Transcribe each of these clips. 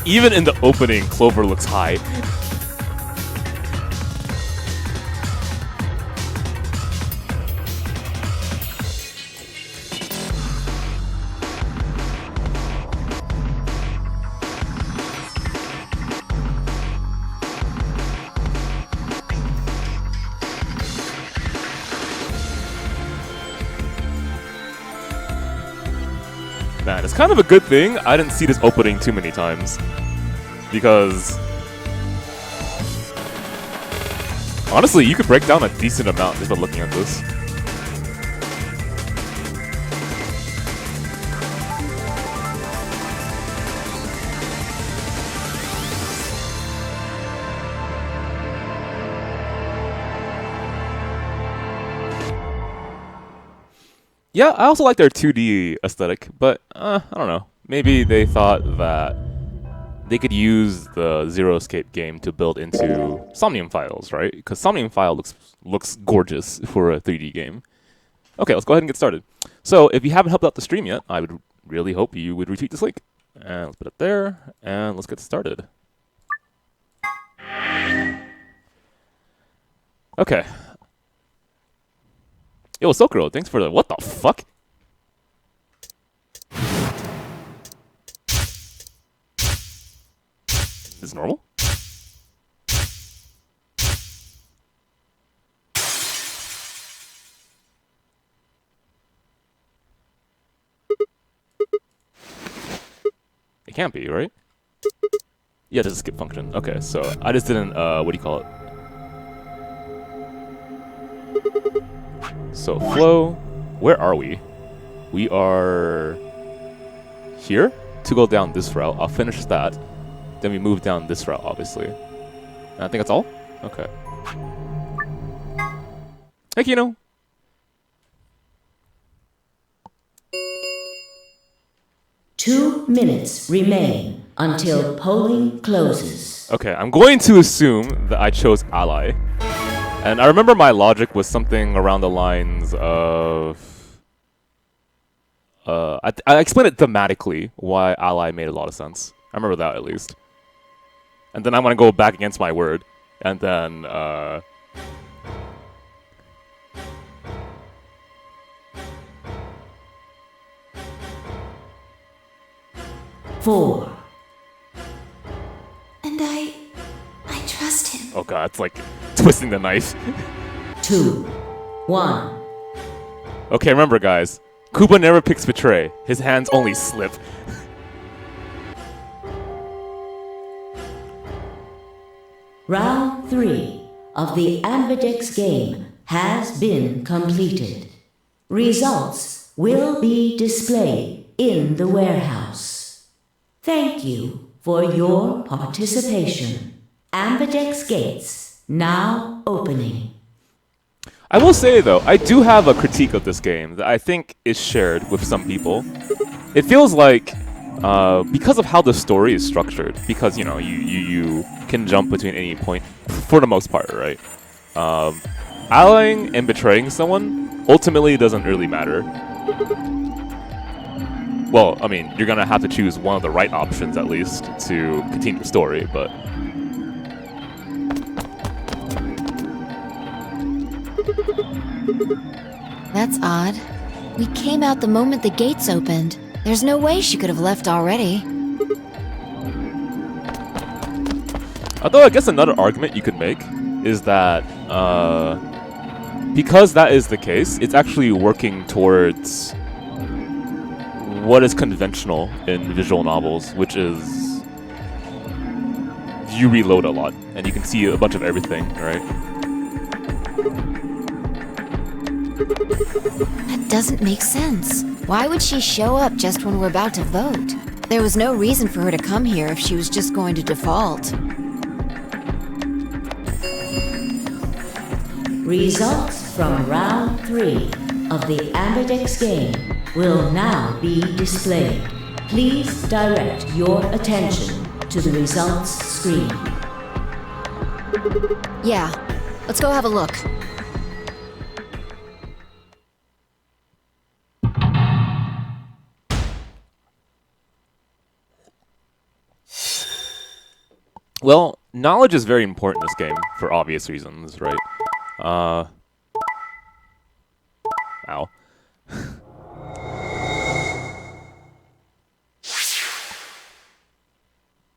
Even in the opening, Clover looks high. Man, it's kind of a good thing I didn't see this opening too many times. Because honestly, you could break down a decent amount just by looking at this. Yeah, I also like their 2D aesthetic, but I don't know. Maybe they thought that they could use the Zero Escape game to build into Somnium Files, right? Because Somnium File looks gorgeous for a 3D game. Okay, let's go ahead and get started. So, if you haven't helped out the stream yet, I would really hope you would retweet this link. And let's put it there, and let's get started. Okay. Yo, Silkro, thanks for the... What the fuck? Is this normal? It can't be, right? Yeah, there's a skip function. Okay, so I just didn't, what do you call it? So, flow, where are we? We are here to go down this route. I'll finish that. Then we move down this route, obviously. And I think that's all? Okay. Hey, Kino. Two minutes remain until polling closes. Okay, I'm going to assume that I chose ally. And I remember my logic was something around the lines of... I explained it thematically why ally made a lot of sense. I remember that, at least. And then I want to go back against my word. And then, 4. And I trust him. oh god, it's like twisting the knife. 2, 1. Okay, remember guys, Kuba never picks betray. His hands only slip. Round 3 of the Ambidex game has been completed. Results will be displayed in the warehouse. Thank you for your participation. Ambidex gates now opening. I will say though, I do have a critique of this game that I think is shared with some people. It feels like, because of how the story is structured, because, you know, you can jump between any point, for the most part, right? Allying and betraying someone ultimately doesn't really matter. Well, I mean, you're gonna have to choose one of the right options at least to continue the story, but... That's odd. We came out the moment the gates opened. There's no way she could have left already. Although I guess another argument you could make is that because that is the case, it's actually working towards what is conventional in visual novels, which is you reload a lot and you can see a bunch of everything, right? That doesn't make sense. Why would she show up just when we're about to vote? There was no reason for her to come here if she was just going to default. Results from round 3 of the Ambidex game will now be displayed. Please direct your attention to the results screen. Yeah, let's go have a look. Well, knowledge is very important in this game for obvious reasons, right? Ow.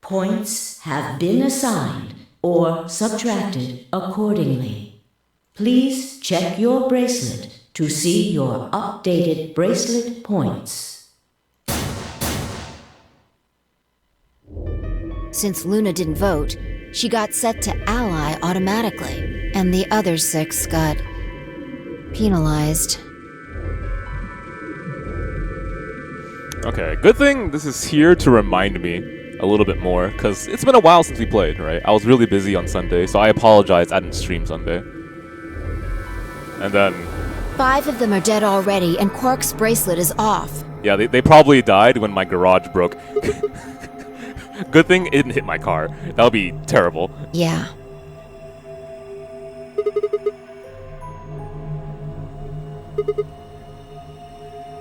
Points have been assigned or subtracted accordingly. Please check your bracelet to see your updated bracelet points. Since Luna didn't vote, she got set to ally automatically, and the other 6 got penalized. Okay, good thing this is here to remind me a little bit more, because it's been a while since we played, right? I was really busy on Sunday, so I apologize I didn't stream Sunday. And then... 5 of them are dead already, and Quark's bracelet is off. yeah, they probably died when my garage broke. Good thing it didn't hit my car. That would be terrible. Yeah.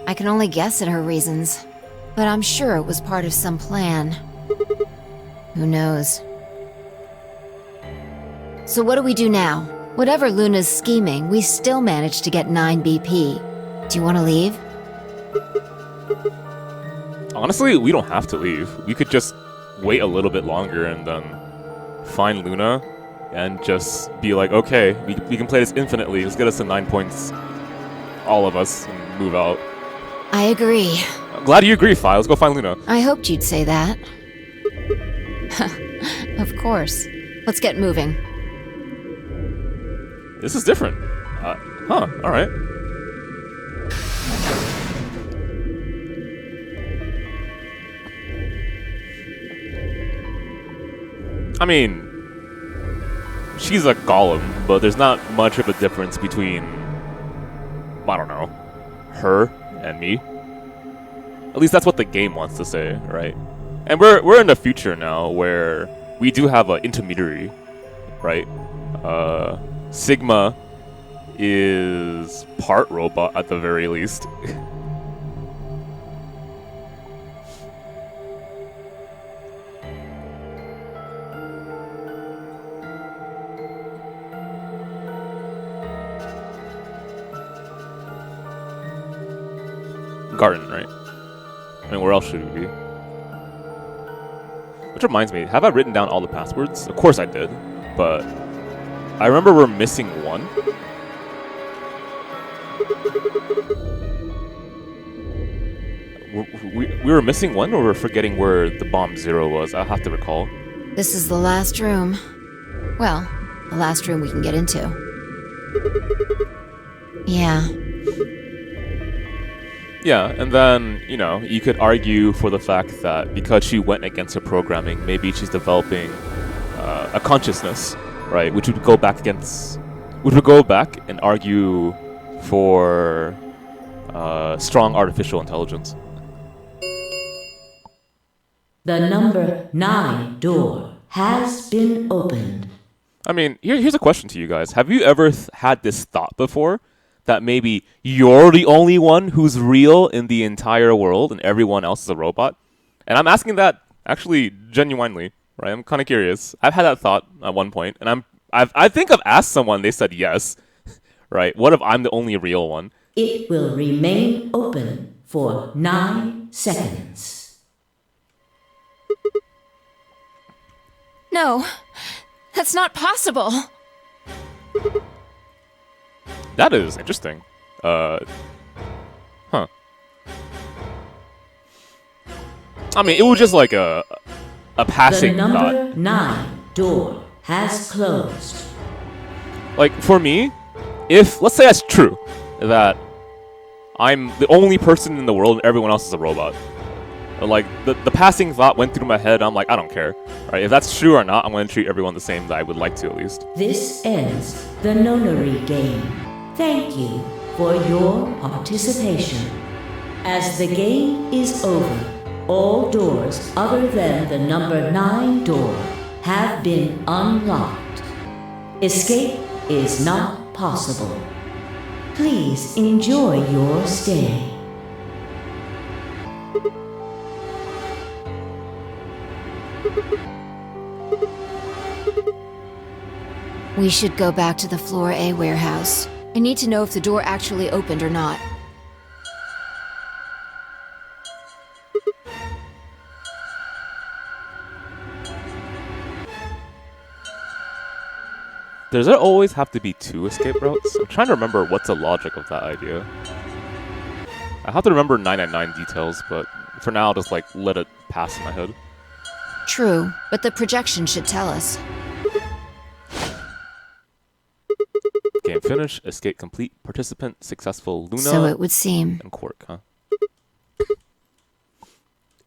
I can only guess at her reasons, but I'm sure it was part of some plan. Who knows? So what do we do now? Whatever Luna's scheming, we still managed to get 9 BP. Do you want to leave? Honestly, we don't have to leave. We could just wait a little bit longer and then find Luna and just be like, okay, we can play this infinitely. Let's get us to 9 points, all of us, and move out. I agree. I'm glad you agree, Fi. Let's go find Luna. I hoped you'd say that. Of course. Let's get moving. This is different. Alright. I mean, she's a golem, but there's not much of a difference between, I don't know, her and me. At least that's what the game wants to say, right? And we're in the future now where we do have an intermediary, right? Sigma is part robot at the very least. Garden, right? I mean, where else should we be? Which reminds me, have I written down all the passwords? Of course I did, but I remember we're missing one. We were missing one, or we're forgetting where the bomb 0 was? I'll have to recall. This is the last room. Well, the last room we can get into. Yeah. Yeah, and then, you know, you could argue for the fact that because she went against her programming, maybe she's developing a consciousness, right? Which would go back and argue for strong artificial intelligence. The number 9 door has been opened. I mean, here's a question to you guys. Have you ever had this thought before? That maybe you're the only one who's real in the entire world and everyone else is a robot? And I'm asking that actually genuinely, right? I'm kind of curious. I've had that thought at one point, and I think I've asked someone, they said yes, right? What if I'm the only real one? It will remain open for 9 seconds. No, that's not possible. That is interesting. Huh. I mean, it was just like a passing The thought. number 9 door has closed. Like, for me, if, let's say that's true, that I'm the only person in the world and everyone else is a robot. Like, the passing thought went through my head, I'm like, I don't care. Right? If that's true or not, I'm going to treat everyone the same that I would like to, at least. This ends the nonary game. Thank you for your participation. As the game is over, All doors other than the number 9 door have been unlocked. Escape is not possible. Please enjoy your stay. We should go back to the Floor A warehouse. I need to know if the door actually opened or not. Does there always have to be 2 escape routes? I'm trying to remember what's the logic of that idea. I have to remember 999 details, but for now I'll just like let it pass in my head. True, but the projection should tell us. Game finish, escape complete, participant successful, Luna So it would seem. and Quark, huh?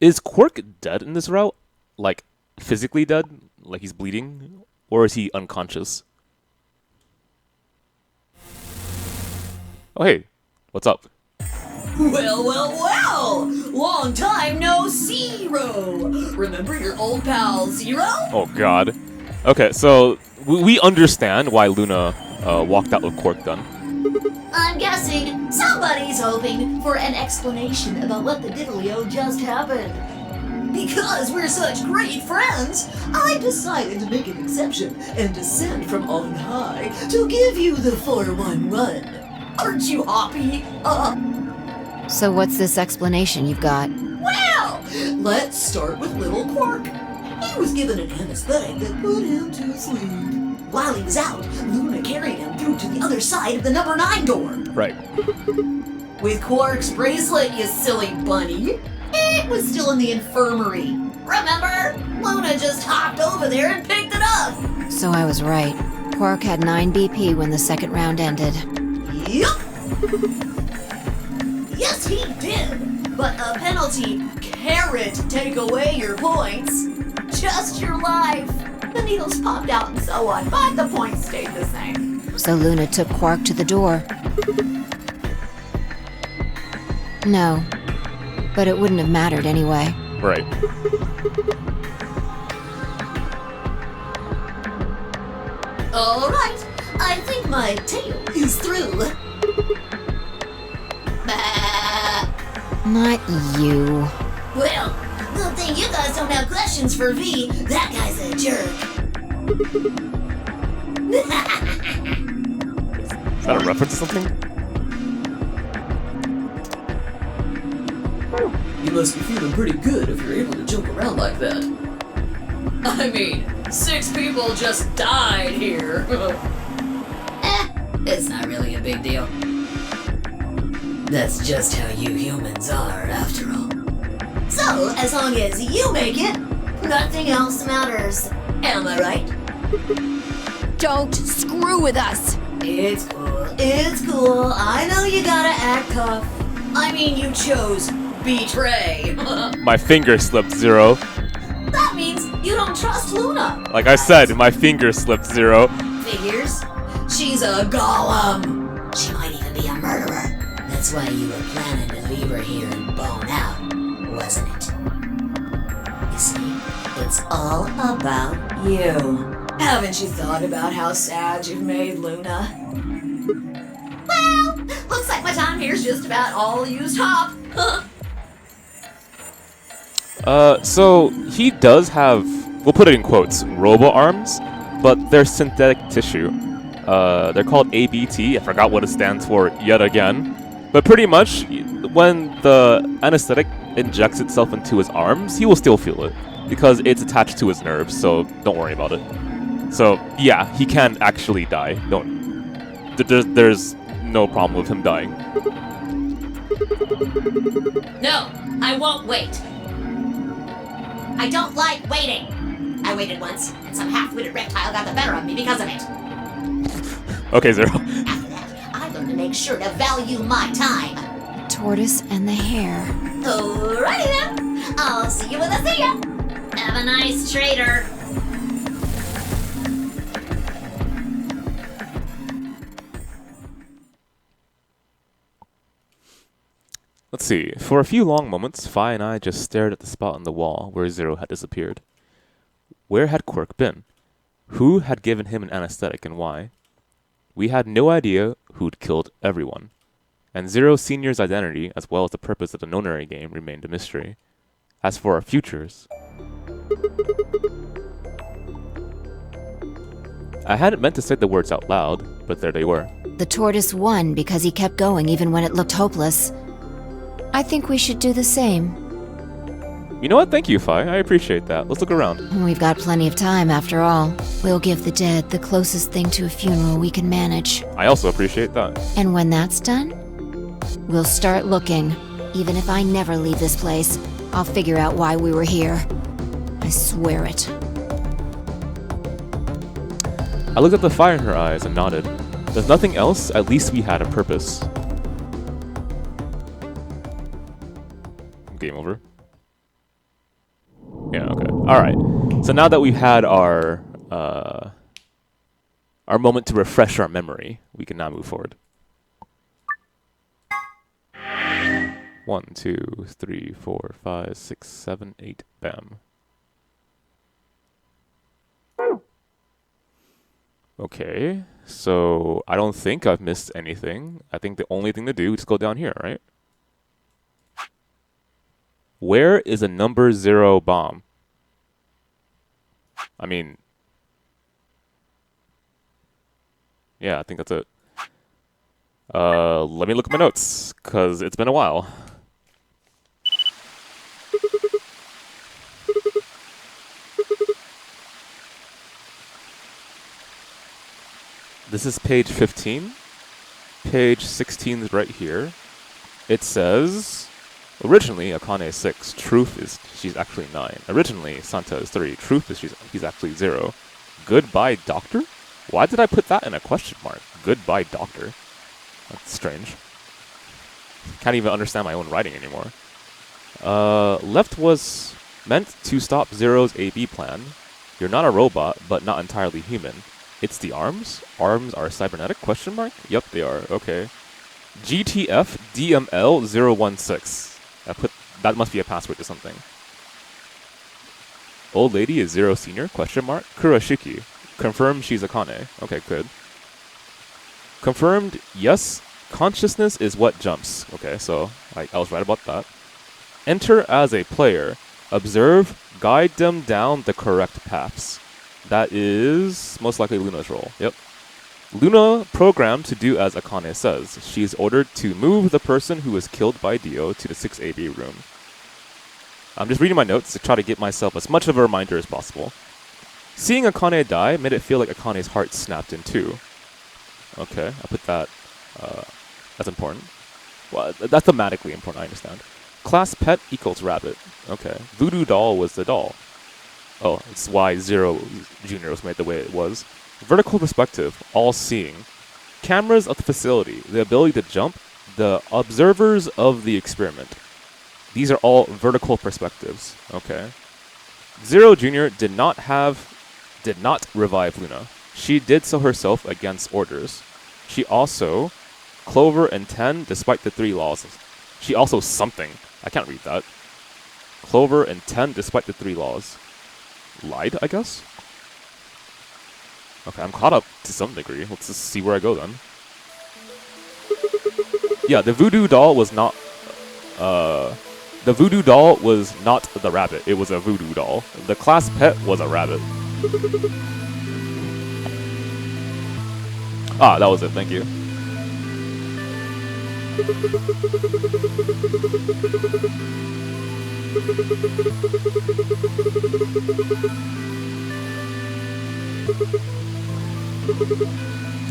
Is Quark dead in this route? Like, physically dead? Like he's bleeding? Or is he unconscious? Oh hey, what's up? Well, well, well! Long time no Zero! Remember your old pal Zero? Oh god. Okay, so we understand why Luna walked out with Quark done. I'm guessing somebody's hoping for an explanation about what the diddlio just happened. Because we're such great friends, I decided to make an exception and descend from on high to give you the 411. Aren't you happy? So what's this explanation you've got? Well, let's start with little Quark. He was given an anesthetic that put him to sleep. While he was out, Luna carried him through to the other side of the number 9 door. Right. With Quark's bracelet, you silly bunny. It was still in the infirmary. Remember? Luna just hopped over there and picked it up. So I was right. Quark had 9 BP when the second round ended. Yup. Yes, he did. But a penalty can't take away your points. Just your life. The needles popped out and so on, but the points stayed the same. So Luna took Quark to the door. No. But it wouldn't have mattered anyway. Right. All right. I think my tale is through. Bah. Not you. Well, good thing you guys don't have questions for V. That guy's a jerk. Is that a reference to something? You must be feeling pretty good if you're able to joke around like that. I mean, 6 people just died here. It's not really a big deal. That's just how you humans are, after all. So, as long as you make it, nothing else matters. Am I right? Don't screw with us! It's cool. It's cool. I know you gotta act tough. I mean, you chose betray. My finger slipped, Zero. That means you don't trust Luna. Like I said, my finger slipped, Zero. Figures. She's a golem. She might even be a murderer. That's why you were planning to leave her here and bone out, wasn't it? You see, it's all about you. Haven't you thought about how sad you've made Luna? Well, looks like my time here's just about all used up. So he does have, we'll put it in quotes, robo-arms, but they're synthetic tissue. They're called ABT, I forgot what it stands for yet again. But pretty much, when the anesthetic injects itself into his arms, he will still feel it. Because it's attached to his nerves, so don't worry about it. So, yeah, he can actually die. There's no problem with him dying. No, I won't wait. I don't like waiting. I waited once, and some half-witted reptile got the better of me because of it. Okay, Zero. After that, I learned to make sure to value my time. Tortoise and the hare. Alrighty then. I'll see you when I see ya. Have a nice trader. Let's see. For a few long moments, Fi and I just stared at the spot on the wall where Zero had disappeared. Where had Quirk been? Who had given him an anesthetic and why? We had no idea who'd killed everyone. And Zero Senior's identity, as well as the purpose of the Nonary game, remained a mystery. As for our futures... I hadn't meant to say the words out loud, but there they were. The tortoise won because he kept going even when it looked hopeless. I think we should do the same. You know what? Thank you, Fi. I appreciate that. Let's look around. We've got plenty of time after all. We'll give the dead the closest thing to a funeral we can manage. I also appreciate that. And when that's done, we'll start looking. Even if I never leave this place, I'll figure out why we were here. I swear it. I looked at the fire in her eyes and nodded. There's nothing else, at least we had a purpose. Game over. Yeah, okay. Alright. So now that we've had our moment to refresh our memory, we can now move forward. 1, 2, 3, 4, 5, 6, 7, 8. Bam. Okay, so I don't think I've missed anything. I think the only thing to do is go down here, right? Where is a number 0 bomb? I mean... yeah, I think that's it. Let me look at my notes, because it's been a while. This is page 15. Page 16 is right here. It says, originally Akane is 6. Truth is she's actually 9. Originally Santa is 3. Truth is he's actually 0. Goodbye, doctor? Why did I put that in a question mark? Goodbye, doctor. That's strange. Can't even understand my own writing anymore. Left was meant to stop Zero's AB plan. You're not a robot, but not entirely human. It's the arms? Arms are cybernetic? Question mark? Yep, they are. Okay. GTF DML 016. That must be a password to something. Old lady is 0 senior? Question mark. Kurashiki. Confirmed she's Akane. Okay, good. Confirmed, yes. Consciousness is what jumps. Okay, so I was right about that. Enter as a player. Observe, guide them down the correct paths. That is most likely Luna's role. Yep. Luna programmed to do as Akane says. She is ordered to move the person who was killed by Dio to the 6AB room. I'm just reading my notes to try to get myself as much of a reminder as possible. Seeing Akane die made it feel like Akane's heart snapped in two. Okay, I put that. That's important. Well, that's thematically important, I understand. Class pet equals rabbit. Okay. Voodoo doll was the doll. Oh, it's why Zero Jr. was made the way it was. Vertical perspective, all-seeing. Cameras of the facility, the ability to jump, the observers of the experiment. These are all vertical perspectives. Okay. Zero Jr. did not revive Luna. She did so herself against orders. She also, Clover and 10, despite the 3 laws. She also something. I can't read that. Clover and 10, despite the 3 laws. Lied, I guess? Okay, I'm caught up to some degree. Let's just see where I go then. Yeah, the voodoo doll was not... the voodoo doll was not the rabbit. It was a voodoo doll. The class pet was a rabbit. Ah, that was it. Thank you.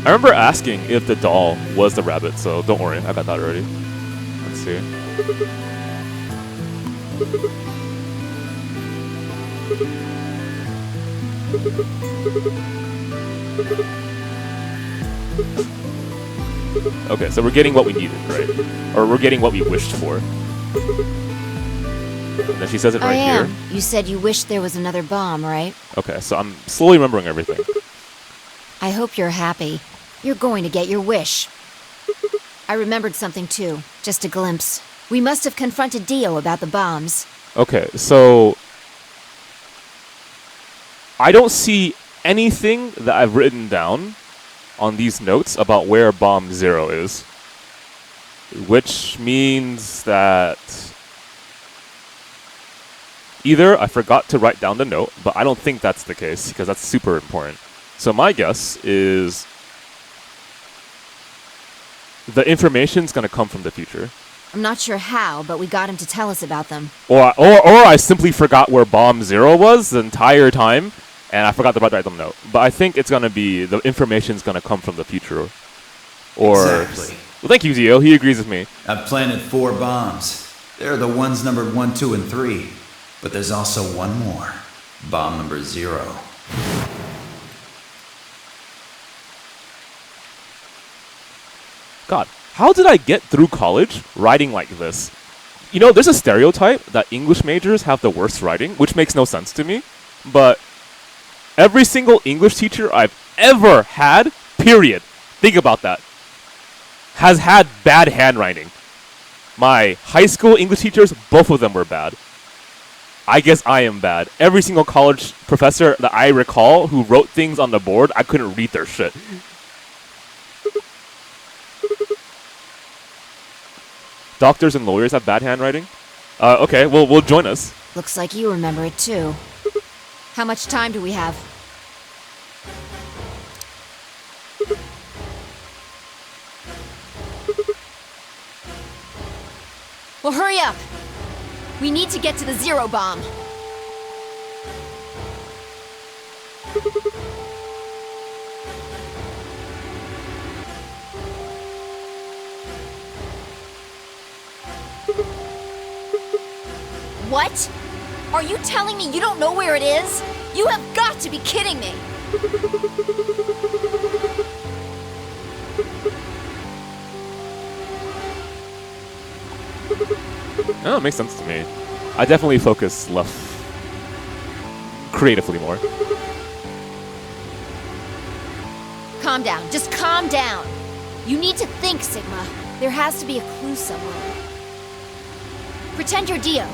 I remember asking if the doll was the rabbit, so don't worry, I got that already. Let's see. Okay, so we're getting what we needed, right? Or we're getting what we wished for. And then she says it right here. You said you wished there was another bomb, right? Okay, so I'm slowly remembering everything. I hope you're happy. You're going to get your wish. I remembered something too, just a glimpse. We must have confronted Dio about the bombs. Okay, so I don't see anything that I've written down on these notes about where bomb 0 is. Which means that either I forgot to write down the note, but I don't think that's the case because that's super important. So my guess is the information's going to come from the future. I'm not sure how, but we got him to tell us about them. Or I simply forgot where bomb 0 was the entire time, and I forgot to write the note. But I think it's going to be, the information's going to come from the future. Or Exactly. Well, thank you, Zio. He agrees with me. I've planted 4 bombs. They're the ones numbered 1, 2, and 3. But there's also one more. Bomb number 0. God, how did I get through college writing like this? You know, there's a stereotype that English majors have the worst writing, which makes no sense to me. But every single English teacher I've ever had, period, think about that, has had bad handwriting. My high school English teachers, both of them were bad. I guess I am bad. Every single college professor that I recall who wrote things on the board, I couldn't read their shit. Doctors and lawyers have bad handwriting? Okay, well, join us. Looks like you remember it too. How much time do we have? Well, hurry up! We need to get to the 0 bomb. What? Are you telling me you don't know where it is? You have got to be kidding me! Oh, it makes sense to me. I definitely focus left creatively more. Calm down. Just calm down. You need to think, Sigma. There has to be a clue somewhere. Pretend you're Dio.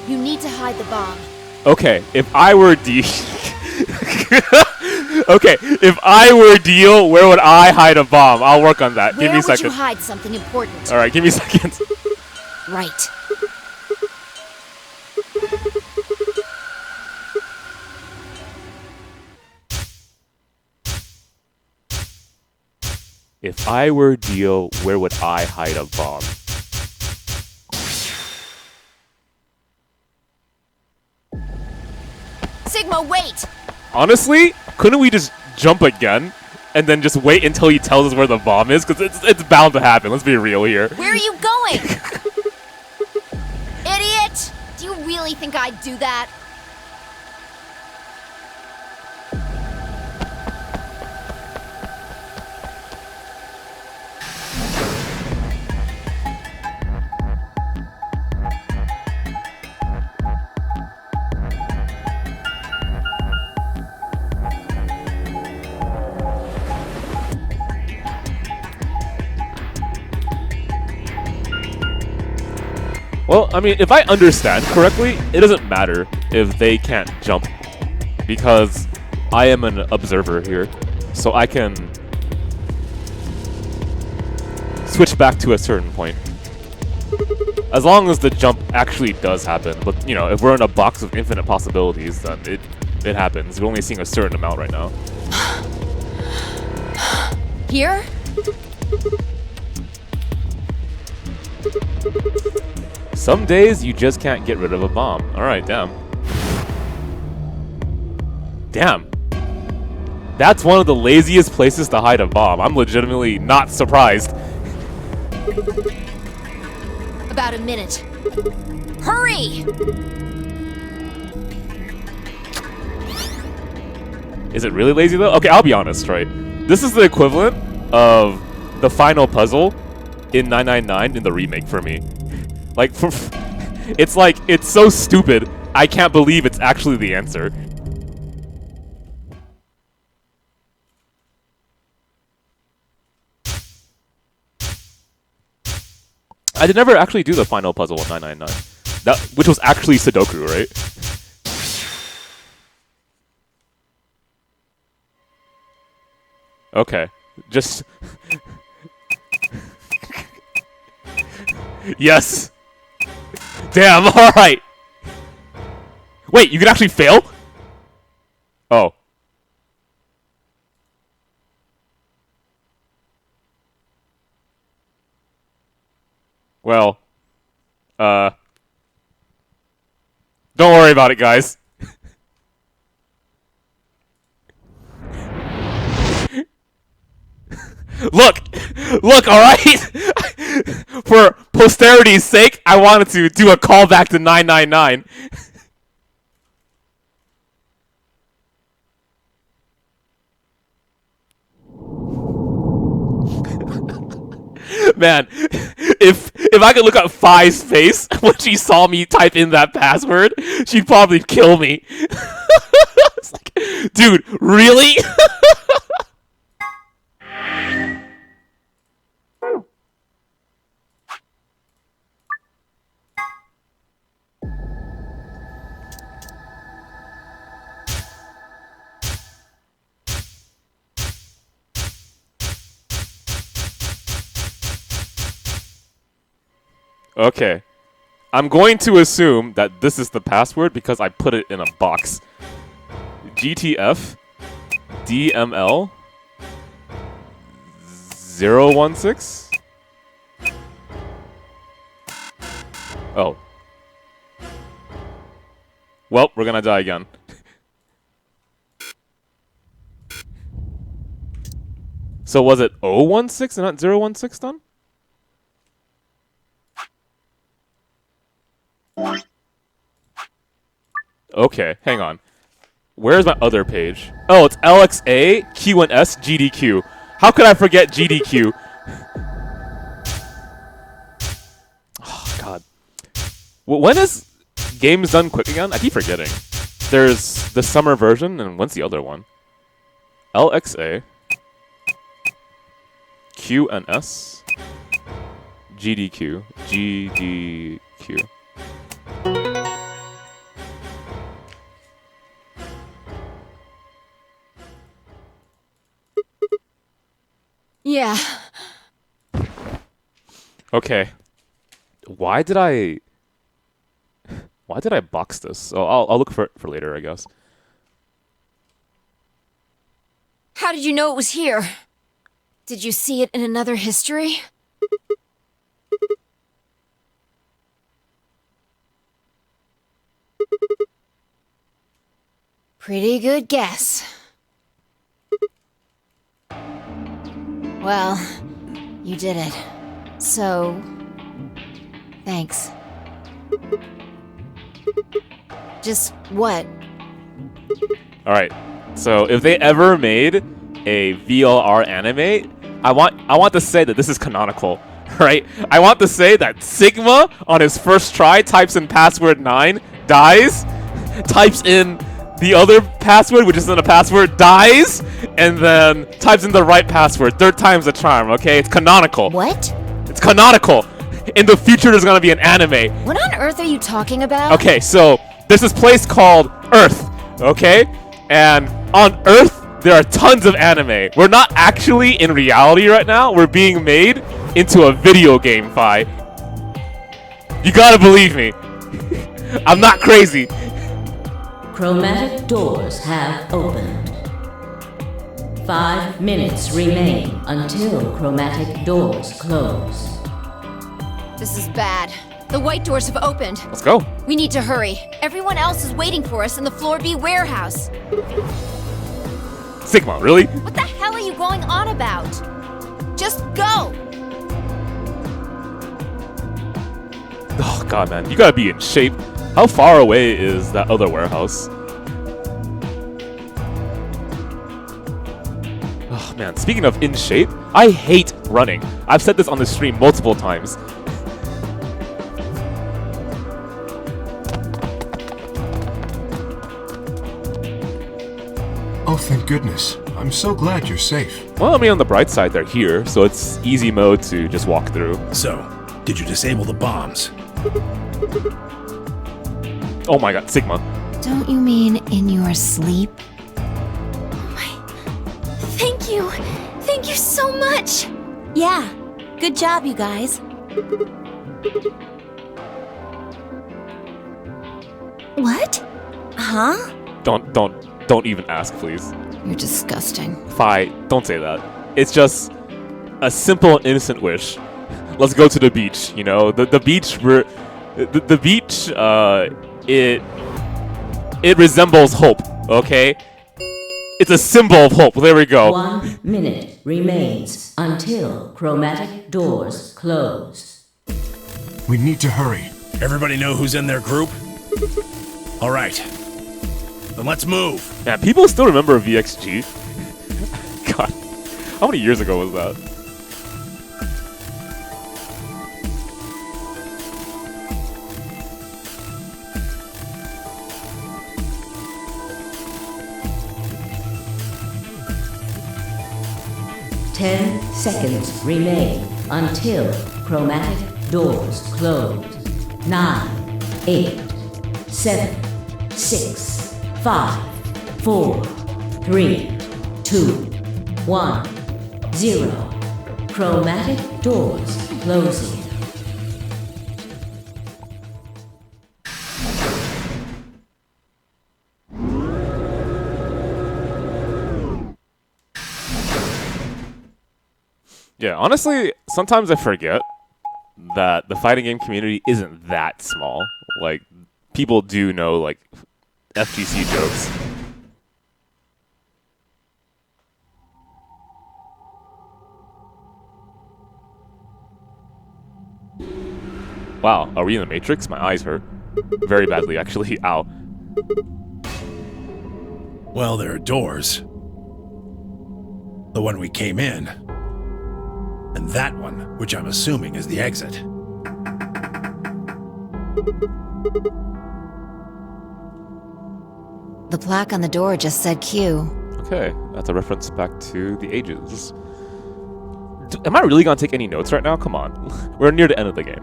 You need to hide the bomb. Okay, if I were Okay, if I were Dio, where would I hide a bomb? I'll work on that. Where Give me a would second. you hide something important? Alright, give me a second. Right. If I were Dio, where would I hide a bomb? Sigma, wait! Honestly, couldn't we just jump again and then just wait until he tells us where the bomb is? Because it's bound to happen. Let's be real here. Where are you going? Idiot! Do you really think I'd do that? Well, I mean, if I understand correctly, it doesn't matter if they can't jump because I am an observer here, so I can switch back to a certain point. As long as the jump actually does happen, but you know, if we're in a box of infinite possibilities, then it happens. We're only seeing a certain amount right now. Here? Some days you just can't get rid of a bomb. Alright, damn. Damn. That's one of the laziest places to hide a bomb. I'm legitimately not surprised. About a minute. Hurry! Is it really lazy though? Okay, I'll be honest, right? This is the equivalent of the final puzzle in 999 in the remake for me. Like, it's so stupid, I can't believe it's actually the answer. I did never actually do the final puzzle with 999. Which was actually Sudoku, right? Okay. Just... Yes! Damn, alright! Wait, you can actually fail? Oh. Well. Don't worry about it, guys. Look! Look, alright? For posterity's sake, I wanted to do a callback to 999. Man, if I could look up Phi's face when she saw me type in that password, she'd probably kill me. It's like, dude, really? Okay. I'm going to assume that this is the password because I put it in a box. GTF DML 016? Oh. Well, we're gonna die again. So was it 016 and not 016 then? Okay, hang on. Where's my other page? Oh, it's LXA, Q&S, GDQ. How could I forget GDQ? Oh, God. When is Games Done Quick again? I keep forgetting. There's the summer version, and when's the other one? LXA, Q&S, GDQ, GDQ. Yeah. Okay. Why did I box this? Oh, I'll look for it for later, I guess. How did you know it was here? Did you see it in another history? Pretty good guess. Well, you did it. So, thanks. Just what? Alright, so if they ever made a VLR anime, I want to say that this is canonical, right? I want to say that Sigma, on his first try, types in password 9, dies, types in the other password, which isn't a password, dies, and then types in the right password. Third time's a charm, okay? It's canonical. What? It's canonical. In the future, there's gonna be an anime. What on earth are you talking about? Okay, so there's this place called Earth, okay? And on Earth, there are tons of anime. We're not actually in reality right now. We're being made into a video game, Phi. You gotta believe me. I'm not crazy. Chromatic doors have opened. 5 minutes remain until chromatic doors close. This is bad. The white doors have opened. Let's go. We need to hurry. Everyone else is waiting for us in the Floor B warehouse. Sigma, really? What the hell are you going on about? Just go! Oh, God, man. You gotta be in shape. How far away is that other warehouse? Oh, man. Speaking of in shape, I hate running. I've said this on the stream multiple times. Oh, thank goodness. I'm so glad you're safe. Well, I mean, on the bright side, they're here, so it's easy mode to just walk through. So, Did you disable the bombs? Oh my god, Sigma. Don't you mean in your sleep? Oh my... Thank you! Thank you so much! Yeah, good job, you guys. What? Huh? Don't even ask, please. You're disgusting. Fi, don't say that. It's just a simple and innocent wish. Let's go to the beach, you know? The beach, the beach, it resembles hope, okay? It's a symbol of hope. There we go. 1 minute remains until chromatic doors close. We need to hurry. Everybody know who's in their group? All right. Then let's move. Yeah, people still remember VXG. God, how many years ago was that? Ten seconds remain until chromatic doors close. 9, 8, 7, 6, 5, 4, 3, 2, 1, 0. Chromatic doors closing. Yeah, honestly, sometimes I forget that the fighting game community isn't that small. Like, people do know, like, FGC jokes. Wow, are we in the Matrix? My eyes hurt. Very badly, actually. Ow. Well, there are doors. The one we came in. And that one, which I'm assuming is the exit. The plaque on the door just said Q. Okay, that's a reference back to the ages. Am I really gonna take any notes right now? Come on. We're near the end of the game.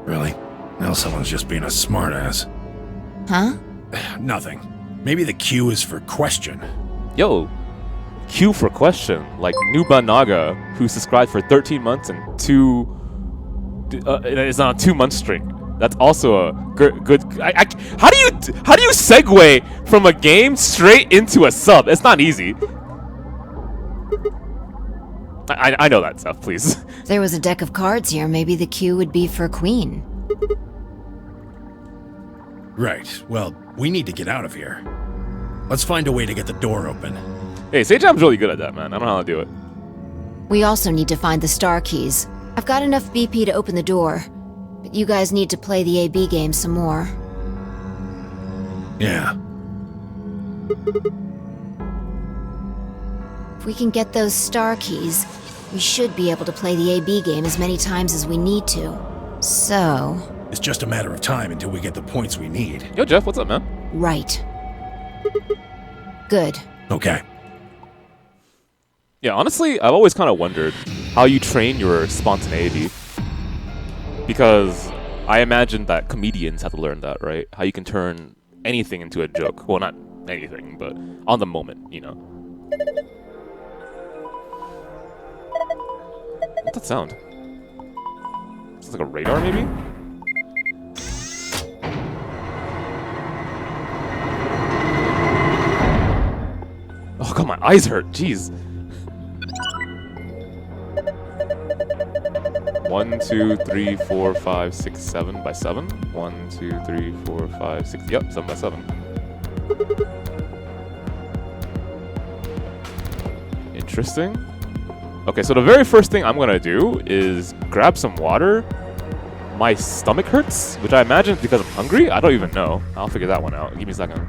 Really? Now someone's just being a smartass. Huh? Nothing. Maybe the Q is for question. Yo, Q for question, like Nuba Naga, who subscribed for 13 months and it's on a 2-month string. That's also a good. How do you segue from a game straight into a sub? It's not easy. I know that stuff. Please. If there was a deck of cards here, maybe the Q would be for Queen. Right. Well, we need to get out of here. Let's find a way to get the door open. Hey, Sejam's really good at that, man. I don't know how to do it. We also need to find the star keys. I've got enough BP to open the door, but you guys need to play the AB game some more. Yeah. If we can get those star keys, we should be able to play the AB game as many times as we need to. So... It's just a matter of time until we get the points we need. Yo, Jeff, what's up, man? Right. Good. Okay. Yeah, honestly, I've always kind of wondered how you train your spontaneity. Because I imagine that comedians have to learn that, right? How you can turn anything into a joke. Well, not anything, but on the moment, you know. What's that sound? Sounds like a radar, maybe? Oh god, my eyes hurt. Jeez. 1, 2, 3, 4, 5, 6, 7 by 7. 1, 2, 3, 4, 5, 6. Yep, 7 by 7. Interesting. Okay, so the very first thing I'm gonna do is grab some water. My stomach hurts, which I imagine is because I'm hungry. I don't even know. I'll figure that one out. Give me a second.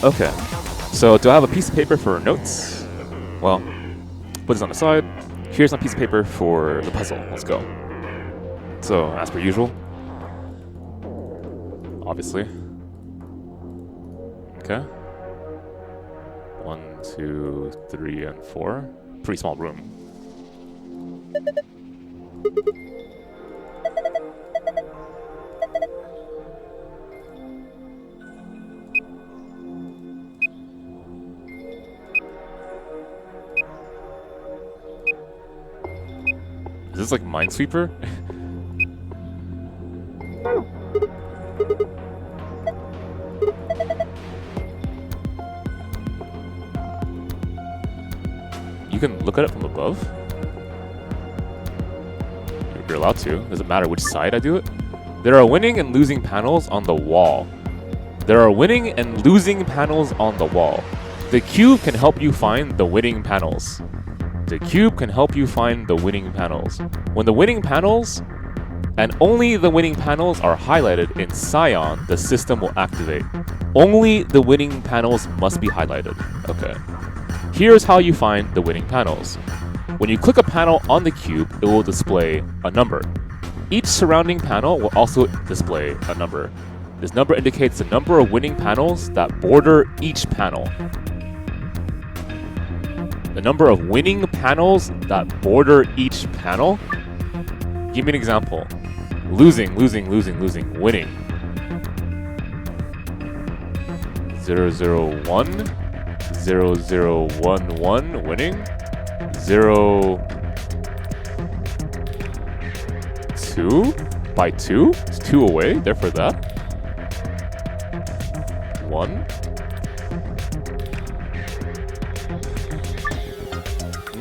Okay. So do I have a piece of paper for notes? Well, put this on the side. Here's my piece of paper for the puzzle. Let's go. So, as per usual. Obviously. Okay. 1, 2, 3, and 4. Pretty small room. Is this like Minesweeper? You can look at it from above? You're allowed to. Doesn't matter which side I do it. There are winning and losing panels on the wall. There are winning and losing panels on the wall. The cube can help you find the winning panels. The cube can help you find the winning panels. When the winning panels, and only the winning panels, are highlighted in cyan, the system will activate. Only the winning panels must be highlighted. Okay. Here's how you find the winning panels. When you click a panel on the cube, it will display a number. Each surrounding panel will also display a number. This number indicates the number of winning panels that border each panel. The number of winning panels that border each panel? Give me an example. Losing, losing, losing, losing, winning. 0, 0, 1. 0, 0, 1, 1, winning. 0, 2 by 2. It's 2 away, therefore that. 1.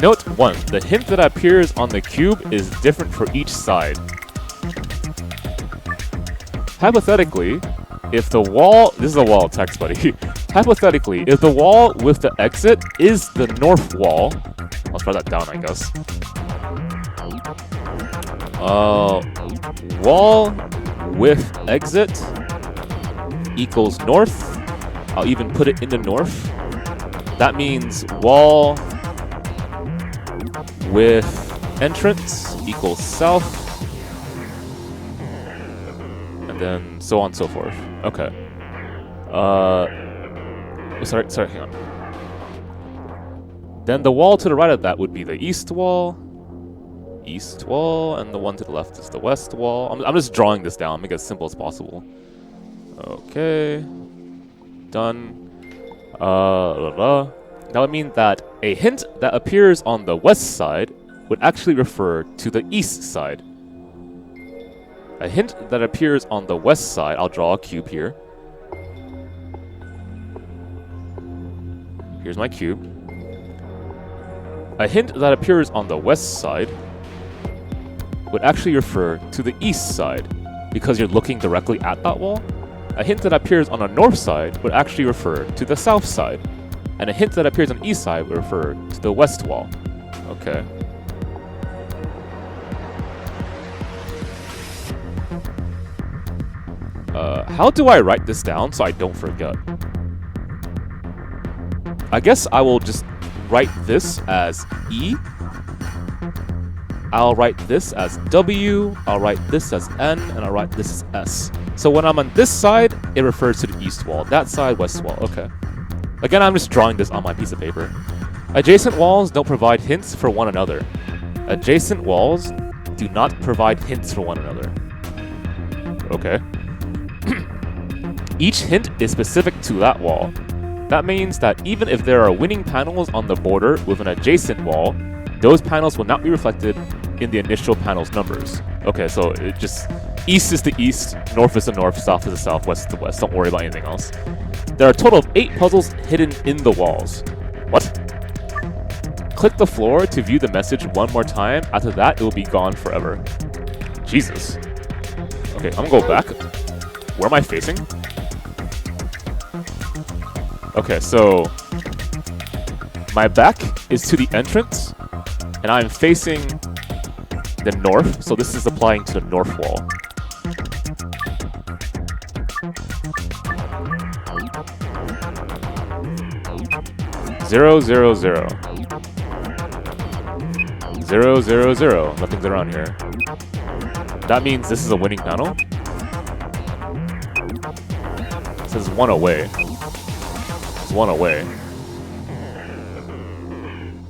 Note 1. The hint that appears on the cube is different for each side. Hypothetically, if the wall... This is a wall of text, buddy. Hypothetically, if the wall with the exit is the north wall... Let's write that down, I guess. Wall with exit equals north. I'll even put it in the north. That means wall with entrance equals south. And then so on and so forth. Okay. Sorry, hang on. Then the wall to the right of that would be the east wall. East wall, and the one to the left is the west wall. I'm just drawing this down, make it as simple as possible. Okay. Done. That would mean that a hint that appears on the west side would actually refer to the east side. A hint that appears on the west side, I'll draw a cube here. Here's my cube. A hint that appears on the west side would actually refer to the east side because you're looking directly at that wall. A hint that appears on the north side would actually refer to the south side. And a hint that appears on the east side would refer to the west wall. Okay. How do I write this down so I don't forget? I guess I will just write this as E. I'll write this as W. I'll write this as N. And I'll write this as S. So when I'm on this side, it refers to the east wall. That side, west wall. Okay. Again, I'm just drawing this on my piece of paper. Adjacent walls don't provide hints for one another. Adjacent walls do not provide hints for one another. Okay. Each hint is specific to that wall. That means that even if there are winning panels on the border with an adjacent wall, those panels will not be reflected in the initial panel's numbers. Okay, so it just... East is the east, north is the north, south is the south, west is the west. Don't worry about anything else. There are a total of 8 puzzles hidden in the walls. What? Click the floor to view the message one more time. After that, it will be gone forever. Jesus. Okay, I'm gonna go back. Where am I facing? Okay, so my back is to the entrance, and I'm facing the north, so this is applying to the north wall. 0, 0, 0. 0, 0, 0. Nothing's around here. That means this is a winning panel. It says 1 away. It's 1 away.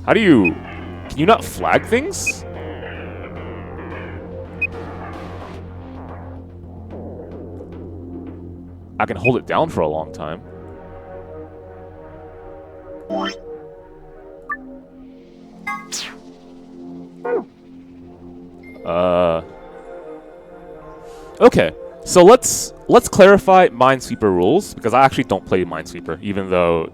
How do you... Can you not flag things? I can hold it down for a long time. Okay, so let's clarify Minesweeper rules, because I actually don't play Minesweeper, even though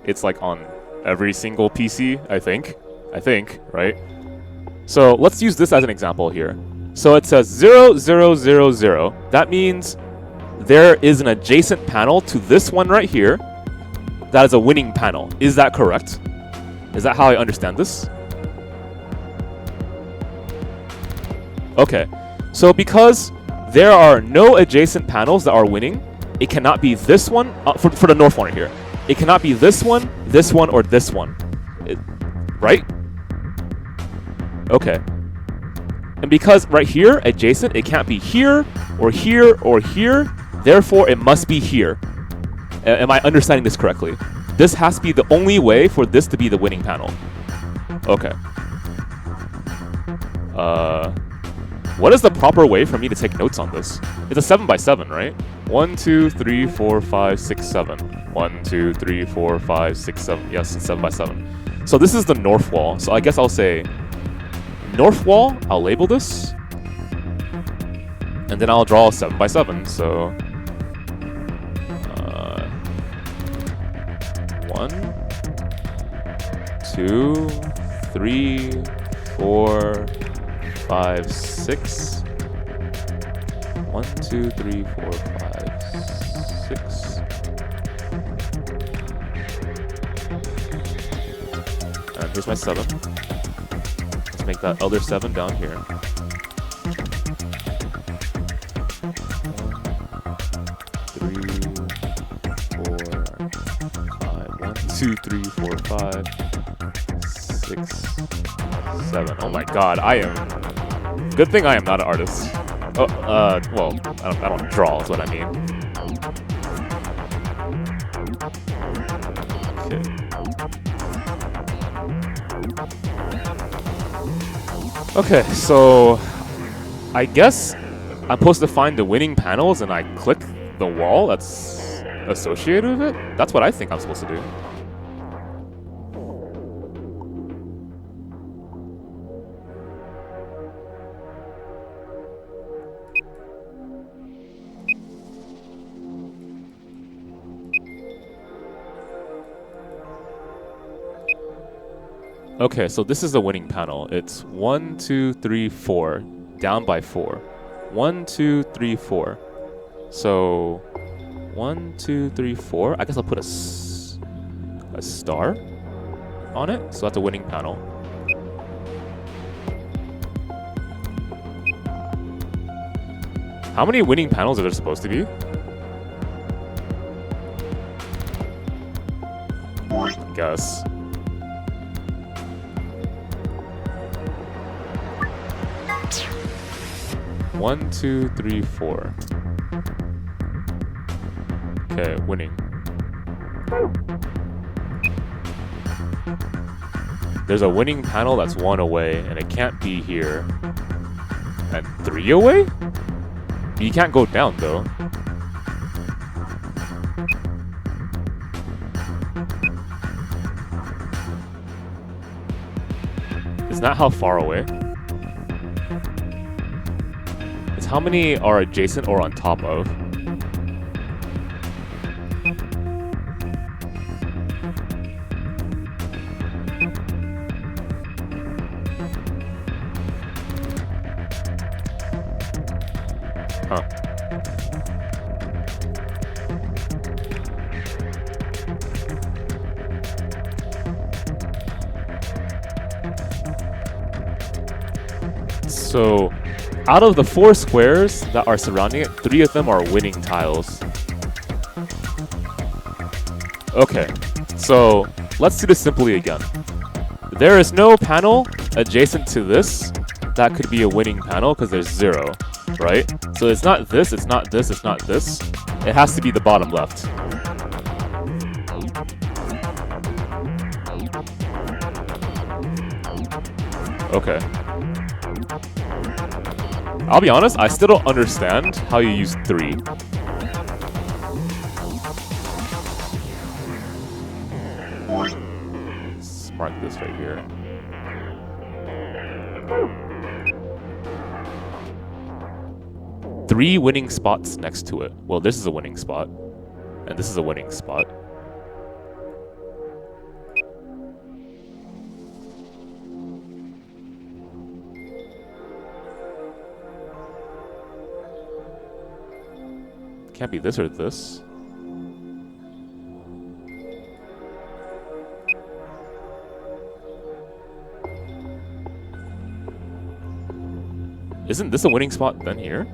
it's like on every single PC, I think, right? So let's use this as an example here. So it says 0, 0, 0, 0. That means there is an adjacent panel to this one right here that is a winning panel. Is that correct? Is that how I understand this? Okay, so because there are no adjacent panels that are winning, it cannot be this one, for the north one right here. It cannot be this one, or this one. Right? Okay. And because right here, adjacent, it can't be here, or here, or here, therefore it must be here. Am I understanding this correctly? This has to be the only way for this to be the winning panel. Okay. What is the proper way for me to take notes on this? It's a 7x7, right? 1, 2, 3, 4, 5, 6, 7. 1, 2, 3, 4, 5, 6, 7. Yes, it's 7x7. So this is the north wall. So I guess I'll say north wall. I'll label this. And then I'll draw a 7x7. So 1, 2, 3, 4, 5, 6. 1, 2, 3, 4, 5, 6. And here's my 7. Let's make that other 7 down here. 2, 3, 4, 5, 6, 7. Oh my god, I am... Good thing I am not an artist. Oh, well, I don't draw is what I mean. Okay, so I guess I'm supposed to find the winning panels and I click the wall that's associated with it? That's what I think I'm supposed to do. Okay, so this is the winning panel. It's 1, 2, 3, 4, down by 4. 1, 2, 3, 4. So 1, 2, 3, 4. I guess I'll put a star on it. So that's a winning panel. How many winning panels are there supposed to be? I guess. One, 2, 3, 4. Okay, winning. There's a winning panel that's 1 away, and it can't be here. And 3 away? You can't go down, though. Isn't that how far away? How many are adjacent or on top of? Huh. So out of the 4 squares that are surrounding it, 3 of them are winning tiles. Okay, so let's do this simply again. There is no panel adjacent to this that could be a winning panel because there's 0, right? So it's not this, it's not this, it's not this. It has to be the bottom left. Okay. I'll be honest, I still don't understand how you use 3. Let's mark this right here. Three winning spots next to it. Well, this is a winning spot, and this is a winning spot. Can't be this or this. Isn't this a winning spot then here?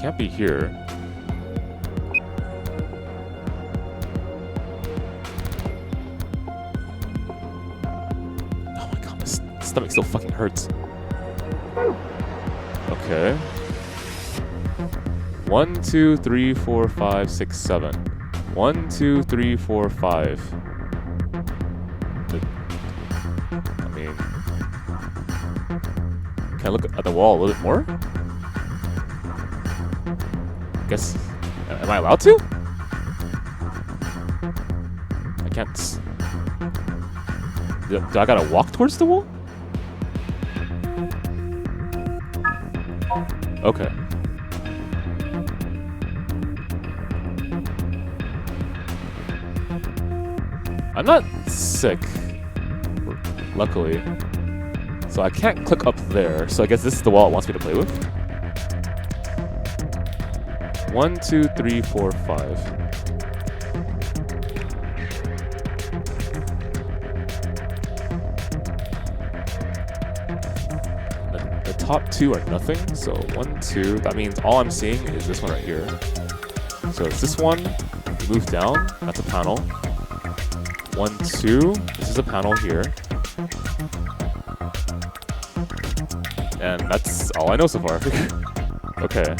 Can't be here. Oh my god, my stomach still fucking hurts. Okay. 1, 2, 3, 4, 5, 6, 7. 1, 2, 3, 4, 5. I mean, can I look at the wall a little bit more? Guess, am I allowed to? I can't. Do I gotta walk towards the wall? Okay. I'm not sick, luckily. So I can't click up there, so I guess this is the wall it wants me to play with. 1, 2, 3, 4, 5. The top 2 are nothing, so 1, 2. That means all I'm seeing is this one right here. So it's this one, move down, that's a panel. 1, 2, this is a panel here. And that's all I know so far. Okay,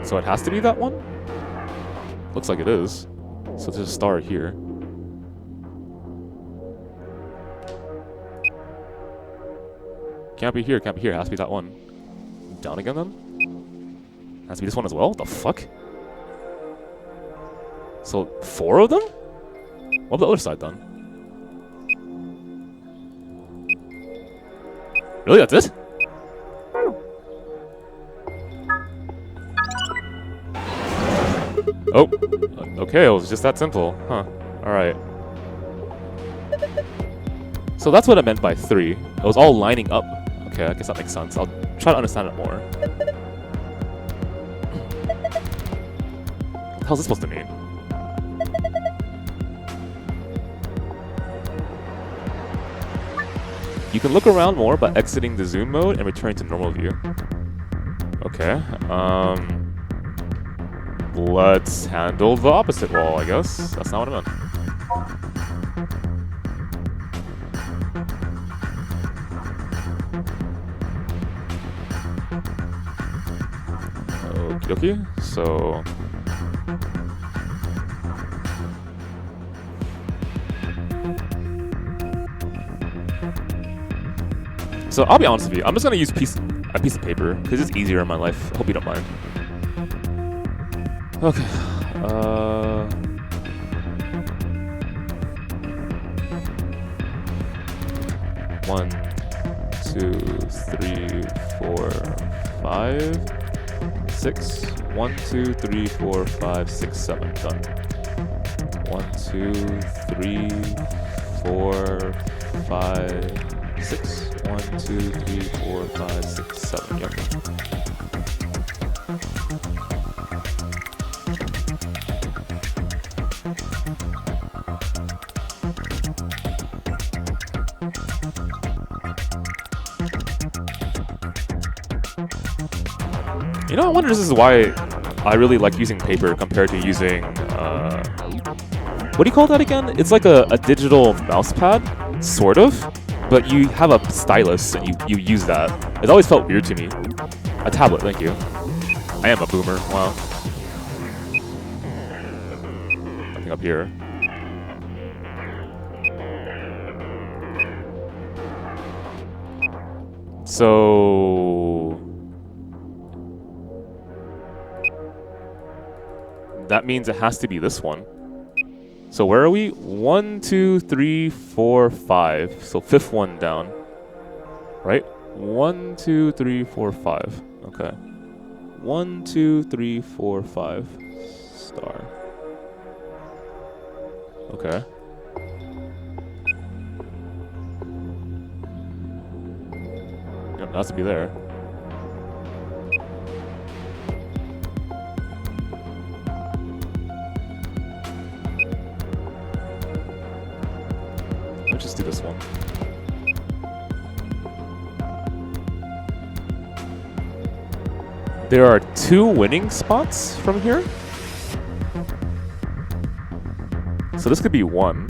so it has to be that one? Looks like it is. So there's a star here. Can't be here, can't be here. It has to be that one. Down again then? Has to be this one as well? What the fuck? So 4 of them? What about the other side then? Really, that's it? Oh, okay, it was just that simple. Huh, alright. So that's what I meant by 3. It was all lining up. Okay, I guess that makes sense. I'll try to understand it more. What the hell is this supposed to mean? You can look around more by exiting the zoom mode and returning to normal view. Okay, let's handle the opposite wall, I guess. That's not what I meant. Okie dokie. So I'll be honest with you. I'm just gonna use a piece of paper because it's easier in my life. I hope you don't mind. Okay. 1, 2, 3, 4, 5, 6. 1, 2, 3, 4, 5, 6, 7. Done. 1, 2, 3, 4, 5, 6. 1, 2, 3, 4, 5, 6, 7. Yep. You know, I wonder if this is why I really like using paper compared to using, what do you call that again? It's like a digital mouse pad, sort of, but you have a stylus and you use that. It's always felt weird to me. A tablet, thank you. I am a boomer, wow. Nothing up here. So... that means it has to be this one. So where are we? 1, 2, 3, 4, 5. So fifth one down. Right? 1, 2, 3, 4, 5. Okay. 1, 2, 3, 4, 5. Star. Okay. Yep, it has to be there. Let's just do this one. There are 2 winning spots from here. So this could be 1.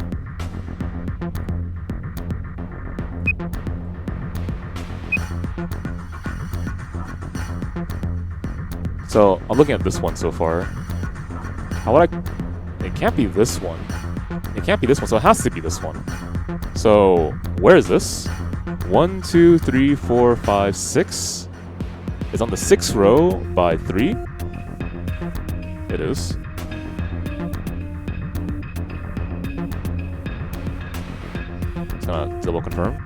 So I'm looking at this one so far. How would I... It can't be this one. It can't be this one, so it has to be this one. So where is this? 1, 2, 3, 4, 5, 6. It's on the 6th row by 3. It is. Just gonna double confirm.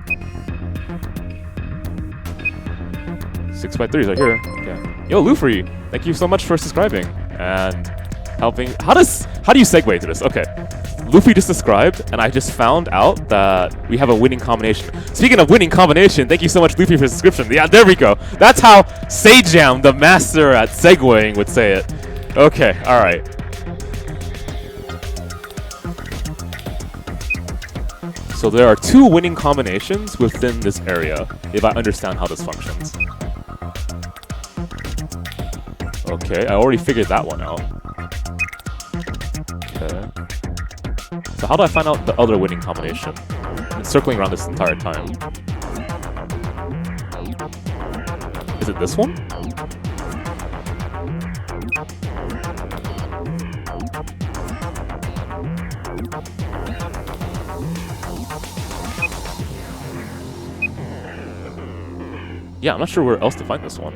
6 by 3 is right here. Okay. Yo, Lufree, thank you so much for subscribing and helping. How do you segue to this? Okay. Luffy just described, and I just found out that we have a winning combination. Speaking of winning combination, thank you so much, Luffy, for the subscription. Yeah, there we go. That's how Sejam, the master at segueing, would say it. Okay, alright. So there are 2 winning combinations within this area, if I understand how this functions. Okay, I already figured that one out. Okay. So how do I find out the other winning combination? I've been circling around this entire time. Is it this one? Yeah, I'm not sure where else to find this one.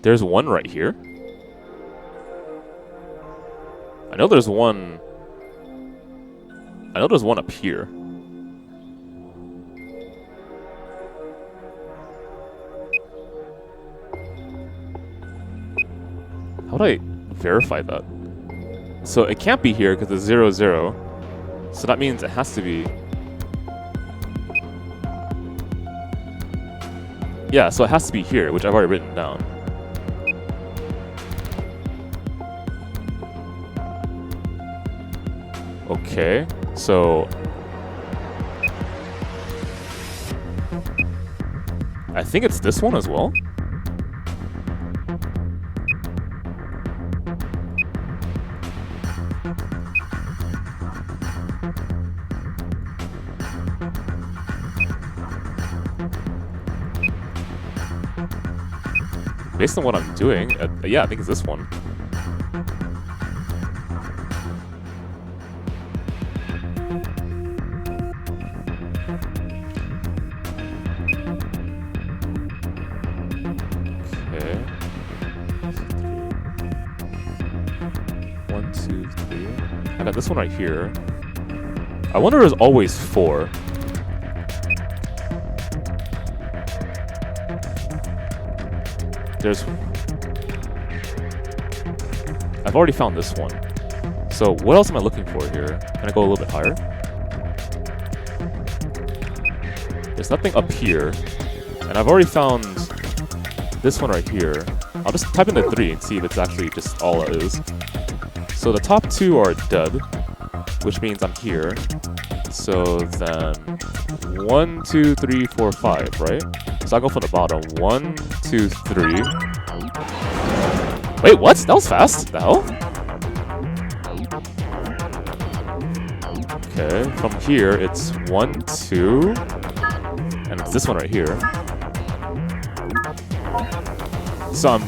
There's one right here. I know there's one. I know there's one up here. How do I verify that? So it can't be here because it's 0, 0. So that means it has to be. Yeah, so it has to be here, which I've already written down. Okay, so I think it's this one as well. Based on what I'm doing, yeah, I think it's this one. I got this one right here. I wonder if there's always 4. I've already found this one. So what else am I looking for here? Can I go a little bit higher? There's nothing up here. And I've already found this one right here. I'll just type in the 3 and see if it's actually just all it is. So the top 2 are dead, which means I'm here. So then 1, 2, 3, 4, 5, right? So I go from the bottom. 1, 2, 3. Wait, what? That was fast. The hell? Okay, from here it's 1, 2, and it's this one right here. So I'm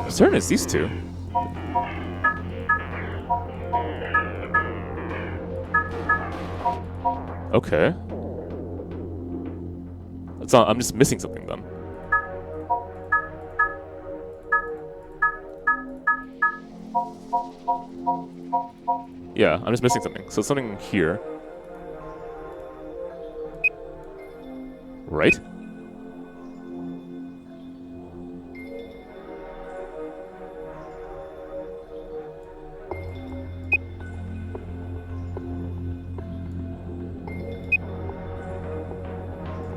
certain it's these 2. Okay. So I'm just missing something then. Yeah, I'm just missing something. So something here. Right?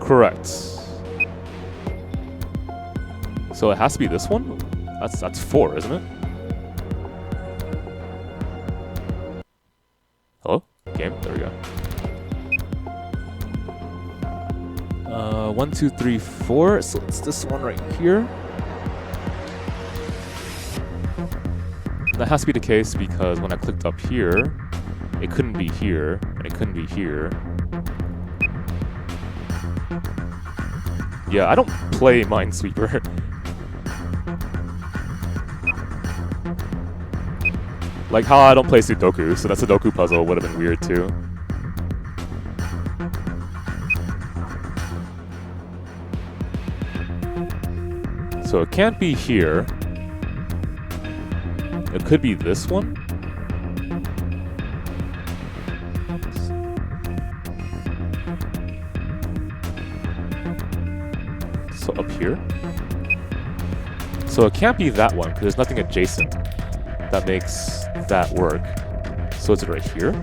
Correct. So it has to be this one? That's 4, isn't it? Hello? Game? There we go. 1, 2, 3, 4. So it's this one right here. That has to be the case because when I clicked up here, it couldn't be here, and it couldn't be here. Yeah, I don't play Minesweeper. Like how I don't play Sudoku, so that Sudoku puzzle would have been weird too. So it can't be here. It could be this one. So up here. So it can't be that one because there's nothing adjacent that makes that work. So is it right here?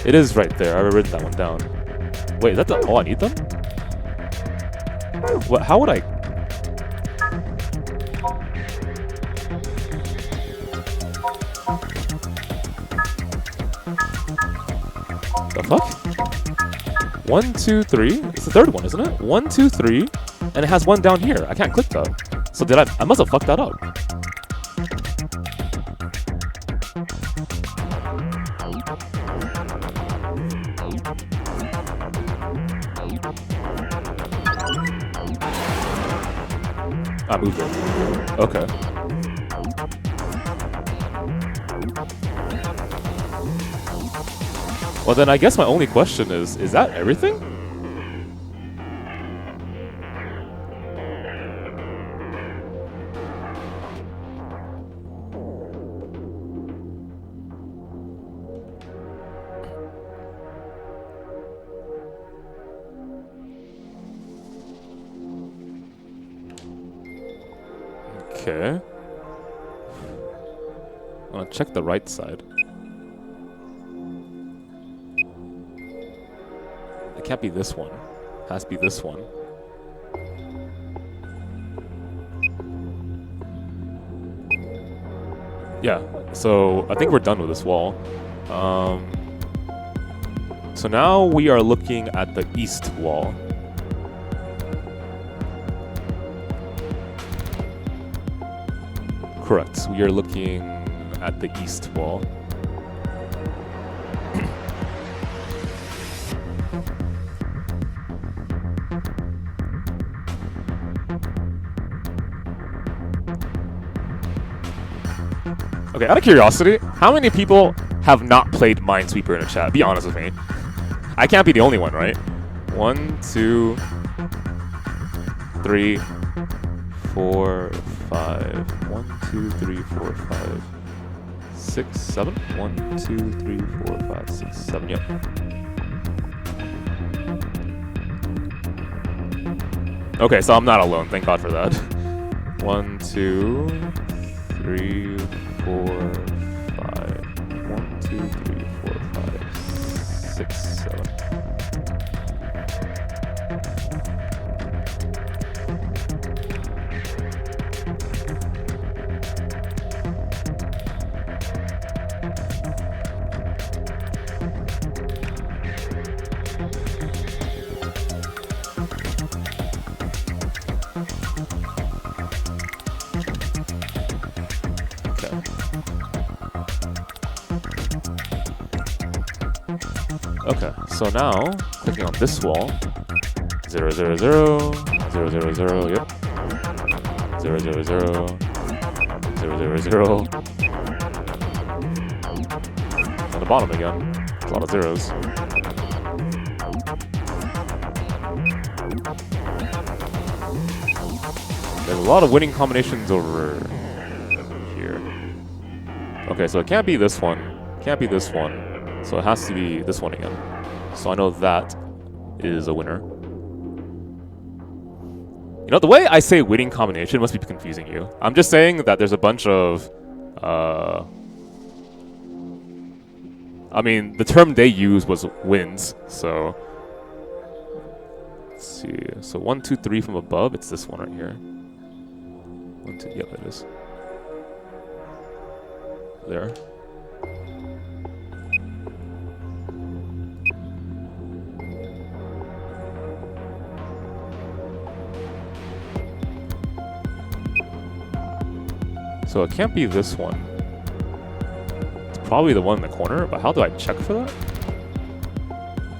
It is right there. I've written that one down. Wait, is that all I need then? What? How would I? The fuck? 1, 2, 3. It's the third one, isn't it? 1, 2, 3, and it has one down here. I can't click that. So did I must have fucked that up. I moved it. Okay. Well then I guess my only question is that everything? Okay. I'm gonna check the right side. It can't be this one. It has to be this one. Yeah, so I think we're done with this wall. So now we are looking at the east wall. Correct. We are looking at the east wall. Okay, out of curiosity, how many people have not played Minesweeper in a chat? Be honest with me. I can't be the only one, right? 1, 2, 3, 4, 5. 1, 2, 3, 4, 5, 6, 7. 1, 2, 3, 4, 5, 6, 7. Yep. Okay, so I'm not alone. Thank God for that. 1, 2, 3, 4, 5. 1, 2, 3, 4, 5, 6, 7. Okay, so now clicking on this wall, 0, 0, 0, 0, 0, 0, yep, 0, 0, 0, 0, 0, 0. On the bottom again, a lot of zeros. There's a lot of winning combinations over here. Okay, so it can't be this one, can't be this one. So it has to be this one again. So I know that is a winner. You know, the way I say winning combination must be confusing you. I'm just saying that there's a bunch of... I mean, the term they used was wins, so... Let's see. So 1, 2, 3 from above, it's this one right here. 1, 2, yep, it is. There. So it can't be this one. It's probably the one in the corner, but how do I check for that?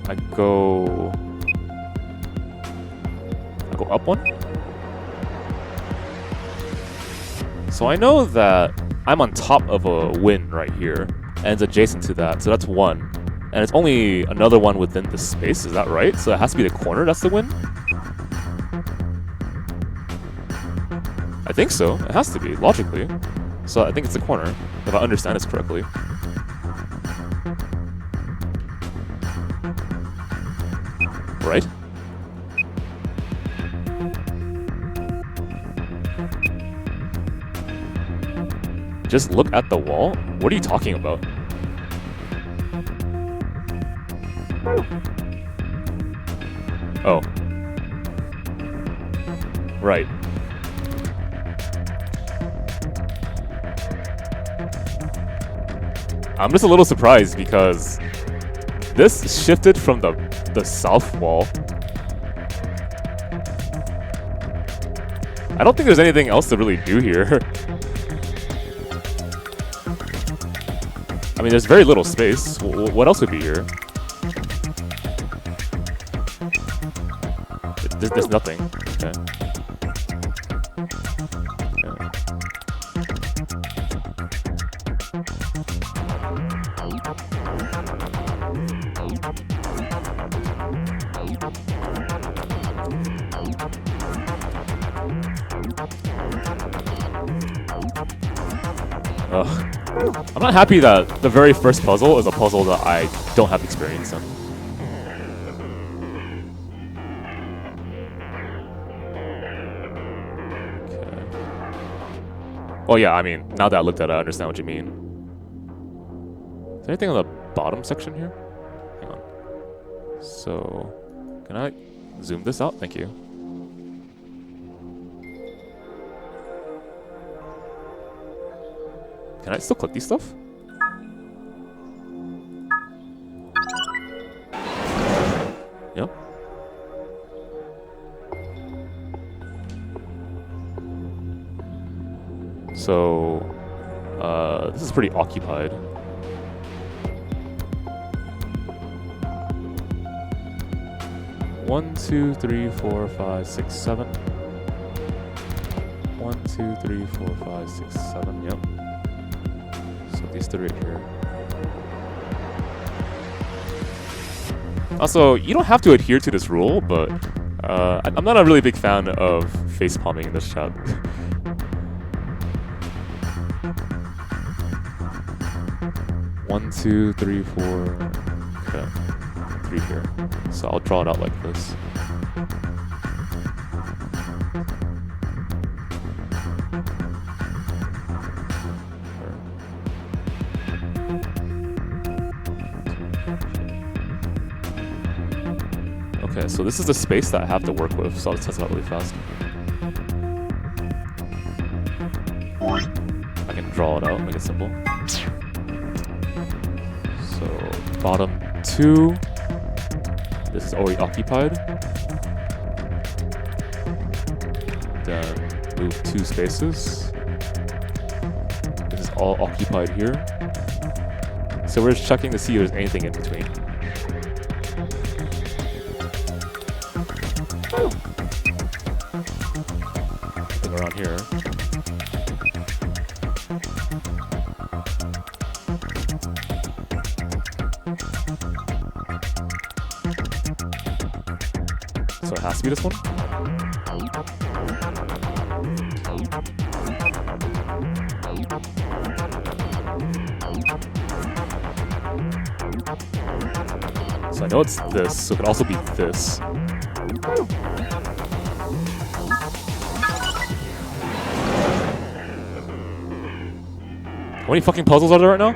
I go up one? So I know that I'm on top of a win right here, and it's adjacent to that, so that's 1. And it's only another one within the space, is that right? So it has to be the corner that's the win? I think so. It has to be, logically. So I think it's the corner, if I understand this correctly. Right? Just look at the wall? What are you talking about? Oh. Right. I'm just a little surprised because this shifted from the south wall. I don't think there's anything else to really do here. I mean, there's very little space. What else would be here? There's nothing. Okay. I'm not happy that the very first puzzle is a puzzle that I don't have experience in. Okay. Well, yeah, I mean, now that I looked at it, I understand what you mean. Is there anything on the bottom section here? Hang on. So, can I zoom this out? Thank you. Can I still click these stuff? Yep. So, this is pretty occupied. One, 2, 3, 4, 5, 6, 7. 1, 2, 3, 4, 5, 6, 7. Yep. So these three right here. Also, you don't have to adhere to this rule, but I'm not a really big fan of face palming in this chat. 1, 2, 3, 4. Okay. 3 here. So I'll draw it out like this. Okay, so this is the space that I have to work with, so I'll test it out really fast. I can draw it out, make it simple. So, bottom 2. This is already occupied. Then move 2 spaces. This is all occupied here. So we're just checking to see if there's anything in between. Nothing around here. So it has to be this one. So I know it's this, so it could also be this. How many fucking puzzles are there right now?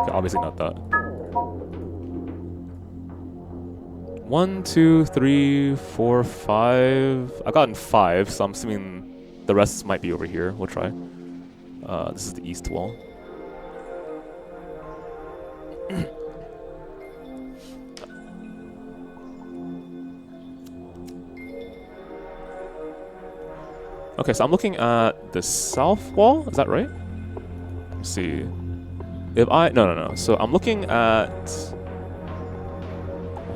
Okay, obviously not that. 1, 2, 3, 4, 5. I've gotten 5, so I'm assuming the rest might be over here. We'll try. This is the east wall. Okay, so I'm looking at the south wall. Is that right? Let's see. If I no. So I'm looking at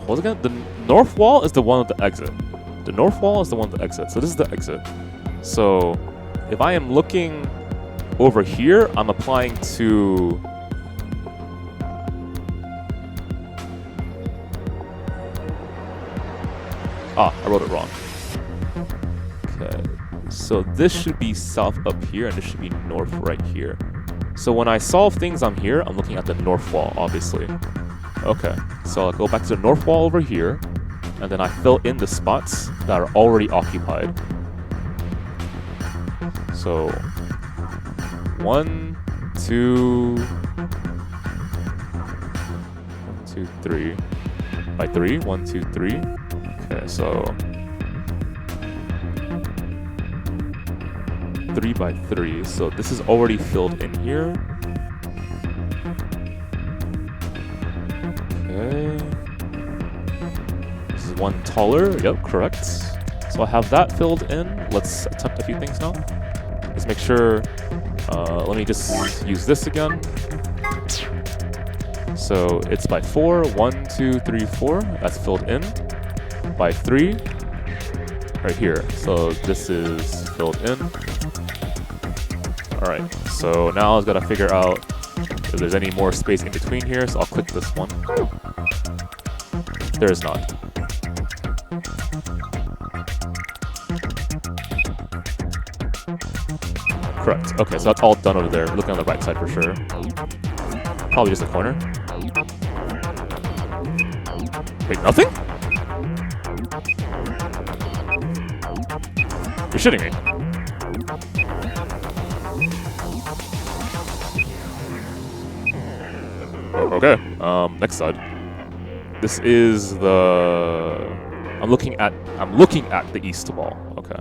what's it again? The north wall is the one with the exit. The north wall is the one with the exit. So this is the exit. So if I am looking over here, I'm applying to I wrote it wrong. Okay. So this should be south up here, and this should be north right here. So when I solve things on here, I'm looking at the north wall, obviously. Okay, so I'll go back to the north wall over here, and then I fill in the spots that are already occupied. So 1, 2, 3 by 3. 1, 2, 3. Okay, so 3 by 3. So this is already filled in here. Okay. This is one taller. Yep, correct. So I have that filled in. Let's attempt a few things now. Let's make sure. Let me just use this again. So it's by 4. 1, 2, 3, 4. That's filled in. By 3. Right here. So this is filled in. Alright, so now I've got to figure out if there's any more space in between here, so I'll click this one. There is not. Correct. Okay, so that's all done over there. Looking on the right side for sure. Probably just a corner. Wait, nothing? You're shitting me. Okay, next side. This is the... I'm looking at the east wall. Okay.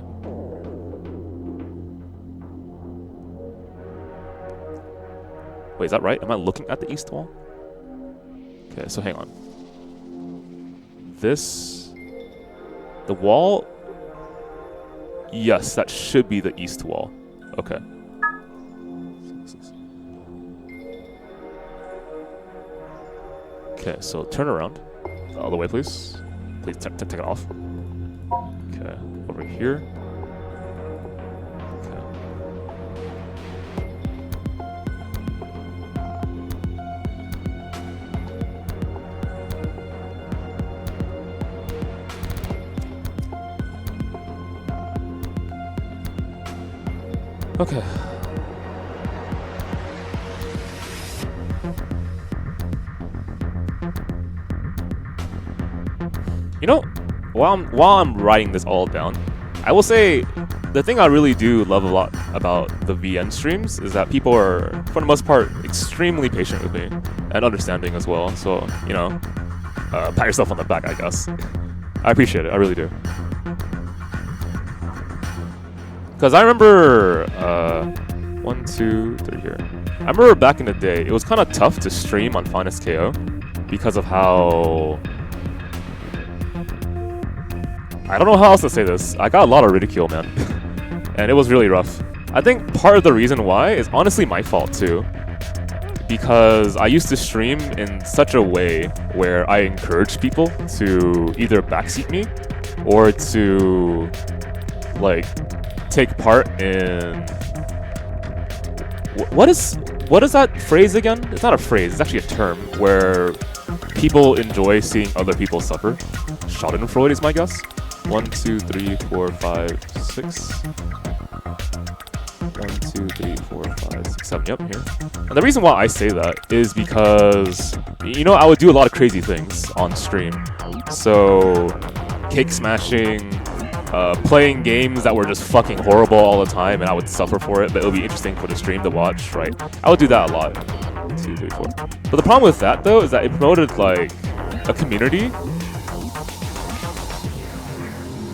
Wait, is that right? Am I looking at the east wall? Okay, so hang on. This... The wall... Yes, that should be the east wall. Okay. Okay, so turn around. All the way, please. Please take it off. Okay, over here. Okay. You know, while I'm writing this all down, I will say the thing I really do love a lot about the VN streams is that people are, for the most part, extremely patient with me and understanding as well. So, you know, pat yourself on the back, I guess. I appreciate it. I really do. Because I remember, 1, 2, 3 here. I remember back in the day, it was kind of tough to stream on FinestKO because of how... I don't know how else to say this. I got a lot of ridicule, man. And it was really rough. I think part of the reason why is honestly my fault too. Because I used to stream in such a way where I encouraged people to either backseat me or to like take part in what is that phrase again? It's not a phrase, it's actually a term where people enjoy seeing other people suffer. Schadenfreude is my guess. 1, 2, 3, 4, 5, 6. 1, 2, 3, 4, 5, 6, 7. Yep, here. And the reason why I say that is because, you know, I would do a lot of crazy things on stream. So, cake smashing, playing games that were just fucking horrible all the time, and I would suffer for it, but it would be interesting for the stream to watch, right? I would do that a lot. 2, 3, 4. But the problem with that, though, is that it promoted, like, a community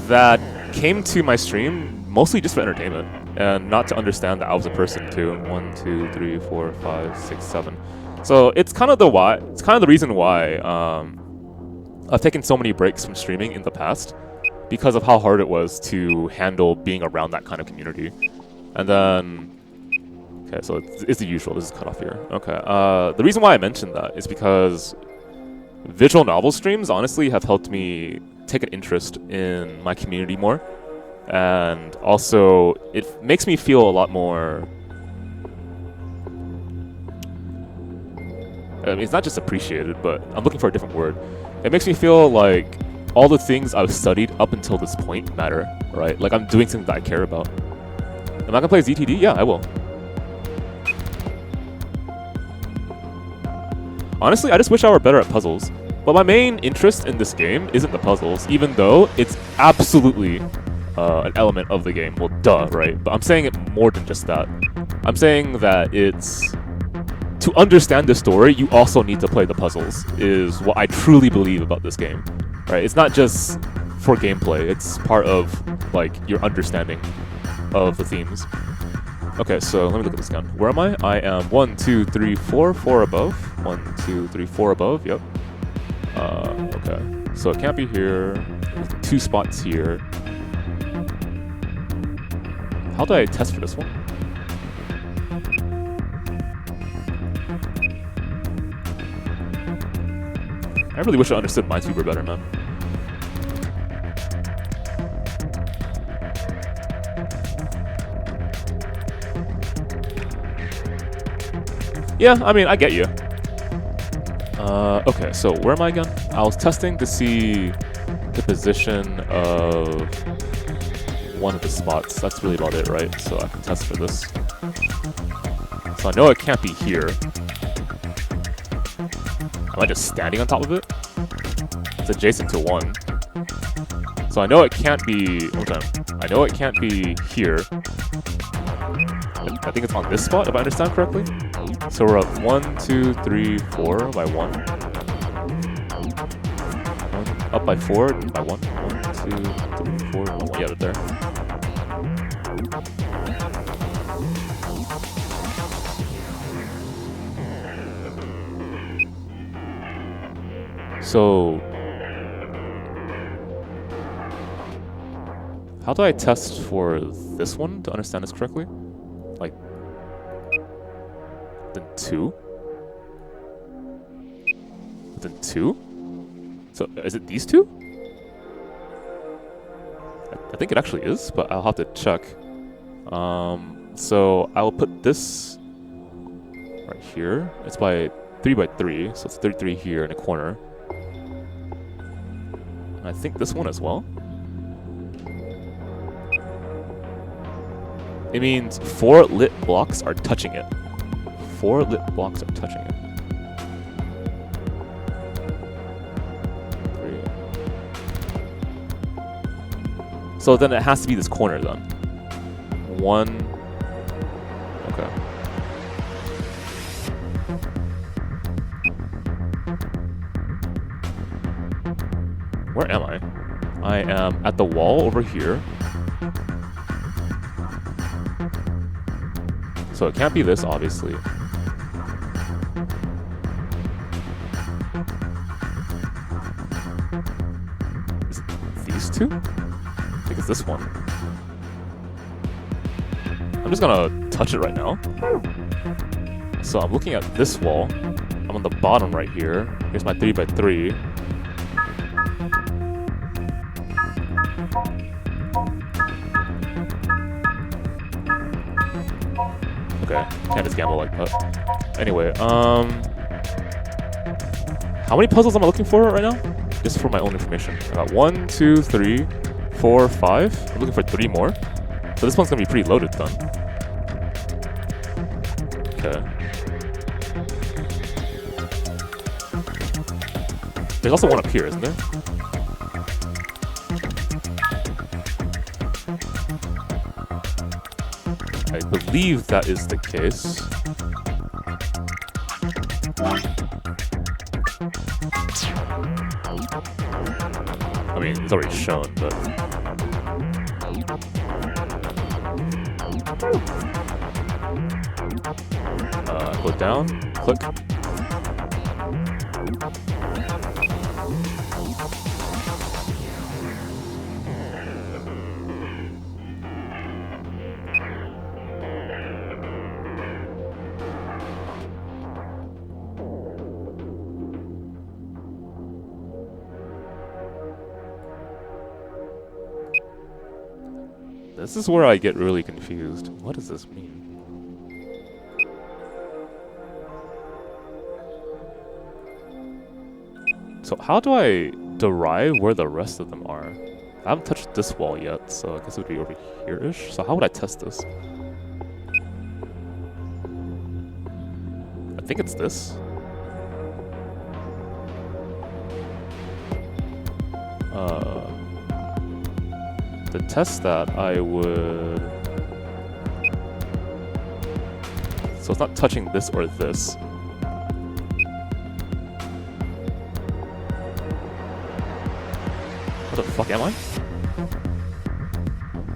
that came to my stream mostly just for entertainment and not to understand that I was a person too. 1, 2, 3, 4, 5, 6, 7. So it's kind of the reason why I've taken so many breaks from streaming in the past because of how hard it was to handle being around that kind of community. And then, okay, so it's the usual. This is cut off here. Okay. The reason why I mentioned that is because visual novel streams honestly have helped me take an interest in my community more, and also it makes me feel a lot more, I mean, it's not just appreciated, but I'm looking for a different word. It makes me feel like all the things I've studied up until this point matter, right? Like I'm doing something that I care about. Am I gonna play ZTD? Yeah, I will. Honestly, I just wish I were better at puzzles. But my main interest in this game isn't the puzzles, even though it's absolutely an element of the game. Well, duh, right? But I'm saying it more than just that. I'm saying that it's... To understand the story, you also need to play the puzzles, is what I truly believe about this game. Right? It's not just for gameplay, it's part of, like, your understanding of the themes. Okay, so let me look at this again. Where am I? I am 1, 2, 3, 4, 4 above. 1, 2, 3, 4 above, yep. Okay, so it can't be here. There's 2 spots here. How do I test for this one? I really wish I understood Minesweeper better, man. Yeah, I mean, I get you. Okay, so where am I again? I was testing to see the position of one of the spots. That's really about it, right? So I can test for this. So I know it can't be here. Am I just standing on top of it? It's adjacent to 1. So I know it can't be... Okay. I know it can't be here. I think it's on this spot, if I understand correctly. So we're up 1, 2, 3, 4 by 1. Up by 4 by 1. 1, 2, 3, 4, 1. Yeah, they're there. So how do I test for this one to understand this correctly? Like, then 2? Then 2? So is it these 2? I think it actually is, but I'll have to check. So I will put this right here. It's by 3 by 3, so it's 33 here in a corner. And I think this one as well. It means 4 lit blocks are touching it. 4 lit blocks are touching it. 3. So then it has to be this corner then. 1. Okay. Where am I? I am at the wall over here. So it can't be this, obviously. Is it these two? I think it's this one. I'm just gonna touch it right now. So I'm looking at this wall. I'm on the bottom right here. Here's my 3x3. Okay, can't just gamble like that. Anyway, how many puzzles am I looking for right now? Just for my own information. I got 1, 2, 3, 4, 5. I'm looking for 3 more. So this one's gonna be pretty loaded then. Okay. There's also one up here, isn't there? I believe that is the case. I mean, it's already shown, but... go down, click. This is where I get really confused. What does this mean? So how do I derive where the rest of them are? I haven't touched this wall yet, so I guess it would be over here-ish. So how would I test this? I think it's this. To test that, I would... So it's not touching this or this. What the fuck am I?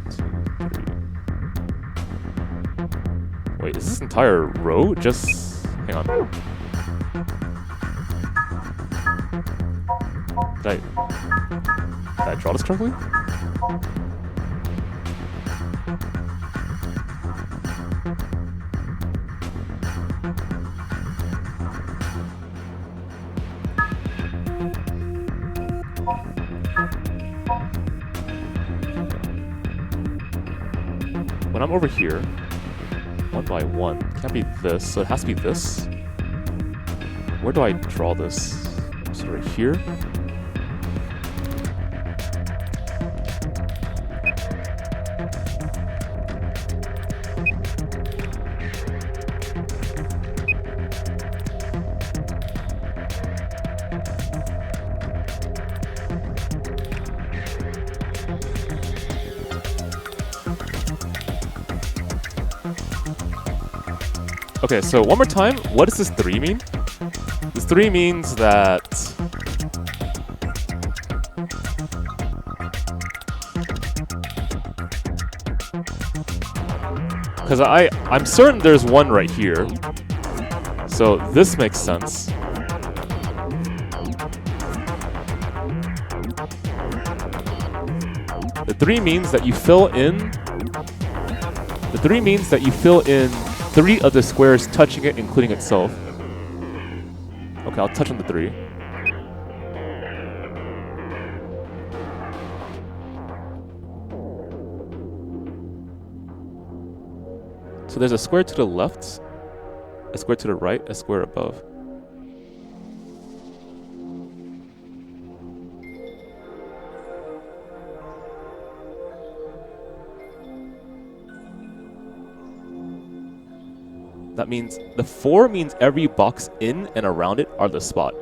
2, 3. Wait, is this entire row just... Hang on. Did I draw this correctly? When I'm over here, 1 by 1, can't be this, so it has to be this. Where do I draw this? So right here? Okay, so one more time, what does this 3 mean? This 3 means that... Because I'm certain there's one right here. So this makes sense. The 3 means that you fill in... The 3 means that you fill in 3 of the squares touching it, including itself. Okay, I'll touch on the 3. So there's a square to the left, a square to the right, a square above. That means the 4 means every box in and around it are the spot.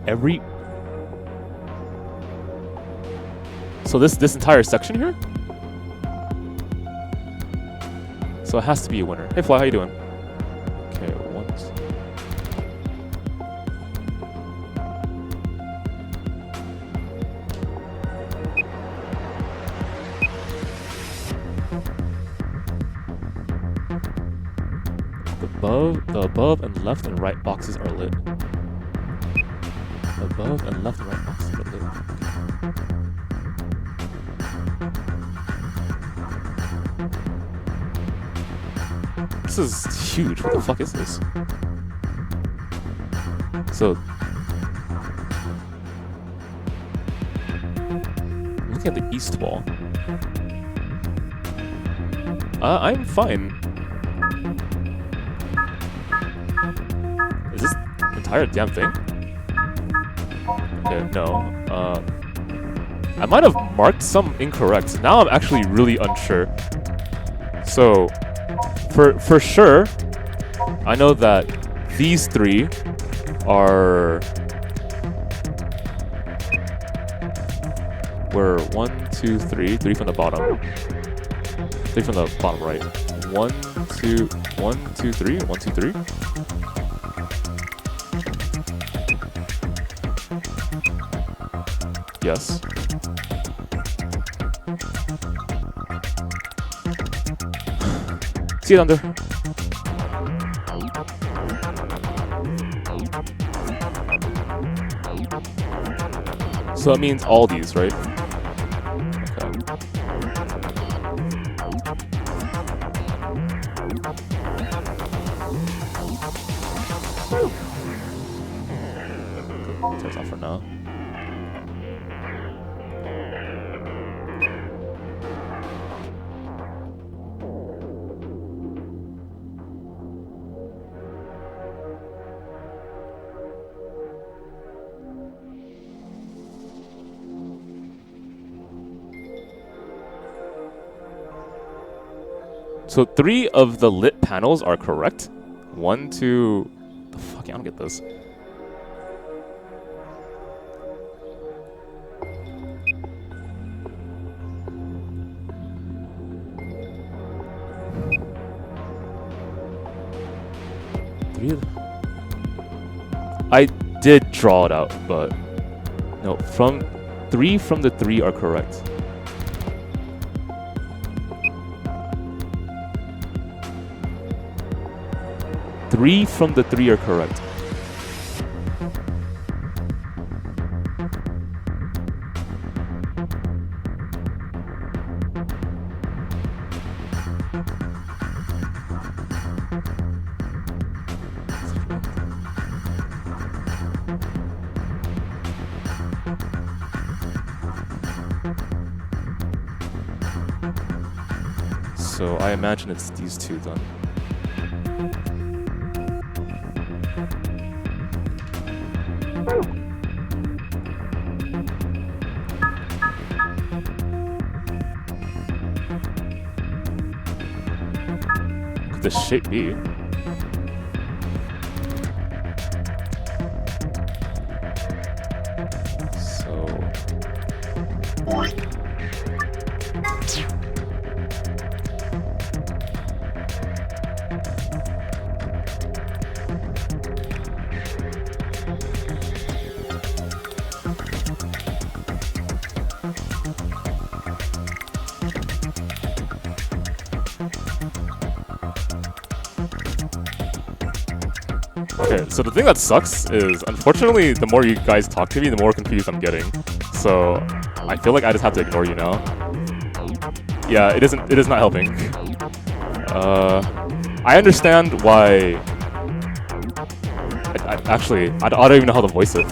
every... So this entire section here? So it has to be a winner. Hey Fly, how you doing? Okay, the above and left and right boxes are lit. The above and left and right boxes are lit. This is huge. What the fuck is this? So, looking at the east wall. I'm fine. Is this the entire damn thing? Okay, no. I might have marked some incorrect. Now I'm actually really unsure. So, for sure, I know that these three are... We're 1, 2, 3. 3 from the bottom. 3 from the bottom right. 1, 2, 1, 2, 3. 1, 2, 3. Yes. See it under. So that means all these, right? Okay. Turns off for now. So 3 of the lit panels are correct. 1, 2... The fuck, I don't get this. I did draw it out, but no. 3 from the 3 are correct. Three from the 3 are correct. So I imagine it's these 2 then. Could the shape be? Okay, so the thing that sucks is, unfortunately, the more you guys talk to me, the more confused I'm getting. So, I feel like I just have to ignore you now. Yeah, it is not helping. I understand why... Actually, I don't even know how to voice it.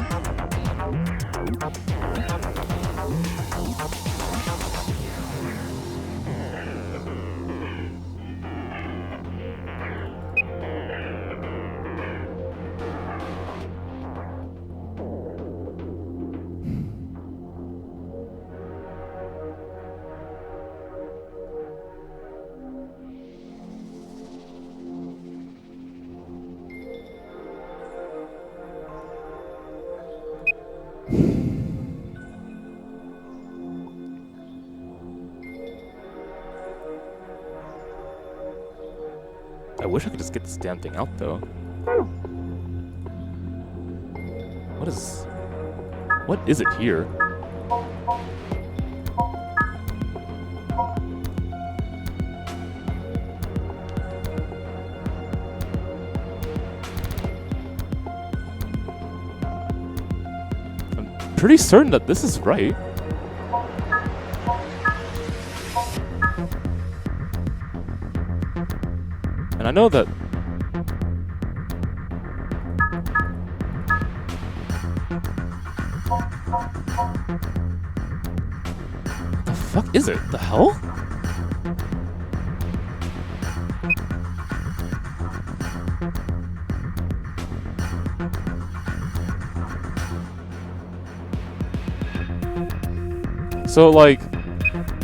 I wish I could just get this damn thing out, though. What is it here? I'm pretty certain that this is right. And I know that... What the fuck is it? The hell? So, like...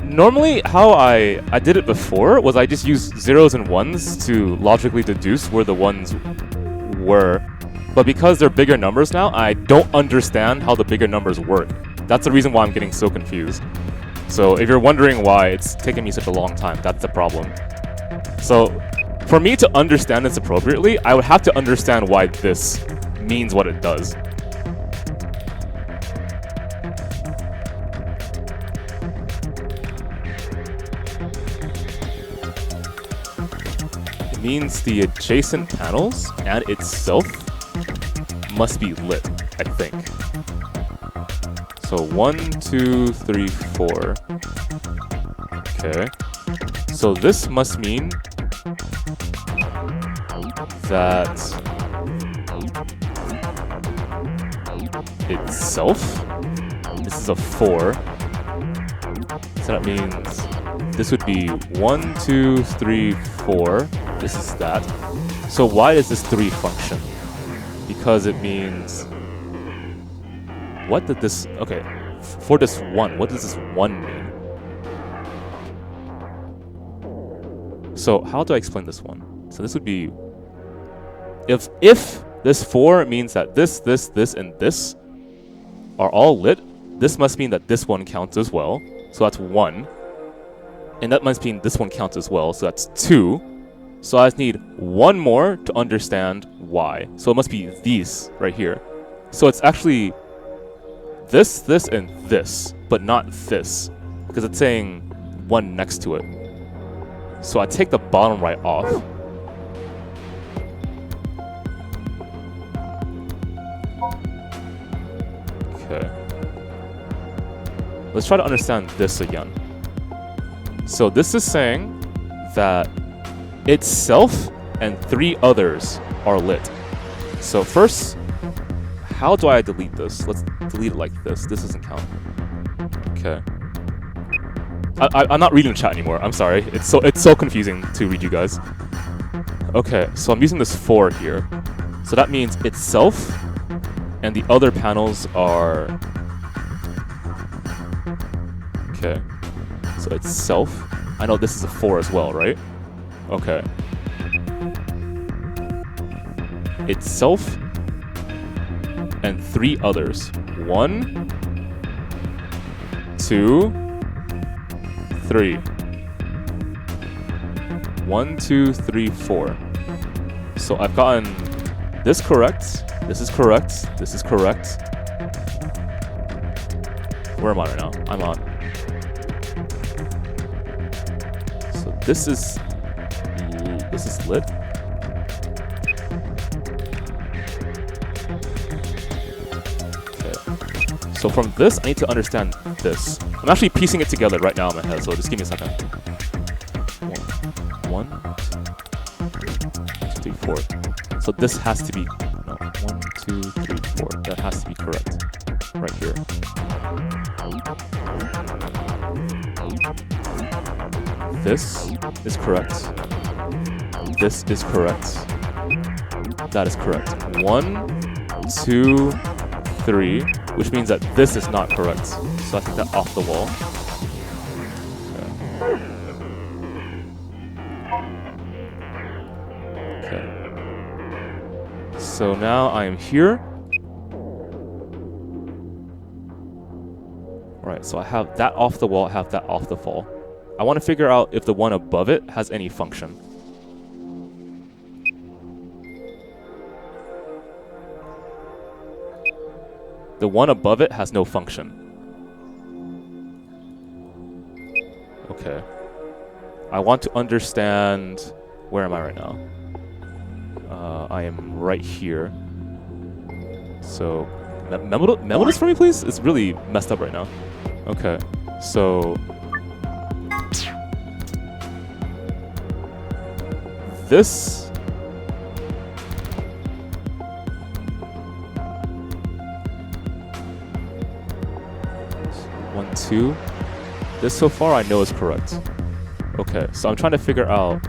Normally, how I did it before was I just used zeros and ones to logically deduce where the ones were. But because they're bigger numbers now, I don't understand how the bigger numbers work. That's the reason why I'm getting so confused. So if you're wondering why it's taking me such a long time, that's the problem. So for me to understand this appropriately, I would have to understand why this means what it does. Means the adjacent panels and itself must be lit, I think. So 1, 2, 3, 4. Okay. So this must mean that itself, this is a 4. So that means this would be 1, 2, 3, 4. This is that. So why does this 3 function? Because it means... What did this... Okay, for this 1, what does this 1 mean? So how do I explain this one? So this would be... If this 4 means that this, and this are all lit, this must mean that this one counts as well. So that's 1. And that must mean this one counts as well. So that's 2. So I just need one more to understand why. So it must be these right here. So it's actually this, and this, but not this. Because it's saying 1 next to it. So I take the bottom right off. Okay. Let's try to understand this again. So this is saying that itself and 3 others are lit. So first, how do I delete this? Let's delete it like this. This doesn't count. Okay. I'm not reading the chat anymore. I'm sorry. It's so confusing to read you guys. Okay, so I'm using this 4 here. So that means itself and the other panels are... Okay. So itself. I know this is a 4 as well, right? Okay. Itself and 3 others. 1, 2, 3. 1, 2, 3, 4. So I've gotten this correct. This is correct. This is correct. Where am I right now? I'm on. So this is lit. Okay. So from this, I need to understand this. I'm actually piecing it together right now in my head, so just give me a second. 1, 2, 3, 4. So this has to be... No, 1, 2, 3, 4. That has to be correct. Right here. This is correct. This is correct. That is correct. 1, 2, 3, which means that this is not correct. So I take that off the wall. Okay. So now I am here. Alright, so I have that off the wall, I have that off the wall. I want to figure out if the one above it has any function. The one above it has no function. Okay. I want to understand... Where am I right now? I am right here. So... Memo this for me, please? It's really messed up right now. Okay. So... This... 1, 2. This so far I know is correct. Okay, so I'm trying to figure out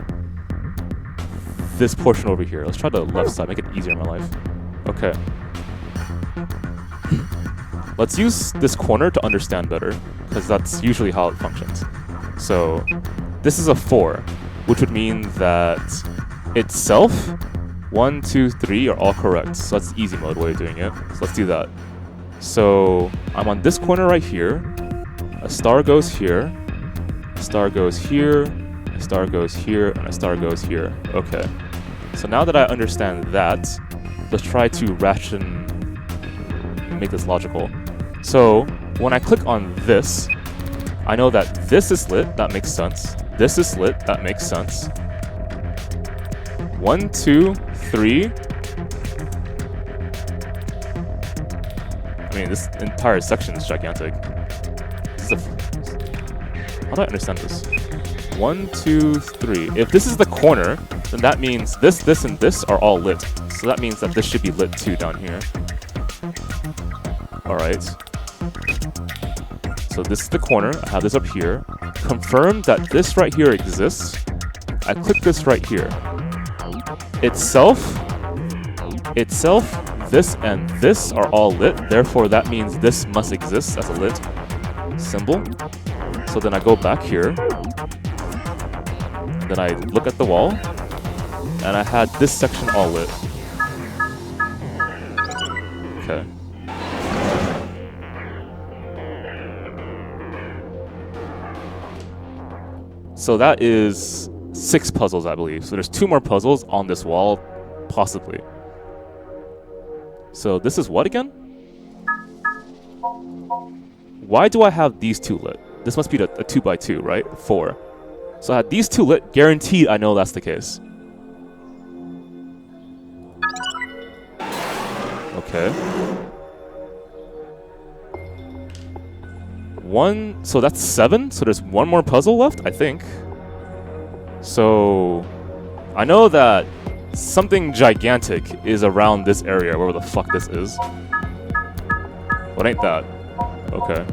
this portion over here. Let's try the left side, make it easier in my life. Okay. Let's use this corner to understand better, because that's usually how it functions. So, this is a 4, which would mean that itself, 1, 2, 3 are all correct. So that's easy mode way of doing it. So let's do that. So, I'm on this corner right here. A star goes here. A star goes here. A star goes here. And a star goes here. Okay. So now that I understand that, let's try to make this logical. So, when I click on this, I know that this is lit, that makes sense. This is lit, that makes sense. 1, 2, 3. I mean, this entire section is gigantic. How do I understand this? 1, 2, 3. If this is the corner, then that means this, and this are all lit. So that means that this should be lit too down here. Alright. So this is the corner. I have this up here. Confirm that this right here exists. I click this right here. Itself, this and this are all lit. Therefore, that means this must exist as a lit symbol. So then I go back here. Then I look at the wall. And I had this section all lit. Okay. So that is 6 puzzles, I believe. So there's 2 more puzzles on this wall, possibly. So this is what again? Why do I have these 2 lit? This must be a 2x2, right? 4. So I had these 2 lit, guaranteed I know that's the case. Okay. 1, so that's 7, so there's 1 more puzzle left, I think. So, I know that something gigantic is around this area, wherever the fuck this is. What ain't that? Okay.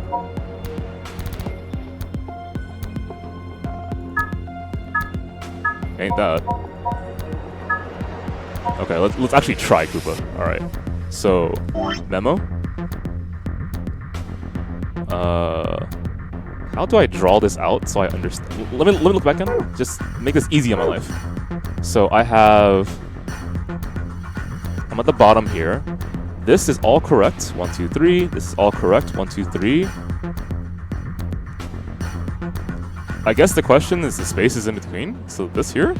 Ain't that. Okay, let's actually try Koopa. Alright. So, memo. How do I draw this out so I understand? Let me look back in. Just make this easy on my life. So I'm at the bottom here. This is all correct. 1, 2, 3. This is all correct. 1, 2, 3. I guess the question is the spaces in between. So this here,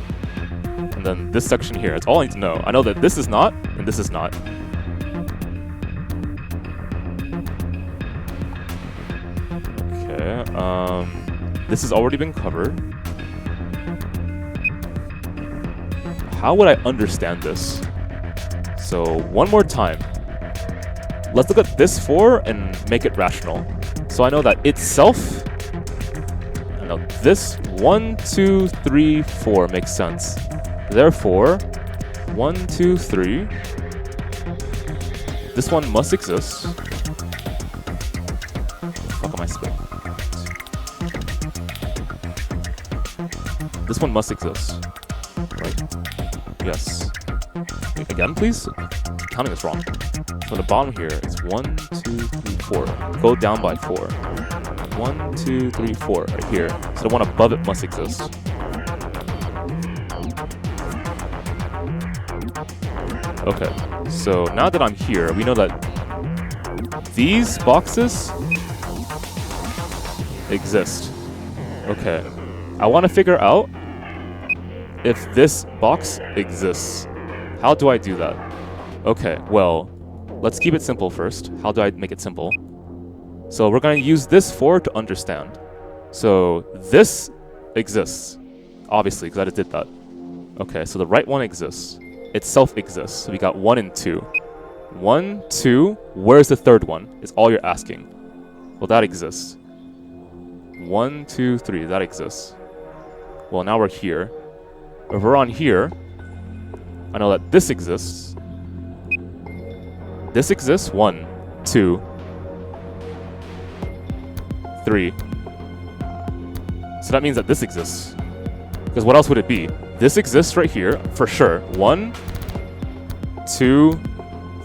and then this section here. That's all I need to know. I know that this is not, and this is not. Okay. This has already been covered. How would I understand this? So one more time. Let's look at this 4 and make it rational. So I know that itself. I know this 1, 2, 3, 4 makes sense. Therefore, 1, 2, 3. This one must exist. Fuck am I spinning? This one must exist. Right? Yes. Again, please? Counting is wrong. So the bottom here is 1, 2, 3, 4. Go down by 4. 1, 2, 3, 4 right here. So the one above it must exist. Okay. So now that I'm here, we know that these boxes exist. Okay. I want to figure out if this box exists. How do I do that? Okay, well, let's keep it simple first. How do I make it simple? So we're going to use this 4 to understand. So this exists, obviously, because I just did that. Okay, so the right one exists. Itself exists. So we got 1 and 2. 1, 2, where's the third one? Is all you're asking. Well, that exists. 1, 2, 3, that exists. Well, now we're here. If we're on here, I know that this exists. This exists. 1, 2, 3. So that means that this exists. Because what else would it be? This exists right here, for sure. 1, 2,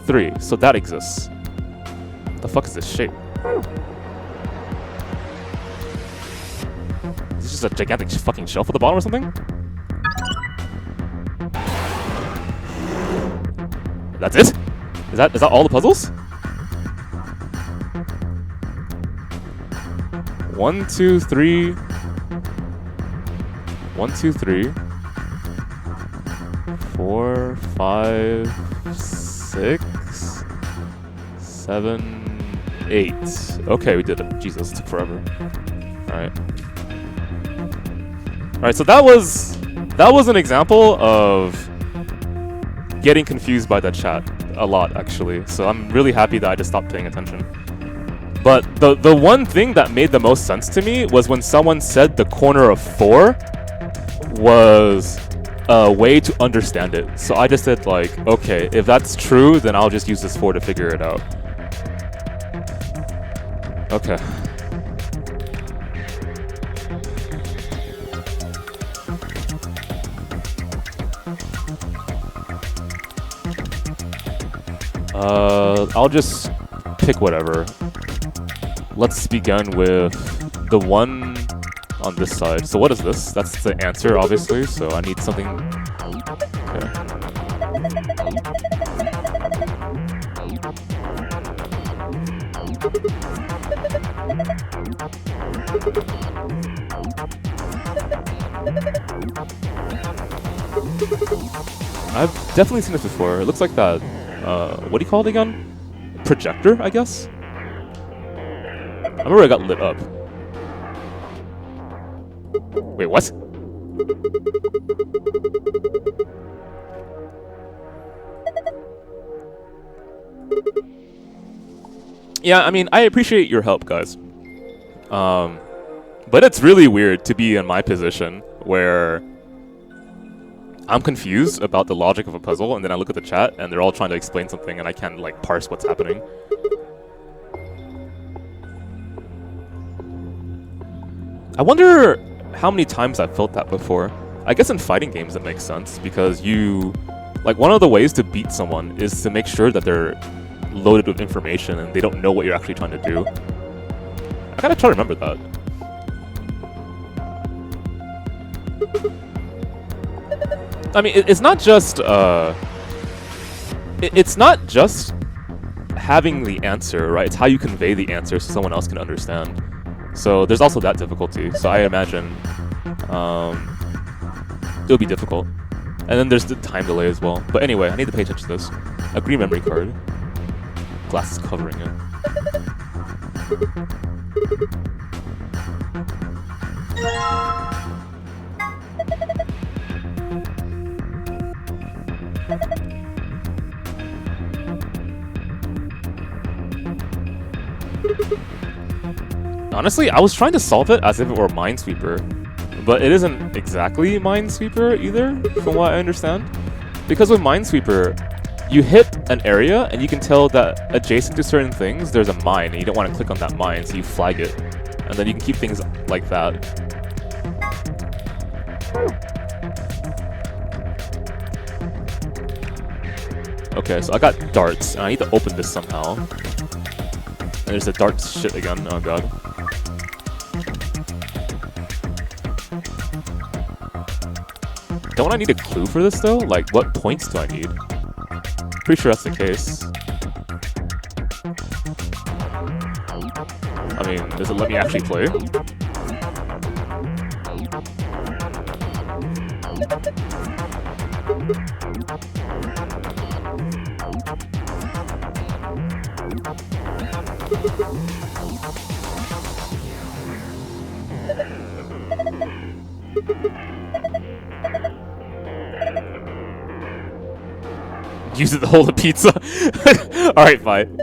3. So that exists. What the fuck is this shape? Is this just a gigantic fucking shelf at the bottom or something? That's it? Is that all the puzzles? 1, 2, 3. 1, 2, 3. 4, 5, 6, 7, 8. Okay, we did it. Jesus, it took forever. Alright. Alright, so that was an example of getting confused by that chat a lot, actually. So I'm really happy that I just stopped paying attention. But the one thing that made the most sense to me was when someone said the corner of 4 was a way to understand it. So I just said, like, okay, if that's true, then I'll just use this 4 to figure it out. Okay. I'll just pick whatever. Let's begin with the one on this side. So what is this? That's the answer, obviously, so I need something... Okay. I've definitely seen this before. It looks like that, what do you call it again? Projector, I guess? I remember it got lit up. Wait, what? Yeah, I mean, I appreciate your help, guys. But it's really weird to be in my position where I'm confused about the logic of a puzzle, and then I look at the chat, and they're all trying to explain something, and I can't, like, parse what's happening. I wonder how many times I've felt that before. I guess in fighting games it makes sense, because like, one of the ways to beat someone is to make sure that they're loaded with information and they don't know what you're actually trying to do. I gotta try to remember that. I mean, it's not just it's not just having the answer, right? It's how you convey the answer so someone else can understand. So there's also that difficulty. So I imagine it'll be difficult. And then there's the time delay as well. But anyway, I need to pay attention to this. A green memory card. Glasses covering it. Honestly, I was trying to solve it as if it were Minesweeper, but it isn't exactly Minesweeper either, from what I understand. Because with Minesweeper, you hit an area and you can tell that adjacent to certain things, there's a mine, and you don't want to click on that mine, so you flag it. And then you can keep things like that. Okay, so I got darts, and I need to open this somehow. And there's the darts shit again, oh god. Don't I need a clue for this though? Like, what points do I need? Pretty sure that's the case. I mean, does it let me actually play? Use it to hold a pizza. Alright, fine.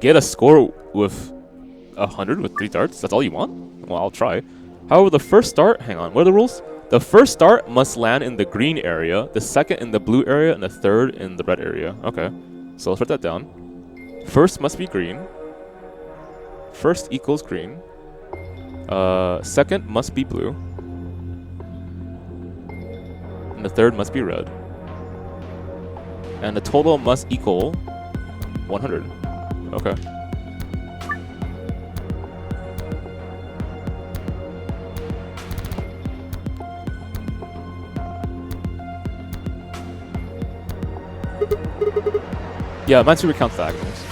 Get a score with 100 with 3 darts? That's all you want? Well, I'll try. However, the first dart... Hang on, what are the rules? The first dart must land in the green area, the second in the blue area, and the third in the red area. Okay, so let's write that down. First must be green. First equals green. Second must be blue. And the third must be red. And the total must equal 100. Okay. Yeah, Minesweeper counts diagonals.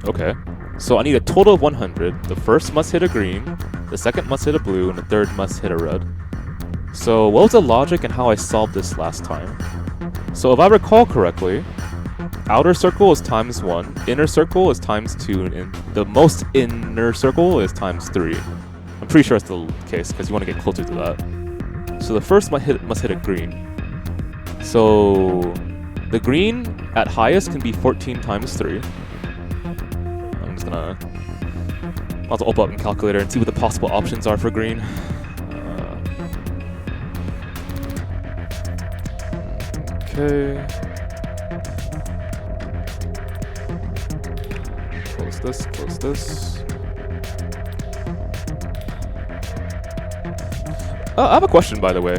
Okay, so I need a total of 100. The first must hit a green, the second must hit a blue, and the third must hit a red. So what was the logic and how I solved this last time? So if I recall correctly, outer circle is times 1, inner circle is times 2, and the most inner circle is times 3. I'm pretty sure that's the case because you want to get closer to that. So the first must hit a green. So the green at highest can be 14 times 3. I'm just gonna... I'll have to open up a calculator and see what the possible options are for green. Okay. Close this, close this. I have a question, by the way.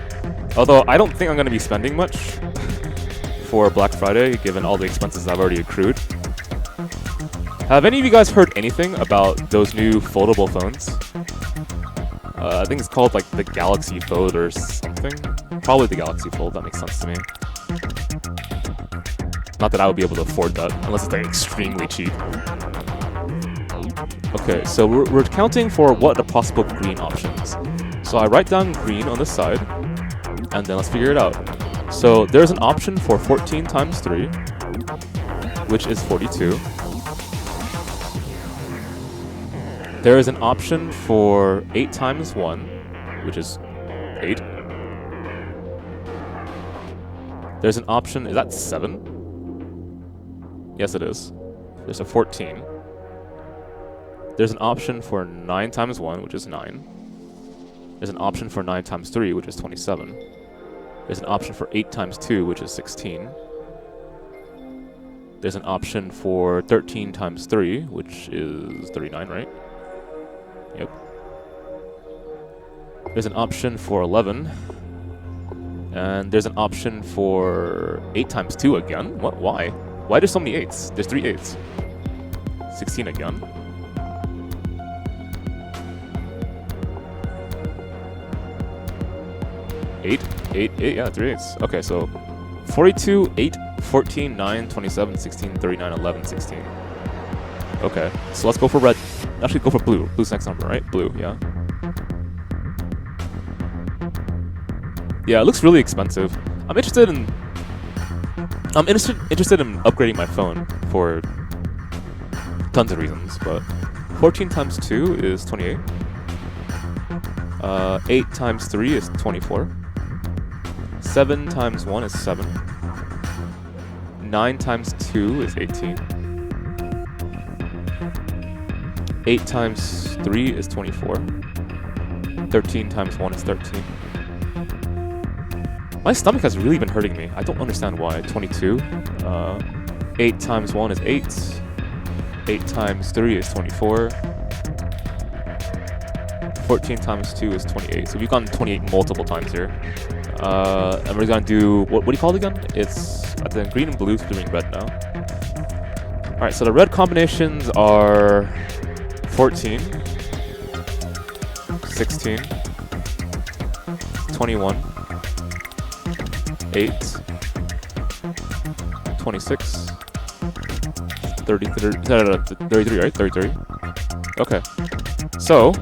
Although I don't think I'm going to be spending much for Black Friday, given all the expenses I've already accrued. Have any of you guys heard anything about those new foldable phones? I think it's called like the Galaxy Fold or something. Probably the Galaxy Fold, that makes sense to me. Not that I would be able to afford that, unless it's like extremely cheap. Okay, so we're counting for what are the possible green options. So I write down green on this side, and then let's figure it out. So there's an option for 14 times 3, which is 42. There is an option for 8 times 1, which is 8. There's an option, is that 7? Yes, it is. There's a 14. There's an option for 9 times 1, which is 9. There's an option for 9 times 3, which is 27. There's an option for 8 times 2, which is 16. There's an option for 13 times 3, which is 39, right? Yep. There's an option for 11. And there's an option for 8 times 2 again? What? Why? Why there's so many 8s? There's 3 8s. 16 again. Eight, yeah, 3 8s. Okay, so 42, 8, 14, 9, 27, 16, 39, 11, 16. Okay, so let's go for red. Actually, go for blue. Blue's next number, right? Blue, yeah. Yeah, it looks really expensive. I'm interested in upgrading my phone for tons of reasons, but 14 times 2 is 28. 8 times 3 is 24. 7 times 1 is 7. 9 times 2 is 18. 8 times 3 is 24. 13 times 1 is 13. My stomach has really been hurting me. I don't understand why. 22. 8 times 1 is 8. 8 times 3 is 24. 14 times 2 is 28. So we've gone 28 multiple times here. And we're gonna do, what do you call it again? It's at the green and blue, so doing red now. Alright, so the red combinations are 14, 16, 21, 8, 26, 33, right? 33. Okay. So,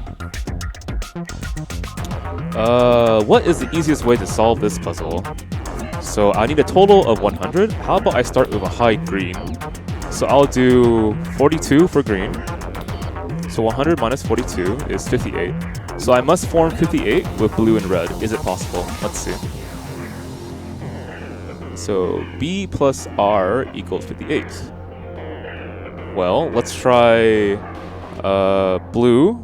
What is the easiest way to solve this puzzle? So I need a total of 100. How about I start with a high green? So I'll do 42 for green. So 100 minus 42 is 58. So I must form 58 with blue and red. Is it possible? Let's see. So B plus R equals 58. Well, let's try blue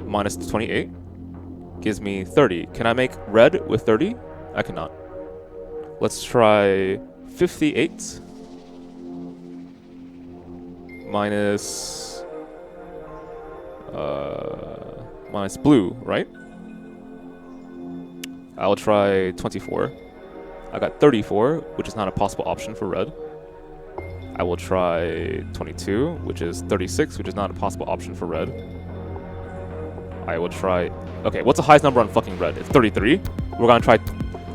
minus 28. Gives me 30. Can I make red with 30? I cannot. Let's try 58 minus blue, right? I'll try 24. I got 34, which is not a possible option for red. I will try 22, which is 36, which is not a possible option for red. I will try... Okay, what's the highest number on fucking red? It's 33. We're gonna try...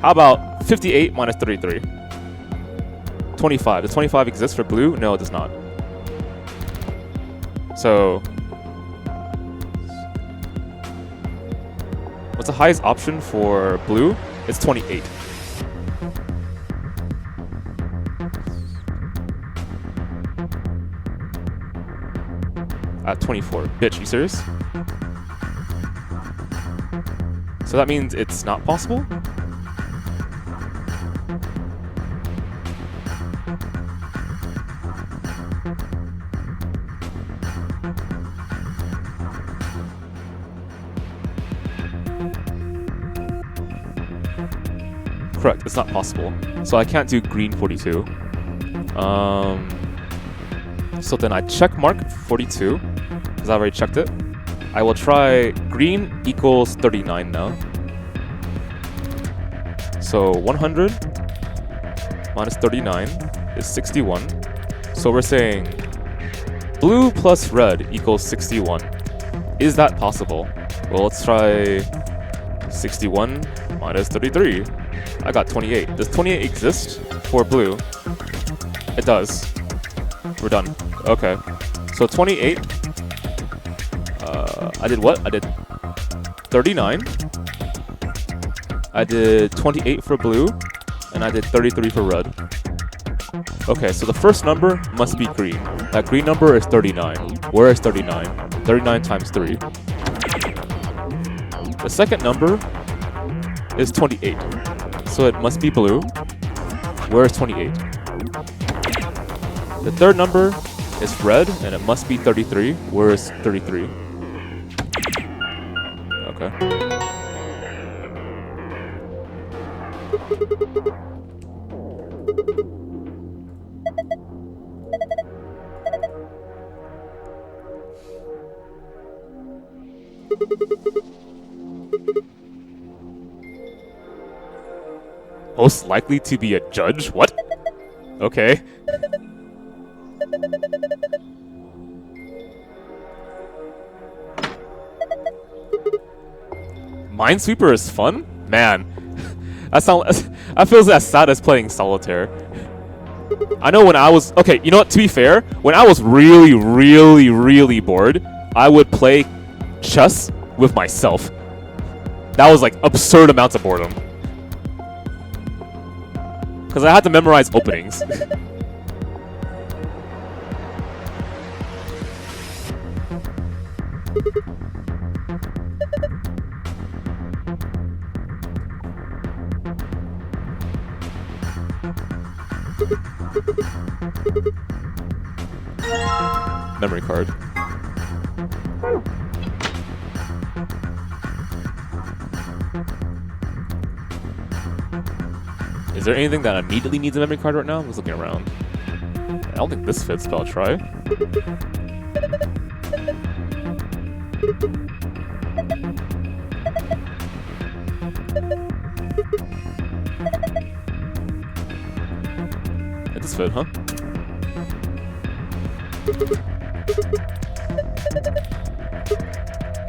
How about 58 minus 33? 25. Does 25 exist for blue? No, it does not. So... What's the highest option for blue? It's 28. At 24. Bitch, you serious? So that means it's not possible? Correct, it's not possible. So I can't do green 42. So then I check mark 42, because I already checked it. I will try green equals 39 now. So 100 minus 39 is 61. So we're saying blue plus red equals 61. Is that possible? Well, let's try 61 minus 33. I got 28. Does 28 exist for blue? It does. We're done. Okay. So 28. I did what? I did 39. I did 28 for blue. And I did 33 for red. Okay, so the first number must be green. That green number is 39. Where is 39? 39 times 3. The second number is 28. So it must be blue. Where is 28? The third number is red, and it must be 33. Where is 33? Okay. Most likely to be a judge? What? Okay. Minesweeper is fun? Man. That feels as sad as playing solitaire. I know when I was... Okay, you know what? To be fair, when I was really, really, really bored, I would play chess with myself. That was like absurd amounts of boredom. Because I had to memorize openings. Memory card. Is there anything that immediately needs a memory card right now? I'm just looking around. I don't think this fits, but I'll try. It does fit, huh?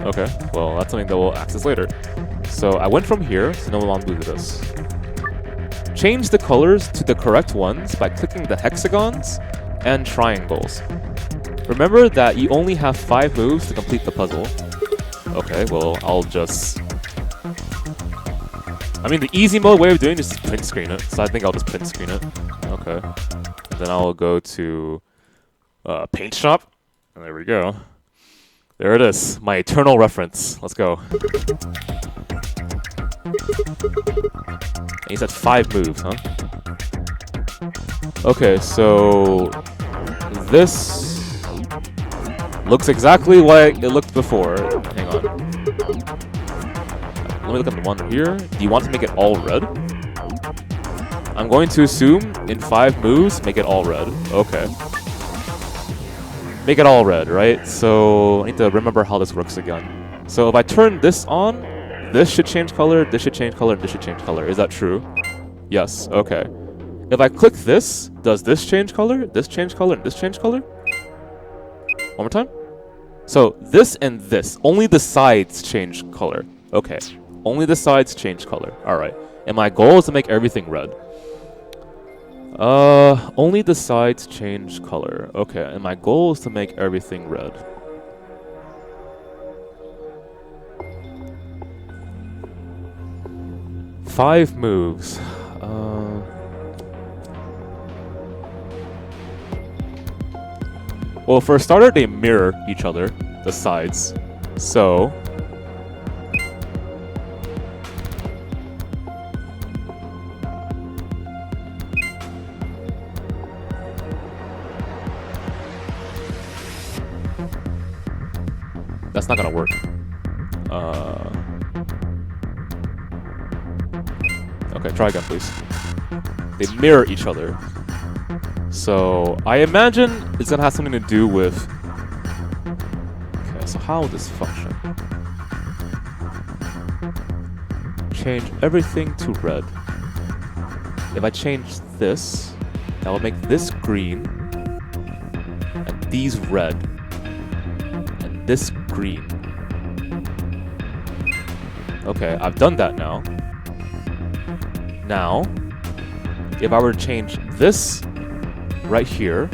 Okay, well, that's something that we'll access later. So I went from here, so no longer do this. Change the colors to the correct ones by clicking the hexagons and triangles. Remember that you only have 5 moves to complete the puzzle. Okay, well, I'll just... I mean, the easy mode way of doing this is print screen it, so I think I'll just print screen it. Okay. And then I'll go to Paint Shop. And there we go. There it is, my eternal reference. Let's go. And he said 5 moves, huh? Okay, so this looks exactly like it looked before. Hang on. Let me look at the one here. Do you want to make it all red? I'm going to assume in 5 moves, make it all red. Okay. Make it all red, right? So I need to remember how this works again. So if I turn this on, this should change color, this should change color, and this should change color. Is that true? Yes, okay. If I click this, does this change color, this change color, and this change color? One more time. So this and this, only the sides change color. Okay, only the sides change color. Alright, and my goal is to make everything red. Only the sides change color. Okay, and my goal is to make everything red. Five moves. Well, for a starter, they mirror each other, the sides. So... that's not gonna work. Okay, try again, please. They mirror each other. So, I imagine it's gonna have something to do with... Okay, so how will this function? Change everything to red. If I change this, that will make this green, and these red, and this green. Okay, I've done that now. Now, if I were to change this right here,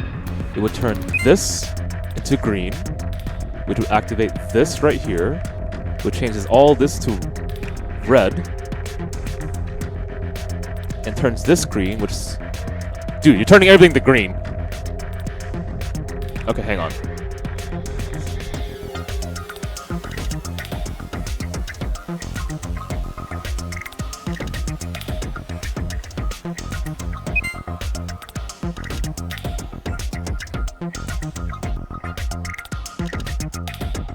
it would turn this into green, which would activate this right here, which changes all this to red, and turns this green, which is... Dude, you're turning everything to green. Okay, hang on.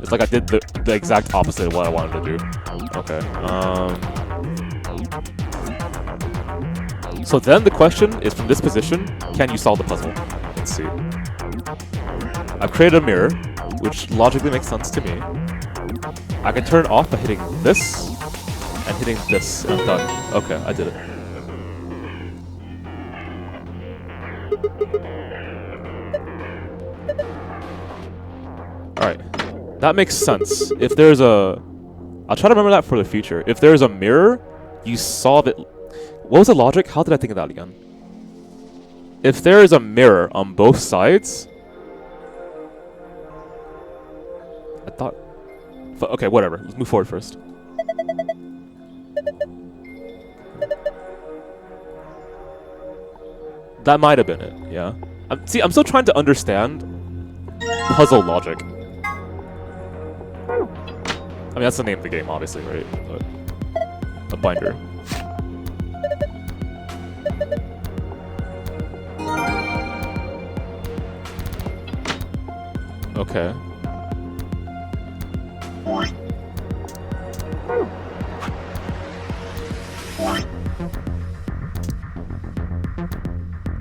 It's like I did the exact opposite of what I wanted to do. Okay. So then the question is, from this position, can you solve the puzzle? Let's see. I've created a mirror, which logically makes sense to me. I can turn it off by hitting this and hitting this, and I'm done. Okay, I did it. Alright. That makes sense. If there's a... I'll try to remember that for the future. If there's a mirror, you solve it... What was the logic? How did I think of that again? If there is a mirror on both sides... I thought... Okay, whatever. Let's move forward first. That might have been it, yeah. See, I'm still trying to understand puzzle logic. I mean, that's the name of the game, obviously, right? But a binder. Okay.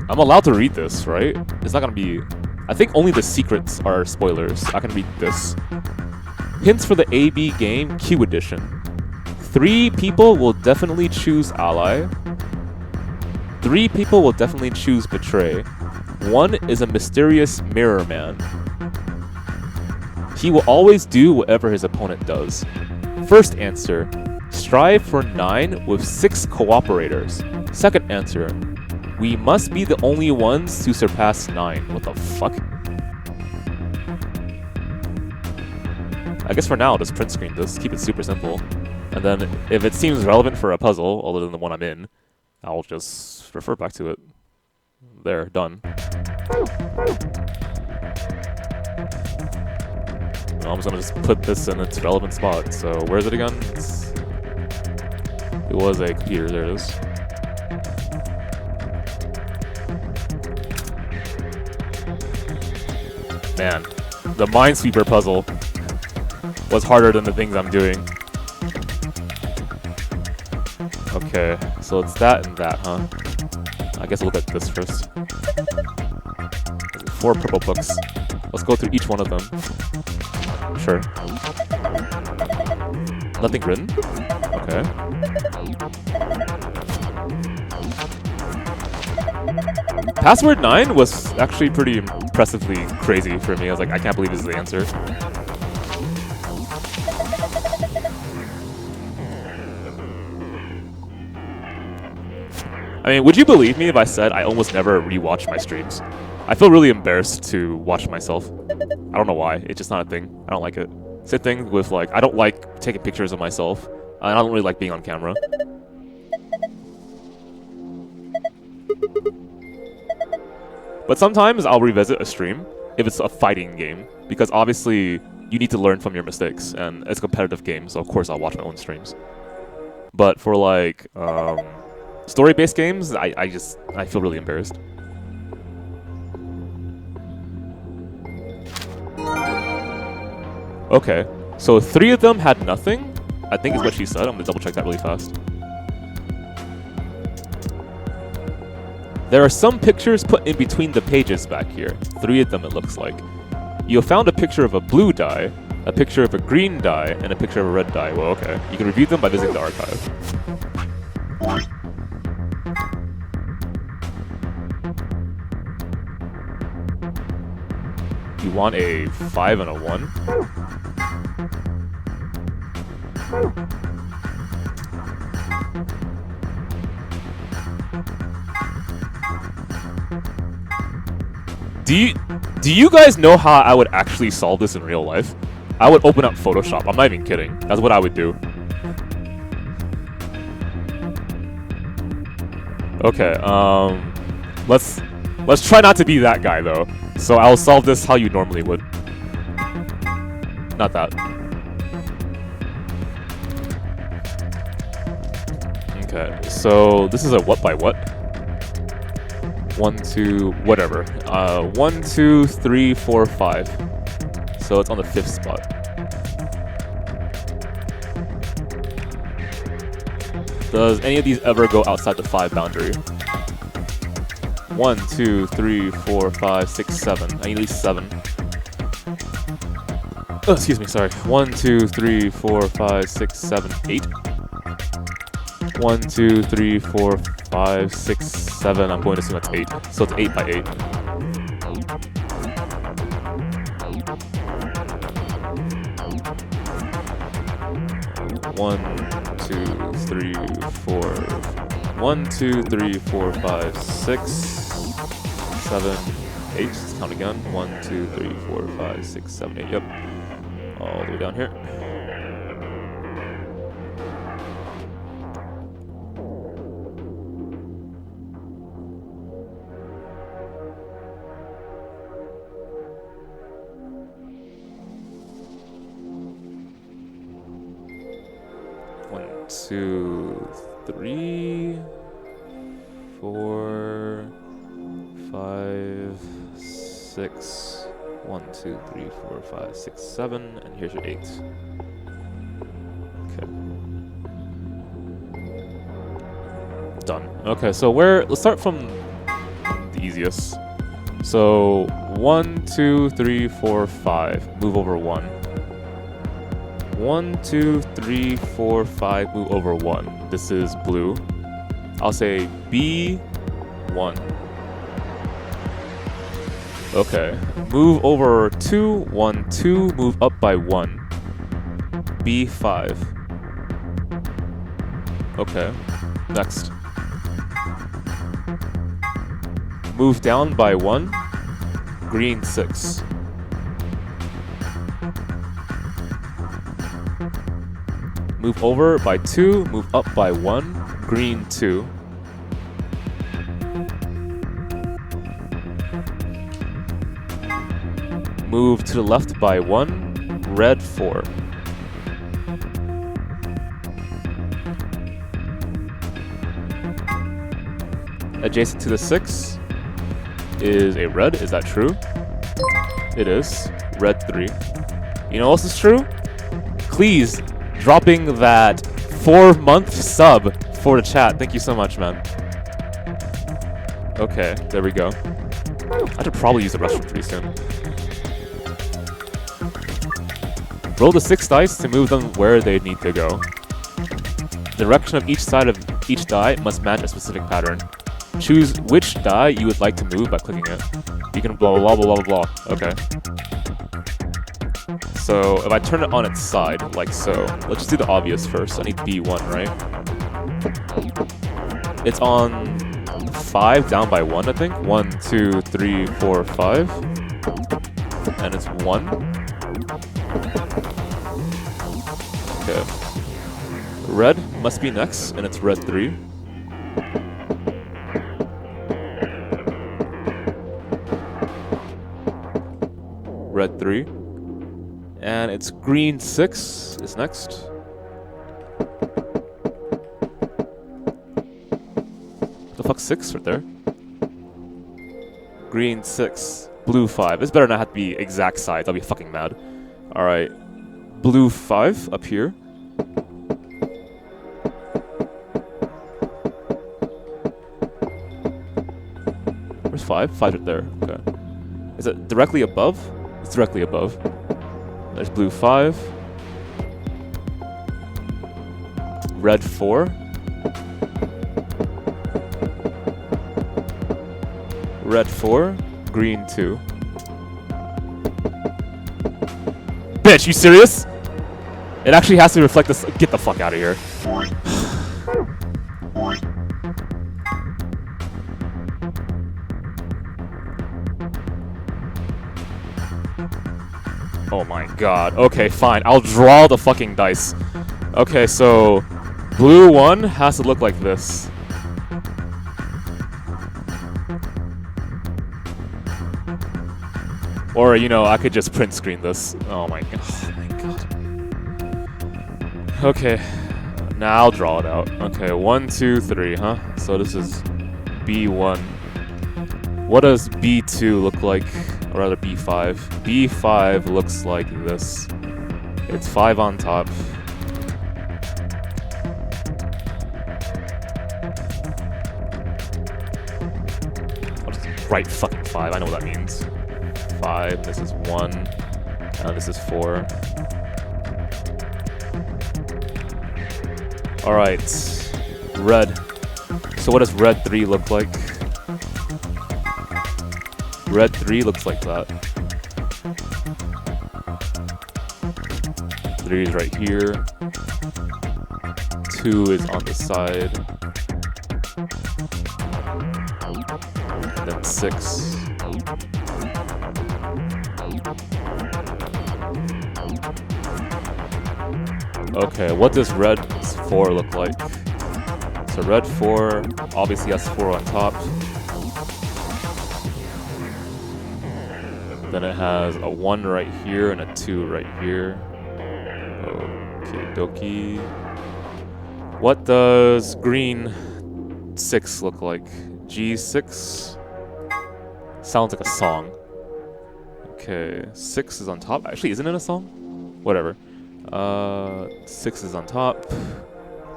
I'm allowed to read this, right? It's not gonna be... I think only the secrets are spoilers. I can read this. Hints for the AB game Q edition. 3 people will definitely choose ally. 3 people will definitely choose betray. 1 is a mysterious mirror man. He will always do whatever his opponent does. First answer, strive for 9 with 6 cooperators. Second answer, we must be the only ones to surpass 9. What the fuck? I guess for now, I'll just print screen this, keep it super simple. And then if it seems relevant for a puzzle, other than the one I'm in, I'll just refer back to it. There, done. I'm just gonna put this in its relevant spot. So where is it again? It was a computer, there it is. Man, the Minesweeper puzzle was harder than the things I'm doing. Okay, so it's that and that, huh? I guess I'll look at this first. 4 purple books. Let's go through each one of them. Sure. Nothing written? Okay. Password 9 was actually pretty impressively crazy for me. I was like, I can't believe this is the answer. I mean, would you believe me if I said I almost never rewatch my streams? I feel really embarrassed to watch myself. I don't know why. It's just not a thing. I don't like it. Same thing with, like, I don't like taking pictures of myself. And I don't really like being on camera. But sometimes I'll revisit a stream if it's a fighting game. Because obviously, you need to learn from your mistakes. And it's a competitive game, so of course I'll watch my own streams. But for, like, story-based games, I feel really embarrassed. Okay, so 3 of them had nothing, I think is what she said. I'm gonna double check that really fast. There are some pictures put in between the pages back here. 3 of them it looks like. You found a picture of a blue die, a picture of a green die, and a picture of a red die. Well, okay. You can review them by visiting the archive. You want a 5 and a 1? Do you guys know how I would actually solve this in real life? I would open up Photoshop. I'm not even kidding. That's what I would do. Okay, let's try not to be that guy though. So I'll solve this how you normally would. Not that. Okay, so this is a what by what? 1, 2, whatever. 1, 2, 3, 4, 5. So it's on the 5th spot. Does any of these ever go outside the 5 boundary? 1, 2, 3, 4, 5, 6, 7. I need at least 7. Oh, excuse me, sorry. 1, 2, 3, 4, 5, 6, 7, 8. 1, 2, 3, 4, 5, 6, 7. I'm going to assume that's 8. So it's 8 by 8. One, 2, 3, 4. 1, 2, 3, 4, 5, 6, 7, 8. Let's count again. 1, 2, 3, 4, 5, 6, 7, 8. Yep. All the way down here. One, 2, 3, 4, 5, 6. 1, 2, 3, 4, 5, 6, 7, and here's your 8. Okay. Done. Okay, so let's start from the easiest. So 1, 2, 3, 4, 5. Move over 1. 1, 2, 3, 4, 5. Move over 1. This is blue. I'll say B1. Okay. Move over 2, 1, 2. Move up by 1. B5. Okay. Next. Move down by 1. Green 6. Move over by 2, move up by 1, green 2. Move to the left by 1, red 4. Adjacent to the 6 is a red, is that true? It is. Red 3. You know what else is true? Please, dropping that 4-month sub for the chat. Thank you so much, man. Okay, there we go. I should probably use the restroom pretty soon. Roll the 6 dice to move them where they need to go. The direction of each side of each die must match a specific pattern. Choose which die you would like to move by clicking it. You can blah blah blah blah blah blah. Okay. So if I turn it on its side, like so, let's just do the obvious first. I need B1, right? It's on 5, down by 1, I think. 1, 2, 3, 4, 5. And it's 1. Okay. Red must be next, and it's red 3. Red 3. And it's green 6 is next. The fuck 6 right there? Green 6. Blue 5. This better not have to be exact sides. I'll be fucking mad. Alright. Blue 5 up here. Where's 5? 5's right there. Okay. Is it directly above? It's directly above. There's blue 5. Red 4. Red 4. Green 2. Bitch, you serious? It actually has to reflect this. Get the fuck out of here. Oh my god. Okay, fine. I'll draw the fucking dice. Okay, so blue 1 has to look like this. Or, you know, I could just print screen this. Oh my god. Oh my god. Okay. Now I'll draw it out. Okay, 1, 2, 3, huh? So this is B1. What does B2 look like? Or rather B5. B5 looks like this. It's 5 on top. I'll just write fucking 5. I know what that means. 5. This is 1. This is 4. Alright. Red. So what does red 3 look like? Red 3 looks like that. 3 is right here. 2 is on the side. Then 6. Okay, what does red 4 look like? So red 4 obviously has 4 on top. Then it has a 1 right here and a 2 right here. Okay, dokie. What does green 6 look like? G6? Sounds like a song. Okay, 6 is on top. Actually, isn't it a song? Whatever. 6 is on top.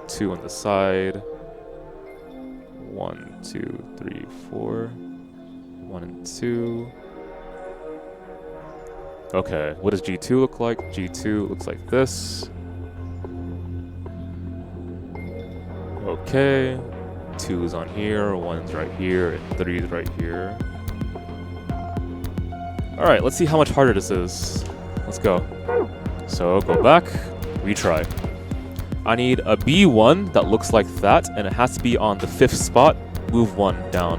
2 on the side. 1, 2, 3, 4. 1 and 2. Okay, what does G2 look like? G2 looks like this. Okay. 2 is on here, 1's right here, and 3 is right here. Alright, let's see how much harder this is. Let's go. So, go back, retry. I need a B1 that looks like that, and it has to be on the 5th spot. Move 1 down.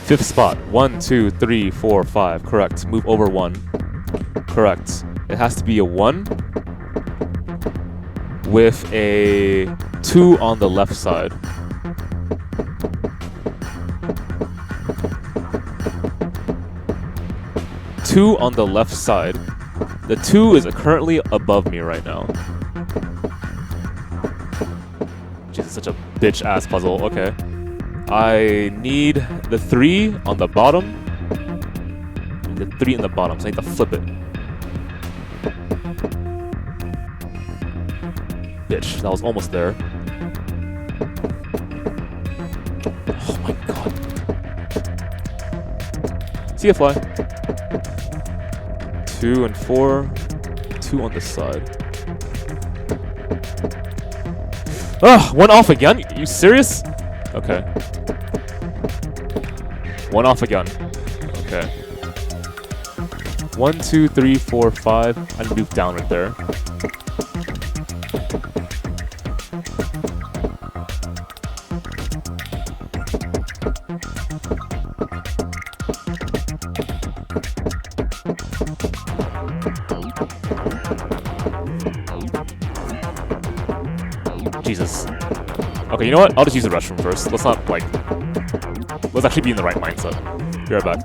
5th spot. 1, 2, 3, 4, 5. Correct. Move over 1. Correct. It has to be a 1. with a 2 on the left side. Two on the left side. The 2 is currently above me right now. Jesus, such a bitch-ass puzzle. Okay. I need the 3 on the bottom. And the 3 in the bottom, so I need to flip it. Bitch, that was almost there. Oh my god. See ya, fly. 2 and 4. 2 on this side. Ugh, 1 off again? You serious? Okay. 1 off again. Okay. 1, 2, 3, 4, 5. I moved down right there. Jesus. Okay, you know what? I'll just use the restroom first. Let's not, like... Let's actually be in the right mindset. Be right back.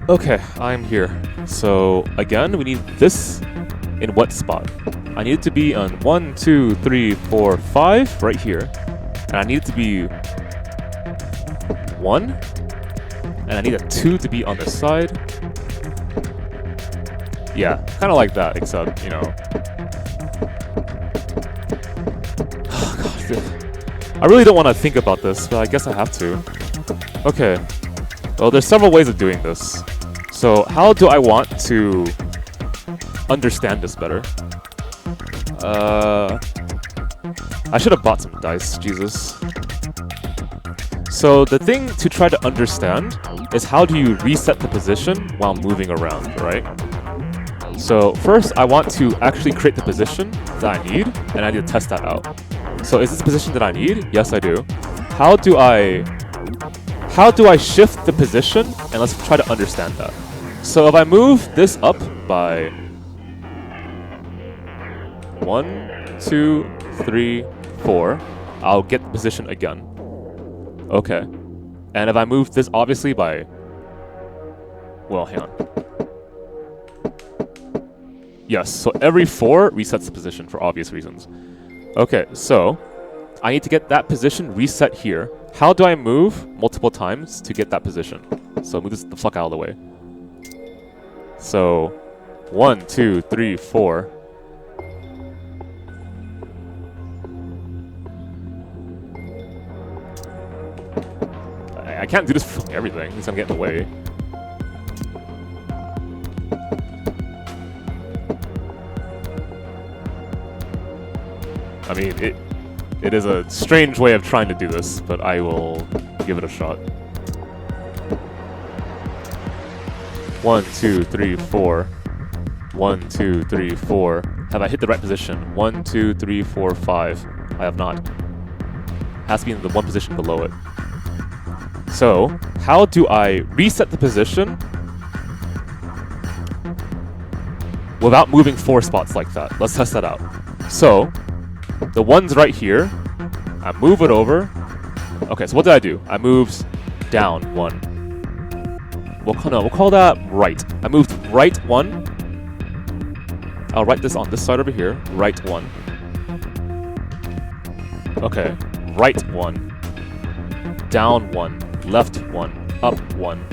Okay, I'm here. So again, we need this in what spot? I need it to be on 1, 2, 3, 4, 5 right here, and I need it to be 1, and I need a 2 to be on the side. Yeah, kind of like that, except, you know. Oh, God, I really don't want to think about this, but I guess I have to. Okay. Well, there's several ways of doing this. So, how do I want to understand this better? I should have bought some dice, Jesus. So, the thing to try to understand is how do you reset the position while moving around, right? So, first I want to actually create the position that I need, and I need to test that out. So, is this the position that I need? Yes, I do. How do I shift the position? And let's try to understand that. So if I move this up by 1, 2, 3, 4, I'll get the position again. Okay. And if I move this obviously by... Well, hang on. Yes, so every 4 resets the position for obvious reasons. Okay, so I need to get that position reset here. How do I move multiple times to get that position? So move this the fuck out of the way. So 1, 2, 3, 4. I can't do this for everything. It's gonna get in the way. I mean, It is a strange way of trying to do this, but I will give it a shot. 1, 2, 3, 4. 1, 2, 3, 4. Have I hit the right position? 1, 2, 3, 4, 5. I have not. Has to be in the one position below it. So, how do I reset the position without moving 4 spots like that? Let's test that out. So, the 1's right here. I move it over. Okay, so what did I do? I moved down 1. We'll call that right. I moved right 1. I'll write this on this side over here. Right 1. Okay, right 1. Down 1. Left 1. Up 1.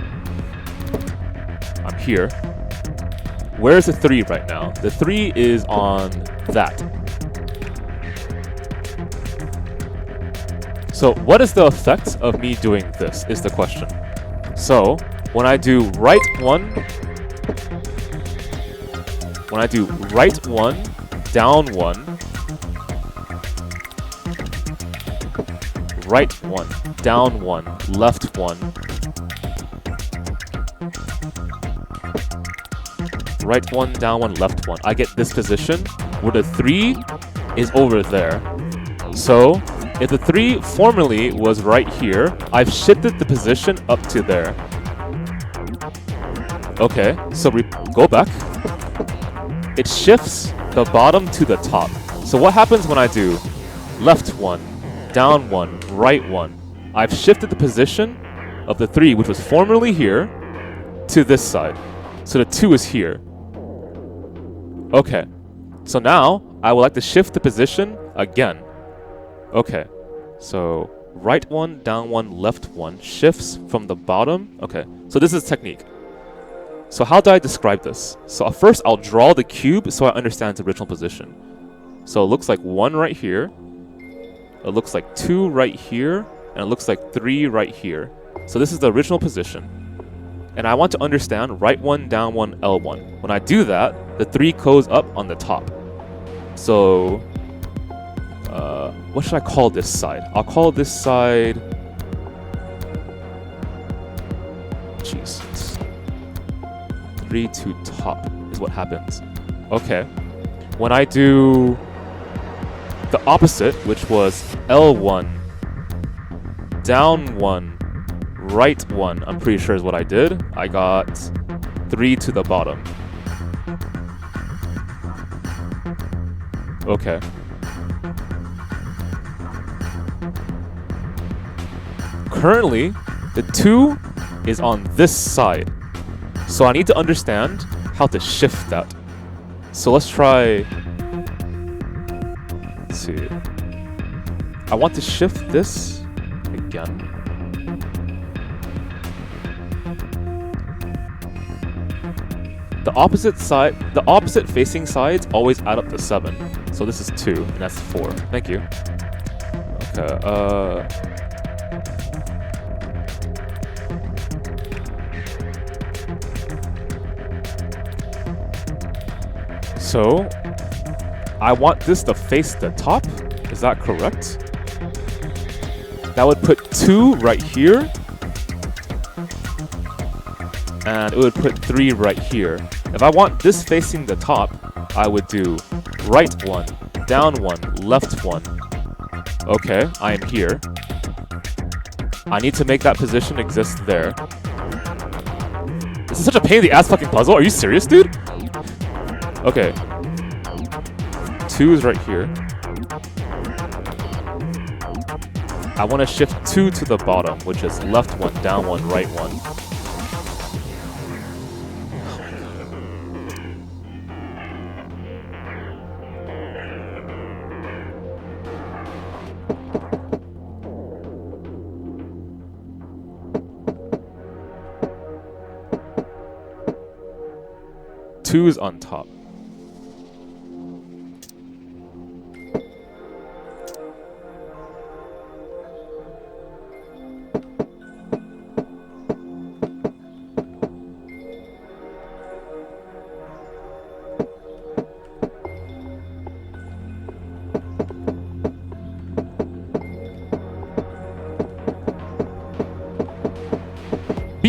I'm here. Where's the 3 right now? The 3 is on that. So what is the effect of me doing this is the question. So when I do right 1, when I do right 1, down 1, right 1, down 1, left 1, right 1, down 1, left 1. I get this position where the 3 is over there. So if the 3 formerly was right here, I've shifted the position up to there. Okay, so we go back. It shifts the bottom to the top. So what happens when I do left 1, down 1, right 1? I've shifted the position of the 3, which was formerly here, to this side. So the 2 is here. Okay, so now I would like to shift the position again. Okay, so right 1, down 1, left 1 shifts from the bottom. Okay, so this is technique. So how do I describe this? So first I'll draw the cube so I understand its original position. So it looks like 1 right here. It looks like 2 right here. And it looks like 3 right here. So this is the original position. And I want to understand right 1, down 1, L1. When I do that, the 3 goes up on the top. So what should I call this side? I'll call this side... Jeez. 3 to top is what happens. Okay. When I do the opposite, which was L1, down 1, right 1, I'm pretty sure is what I did. I got 3 to the bottom. Okay. Currently, the 2 is on this side. So I need to understand how to shift that. So let's try... Let's see. I want to shift this again. The opposite side, the opposite facing sides always add up to 7. So this is 2, and that's 4. Thank you. Okay, so, I want this to face the top. Is that correct? That would put 2 right here. And it would put 3 right here. If I want this facing the top, I would do right 1, down 1, left 1. Okay, I am here. I need to make that position exist there. This is such a pain in the ass fucking puzzle. Are you serious, dude? Okay. 2 is right here. I want to shift 2 to the bottom, which is left 1, down 1, right 1. Two is on top.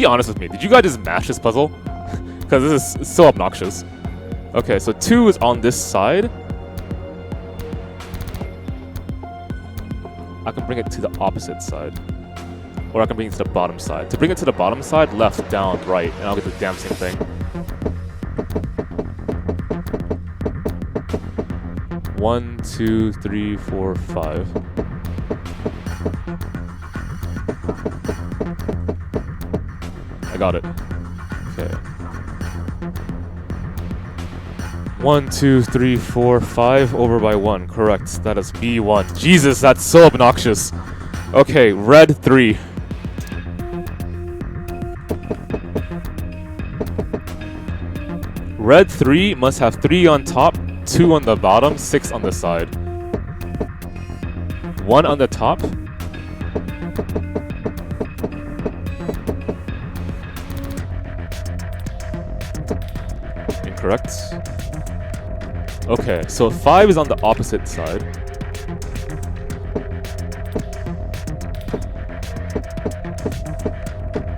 be honest with me. Did you guys just mash this puzzle? Because this is so obnoxious. Okay, so 2 is on this side. I can bring it to the opposite side. Or I can bring it to the bottom side. To bring it to the bottom side, left, down, right, and I'll get the damn same thing. 1, 2, 3, 4, 5. I got it. Okay. 1, 2, 3, 4, 5 over by 1. Correct. That is B1. Jesus, that's so obnoxious. Okay, red 3. Red 3 must have 3 on top, 2 on the bottom, 6 on the side. 1 on the top. Incorrect. Okay, so 5 is on the opposite side.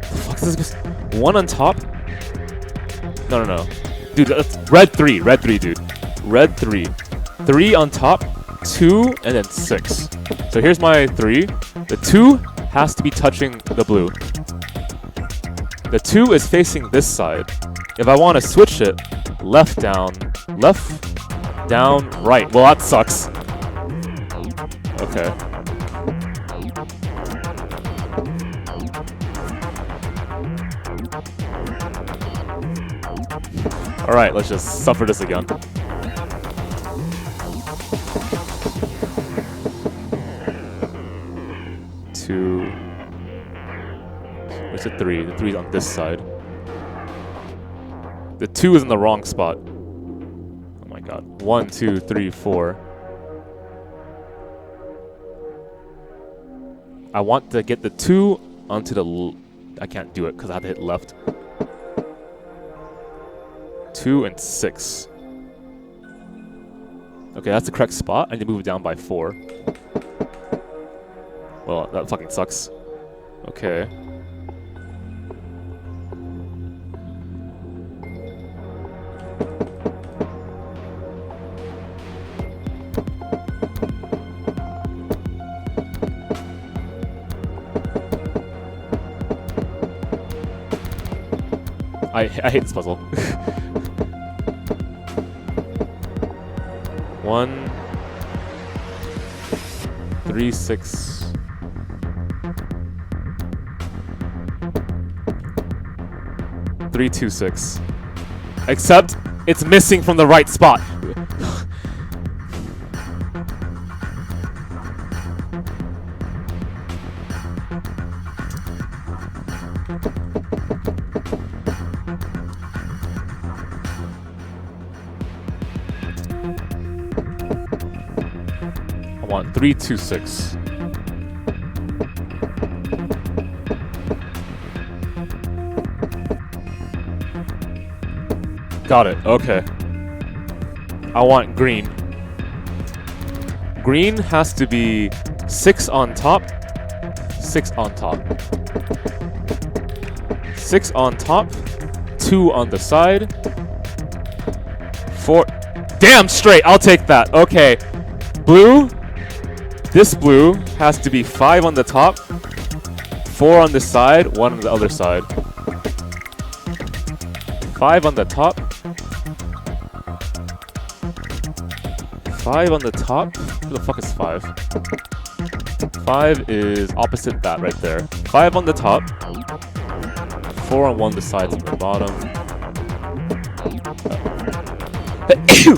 The fuck is this? 1 on top? No. Dude, that's red 3, dude. Red 3. 3 on top, 2, and then 6. So here's my 3. The 2 has to be touching the blue. The 2 is facing this side. If I want to switch it, left, down, right. Well, that sucks. Okay. Alright, let's just suffer this again. Two. Where's the 3? The 3 is on this side. The 2 is in the wrong spot. Oh my god. 1, 2, 3, 4. I want to get the 2 onto the... I can't do it because I have to hit left. 2 and 6. Okay, that's the correct spot. I need to move it down by 4. Well, that fucking sucks. Okay. I hate this puzzle. 1, 3, 6. 3, 2, 6. Except it's missing from the right spot. I want 3, 2, 6. Got it. Okay. I want green. Green has to be 6 on top, 6 on top. 6 on top, 2 on the side, 4. Damn straight, I'll take that. Okay. Blue. This blue has to be 5 on the top, 4 on the side, 1 on the other side. 5 on the top. 5 on the top? Who the fuck is 5? 5 is opposite that right there. 5 on the top. 4 on one of the sides and the bottom.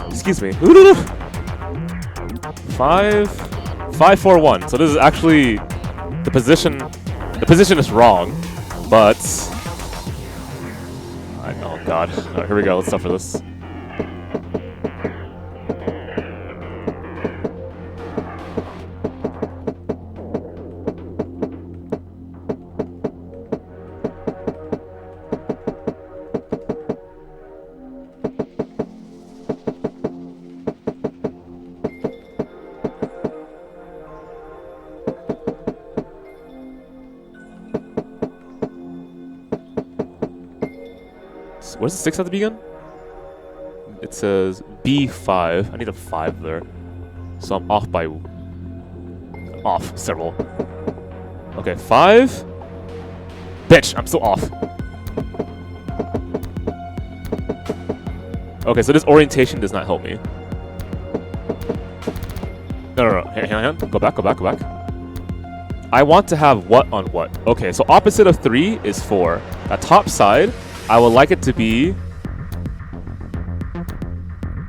Excuse me. 5, 5, 4, 1. So this is actually the position. The position is wrong, but oh god. Alright, here we go. Let's suffer this. Where's the 6 have to begin? It says B5. I need a 5 there. So I'm off by... Off several. Okay, 5. Bitch, I'm still off. Okay, so this orientation does not help me. No. Hang on. Go back. I want to have what on what? Okay, so opposite of 3 is 4. That top side, I would like it to be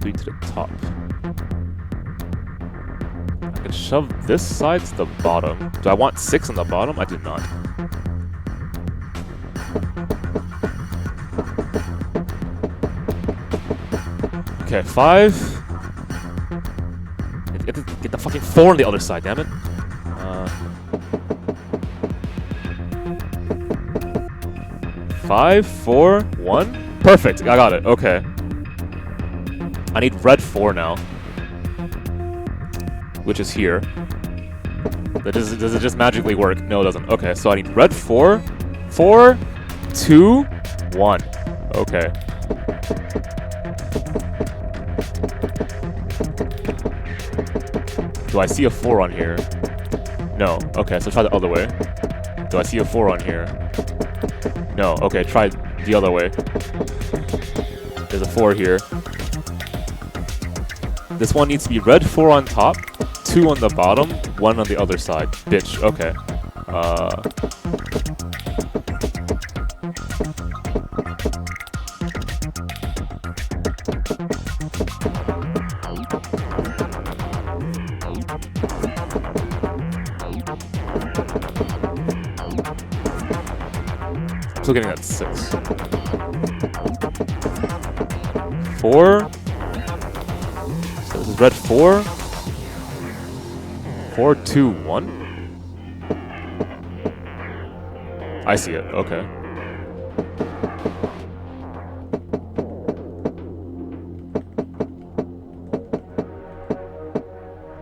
3 to the top. I can shove this side to the bottom. Do I want 6 on the bottom? I do not. Okay, 5. Get the fucking 4 on the other side, damn it. 5, 4, 1. Perfect. I got it. Okay. I need red 4 now, which is here. Does it just magically work? No, it doesn't. Okay, so I need red 4, 4, 2, 1. Okay. Do I see a 4 on here? No. Okay, so try the other way. Do I see a 4 on here? No. Okay, try the other way. There's a 4 here. This one needs to be red 4 on top, 2 on the bottom, 1 on the other side. Bitch. Okay. Still getting that 6. 4. So this is red 4. 4, 2, 1. I see it. Okay.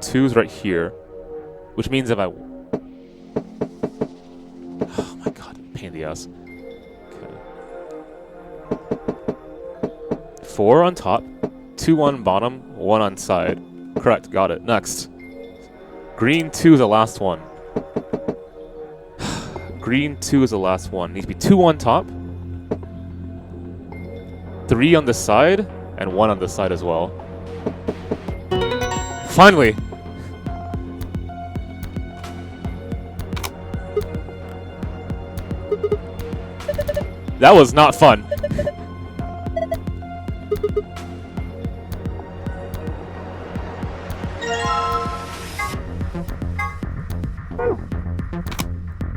Two's right here, which means if I... Oh my god, pain in the ass. 4 on top, 2 on bottom, 1 on side. Correct, got it. Next. Green 2 is the last one. Green 2 is the last one. Needs to be 2 on top, 3 on the side, and 1 on the side as well. Finally! That was not fun.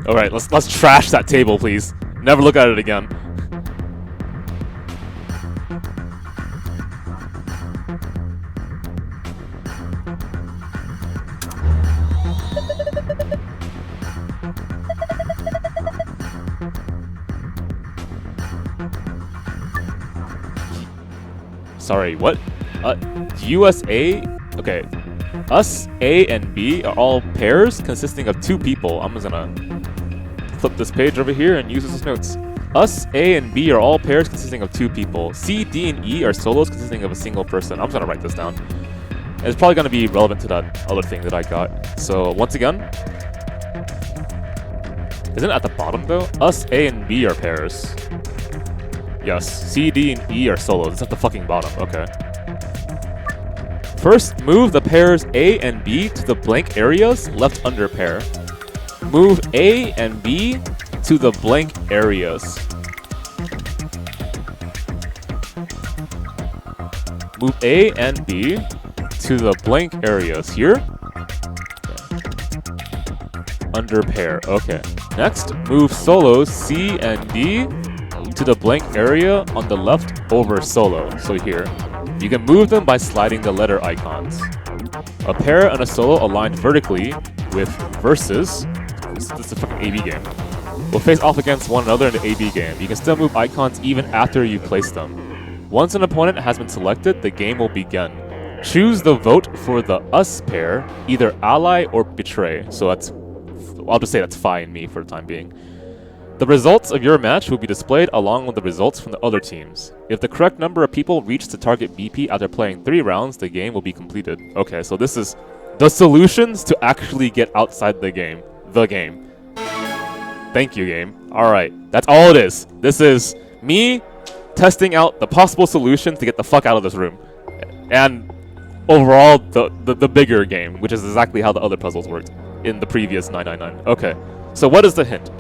Alright, let's trash that table, please. Never look at it again. Sorry, what? USA? Okay. Us, A, and B are all pairs consisting of 2 people. I'm just gonna flip this page over here and use this as notes. Us, A, and B are all pairs consisting of 2 people. C, D, and E are solos consisting of a single person. I'm just gonna write this down. It's probably gonna be relevant to that other thing that I got. So, once again... Isn't it at the bottom, though? Us, A, and B are pairs. Yes. C, D, and E are solos. It's at the fucking bottom. Okay. First, move the pairs A and B to the blank areas left under pair. Move A and B to the blank areas. Move A and B to the blank areas here. Okay. Under pair. Okay. Next, move solos C and D to the blank area on the left over solo. So here. You can move them by sliding the letter icons. A pair and a solo aligned vertically with versus. This is a fucking AB game. Will face off against one another in the AB game. You can still move icons even after you place them. Once an opponent has been selected, the game will begin. Choose the vote for the us pair, either ally or betray. So that's, I'll just say that's fine me for the time being. The results of your match will be displayed along with the results from the other teams. If the correct number of people reach the target BP after playing 3 rounds, the game will be completed. Okay, so this is the solutions to actually get outside the game. The game. Thank you, game. Alright, that's all it is. This is me testing out the possible solution to get the fuck out of this room. And overall, the bigger game, which is exactly how the other puzzles worked in the previous 999. Okay, so what is the hint?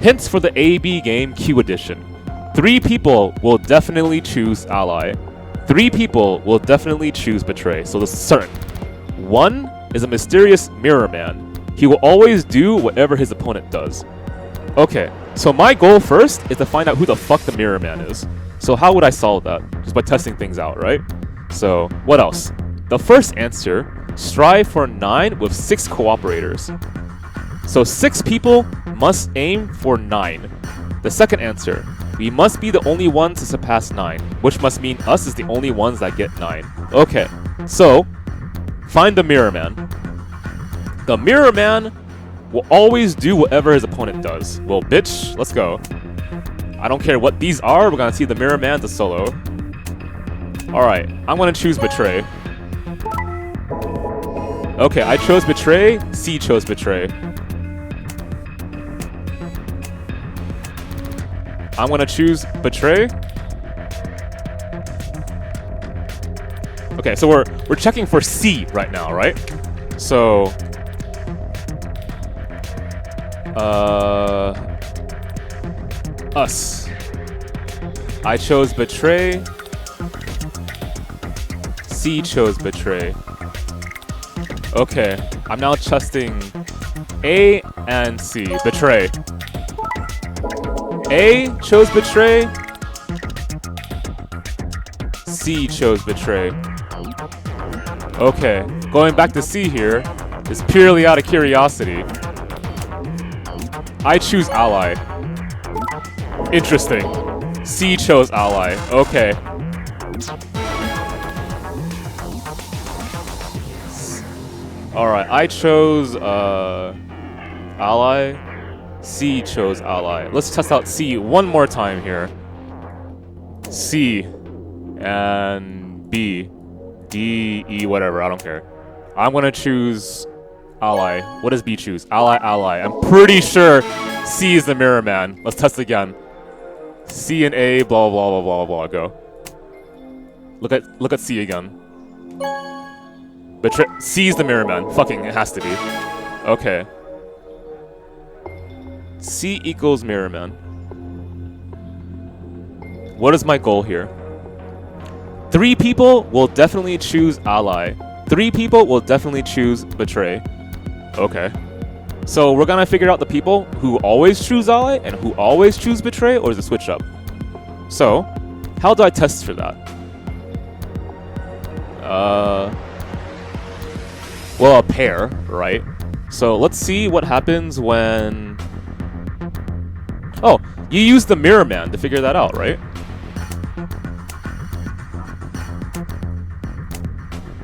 Hints for the AB game Q edition. 3 people will definitely choose ally. 3 people will definitely choose betray, so this is certain. 1 is a mysterious mirror man. He will always do whatever his opponent does. Okay, so my goal first is to find out who the fuck the mirror man is. So how would I solve that? Just by testing things out, right? So, what else? The first answer, strive for 9 with 6 cooperators. So 6 people must aim for 9. The second answer, we must be the only ones to surpass 9, which must mean us is the only ones that get 9. Okay, so find the mirror man. The mirror man will always do whatever his opponent does. Well, bitch, let's go. I don't care what these are, we're gonna see the mirror man's a solo. Alright, I'm gonna choose betray. Okay, I chose betray, C chose betray. I'm gonna choose betray. Okay, so we're checking for C right now, right? So us. I chose betray. C chose betray. Okay, I'm now testing A and C. Betray. A chose betray. C chose betray. Okay, going back to C here is purely out of curiosity. I choose ally. Interesting. C chose ally. Okay. Alright, I chose ally. C chose ally. Let's test out C one more time here. C and B, D, E, whatever, I don't care. I'm gonna choose ally. What does B choose? Ally, ally. I'm pretty sure C is the mirror man. Let's test again. C and A, blah blah blah blah blah. Go. Look at C again. C is the mirror man. Fucking, it has to be. Okay. C equals mirror man. What is my goal here? 3 people will definitely choose ally. 3 people will definitely choose betray. Okay. So we're gonna figure out the people who always choose ally and who always choose betray, or is it switch up? So, how do I test for that? Well, a pair, right? So let's see what happens when... Oh, you use the mirror man to figure that out, right?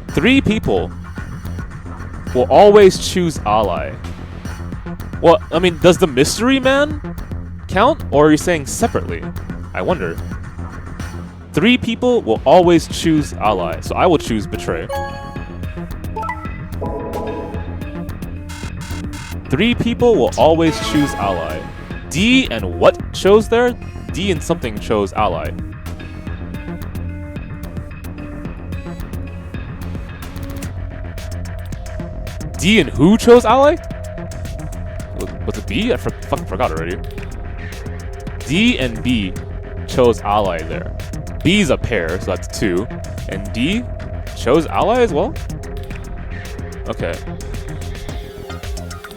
3 people will always choose ally. Well, I mean, does the mystery man count, or are you saying separately? I wonder. 3 people will always choose ally, so I will choose betray. 3 people will always choose ally. D and what chose there? D and something chose ally. D and who chose ally? Was it B? I fucking forgot already. D and B chose ally there. B's a pair, so that's 2. And D chose ally as well? Okay.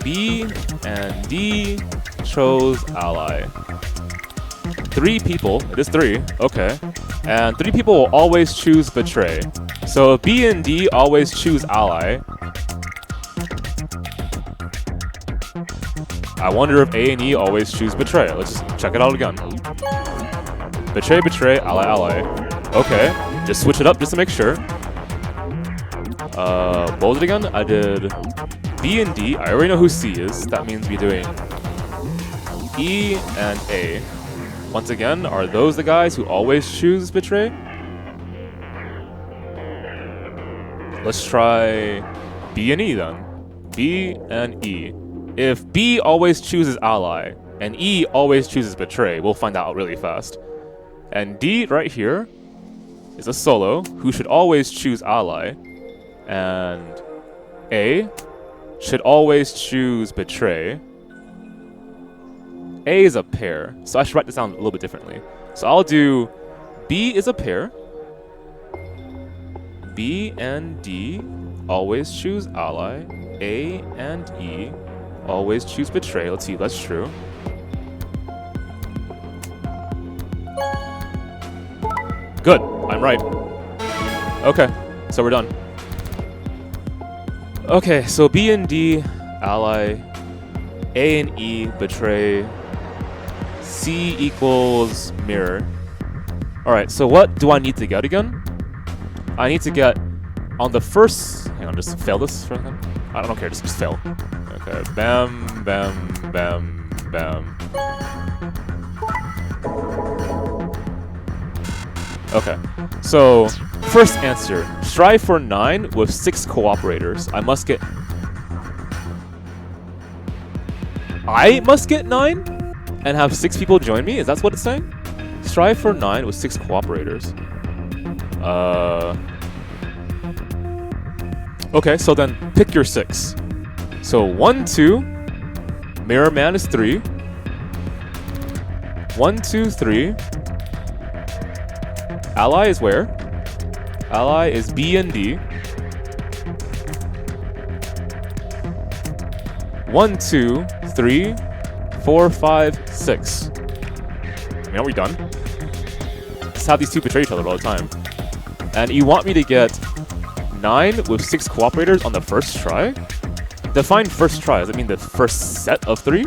B and D chose ally. 3 people, it is 3, okay. And 3 people will always choose betray. So B and D always choose ally. I wonder if A and E always choose betray. Let's just check it out again. Betray, betray, ally, ally. Okay, just switch it up just to make sure. What was it again? I did B and D. I already know who C is. That means we're doing E and A. Once again, are those the guys who always choose betray? Let's try B and E then. B and E. If B always chooses ally and E always chooses betray, we'll find out really fast. And D right here is a solo who should always choose ally, and A should always choose betray. A is a pair, so I should write this down a little bit differently. So I'll do B is a pair. B and D always choose ally. A and E always choose betray. Let's see if that's true. Good, I'm right. Okay, so we're done. Okay, so B and D, ally. A and E, betray. C equals mirror. Alright, so what do I need to get again? I need to get on the first... Hang on, just fail this for a second. I don't care, just fail. Okay, bam, bam, bam, bam. Okay, so first answer. Strive for 9 with 6 cooperators. I must get 9 and have 6 people join me? Is that what it's saying? Strive for 9 with 6 cooperators. Okay, so then pick your 6. So 1, 2. Mirror Man is 3. 1, 2, 3. Ally is where? Ally is B and D. 1, 2, 3, 4, 5, 6. I mean, are we done? Let's have these two betray each other all the time. And you want me to get 9 with 6 cooperators on the first try? Define first try. Does it mean the first set of 3?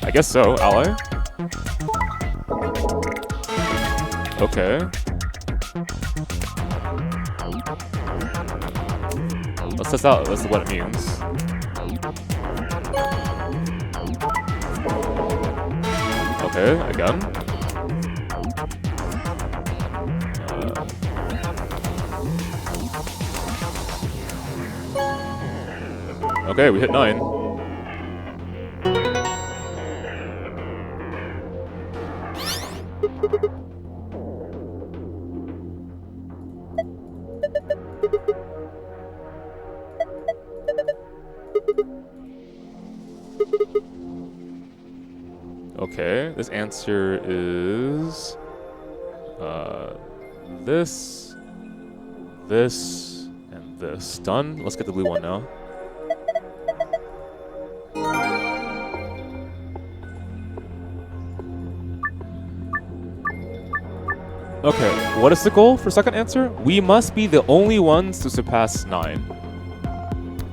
I guess so. Ally. Okay. Let's test out what it means. Okay, again. Okay, we hit 9. Okay, this answer is this, this, and this. Done. Let's get the blue one now. Okay, what is the goal for second answer? We must be the only ones to surpass 9.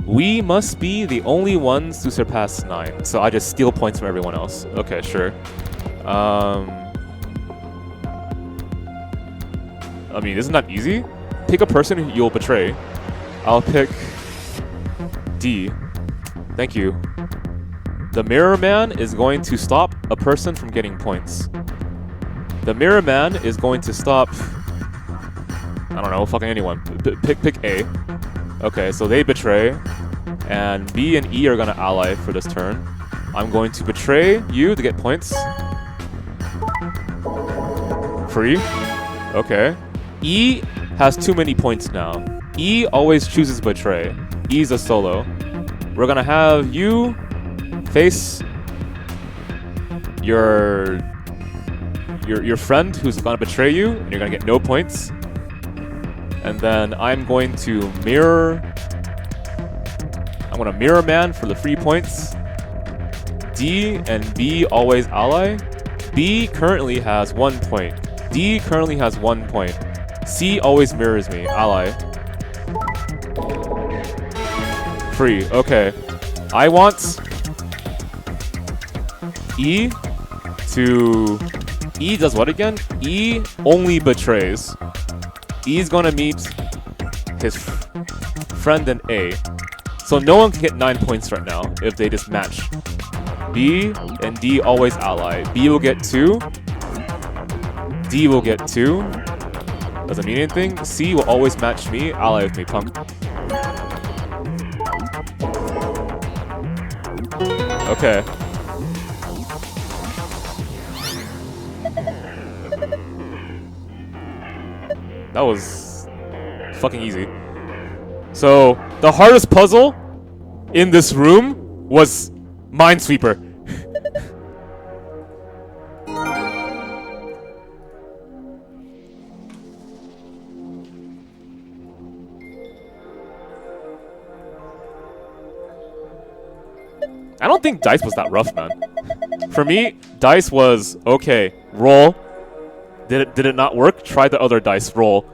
We must be the only ones to surpass 9. So I just steal points from everyone else. Okay, sure. I mean, isn't that easy? Pick a person who you'll betray. I'll pick D. Thank you. The Mirror Man is going to stop a person from getting points. The Mirror Man is going to stop... I don't know, fucking anyone. Pick A. Okay, so they betray. And B and E are gonna ally for this turn. I'm going to betray you to get points. Free. Okay. E has too many points now. E always chooses betray. E's a solo. We're gonna have you face your friend who's gonna betray you, and you're gonna get no points. And then I'm going to mirror Man for the free points. D and B always ally. B currently has 1 point. D currently has 1 point. C always mirrors me, ally. Free, okay. I want E to... E does what again? E only betrays. E's gonna meet his friend in A. So no one can get 9 points right now if they just match. B and D always ally. B will get 2. D will get 2. Doesn't mean anything. C will always match me. Ally with me, punk. Okay. That was fucking easy. So, the hardest puzzle in this room was Minesweeper. I don't think Dice was that rough, man. For me, Dice was, okay, roll. Did it not work? Try the other dice, roll.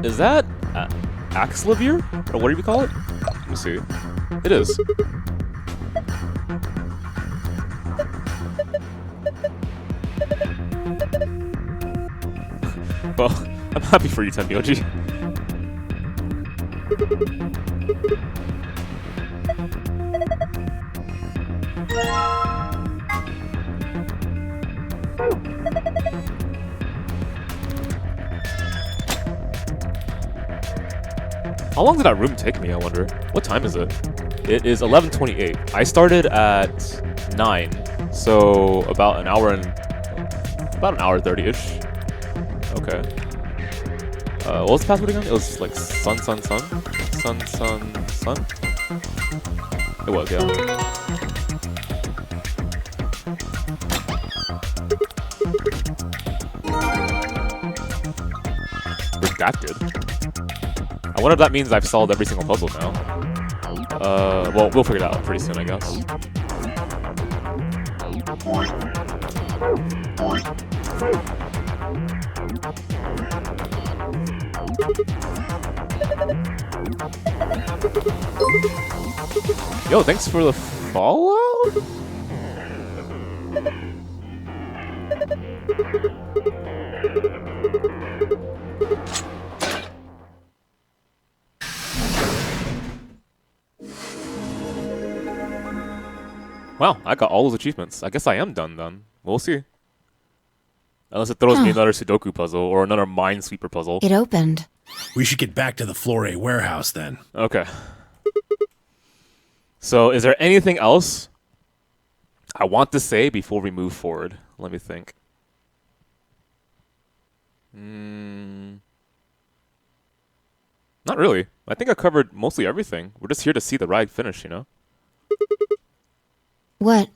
Is that Axlavir? Or what do you call it? Let me see. It is. Well, I'm happy for you, Tenmyoji. How long did that room take me, I wonder? What time is it? It is 11:28. I started at 9, so about an hour 30-ish. Okay. What was the password again? It was like sun. It was, yeah. Redacted. I wonder if that means I've solved every single puzzle now. Well, we'll figure that out pretty soon, I guess. Yo, thanks for the follow? Wow, I got all those achievements. I guess I am done. We'll see. Unless it throws me another Sudoku puzzle or another Minesweeper puzzle. It opened. We should get back to the Flore warehouse then. Okay. So, is there anything else I want to say before we move forward? Let me think. Not really. I think I covered mostly everything. We're just here to see the ride finish, you know? What?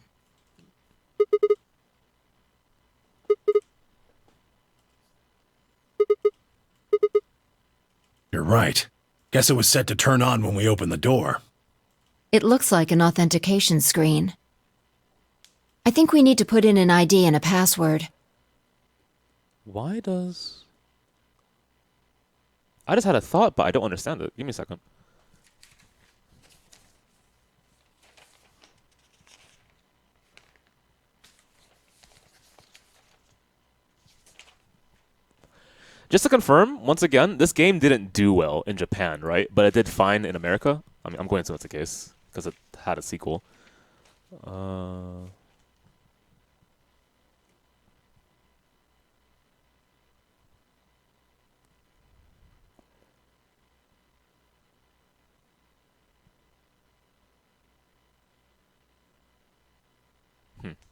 You're right. Guess it was set to turn on when we opened the door. It looks like an authentication screen. I think we need to put in an ID and a password. Why does... I just had a thought, but I don't understand it. Give me a second. Just to confirm, once again, this game didn't do well in Japan, right? But it did fine in America. I mean, I'm going to assume that's the case, because it had a sequel.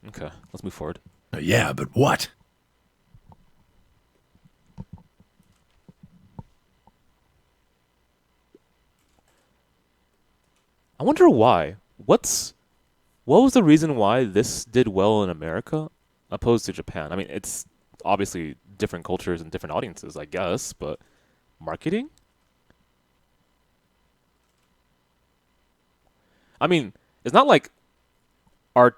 Okay, let's move forward. Yeah, but what? I wonder why. What was the reason why this did well in America opposed to Japan? I mean, it's obviously different cultures and different audiences, I guess, but marketing? I mean, it's not like our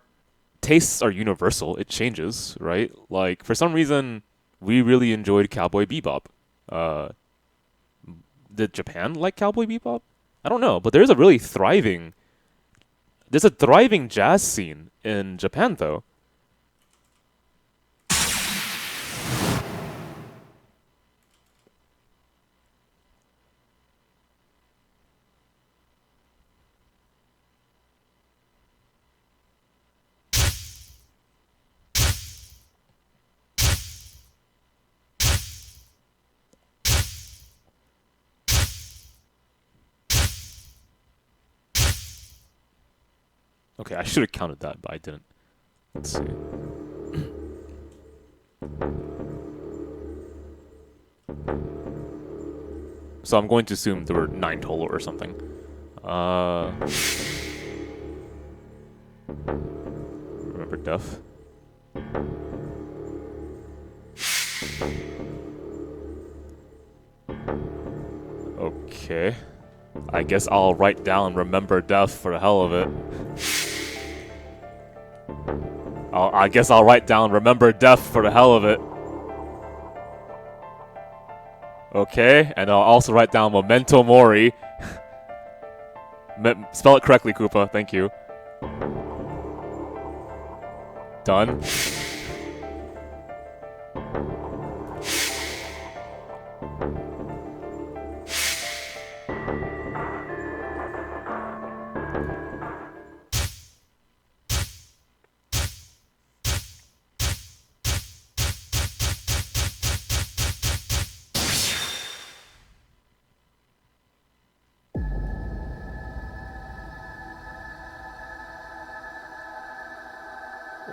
tastes are universal. It changes, right? Like, for some reason, we really enjoyed Cowboy Bebop. Did Japan like Cowboy Bebop? I don't know, but there's a thriving jazz scene in Japan, though. Okay, I should have counted that, but I didn't. Let's see. So I'm going to assume there were 9 total or something. Remember Duff? Okay. I guess I'll write down Remember Death for the hell of it. I guess I'll write down Remember Death for the hell of it. Okay, and I'll also write down Memento Mori. Spell it correctly, Koopa. Thank you. Done.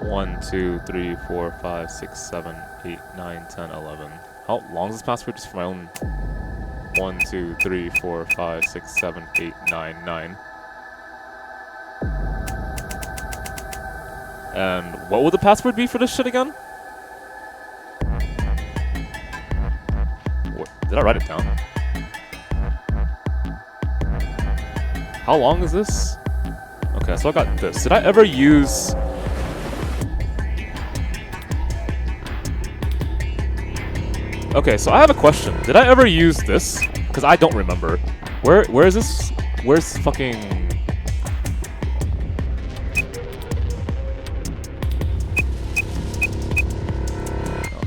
One, 2, 3, 4, 5, 6, 7, 8, 9, 10, 11. How long is this password? Just for my own. 1, 2, 3, 4, 5, 6, 7, 8, 9, 9. And what would the password be for this shit again? What, did I write it down? How long is this? Okay, so I got this. Did I ever use... Okay, so I have a question. Did I ever use this? Because I don't remember. Where is this? Where's fucking...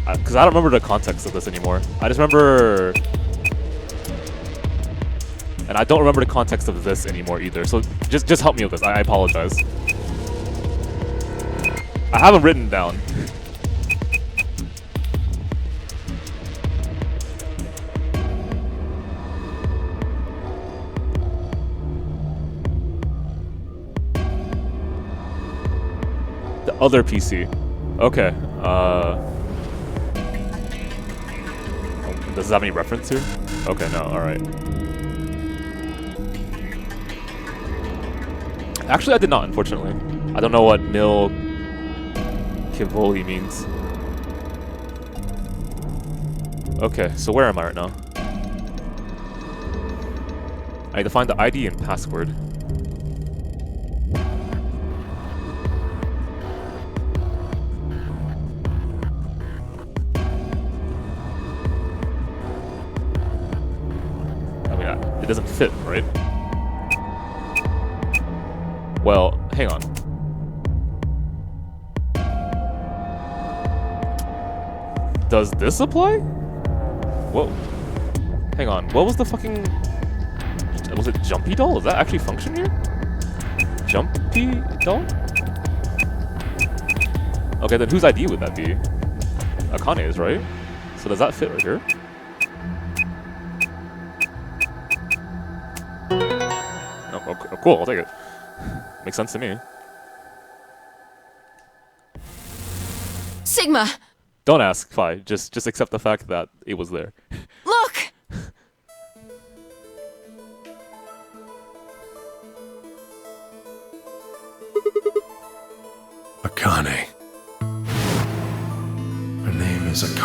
Because I don't remember the context of this anymore. I just remember... And I don't remember the context of this anymore either. So just help me with this. I apologize. I haven't written down. Other PC. Okay. Does it have any reference here? Okay, no, alright. Actually, I did not, unfortunately. I don't know what Mil Kivoli means. Okay, so where am I right now? I need to find the ID and password. It doesn't fit, right? Well, hang on. Does this apply? Whoa. Hang on. What was the fucking... Was it Jumpy Doll? Does that actually function here? Jumpy Doll? Okay, then whose ID would that be? Akane's, right? So does that fit right here? Oh, cool, I'll take it. Makes sense to me. Sigma! Don't ask, Fi. Just accept the fact that it was there. Look! Akane. Her name is Akane.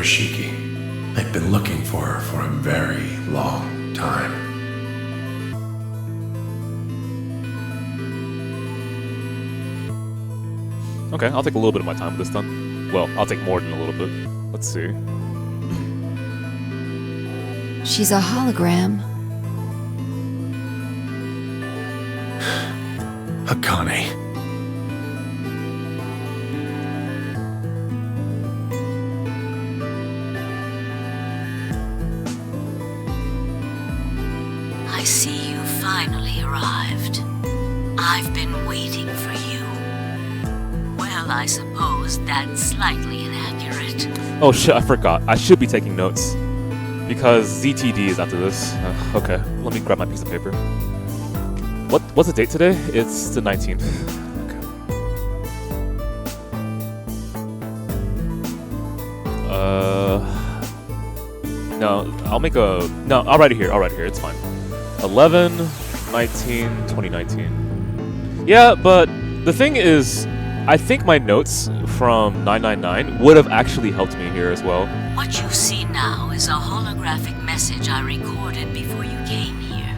Kurashiki. I've been looking for her for a very long time. Okay, I'll take a little bit of my time with this done. Well, I'll take more than a little bit. Let's see. She's a hologram. Akane. I see you finally arrived. I've been waiting for you. Well, I suppose that's slightly inaccurate. Oh shit, I forgot. I should be taking notes. Because ZTD is after this. Okay, let me grab my piece of paper. What's the date today? It's the 19th. Okay. No, I'll make a... No, I'll write it here. It's fine. 11, 19, 2019. Yeah, but the thing is, I think my notes from 999 would have actually helped me here as well. What you see now is a holographic message I recorded before you came here.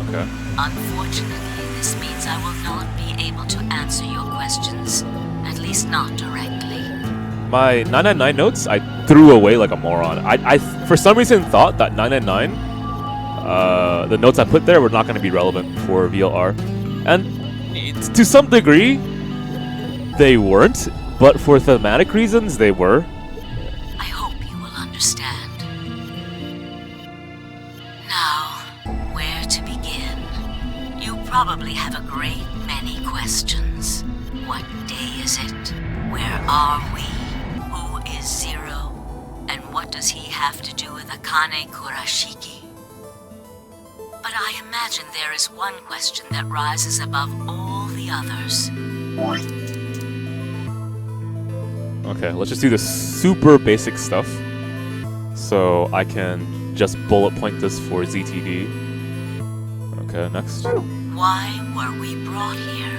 Okay. Unfortunately, this means I will not be able to answer your questions, at least not directly. My 999 notes, I threw away like a moron. I for some reason thought that 999, the notes I put there were not going to be relevant for VLR. And to some degree, they weren't, but for thematic reasons, they were. I hope you will understand. Now, where to begin? You probably have a great many questions. What day is it? Where are we? Who is Zero? And what does he have to do with Akane Kurashiki? But I imagine there is one question that rises above all the others. Okay, let's just do the super basic stuff. So I can just bullet point this for ZTD. Okay, next. Why were we brought here?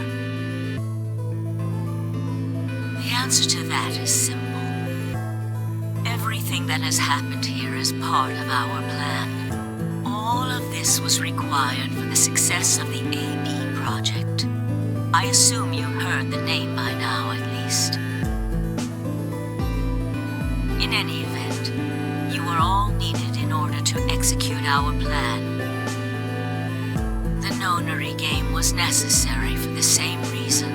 The answer to that is simple. Everything that has happened here is part of our plan. All of this was required for the success of the AB project. I assume you heard the name by now, at least. In any event, you were all needed in order to execute our plan. The nonary game was necessary for the same reason.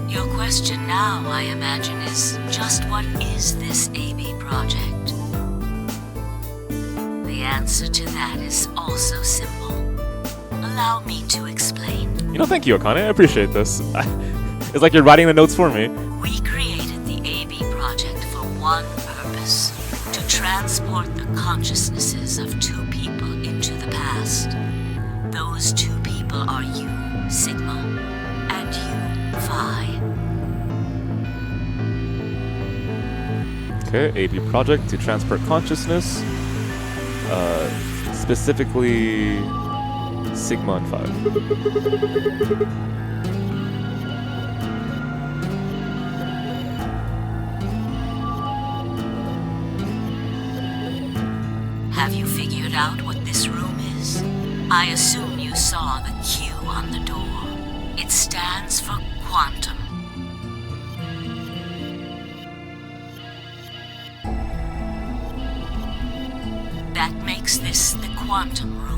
Your question now, I imagine, is just what is this AB project? The answer to that is also simple. Allow me to explain. You know, thank you, Akane. I appreciate this. It's like you're writing the notes for me. We created the AB project for one purpose: to transport the consciousnesses of two people into the past. Those two people are you, Sigma, and you, Phi. Okay, AB project to transport consciousness. Specifically, Sigma and Phi. Have you figured out what this room is? I assume you saw the Q on the door. It stands for quantum. That makes this the quantum room.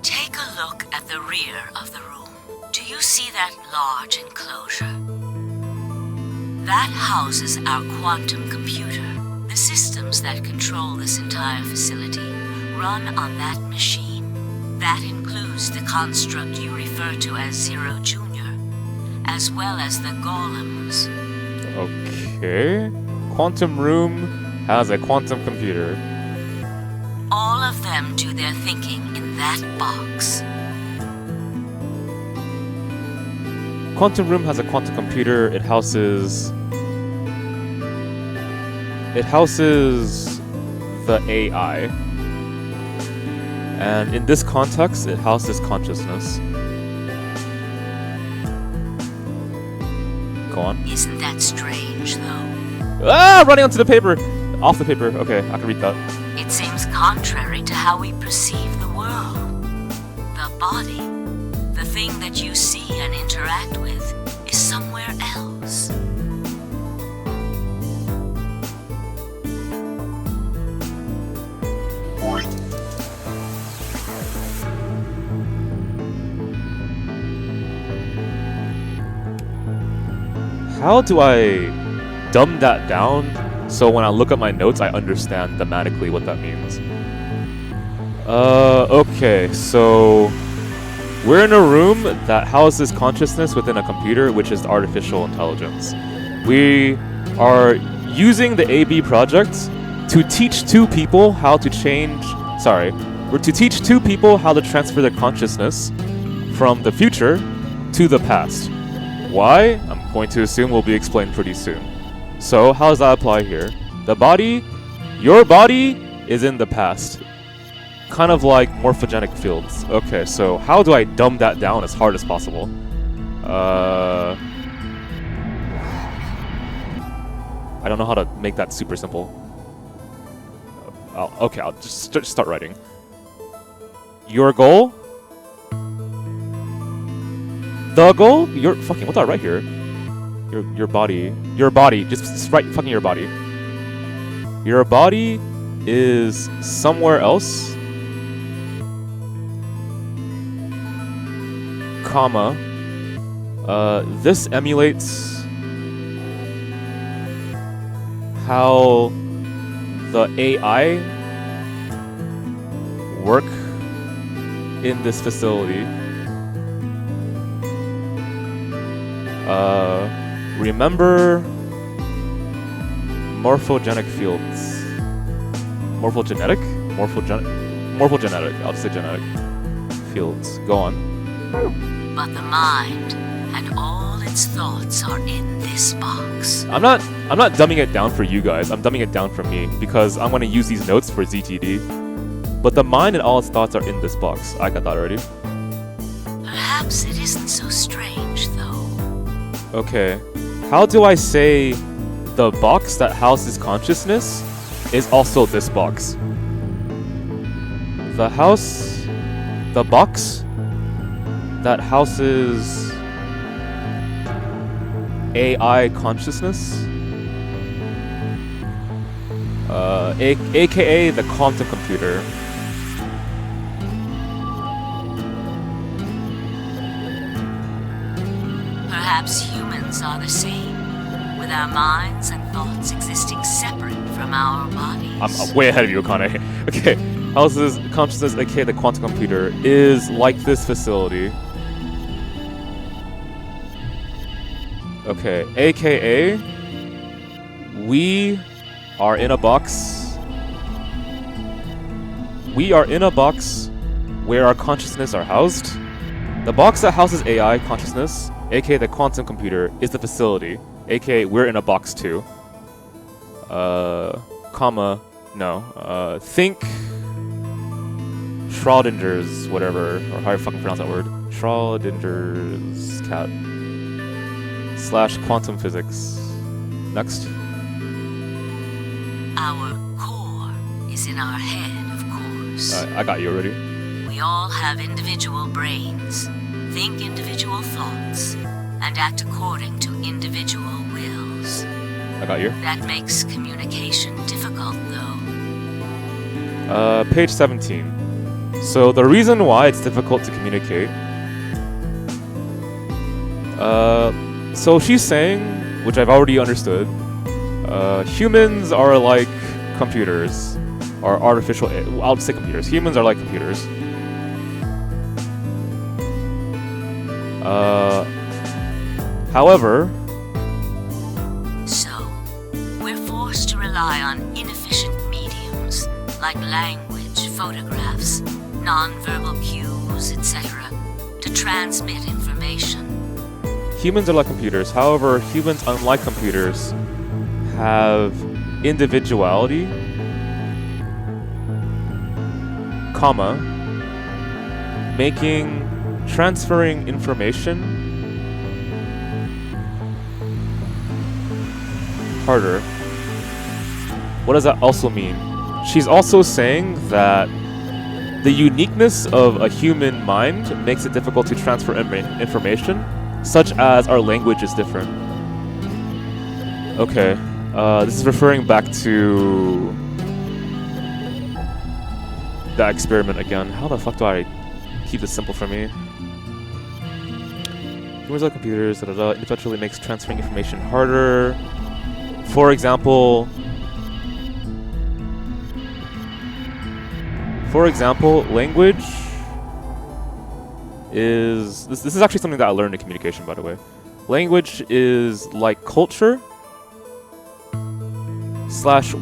Take a look at the rear of the room. Do you see that large enclosure? That houses our quantum computer. The systems that control this entire facility run on that machine. That includes the construct you refer to as Zero Jr., as well as the golems. Okay. Quantum room has a quantum computer. All of them do their thinking in that box. Quantum room has a quantum computer. It houses the AI. And in this context, it houses consciousness. Go on. Isn't that strange, though? Ah! Running onto the paper! Off the paper. Okay, I can read that. It seems contrary to how we perceive the world. The body, the thing that you see and interact with, is somewhere else. How do I dumb that down so when I look at my notes, I understand thematically what that means? Okay, so we're in a room that houses consciousness within a computer, which is artificial intelligence. We are using the AB project to teach two people how to teach two people how to transfer their consciousness from the future to the past. Why? I'm going to assume will be explained pretty soon. So, how does that apply here? The body, your body is in the past. Kind of like morphogenic fields. Okay, so how do I dumb that down as hard as possible? I don't know how to make that super simple. I'll just start writing. Your goal? The goal? Your fucking, what do I write here? Your body. Your body. Just write fucking your body. Your body is somewhere else. Comma. This emulates how the AI work in this facility. Remember morphogenic fields. Morphogenetic? Morphogenetic. I'll just say genetic fields. Go on. But the mind and all its thoughts are in this box. I'm not dumbing it down for you guys. I'm dumbing it down for me because I'm gonna use these notes for ZTD. But the mind and all its thoughts are in this box. I got that already. Perhaps it isn't so strange, though. Okay. How do I say the box that houses consciousness is also this box? The box that houses AI consciousness, aka the quantum computer. Perhaps humans are the same, with our minds and thoughts existing separate from our bodies. I'm way ahead of you, Akane. Okay, houses consciousness, aka the quantum computer, is like this facility. Okay, aka we are in a box. We are in a box where our consciousness are housed. The box that houses AI consciousness, aka the quantum computer, is the facility, aka we're in a box too. Think Schrodinger's whatever, or how you fucking pronounce that word. Schrodinger's cat. / quantum physics. Next. Our core is in our head, of course. I got you already. We all have individual brains, think individual thoughts, and act according to individual wills. I got you. That makes communication difficult, though. Page 17. So the reason why it's difficult to communicate. So she's saying, which I've already understood, humans are like computers, or artificial. I'll say computers. Humans are like computers. However, so we're forced to rely on inefficient mediums like language, photographs, non-verbal cues, etc., to transmit information. Humans are like computers. However, humans, unlike computers, have individuality, comma, making transferring information harder. What does that also mean? She's also saying that the uniqueness of a human mind makes it difficult to transfer information, such as our language is different. Okay, this is referring back to that experiment again. How the fuck do I keep this simple for me? Humans like computers, eventually makes transferring information harder. For example, language is... This is actually something that I learned in communication, by the way. Language is like culture /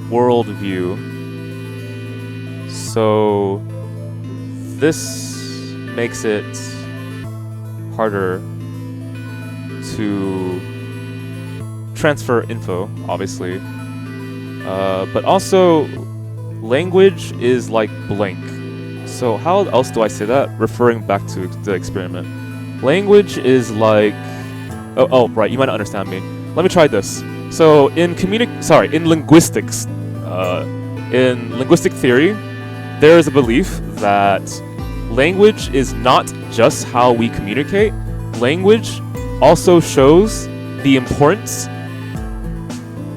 worldview. So this makes it harder to transfer info, obviously. But also, language is like blank. So how else do I say that? Referring back to the experiment. Language is like... Oh, right, you might not understand me. Let me try this. So in linguistics, in linguistic theory, there is a belief that language is not just how we communicate. Language also shows the importance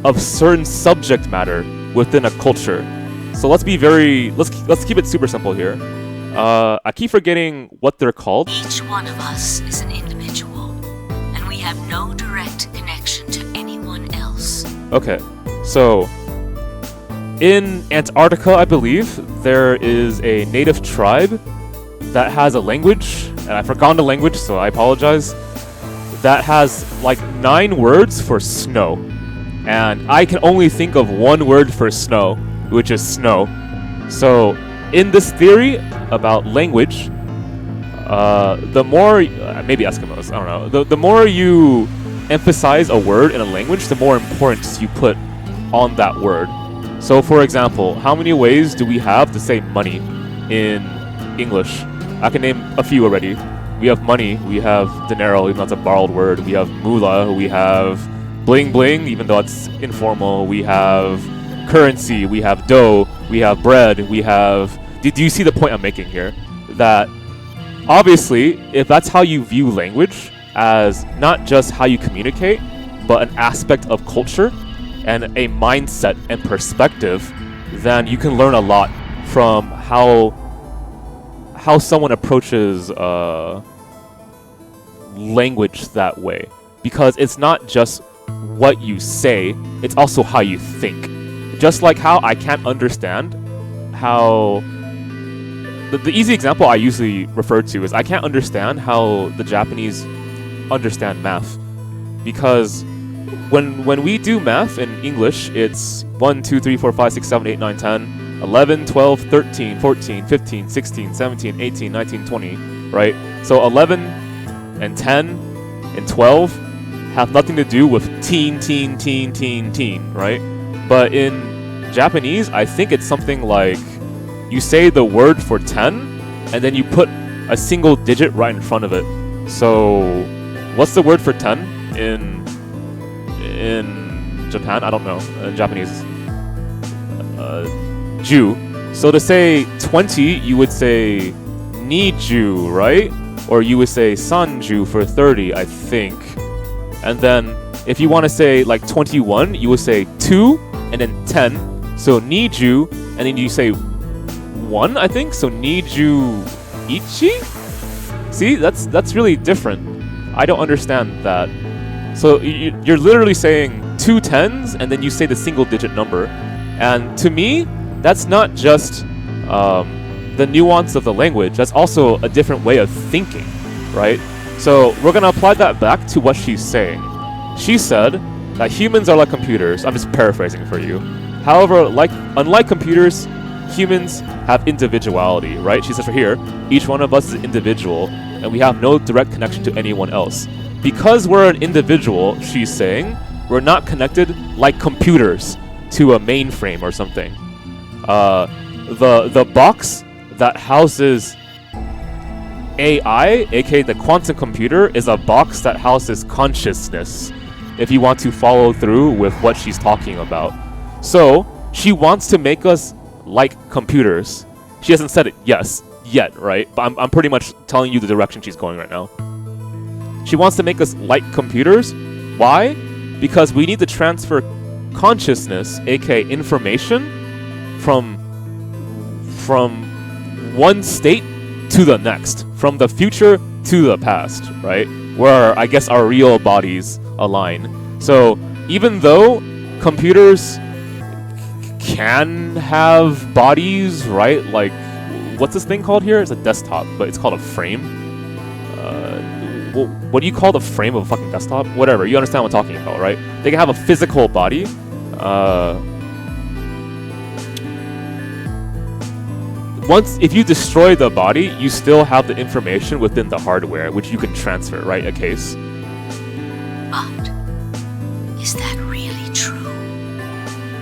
of certain subject matter within a culture. So let's keep it super simple here. I keep forgetting what they're called. Each one of us is an individual, and we have no direct connection to anyone else. Okay, so in Antarctica, I believe, there is a native tribe that has a language, and I've forgotten the language, so I apologize, that has like 9 words for snow. And I can only think of one word for snow, which is snow. So in this theory about language, the more, maybe Eskimos, I don't know, the more you emphasize a word in a language, the more importance you put on that word. So for example, how many ways do we have to say money in English? I can name a few already. We have money, we have dinero, even though it's a borrowed word, we have moolah, we have bling bling, even though it's informal, we have currency, we have dough, we have bread, we have... Do you see the point I'm making here? That obviously, if that's how you view language, as not just how you communicate, but an aspect of culture and a mindset and perspective, then you can learn a lot from how someone approaches language that way. Because it's not just what you say, it's also how you think. Just like how I can't understand how... The easy example I usually refer to is I can't understand how the Japanese understand math. Because when we do math in English, it's 1, 2, 3, 4, 5, 6, 7, 8, 9, 10, 11, 12, 13, 14, 15, 16, 17, 18, 19, 20, right? So 11 and 10 and 12 have nothing to do with teen, right? But in Japanese, I think it's something like you say the word for 10 and then you put a single digit right in front of it. So what's the word for 10 in Japan? I don't know. In Japanese. Ju. So to say 20, you would say Niju, right? Or you would say Sanju for 30, I think. And then if you want to say like 21, you would say 2 and then 10. So Niju, and then you say 1, I think. So Niju Ichi? See, that's really different. I don't understand that. So you're literally saying 2 10s and then you say the single digit number. And to me, that's not just the nuance of the language. That's also a different way of thinking, right? So we're going to apply that back to what she's saying. She said that humans are like computers. I'm just paraphrasing for you. However, unlike computers, humans have individuality, right? She says right here, each one of us is an individual, and we have no direct connection to anyone else. Because we're an individual, she's saying, we're not connected like computers to a mainframe or something. The box that houses AI, aka the quantum computer, is a box that houses consciousness, if you want to follow through with what she's talking about. So, she wants to make us like computers. She hasn't said it yet, right? But I'm pretty much telling you the direction she's going right now. She wants to make us like computers. Why? Because we need to transfer consciousness, aka information, from one state to the next, from the future to the past, right? Where I guess our real bodies align. So even though computers can have bodies, right? Like, what's this thing called here? It's a desktop, but it's called a frame. What do you call the frame of a fucking desktop? Whatever, you understand what I'm talking about, right? They can have a physical body. If you destroy the body, you still have the information within the hardware, which you can transfer, right? A case. But is that really true?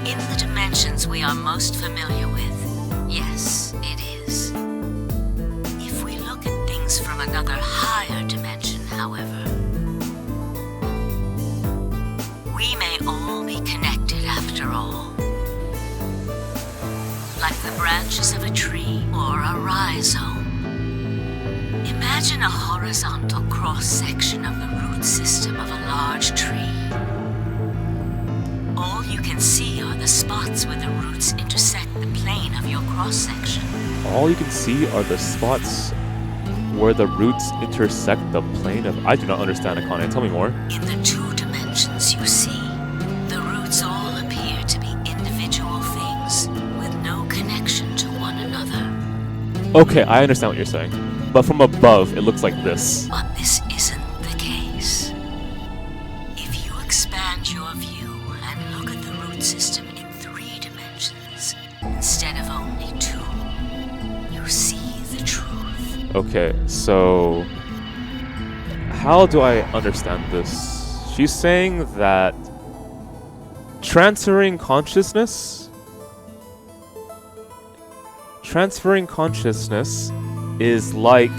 In the dimensions we are most familiar with, yes, it is. If we look at things from another higher dimension, however, we may all be connected after all. Like the branches of a tree or a rhizome. Imagine a horizontal cross-section of the root system of a large tree. All you can see are the spots where the roots intersect the plane of your cross-section. All you can see are the spots where the roots intersect the plane of... I do not understand, Akane. Tell me more. In the 2 dimensions you see, the roots all appear to be individual things with no connection to one another. Okay, I understand what you're saying. But from above, it looks like this. But this isn't the case. If you expand your view and look at the root system in 3 dimensions instead of only 2, you see the truth. Okay, so... how do I understand this? She's saying that transferring consciousness is like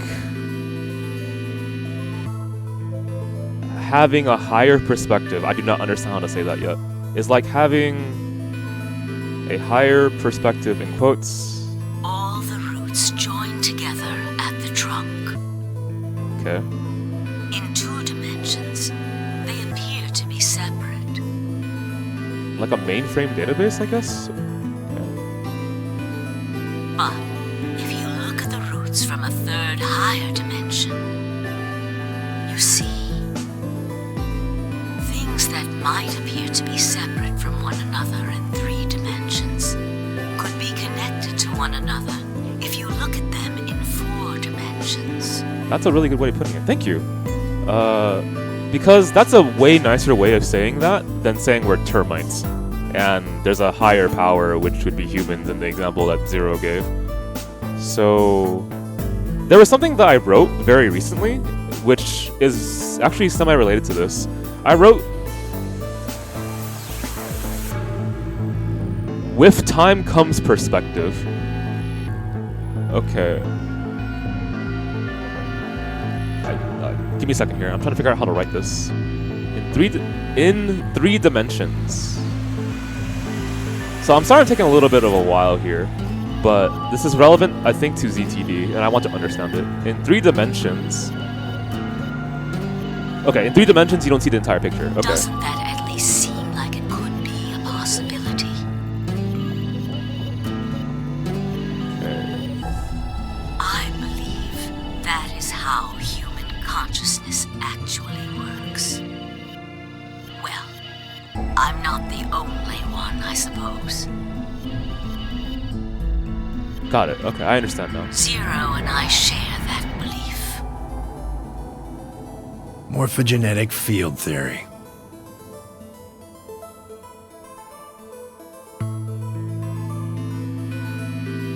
having a higher perspective. I do not understand how to say that yet. It's like having a higher perspective, in quotes. All the roots join together at the trunk. Okay. In 2 dimensions, they appear to be separate. Like a mainframe database, I guess? But if you look at the roots from a 3rd higher dimension, you see things that might appear to be separate from one another in 3 dimensions could be connected to one another if you look at them in 4 dimensions. That's a really good way of putting it. Thank you. Because that's a way nicer way of saying that than saying we're termites. And there's a higher power, which would be humans in the example that Zero gave. So there was something that I wrote very recently, which is actually semi-related to this. I wrote, with time comes perspective. Okay. Give me a second here. I'm trying to figure out how to write this. In three dimensions. So I'm sorry I'm taking a little bit of a while here, but this is relevant, I think, to ZTD, and I want to understand it. In 3 dimensions... Okay, in 3 dimensions you don't see the entire picture. Okay. Doesn't that at least seem like it could be a possibility? Okay. I believe that is how human consciousness actually works. Well, I'm not the only one, I suppose. Got it. Okay, I understand now. Zero and I share that belief. Morphogenetic field theory.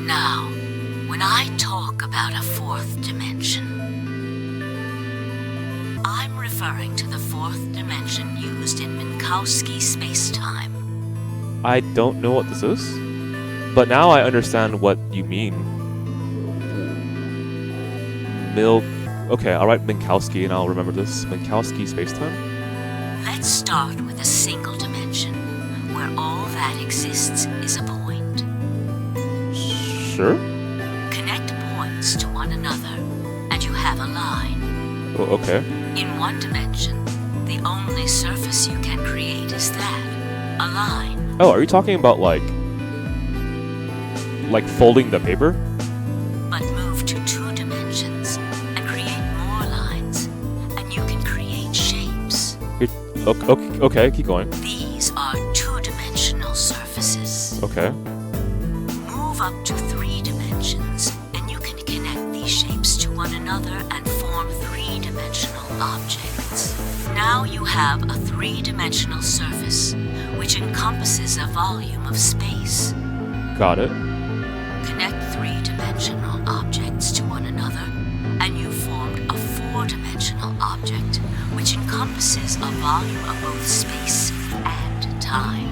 Now, when I talk about a 4th dimension, I'm referring to the 4th dimension used in Minkowski space-time. I don't know what this is, but now I understand what you mean. Okay, I'll write Minkowski and I'll remember this. Minkowski spacetime? Let's start with a single dimension, where all that exists is a point. Sure. Connect points to one another, and you have a line. Oh, okay. In one dimension, the only surface you can create is that, a line. Oh, are you talking about like folding the paper? But move to 2 dimensions and create more lines, and you can create shapes. Okay, keep going. These are 2-dimensional surfaces. Okay. Move up to 3 dimensions, and you can connect these shapes to one another and form 3-dimensional objects. Now you have a 3-dimensional surface, which encompasses a volume of space. Got it. Connect 3-dimensional objects to one another, and you formed a 4-dimensional object, which encompasses a volume of both space and time.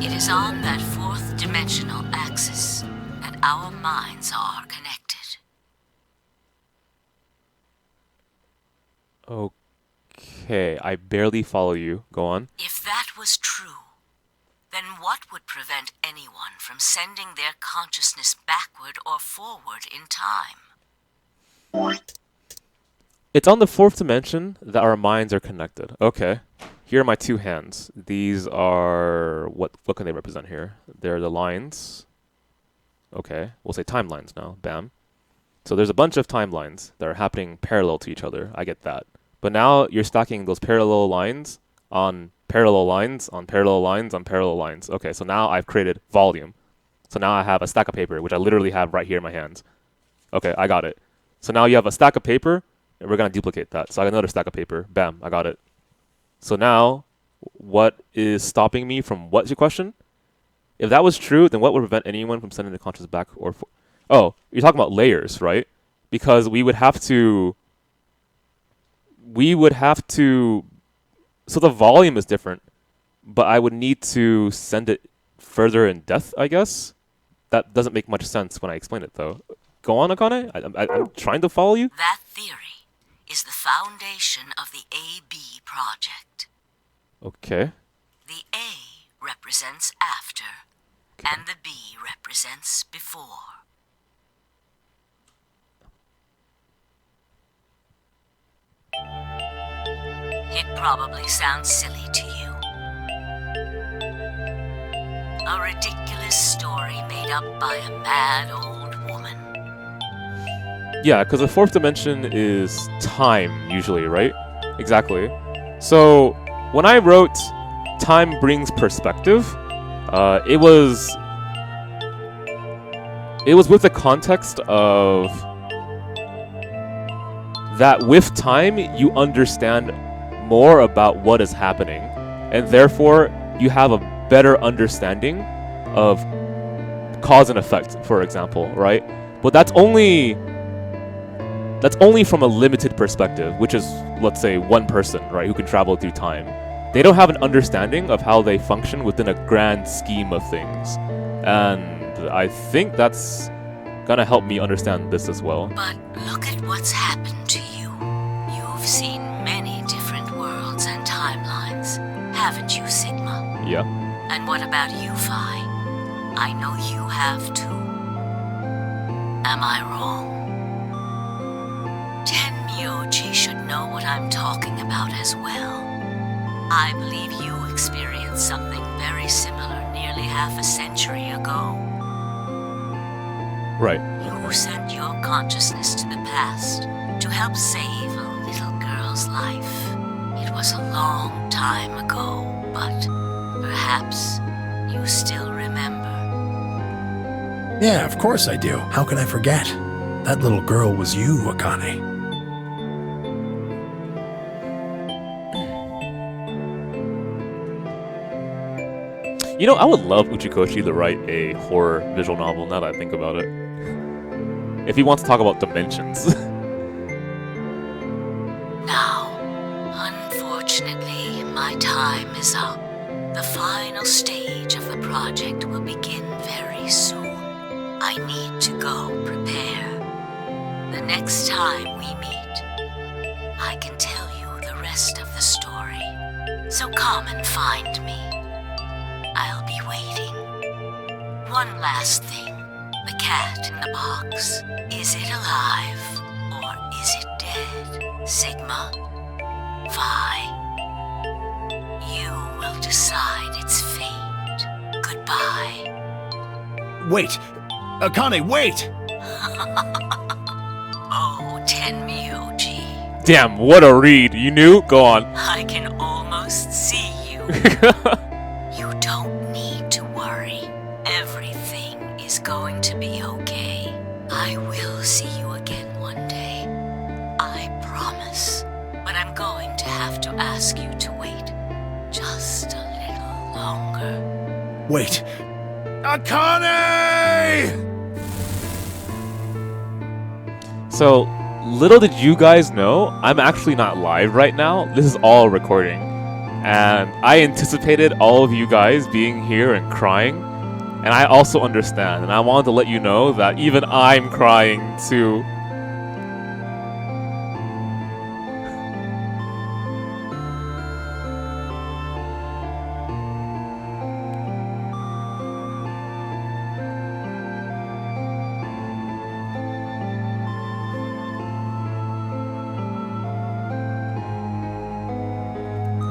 It is on that 4th dimensional axis that our minds are connected. Okay, I barely follow you. Go on. If that was true, then what would prevent anyone from sending their consciousness backward or forward in time? It's on the 4th dimension that our minds are connected. Okay. Here are my 2 hands. These are... What can they represent here? They're the lines. Okay. We'll say timelines now. Bam. So there's a bunch of timelines that are happening parallel to each other. I get that. But now you're stacking those parallel lines on parallel lines on parallel lines on parallel lines. Okay, so now I've created volume. So now I have a stack of paper, which I literally have right here in my hands. Okay, I got it. So now you have a stack of paper, and we're going to duplicate that. So I got another stack of paper. Bam, I got it. So now, what is stopping me from what's your question? If that was true, then what would prevent anyone from sending the conscious back or... Oh, you're talking about layers, right? Because we would have to... So the volume is different, but I would need to send it further in depth, I guess. That doesn't make much sense when I explain it, though. Go on, Akane. I'm trying to follow you. That theory is the foundation of the AB project. Okay. The A represents after, and the B represents before. It probably sounds silly to you. A ridiculous story made up by a mad old woman. Yeah, because the 4th dimension is time, usually, right? Exactly. So, when I wrote time brings perspective, it was with the context of that with time, you understand more about what is happening, and therefore you have a better understanding of cause and effect, for example, right? But that's only from a limited perspective, which is, let's say, one person, right, who can travel through time. They don't have an understanding of how they function within a grand scheme of things, and I think that's gonna help me understand this as well. But look at what's happened to you. You've seen many different worlds and timelines, haven't you, Sigma? Yeah. And what about you, Phi? I know you have too. Am I wrong? Tenmyoji should know what I'm talking about as well. I believe you experienced something very similar nearly half a century ago. Right. You sent your consciousness to the past to help save a little girl's life. It was a long time ago, but perhaps you still remember. Yeah, of course I do. How can I forget? That little girl was you, Akane. You know, I would love Uchikoshi to write a horror visual novel now that I think about it. If he wants to talk about dimensions. Now, unfortunately, my time is up. The final stage of the project will begin very soon. I need to go prepare. next time we meet, I can tell you the rest of the story. So come and find me. I'll be waiting. One last thing. The cat in the box. Is it alive or is it dead? Sigma? Vi? You will decide its fate. Goodbye. Wait! Akane, wait! Oh, Tenmyuji. Damn, what a read. You knew? Go on. I can almost see you. You don't need to worry. Everything is going to be okay. I will see you again one day. I promise. But I'm going to have to ask you to wait just a little longer. Wait! Akane! So, little did you guys know, I'm actually not live right now. This is all recording. And I anticipated all of you guys being here and crying. And I also understand. And I wanted to let you know that even I'm crying too.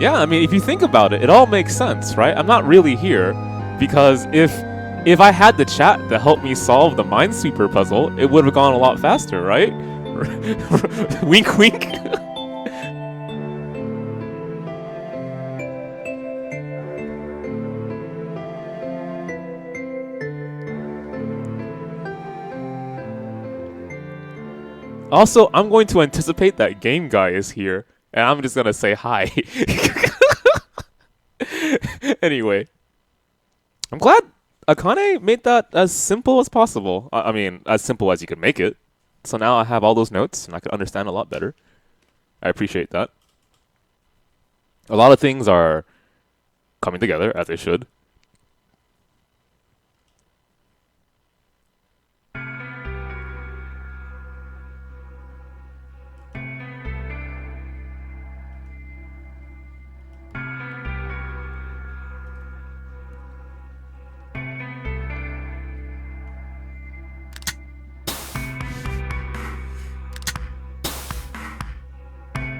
Yeah, I mean, if you think about it, it all makes sense, right? I'm not really here because if I had the chat to help me solve the Minesweeper puzzle, it would have gone a lot faster, right? Wink, wink. Also, I'm going to anticipate that Game Guy is here, and I'm just gonna say hi. Anyway, I'm glad Akane made that as simple as possible. I mean, as simple as you could make it. So now I have all those notes, and I can understand a lot better. I appreciate that. A lot of things are coming together, as they should.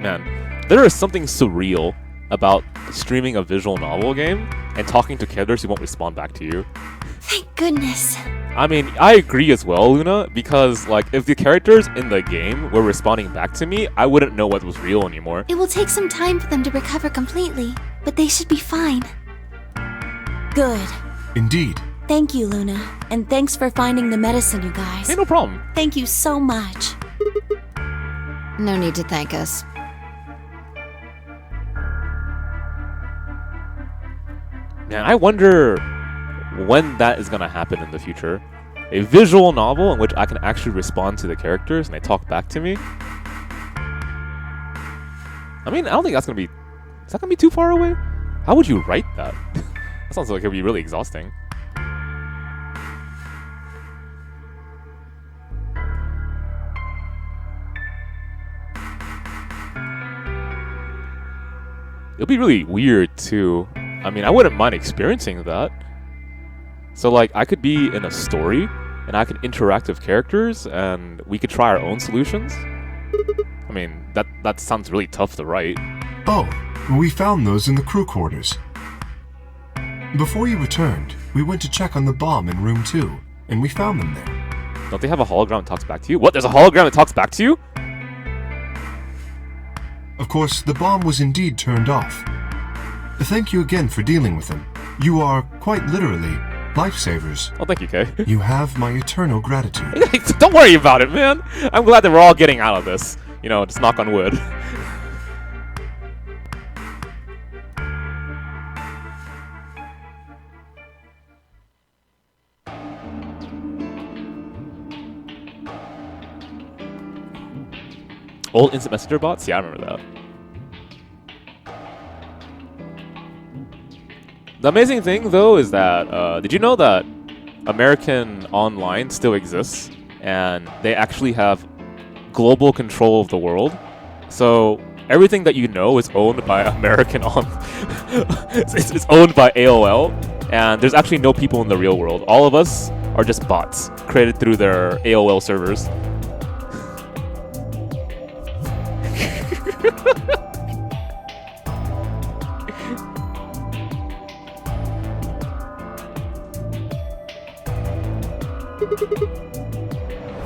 Man, there is something surreal about streaming a visual novel game and talking to characters who won't respond back to you. Thank goodness. I mean, I agree as well, Luna, because like if the characters in the game were responding back to me, I wouldn't know what was real anymore. It will take some time for them to recover completely, but they should be fine. Good. Indeed. Thank you, Luna. And thanks for finding the medicine, you guys. Hey, no problem. Thank you so much. No need to thank us. Man, I wonder when that is going to happen in the future. A visual novel in which I can actually respond to the characters and they talk back to me. I mean, I don't think that's going to be... Is that going to be too far away? How would you write that? That sounds like it would be really exhausting. It'll be really weird, too. I mean, I wouldn't mind experiencing that. So, like, I could be in a story, and I could interact with characters, and we could try our own solutions. I mean, that sounds really tough to write. Oh, we found those in the crew quarters. Before you returned, we went to check on the bomb in room 2, and we found them there. Don't they have a hologram that talks back to you? What? There's a hologram that talks back to you? Of course, the bomb was indeed turned off. Thank you again for dealing with them. You are, quite literally, lifesavers. Oh, thank you, Kay. You have my eternal gratitude. Don't worry about it, man. I'm glad that we're all getting out of this. You know, just knock on wood. Old instant messenger bots? Yeah, I remember that. The amazing thing, though, is that, did you know that American Online still exists? And they actually have global control of the world. So everything that you know is owned by American it's owned by AOL, and there's actually no people in the real world. All of us are just bots created through their AOL servers.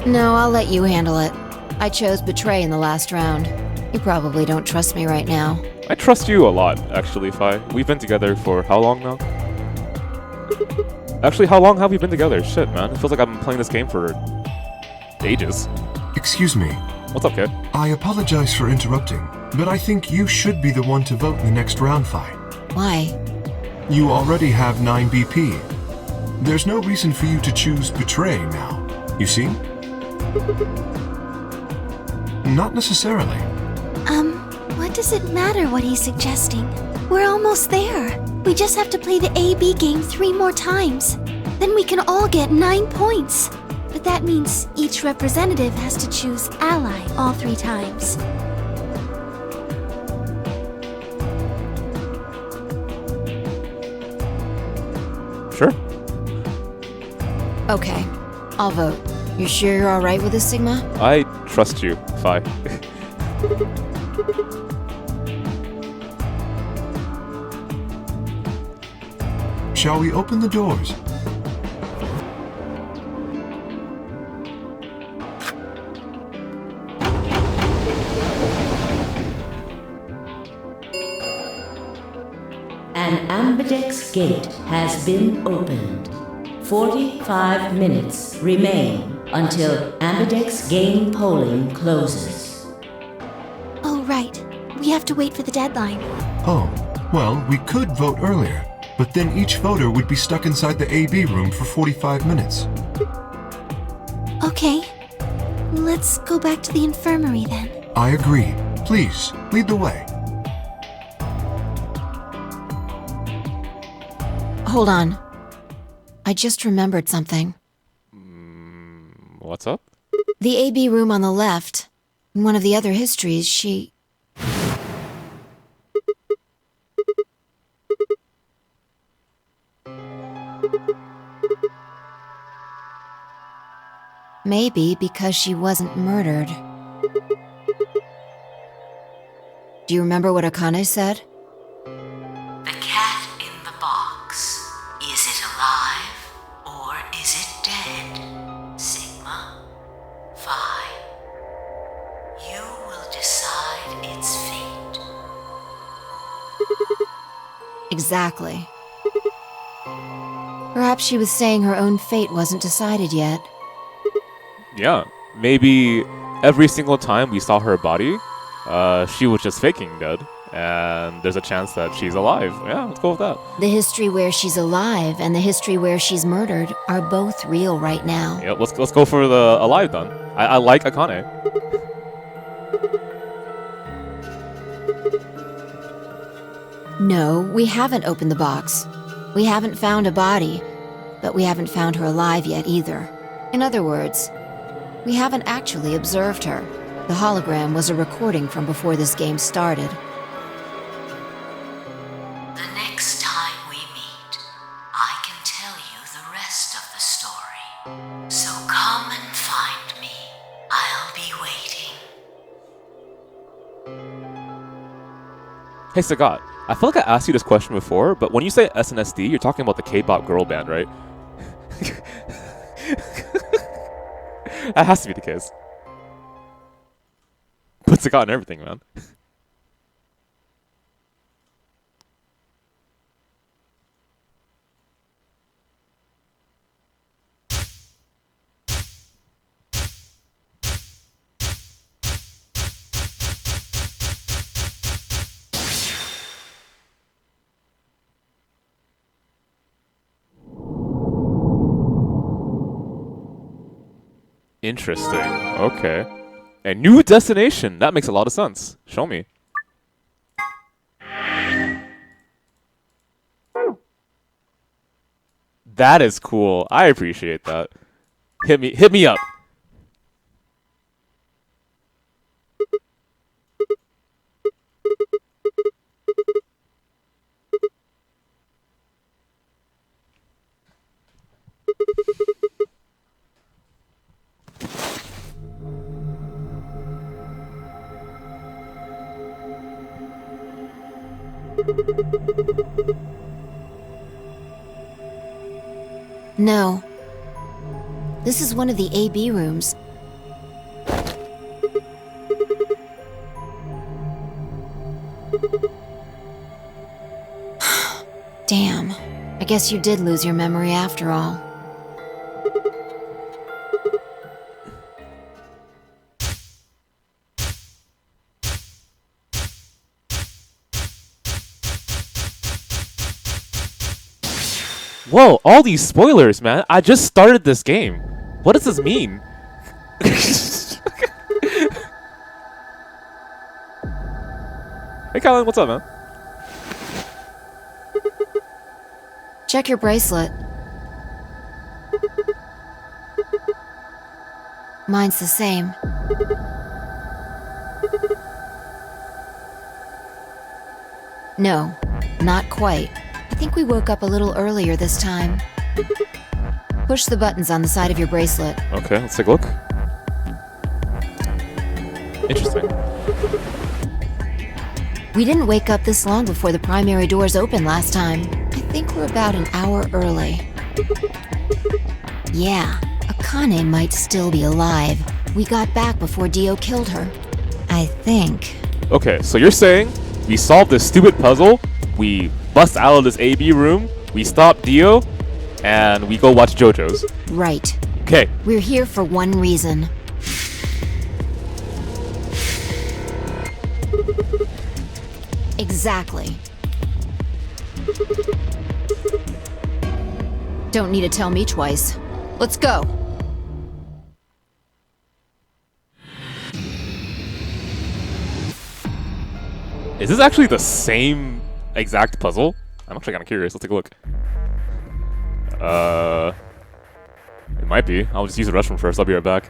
No, I'll let you handle it. I chose Betray in the last round. You probably don't trust me right now. I trust you a lot, actually, Fi. We've been together for how long now? Actually, how long have we been together? Shit, man. It feels like I've been playing this game for ages. Excuse me. What's up, kid? I apologize for interrupting, but I think you should be the one to vote in the next round fight. Why? You already have 9 BP. There's no reason for you to choose Betray now. You see? Not necessarily. What does it matter what he's suggesting? We're almost there. We just have to play the A-B game 3 more times. Then we can all get 9 points. But that means each representative has to choose ally all 3 times. Sure. Okay, I'll vote. You sure you're alright with this, Sigma? I trust you, Fi. Shall we open the doors? An ambidex gate has been opened. 45 minutes remain until ambidex game polling closes. Oh, right. We have to wait for the deadline. Oh, well, we could vote earlier, but then each voter would be stuck inside the AB room for 45 minutes. Okay. Let's go back to the infirmary then. I agree. Please, lead the way. Hold on. I just remembered something. What's up? The AB room on the left, in one of the other histories, she... Maybe because she wasn't murdered. Do you remember what Akane said? The cat in the box. Is it alive or is it dead? Sigma, Phi. You will decide its fate. Exactly. Perhaps she was saying her own fate wasn't decided yet. Yeah, maybe every single time we saw her body, she was just faking dead, and there's a chance that she's alive. Yeah, let's go with that. The history where she's alive and the history where she's murdered are both real right now. Yeah, let's go for the alive then. I like Akane. No, we haven't opened the box. We haven't found a body, but we haven't found her alive yet either. In other words, we haven't actually observed her. The hologram was a recording from before this game started. The next time we meet, I can tell you the rest of the story. So come and find me. I'll be waiting. Hey Sagat, I feel like I asked you this question before, but when you say SNSD, you're talking about the K-pop girl band, right? That has to be the case. Puts Sagat in everything, man. Interesting. Okay. A new destination. That makes a lot of sense. Show me. That is cool. I appreciate that. Hit me up. No. This is one of the AB rooms. Damn. I guess you did lose your memory after all. Whoa, all these spoilers, man. I just started this game. What does this mean? Hey, Colin, what's up, man? Check your bracelet. Mine's the same. No, not quite. I think we woke up a little earlier this time. Push the buttons on the side of your bracelet. Okay, let's take a look. Interesting. We didn't wake up this long before the primary doors opened last time. I think we're about an hour early. Yeah, Akane might still be alive. We got back before Dio killed her. I think. Okay, so you're saying we solved this stupid puzzle, we bust out of this AB room, we stop Dio, and we go watch JoJo's. Right. Okay. We're here for one reason. Exactly. Don't need to tell me twice. Let's go. Is this actually the same exact puzzle? I'm actually kind of curious. Let's take a look. It might be. I'll just use the restroom first. I'll be right back.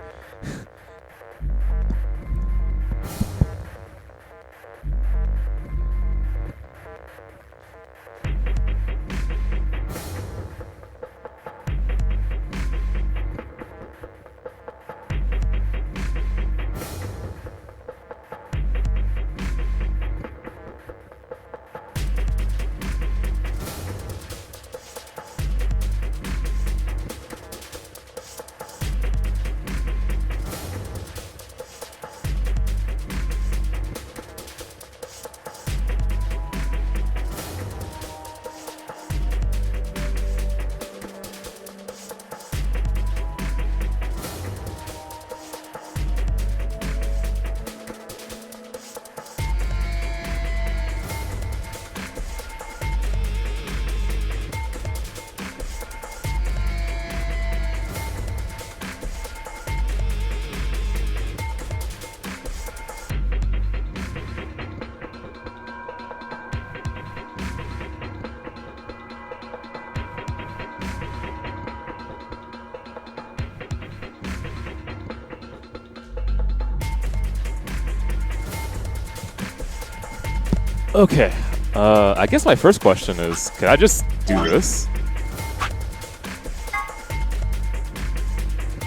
Okay, I guess my first question is, can I just do this?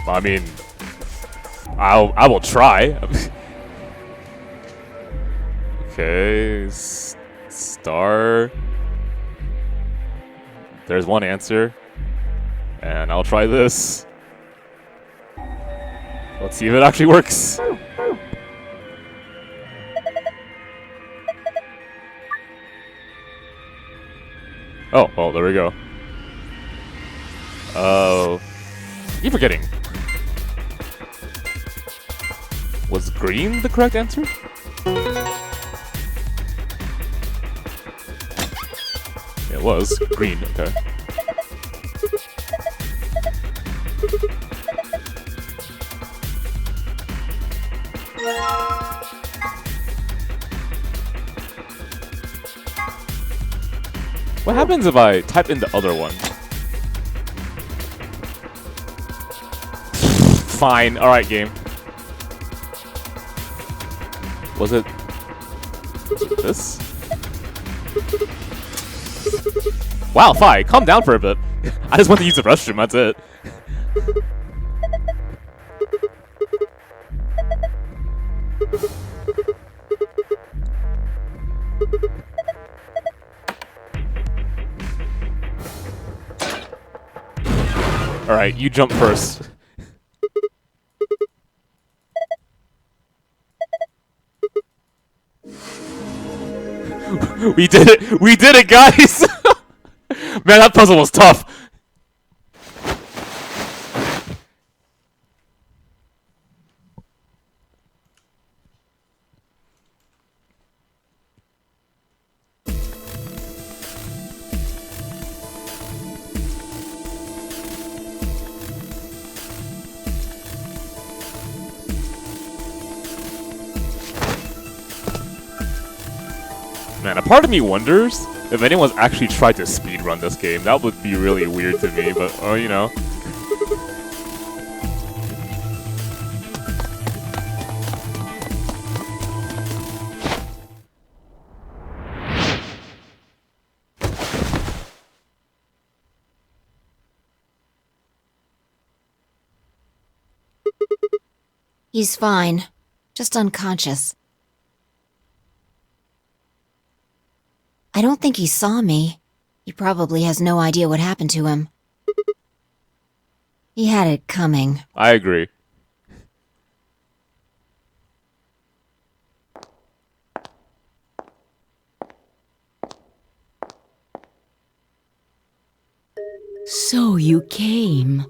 I mean, I will try. Okay, star. There's one answer, and I'll try this. Let's see if it actually works. Oh, well, there we go. Oh, keep forgetting. Was green the correct answer? It was green, okay. What happens if I type in the other one? Fine, alright game. Was it this? Wow, Fi, calm down for a bit. I just want to use the restroom, that's it. Alright, you jump first. We did it! We did it, guys! Man, that puzzle was tough! Man, a part of me wonders if anyone's actually tried to speedrun this game. That would be really weird to me, but, oh, you know. He's fine. Just unconscious. I don't think he saw me. He probably has no idea what happened to him. He had it coming. I agree. So you came.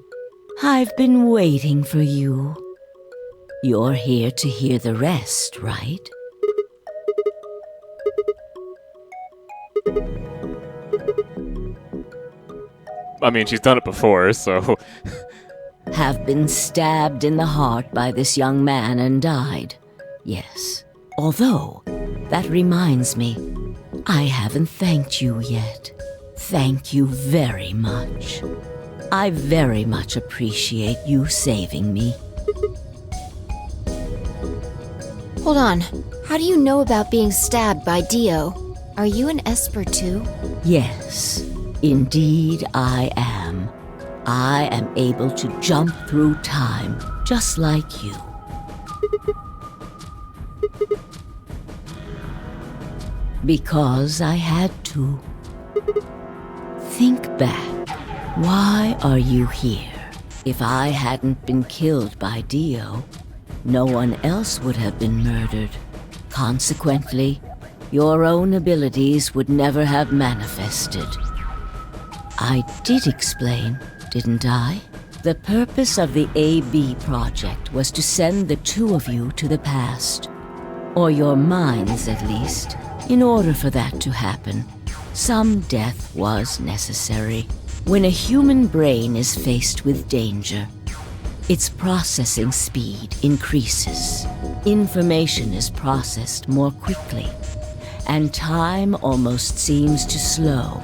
I've been waiting for you. You're here to hear the rest, right? I mean, she's done it before, so... Have been stabbed in the heart by this young man and died. Yes. Although, that reminds me, I haven't thanked you yet. Thank you very much. I very much appreciate you saving me. Hold on. How do you know about being stabbed by Dio? Are you an Esper too? Yes, indeed I am. I am able to jump through time, just like you. Because I had to. Think back. Why are you here? If I hadn't been killed by Dio, no one else would have been murdered. Consequently, your own abilities would never have manifested. I did explain, didn't I? The purpose of the AB project was to send the two of you to the past. Or your minds, at least. In order for that to happen, some death was necessary. When a human brain is faced with danger, its processing speed increases. Information is processed more quickly, and time almost seems to slow.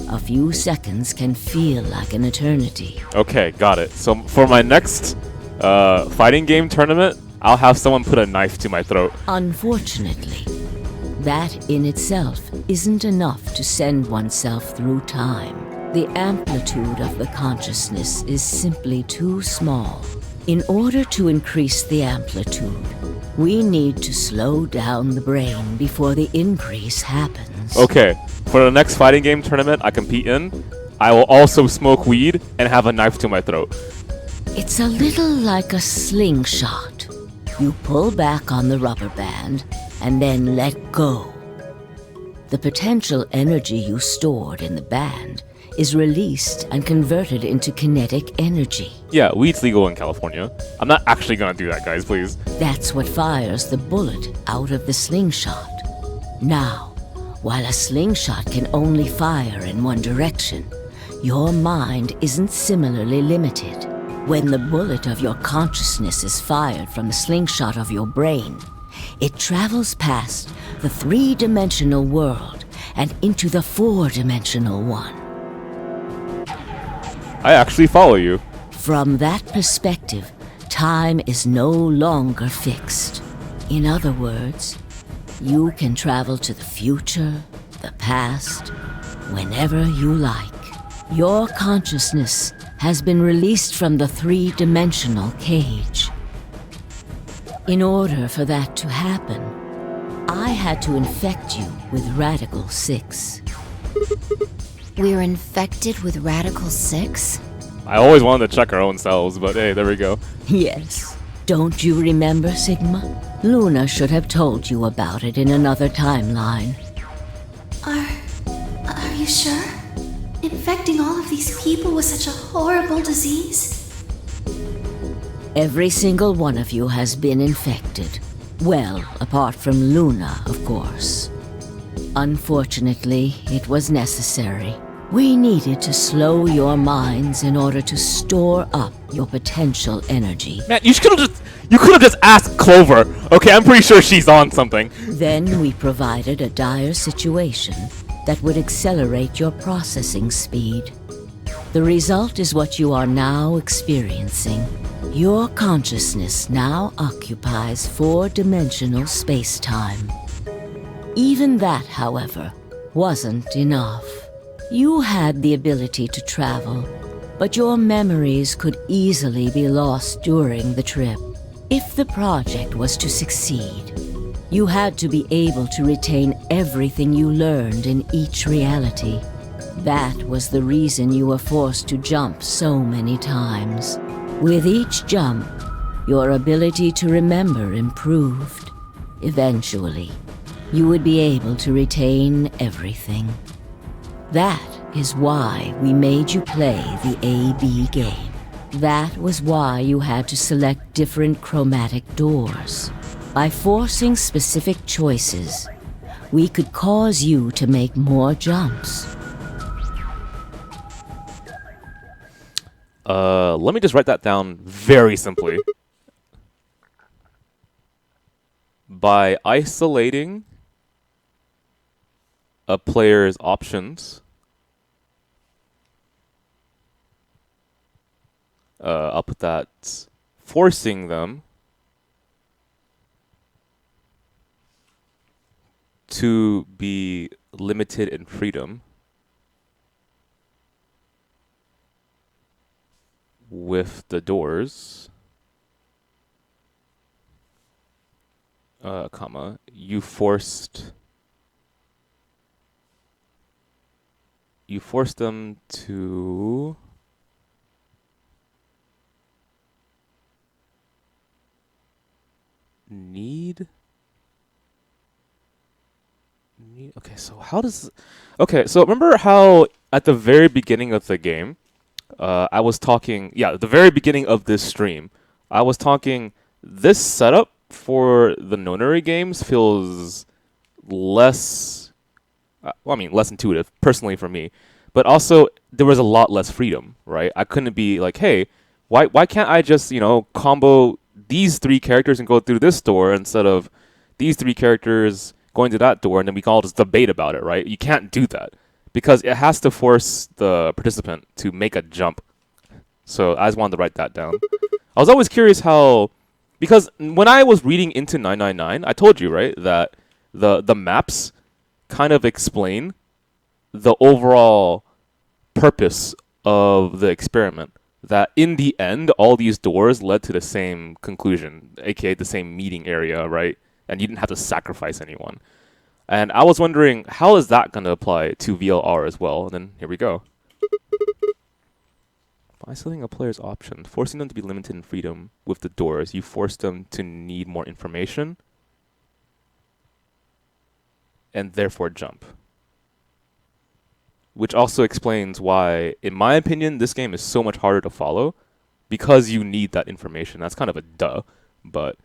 A few seconds can feel like an eternity. Okay, got it. So for my next fighting game tournament, I'll have someone put a knife to my throat. Unfortunately, that in itself isn't enough to send oneself through time. The amplitude of the consciousness is simply too small. In order to increase the amplitude, we need to slow down the brain before the increase happens. Okay, for the next fighting game tournament I compete in, I will also smoke weed and have a knife to my throat. It's a little like a slingshot. You pull back on the rubber band and then let go. The potential energy you stored in the band is released and converted into kinetic energy. Yeah, weed's legal in California. I'm not actually gonna do that, guys, please. That's what fires the bullet out of the slingshot. Now, while a slingshot can only fire in one direction, your mind isn't similarly limited. When the bullet of your consciousness is fired from the slingshot of your brain, it travels past the three-dimensional world and into the four-dimensional one. I actually follow you. From that perspective, time is no longer fixed. In other words, you can travel to the future, the past, whenever you like. Your consciousness has been released from the three-dimensional cage. In order for that to happen, I had to infect you with Radical 6. We're infected with Radical 6? I always wanted to check our own selves, but hey, there we go. Yes. Don't you remember, Sigma? Luna should have told you about it in another timeline. Are you sure? Infecting all of these people with such a horrible disease? Every single one of you has been infected. Well, apart from Luna, of course. Unfortunately, it was necessary. We needed to slow your minds in order to store up your potential energy. Man, you could have just asked Clover. Okay, I'm pretty sure she's on something. Then we provided a dire situation that would accelerate your processing speed. The result is what you are now experiencing. Your consciousness now occupies four-dimensional space-time. Even that, however, wasn't enough. You had the ability to travel, but your memories could easily be lost during the trip. If the project was to succeed, you had to be able to retain everything you learned in each reality. That was the reason you were forced to jump so many times. With each jump, your ability to remember improved. Eventually, you would be able to retain everything. That is why we made you play the AB game. That was why you had to select different chromatic doors. By forcing specific choices, we could cause you to make more jumps. Let me just write that down very simply. By isolating a player's options, I'll put that, forcing them to be limited in freedom with the doors, comma, you forced them to need. Okay, so how does... Okay, so remember how at the very beginning of the game, I was talking... Yeah, at the very beginning of this stream, I was talking... This setup for the Nonary games feels less... well, I mean, less intuitive, personally for me. But also, there was a lot less freedom, right? I couldn't be like, hey, why can't I just, you know, combo these three characters and go through this door instead of these three characters going to that door, and then we can all just debate about it, right? You can't do that because it has to force the participant to make a jump. So I just wanted to write that down. I was always curious how, because when I was reading into 999, I told you, right, that the maps kind of explain the overall purpose of the experiment. That in the end, all these doors led to the same conclusion, aka the same meeting area, right? And you didn't have to sacrifice anyone. And I was wondering, how is that going to apply to VLR as well? And then here we go. By isolating a player's option, forcing them to be limited in freedom with the doors, you force them to need more information and therefore jump. Which also explains why, in my opinion, this game is so much harder to follow because you need that information. That's kind of a duh, but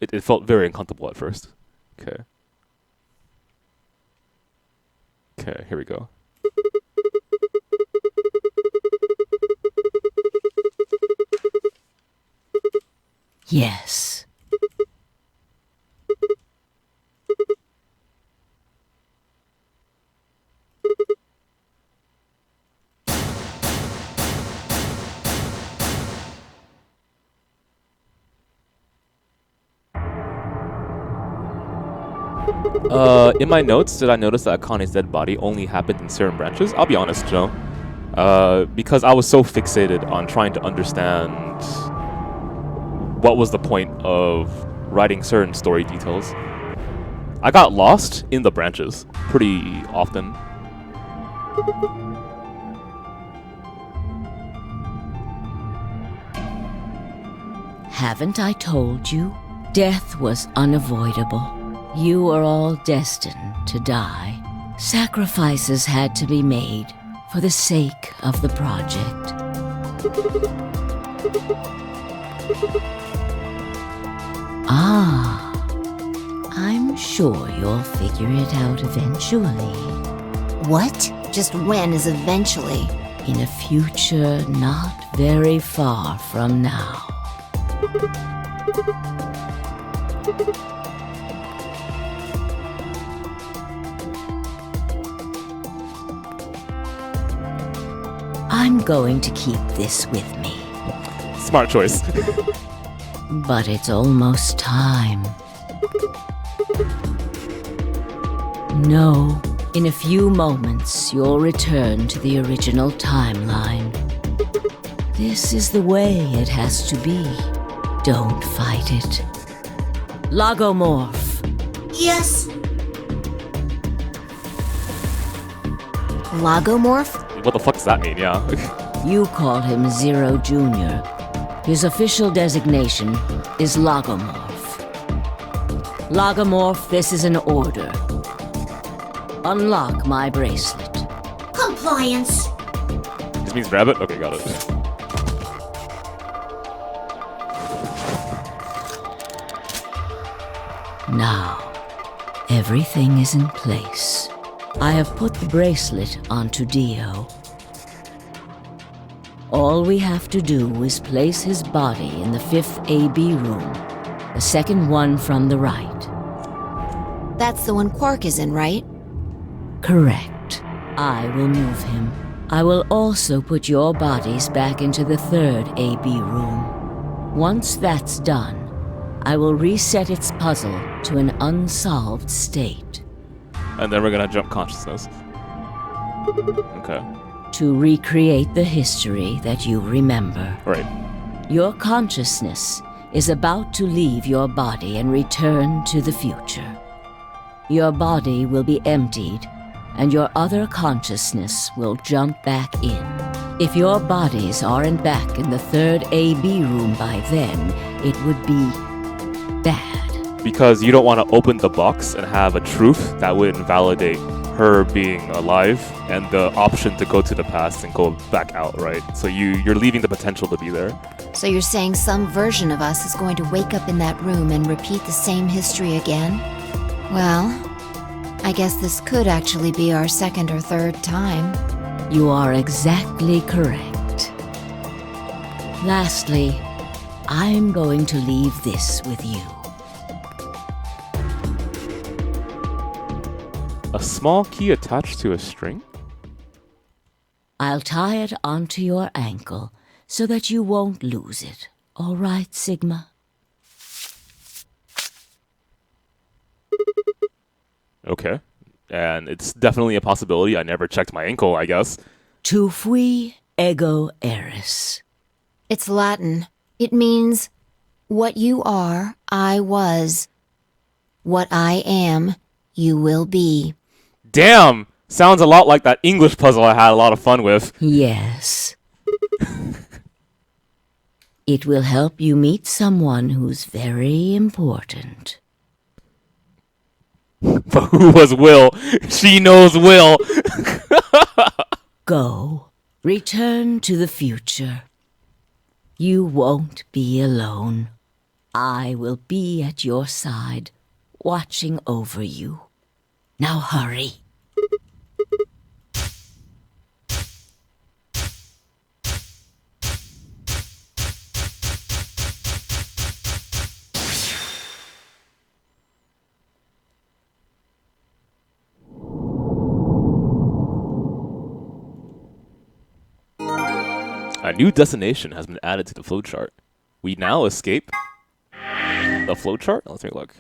it felt very uncomfortable at first. Okay. Okay, here we go. Yes. In my notes, did I notice that Akane's dead body only happened in certain branches? I'll be honest, Joe. Because I was so fixated on trying to understand what was the point of writing certain story details. I got lost in the branches pretty often. Haven't I told you? Death was unavoidable. You were all destined to die. Sacrifices had to be made for the sake of the project. Ah, I'm sure you'll figure it out eventually. What? Just when is eventually? In a future not very far from now. I'm going to keep this with me. Smart choice. But it's almost time. No, in a few moments you'll return to the original timeline. This is the way it has to be. Don't fight it. Logomorph. Yes. Logomorph? What the fuck does that mean? Yeah. You call him Zero Jr. His official designation is Logomorph. Logomorph, this is an order. Unlock my bracelet. Compliance. This means rabbit? Okay, got it. Now, everything is in place. I have put the bracelet onto Dio. All we have to do is place his body in the 5th AB room, the second one from the right. That's the one Quark is in, right? Correct. I will move him. I will also put your bodies back into the 3rd AB room. Once that's done, I will reset its puzzle to an unsolved state. And then we're gonna jump consciousness. Okay. To recreate the history that you remember. Right. Your consciousness is about to leave your body and return to the future. Your body will be emptied, and your other consciousness will jump back in. If your bodies aren't back in the 3rd AB room by then, it would be bad. Because you don't want to open the box and have a truth that would invalidate her being alive and the option to go to the past and go back out, right? So you're leaving the potential to be there. So you're saying some version of us is going to wake up in that room and repeat the same history again? Well, I guess this could actually be our 2nd or 3rd time. You are exactly correct. Lastly, I'm going to leave this with you. A small key attached to a string? I'll tie it onto your ankle so that you won't lose it. All right, Sigma? Okay. And it's definitely a possibility. I never checked my ankle, I guess. Tu fui ego eris. It's Latin. It means, what you are, I was. What I am, you will be. Damn! Sounds a lot like that English puzzle I had a lot of fun with. Yes. It will help you meet someone who's very important. But who was Will? She knows Will! Go. Return to the future. You won't be alone. I will be at your side, watching over you. Now hurry. A new destination has been added to the flowchart. We now escape the flowchart? Let's take a look.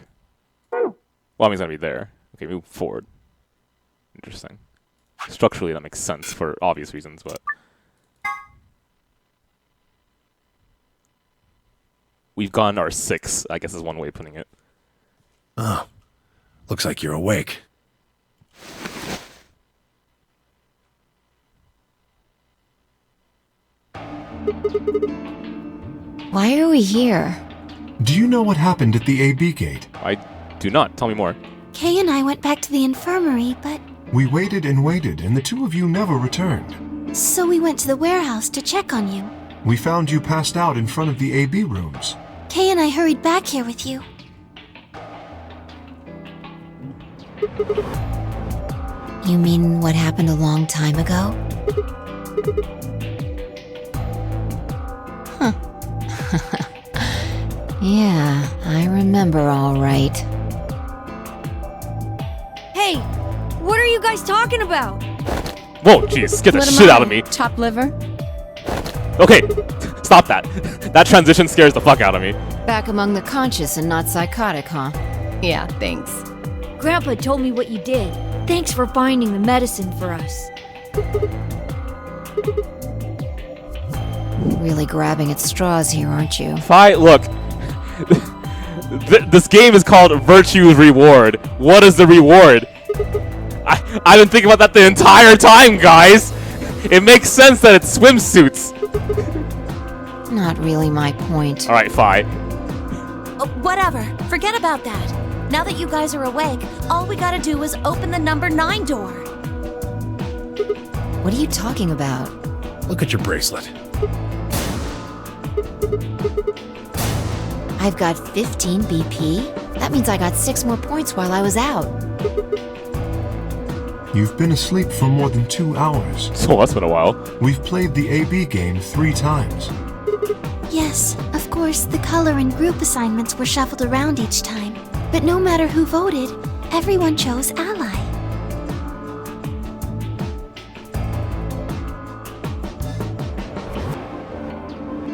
Well, I mean, it's gonna be there. Okay, move forward. Interesting. Structurally, that makes sense for obvious reasons, but... We've gone our 6, I guess is one way of putting it. Oh, looks like you're awake. Why are we here? Do you know what happened at the AB gate? I do not. Tell me more. Kay and I went back to the infirmary, but We waited and waited, and the two of you never returned. so we went to the warehouse to check on you. We found you passed out in front of the AB rooms. Kay and I hurried back here with you. You mean what happened a long time ago? Huh. Yeah, I remember all right. Hey, what are you guys talking about? Whoa, jeez, get the What am shit I, out of me. Chopped liver? Okay, stop that. That transition scares the fuck out of me. Back among the conscious and not psychotic, huh? Yeah, thanks. Grandpa told me what you did. Thanks for finding the medicine for us. Really grabbing at straws here, aren't you? Look. This game is called Virtue's Reward. What is the reward? I've been thinking about that the entire time, guys. It makes sense that it's swimsuits. Not really my point. Alright, fine. Whatever. Forget about that. Now that you guys are awake, all we gotta do is open the number 9 door. What are you talking about? Look at your bracelet. I've got 15 BP? That means I got 6 more points while I was out. You've been asleep for more than 2 hours. So that's been a while. We've played the AB game 3 times. Yes, of course, the color and group assignments were shuffled around each time. But no matter who voted, everyone chose Ally.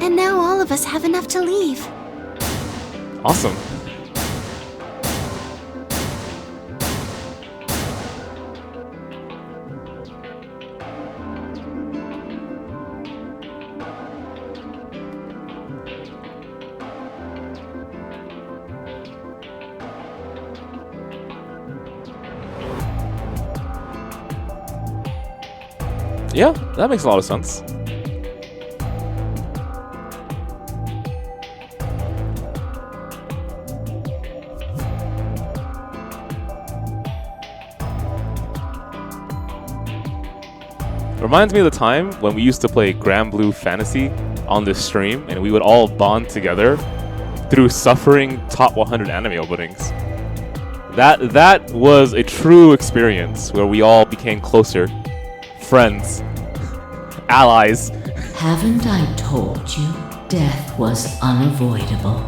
And now all of us have enough to leave. Awesome. Yeah, that makes a lot of sense. Reminds me of the time when we used to play Grand Blue Fantasy on this stream, and we would all bond together through suffering top 100 anime openings. That was a true experience where we all became closer, friends, allies. Haven't I told you death was unavoidable?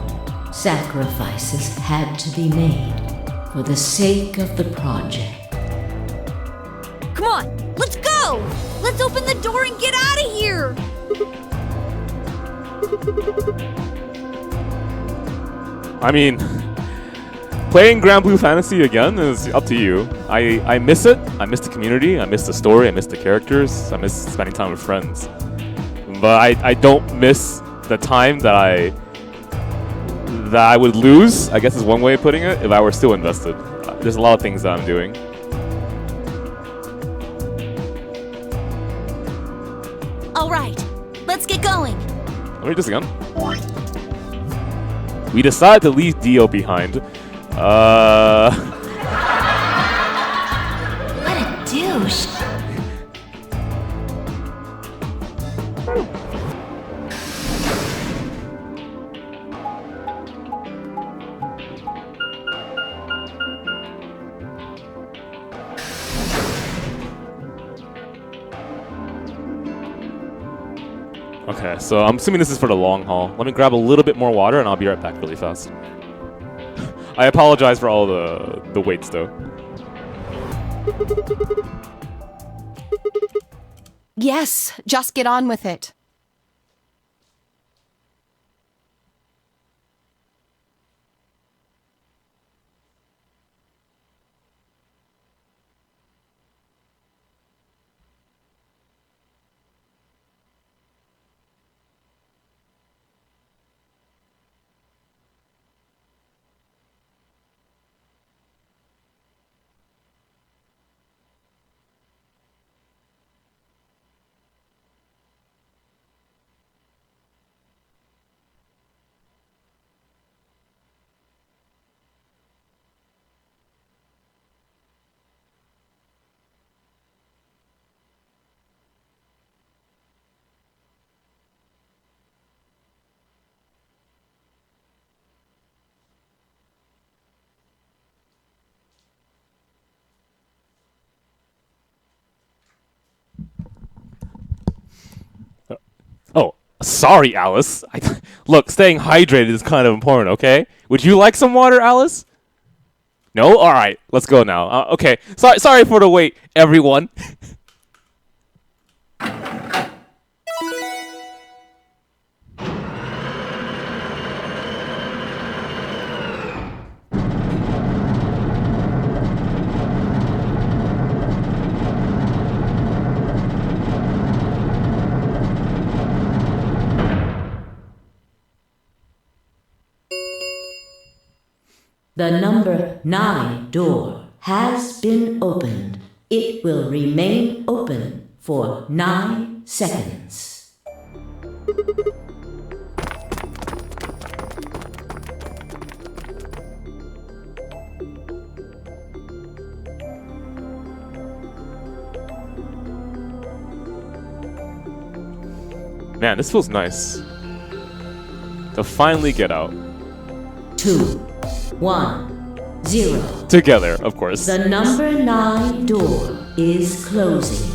Sacrifices had to be made for the sake of the project. Come on, let's go! Let's open the door and get out of here! I mean, playing Grand Blue Fantasy again is up to you. I miss it. I miss the community. I miss the story. I miss the characters. I miss spending time with friends. But I don't miss the time that I would lose, I guess is one way of putting it, if I were still invested. There's a lot of things that I'm doing. All right, let's get going. Let me read this again. We decided to leave Dio behind. What a douche. Okay, so I'm assuming this is for the long haul. Let me grab a little bit more water and I'll be right back really fast. I apologize for all the waits though. Yes, just get on with it. Sorry, Alice. Look, staying hydrated is kind of important, okay? Would you like some water, Alice? No? Alright, let's go now. Okay, sorry for the wait, everyone. The number 9 door has been opened. It will remain open for 9 seconds. Man, this feels nice. To finally get out. 2, 1, 0. Together, of course. The number 9 door is closing.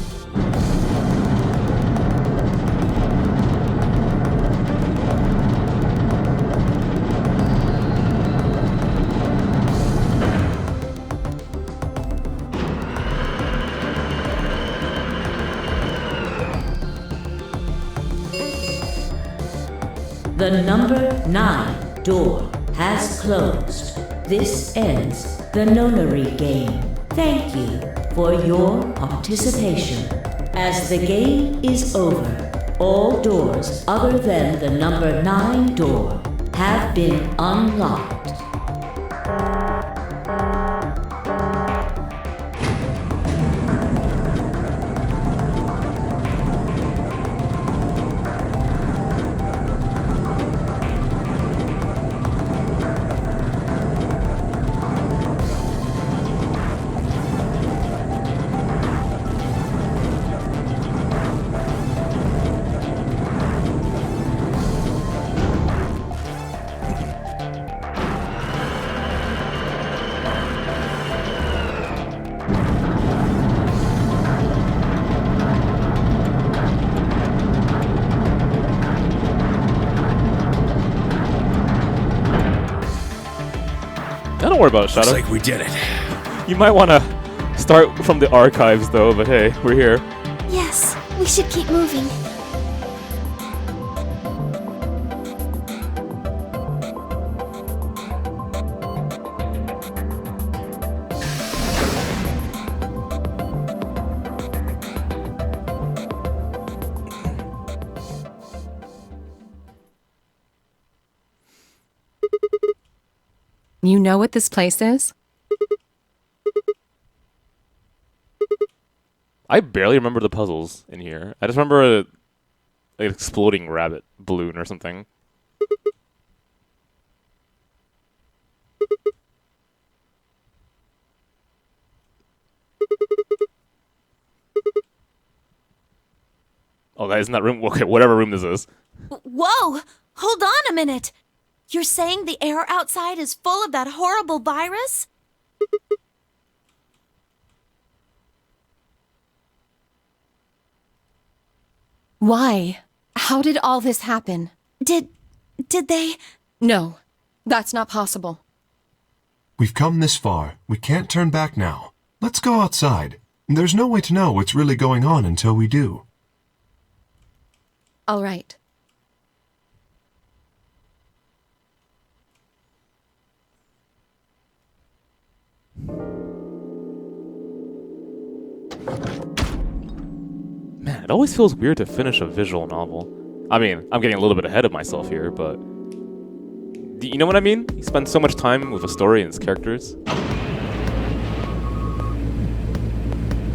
The number 9 door has closed. This ends the nonary game. Thank you for your participation. As the game is over, all doors other than the number 9 door have been unlocked. Don't worry about it, Shadow. Looks like we did it. You might want to start from the archives, though, but hey, we're here. Yes, we should keep moving. You know what this place is? I barely remember the puzzles in here. I just remember an exploding rabbit balloon or something. Oh, that isn't that room? Okay, whatever room this is. Whoa! Hold on a minute! You're saying the air outside is full of that horrible virus? Why? How did all this happen? Did they? No, that's not possible. We've come this far. We can't turn back now. Let's go outside. There's no way to know what's really going on until we do. All right. Man, it always feels weird to finish a visual novel. I mean, I'm getting a little bit ahead of myself here, but... You know what I mean? You spend so much time with a story and its characters.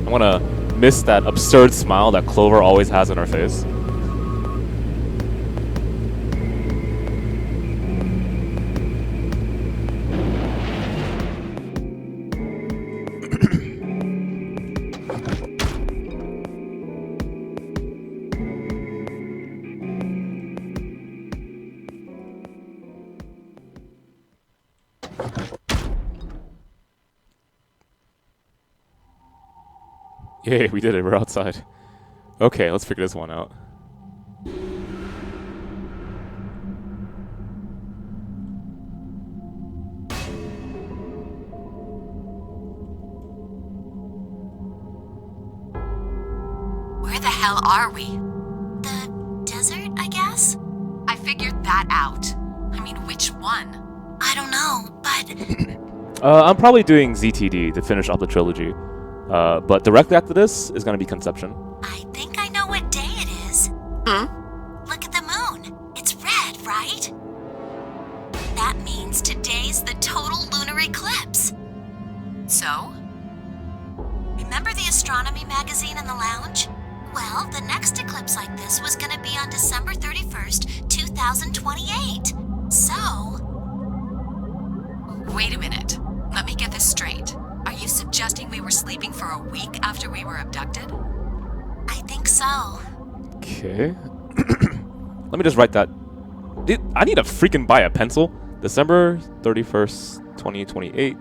I wanna miss that absurd smile that Clover always has on her face. Yay, we did it. We're outside. Okay, let's figure this one out. hell are we? The desert, I guess? I figured that out. I mean, which one? I don't know, but... I'm probably doing ZTD to finish up the trilogy. But directly after this is gonna be Conception. I think I know what day it is. Look at the moon. It's red, right? That means today's the total lunar eclipse. So? Remember the astronomy magazine in the lounge? Well, the next eclipse like this was gonna be on December 31st, 2028. So... Wait a minute. Let me get this straight. Are you suggesting we were sleeping for a week after we were abducted? I think so. Okay. Let me just write that. Dude, I need to freaking buy a pencil. December 31st, 2028.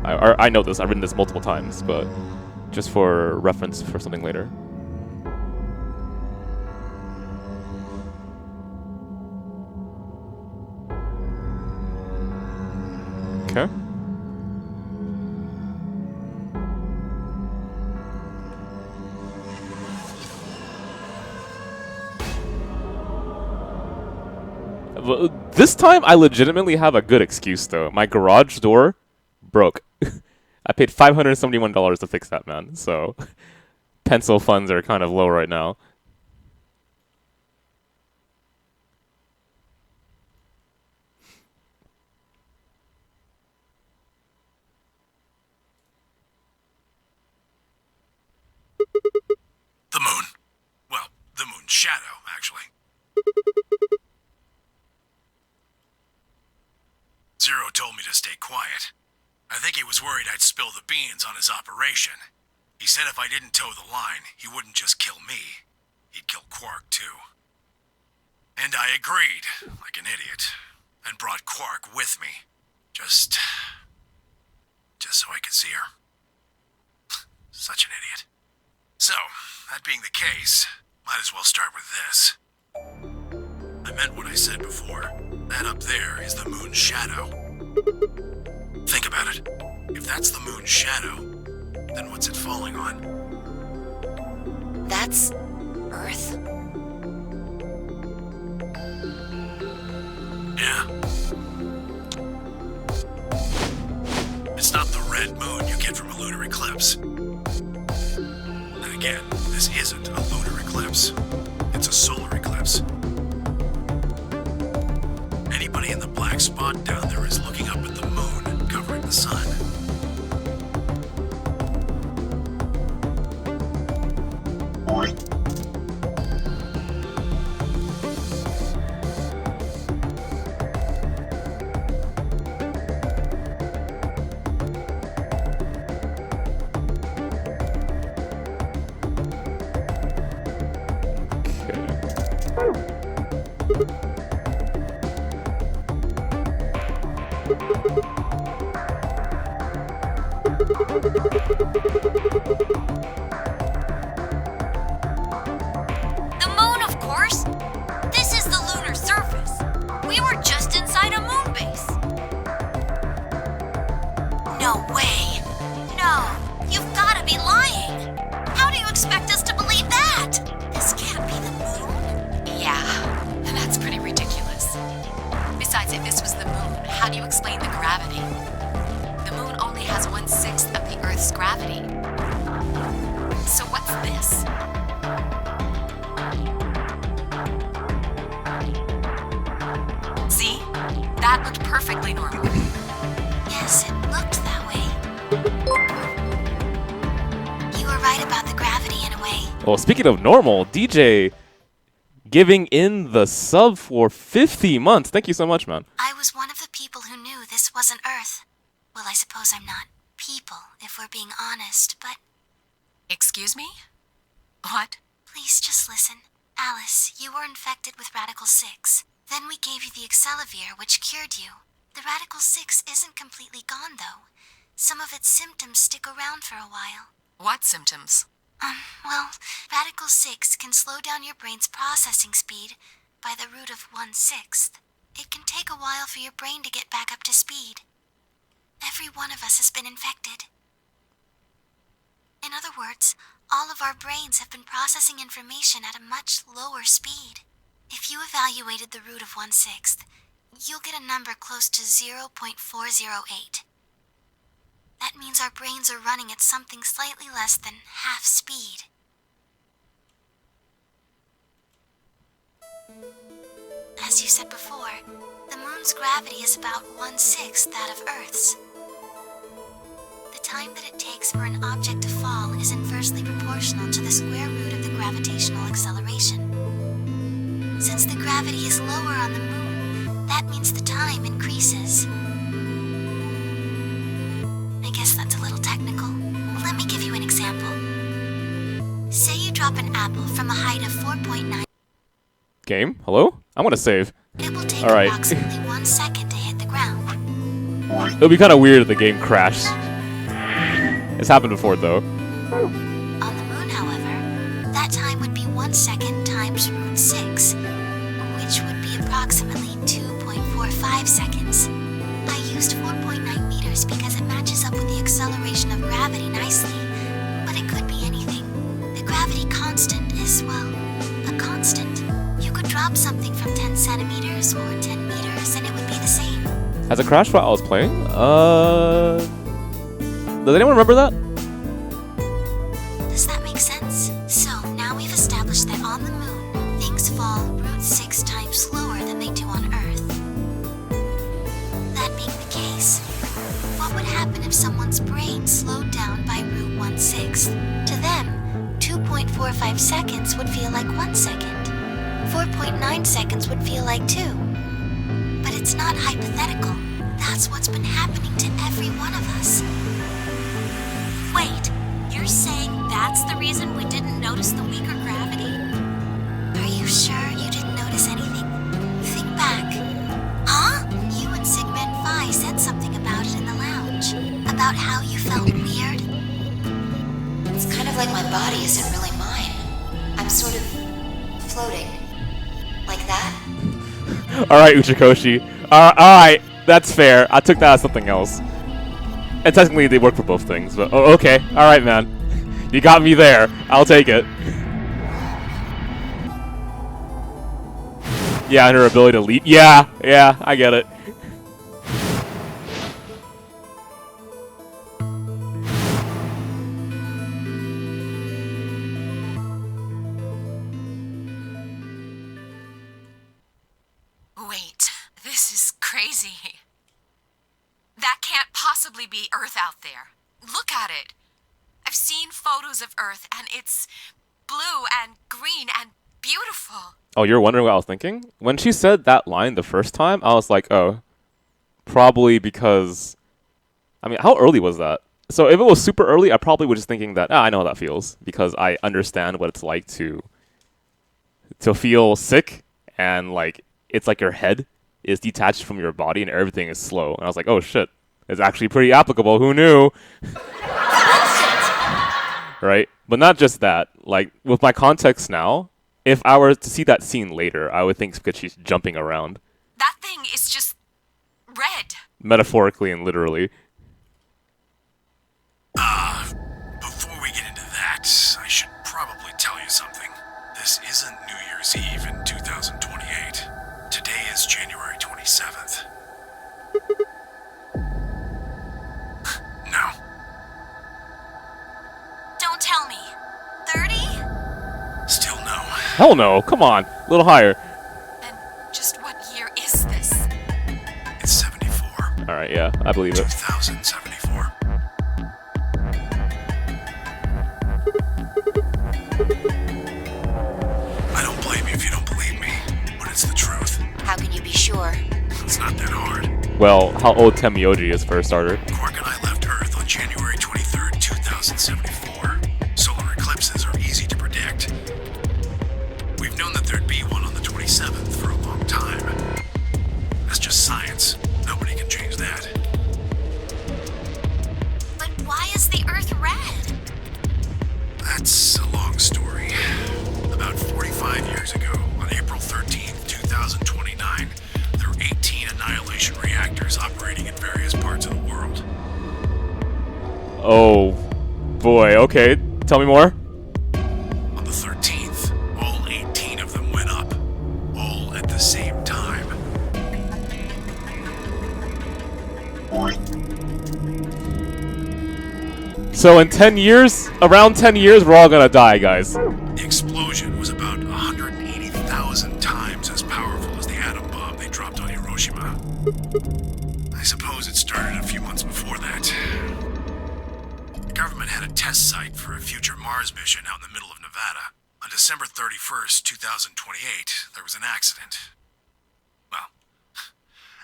I know this. I've written this multiple times, but just for reference for something later. Okay. This time, I legitimately have a good excuse, though. My garage door broke. I paid $571 to fix that, man. So, pencil funds are kind of low right now. The moon. Well, the moon's shadow, actually. Zero told me to stay quiet. I think he was worried I'd spill the beans on his operation. He said if I didn't toe the line, he wouldn't just kill me. He'd kill Quark, too. And I agreed, like an idiot, and brought Quark with me. Just so I could see her. Such an idiot. So, that being the case, might as well start with this. I meant what I said before. That up there is the moon's shadow. Think about it. If that's the moon's shadow, then what's it falling on? That's Earth? Yeah. It's not the red moon you get from a lunar eclipse. And again, this isn't a lunar eclipse. It's a solar eclipse. Anybody in the black spot down there is looking up at the moon, covering the sun. The moon, of course. This is the lunar surface. We were just inside a moon base. No way. No, you've got to be lying. How do you expect us to believe that? This can't be the moon. Yeah, that's pretty ridiculous. Besides, if this was the moon, how do you explain the gravity? The moon only has 1/6 of the Earth's gravity. So what's this? See? That looked perfectly normal. Yes, it looked that way. You were right about the gravity in a way. Well, speaking of normal, DJ giving in the sub for 50 months. Thank you so much, man. I was one of the people who knew this wasn't Earth. Well, I suppose I'm not people, if we're being honest, but... Excuse me? What? Please just listen. Alice, you were infected with Radical 6. Then we gave you the Excelivir, which cured you. The Radical 6 isn't completely gone, though. Some of its symptoms stick around for a while. What symptoms? Well, Radical 6 can slow down your brain's processing speed by the root of 1/6. It can take a while for your brain to get back up to speed. Every one of us has been infected. In In other words, all of our brains have been processing information at a much lower speed. If you evaluated the root of 1/6, you'll get a number close to 0.408. That means our brains are running at something slightly less than half speed. As you said before, the moon's gravity is about 1/6 that of Earth's. The time that it takes for an object to fall is inversely proportional to the square root of the gravitational acceleration. Since the gravity is lower on the moon, that means the time increases. I guess that's a little technical. Let me give you an example. Say you drop an apple from a height of 4.9. Game? Hello? I'm gonna save. It will take Alright. approximately 1 second to hit the ground. It'll be kind of weird if the game crashed. It's happened before, though. On the moon, however, that time would be 1 second times root 6, which would be approximately 2.45 seconds. I used 4.9 meters because it matches up with the acceleration of gravity nicely, but it could be anything. The gravity constant is, well, a constant. You could drop something from 10 centimeters or 10 meters and it would be the same. Has it crashed while I was playing? Does anyone remember that? Does that make sense? So, now we've established that on the moon, things fall root 6 times slower than they do on Earth. That being the case, what would happen if someone's brain slowed down by root 1/6? To them, 2.45 seconds would feel like 1 second. 4.9 seconds would feel like 2. But it's not hypothetical. That's what's been happening to every one of us. Wait, you're saying that's the reason we didn't notice the weaker gravity? Are you sure you didn't notice anything? Think back. Huh? You and Sigma and Phi said something about it in the lounge. About how you felt weird. It's kind of like my body isn't really mine. I'm sort of floating. Like that? Alright, Uchikoshi. Alright, that's fair. I took that as something else. And technically they work for both things, but okay. Alright, man. You got me there. I'll take it. Yeah, and her ability to leap. Yeah, I get it. Wait, this is crazy. That can't possibly be Earth out there. Look at it. I've seen photos of Earth, and it's blue and green and beautiful. Oh, you're wondering what I was thinking? When she said that line the first time, I was like, oh, probably because... I mean, how early was that? So if it was super early, I probably was just thinking that, I know how that feels. Because I understand what it's like to feel sick, and like, it's like your head is detached from your body and everything is slow. And I was like, oh shit, it's actually pretty applicable. Who knew? Right? But not just that. Like, with my context now, if I were to see that scene later, I would think because she's jumping around. That thing is just red. Metaphorically and literally. Before we get into that, I should probably tell you something. This isn't New Year's Eve in 2028. Today is January 27th. No. Don't tell me. 30? Still no. Hell no, come on. A little higher. And just what year is this? It's 74. Alright, yeah, I believe it. 2074. I don't blame you if you don't believe me, but it's the truth. How can you be sure? It's not that hard. Well, how old Temioji is for a starter. Quark and I left Earth on January 23rd, 2074. Solar eclipses are easy to predict. We've known that there'd be one on the 27th for a long time. That's just science. Nobody can change that. But why is the Earth red? That's a long story. About 45 years ago, on April 13th, 2029, there were 18 annihilation reactors operating in various parts of the world. Oh, boy. Okay, tell me more. On the 13th, all 18 of them went up. All at the same time. So in 10 years, around 10 years, we're all gonna die, guys. The explosion was about 180,000 times as powerful as the atom bomb they dropped on Hiroshima. I suppose it started a few months before that. The government had a test site for a future Mars mission out in the middle of Nevada. On December 31st, 2028, there was an accident. Well,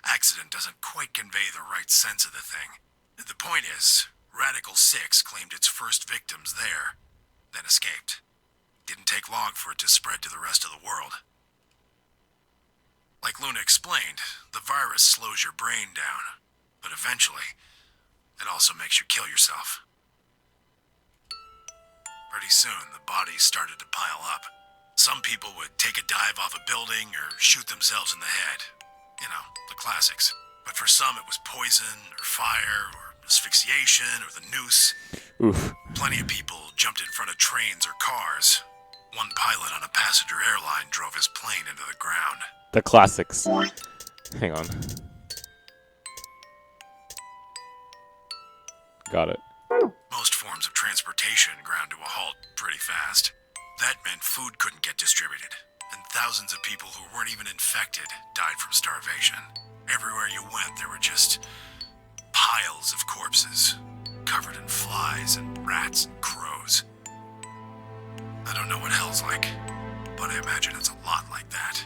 accident doesn't quite convey the right sense of the thing. The point is, Radical 6 claimed its first victims there, then escaped. Didn't take long for it to spread to the rest of the world. Like Luna explained, the virus slows your brain down, but eventually, it also makes you kill yourself. Pretty soon, the bodies started to pile up. Some people would take a dive off a building or shoot themselves in the head. You know, the classics. But for some, it was poison, or fire, or asphyxiation, or the noose. Oof. Plenty of people jumped in front of trains or cars. One pilot on a passenger airline drove his plane into the ground. The classics. Hang on. Got it. Most forms of transportation ground to a halt pretty fast. That meant food couldn't get distributed, and thousands of people who weren't even infected died from starvation. Everywhere you went, there were just piles of corpses, covered in flies and rats and crows. I don't know what hell's like, but I imagine it's a lot like that.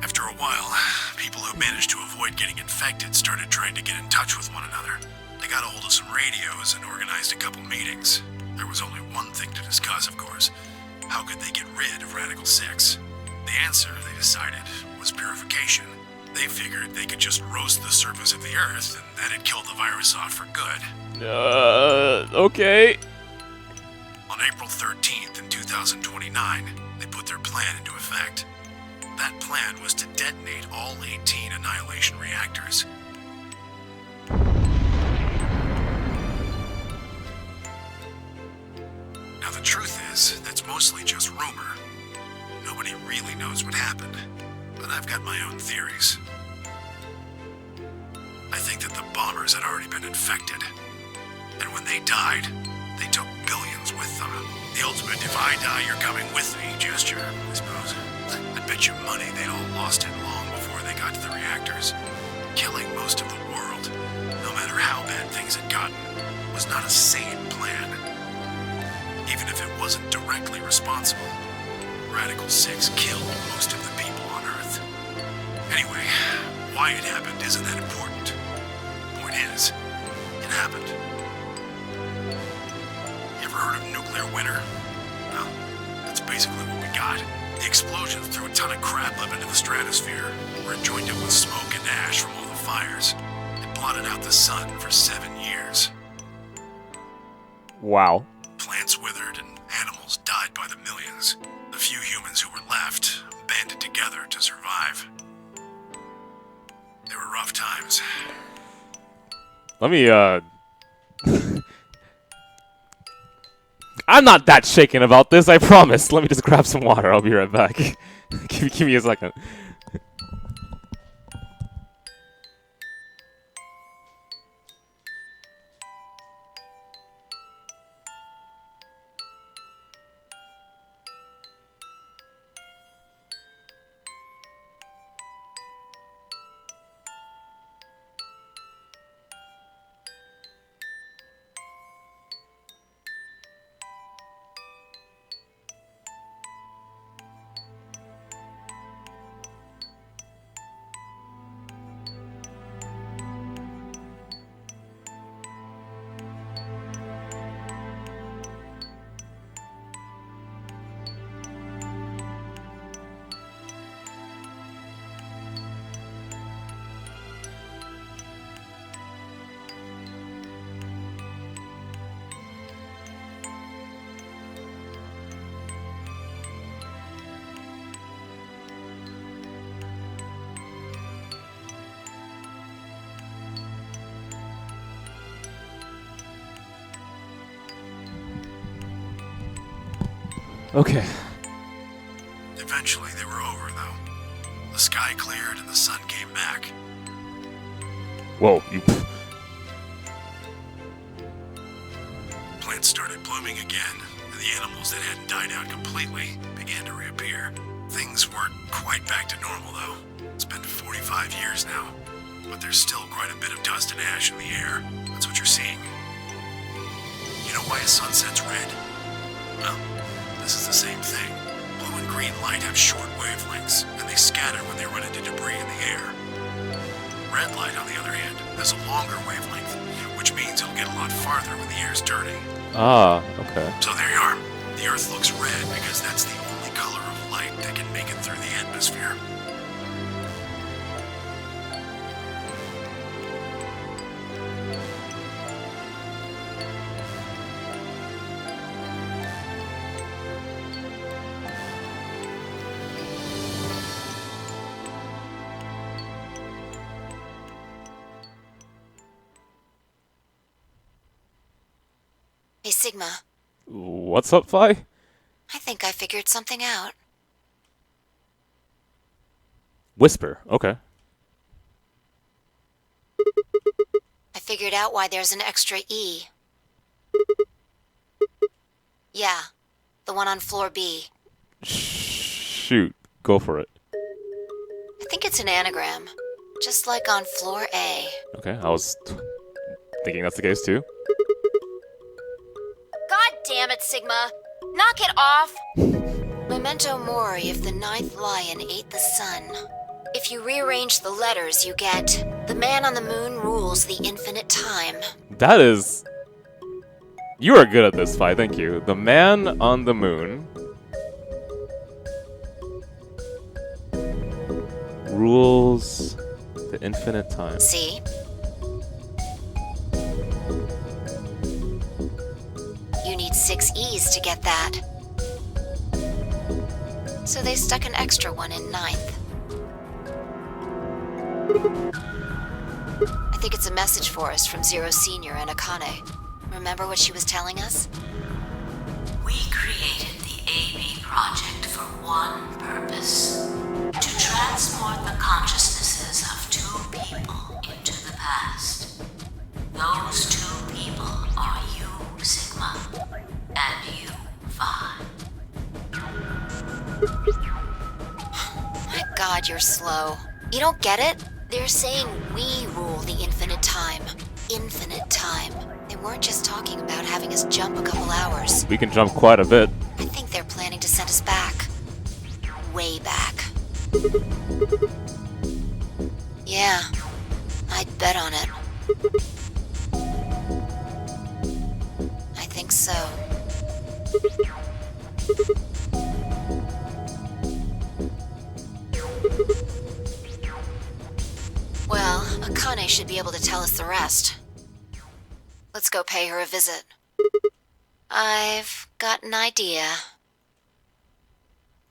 After a while, people who managed to avoid getting infected started trying to get in touch with one another. They got a hold of some radios and organized a couple meetings. There was only one thing to discuss, of course. How could they get rid of Radical 6? The answer, they decided, was purification. They figured they could just roast the surface of the Earth, and that'd kill the virus off for good. Okay. On April 13th in 2029, they put their plan into effect. That plan was to detonate all 18 annihilation reactors. Now the truth is, that's mostly just rumor. Nobody really knows what happened, but I've got my own theories. I think that the bombers had already been infected, and when they died, they took billions with them. The ultimate if I die, you're coming with me gesture, I suppose. I bet you money they'd all lost it long before they got to the reactors. Killing most of the world, no matter how bad things had gotten, was not a sane plan. Even if it wasn't directly responsible, Radical 6 killed most of the people on Earth. Anyway, why it happened isn't that important. Point is, it happened. You ever heard of nuclear winter? Well, that's basically what we got. The explosion threw a ton of crap up into the stratosphere, where it joined up with smoke and ash from all the fires. It blotted out the sun for 7 years. Wow. Plants withered and animals died by the millions. The few humans who were left banded together to survive. They were rough times. Let me, I'm not that shaken about this, I promise. Let me just grab some water. I'll be right back. give me a second. Okay. Eventually, they were over, though. The sky cleared and the sun came back. Whoa, you... Plants started blooming again, and the animals that hadn't died out completely began to reappear. Things weren't quite back to normal, though. It's been 45 years now, but there's still quite a bit of dust and ash in the air. That's what you're seeing. You know why a sunset's red? Well, this is the same thing. Blue and green light have short wavelengths, and they scatter when they run into debris in the air. Red light, on the other hand, has a longer wavelength, which means it'll get a lot farther when the air's dirty. Ah, okay. So there you are. The Earth looks red because that's the only color of light that can make it through the atmosphere. Hey, Sigma. What's up, Fi? I think I figured something out. Whisper, okay. I figured out why there's an extra E. Yeah, the one on floor B. Shoot, go for it. I think it's an anagram, just like on floor A. Okay, I was thinking that's the case too. God damn it, Sigma! Knock it off! Memento mori if the ninth lion ate the sun. If you rearrange the letters, you get the man on the moon rules the infinite time. That is... You are good at this, Fi, thank you. The man on the moon rules the infinite time. See? You need 6 E's to get that. So they stuck an extra one in ninth. I think it's a message for us from Zero Senior and Akane. Remember what she was telling us? We created the AB project for one purpose. To transport the consciousnesses of 2 people into the past. Those 2 people are you, Sigma, and you, Vi. My God, you're slow. You don't get it? They're saying we rule the infinite time. Infinite time. They weren't just talking about having us jump a couple hours. We can jump quite a bit. I think they're planning to send us back. Way back. Yeah, I'd bet on it. I think so. Well, Akane should be able to tell us the rest. Let's go pay her a visit. I've got an idea.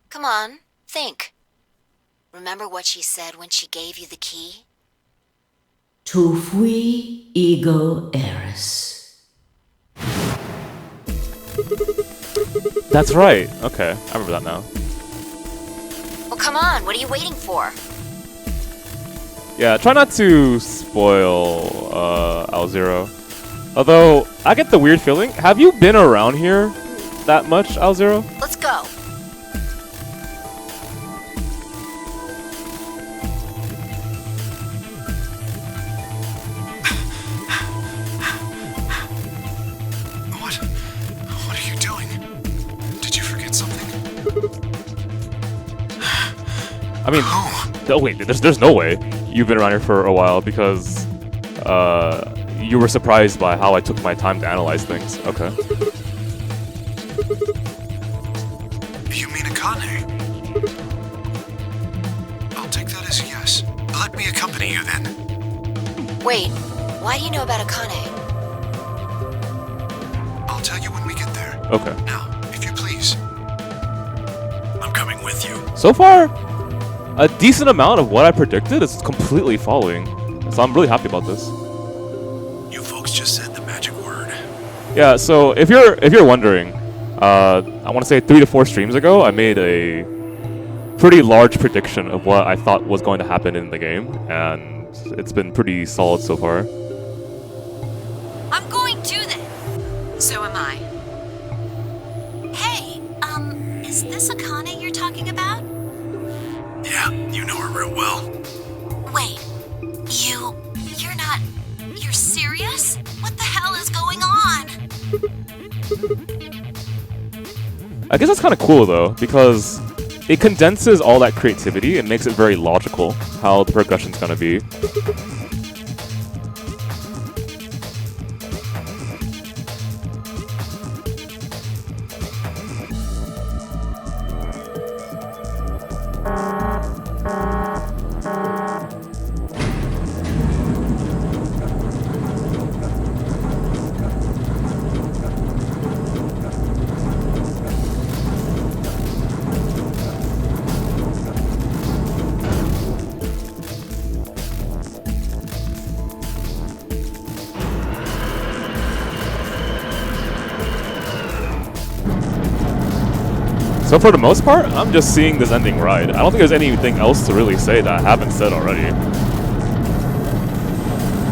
Come on, think. Remember what she said when she gave you the key? Tu fui ego eris. That's right. Okay, I remember that now. Well, come on, what are you waiting for? Yeah, try not to spoil Al-Zero. Although, I get the weird feeling. Have you been around here that much, Al-Zero? Let's go. What are you doing? Did you forget something? I mean, oh wait, there's no way you've been around here for a while because you were surprised by how I took my time to analyze things. Okay. You mean Akane? I'll take that as a yes. Let me accompany you then. Wait, why do you know about Akane? I'll tell you when we get there. Okay. Now, if you please. I'm coming with you. So far, a decent amount of what I predicted is completely following. So I'm really happy about this. You folks just said the magic word. Yeah, so if you're wondering, I want to say 3 to 4 streams ago, I made a pretty large prediction of what I thought was going to happen in the game, and it's been pretty solid so far. I'm going to then. So am I. Hey, is this Akane you're talking about? Yeah, you know her real well. Wait, you're not... You're serious? What the hell is going on? I guess that's kind of cool though, because it condenses all that creativity and makes it very logical how the progression's gonna be. So for the most part, I'm just seeing this ending right. I don't think there's anything else to really say that I haven't said already.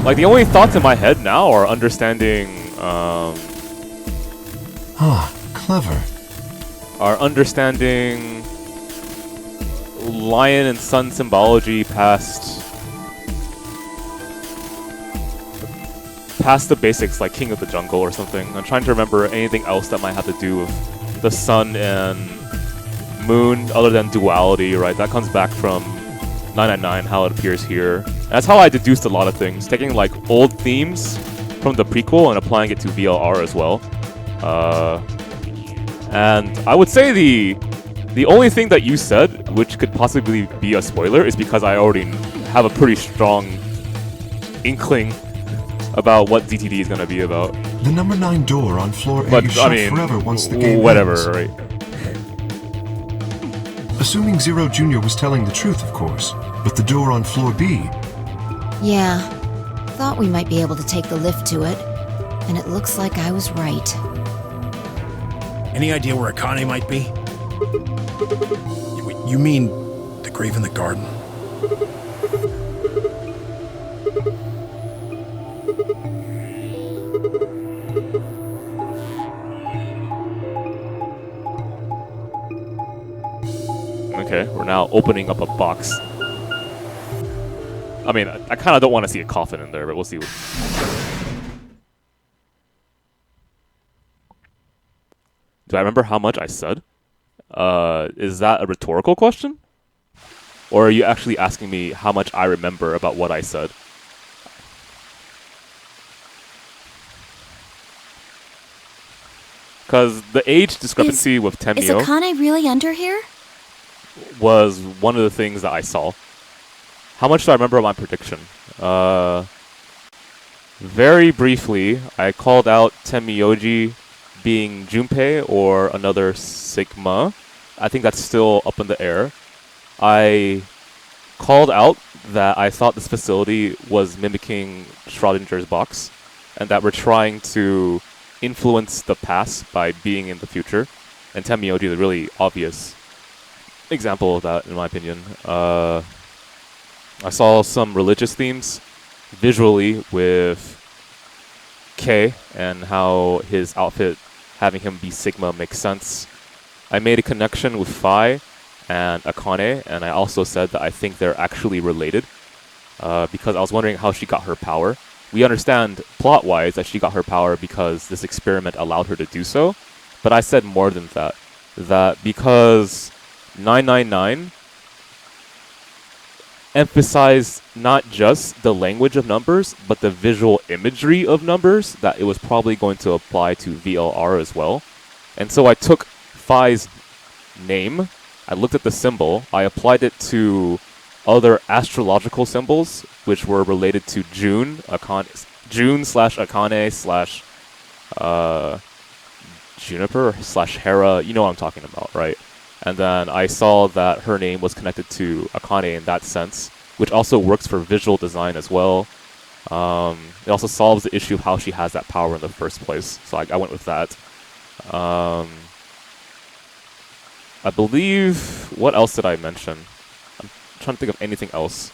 Like, the only thoughts in my head now are understanding, clever. Are understanding lion and sun symbology past the basics, like King of the Jungle or something. I'm trying to remember anything else that might have to do with the sun and moon other than duality, right? That comes back from 999, how it appears here. That's how I deduced a lot of things, taking like old themes from the prequel and applying it to VLR as well. And I would say the only thing that you said, which could possibly be a spoiler, is because I already have a pretty strong inkling about what DTD is going to be about. The number 9 door on floor A But, is shut I mean, forever once the game whatever, ends. right? Assuming Zero Jr. was telling the truth, of course. But the door on floor B... Yeah. Thought we might be able to take the lift to it. And it looks like I was right. Any idea where Akane might be? You mean the grave in the garden? Okay, we're now opening up a box. I mean, I kind of don't want to see a coffin in there, but we'll see. Do I remember how much I said? Is that a rhetorical question? Or are you actually asking me how much I remember about what I said? Because the age discrepancy with Temio... Is Akane really under here? ...was one of the things that I saw. How much do I remember of my prediction? Very briefly, I called out Temioji being Junpei or another Sigma. I think that's still up in the air. I called out that I thought this facility was mimicking Schrodinger's box, and that we're trying to influence the past by being in the future. And Temioji is a really obvious example of that, in my opinion. I saw some religious themes visually with K and how his outfit, having him be Sigma, makes sense. I made a connection with Phi and Akane, and I also said that I think they're actually related because I was wondering how she got her power. We understand plot-wise that she got her power because this experiment allowed her to do so, but I said more than that. That because 999 emphasized not just the language of numbers, but the visual imagery of numbers, that it was probably going to apply to VLR as well. And so I took Phi's name, I looked at the symbol, I applied it to other astrological symbols, which were related to June slash Akane slash Juniper slash Hera, you know what I'm talking about, right? And then I saw that her name was connected to Akane in that sense, which also works for visual design as well. It also solves the issue of how she has that power in the first place. So I went with that. I believe... What else did I mention? I'm trying to think of anything else.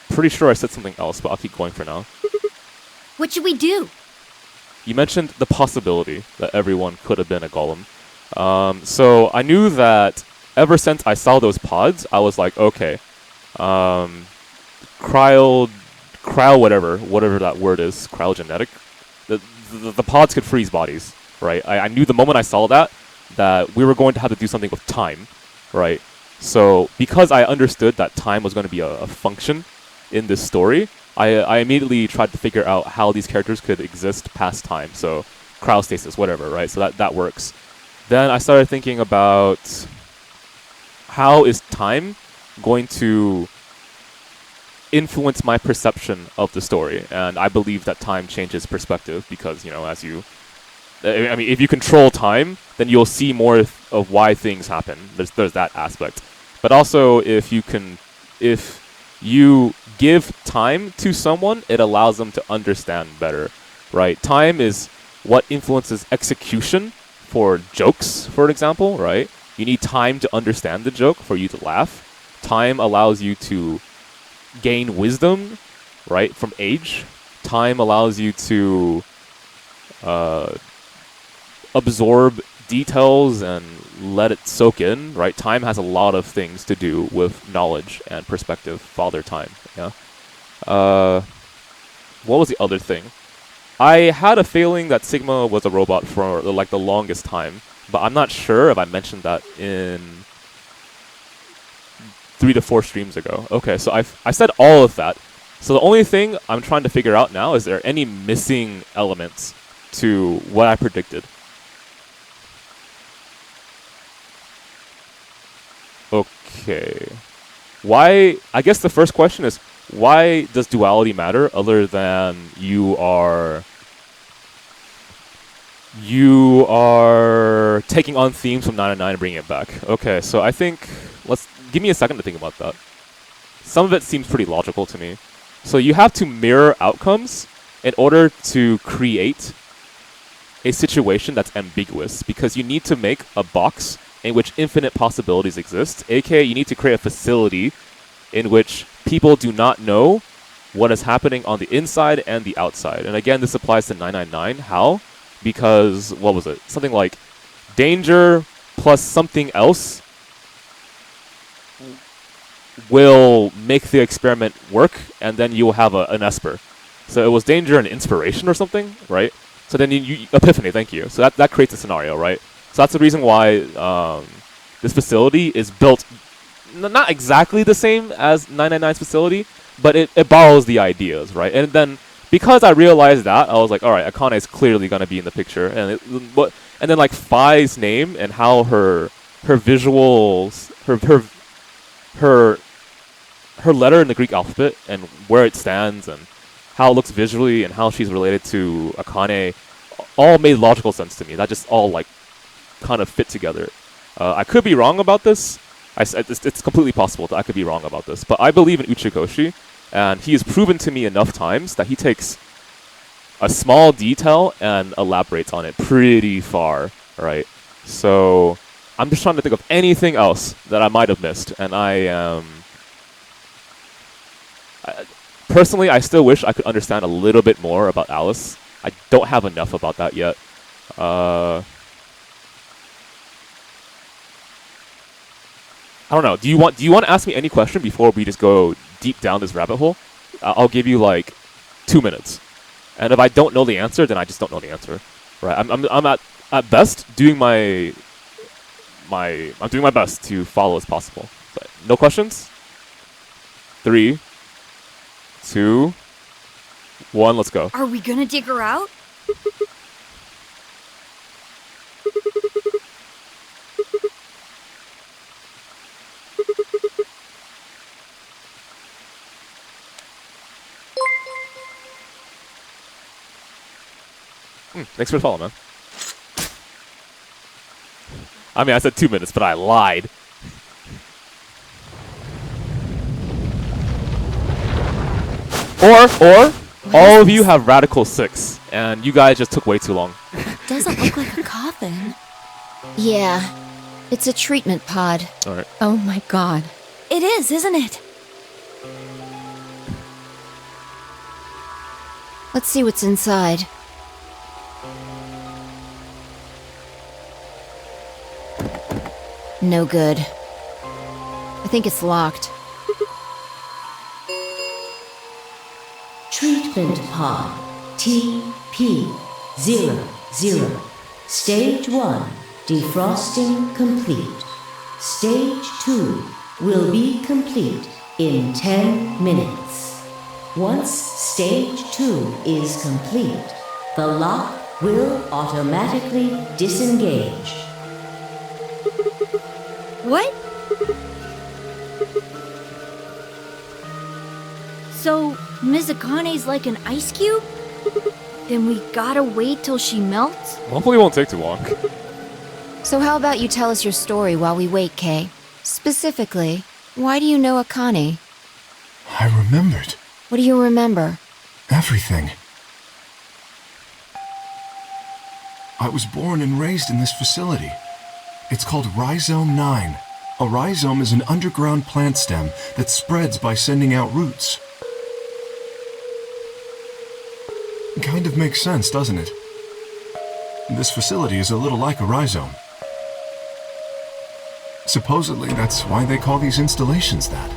Pretty sure I said something else, but I'll keep going for now. What should we do? You mentioned the possibility that everyone could have been a golem. So I knew that ever since I saw those pods, I was like, okay, cryo whatever that word is, cryogenetic. The pods could freeze bodies, right? I knew the moment I saw that we were going to have to do something with time, right? So because I understood that time was going to be a function in this story, I immediately tried to figure out how these characters could exist past time. So cryostasis, whatever, right? So that works. Then I started thinking about how is time going to influence my perception of the story, and I believe that time changes perspective because, you know, as you, I mean, if you control time, then you'll see more of why things happen. There's that aspect, but also if you give time to someone, it allows them to understand better, right? Time is what influences execution for jokes, for example, right? You need time to understand the joke for you to laugh. Time allows you to gain wisdom, right, from age. Time allows you to absorb details and let it soak in, right? Time has a lot of things to do with knowledge and perspective. Father time, yeah. What was the other thing? I had a feeling that Sigma was a robot for like the longest time, but I'm not sure if I mentioned that in 3 to 4 streams ago. Okay, so I said all of that. So the only thing I'm trying to figure out now is there any missing elements to what I predicted. Okay. Why? I guess the first question is, why does duality matter other than you are taking on themes from 999 and bringing it back? Okay, so I think, give me a second to think about that. Some of it seems pretty logical to me. So you have to mirror outcomes in order to create a situation that's ambiguous, because you need to make a box in which infinite possibilities exist, aka you need to create a facility in which people do not know what is happening on the inside and the outside. And again, this applies to 999. How? Because, what was it? Something like danger plus something else will make the experiment work, and then you will have an Esper. So it was danger and inspiration or something, right? So then you epiphany, thank you. So that creates a scenario, right? So that's the reason why this facility is built not exactly the same as 999's facility, but it borrows the ideas, right? And then because I realized that, I was like, all right, Akane is clearly gonna be in the picture, and then like Phi's name and how her visuals, her letter in the Greek alphabet and where it stands and how it looks visually and how she's related to Akane, all made logical sense to me. That just all like kind of fit together. I could be wrong about this. It's completely possible that I could be wrong about this, but I believe in Uchikoshi, and he has proven to me enough times that he takes a small detail and elaborates on it pretty far, right? So I'm just trying to think of anything else that I might have missed, and personally, I still wish I could understand a little bit more about Alice. I don't have enough about that yet. I don't know. Do you want to ask me any question before we just go deep down this rabbit hole? I'll give you like 2 minutes, and if I don't know the answer, then I just don't know the answer. Right? I'm at best doing I'm doing my best to follow as possible. But no questions. 3, 2, 1. Let's go. Are we gonna dig her out? Thanks for the follow, man. I mean, I said 2 minutes, but I lied. Or All of you have Radical 6, and you guys just took way too long. Doesn't look like a coffin. Yeah, it's a treatment pod. Alright. Oh my god. It is, isn't it? Let's see what's inside. No good. I think it's locked. Treatment pod TP00. Stage 1 defrosting complete. Stage 2 will be complete in 10 minutes. Once stage 2 is complete, the lock will automatically disengage. What? So, Mizakane's like an ice cube? Then we gotta wait till she melts? Hopefully it won't take too long. So how about you tell us your story while we wait, Kay? Specifically, why do you know Akane? I remembered. What do you remember? Everything. I was born and raised in this facility. It's called Rhizome 9. A rhizome is an underground plant stem that spreads by sending out roots. Kind of makes sense, doesn't it? This facility is a little like a rhizome. Supposedly, that's why they call these installations that.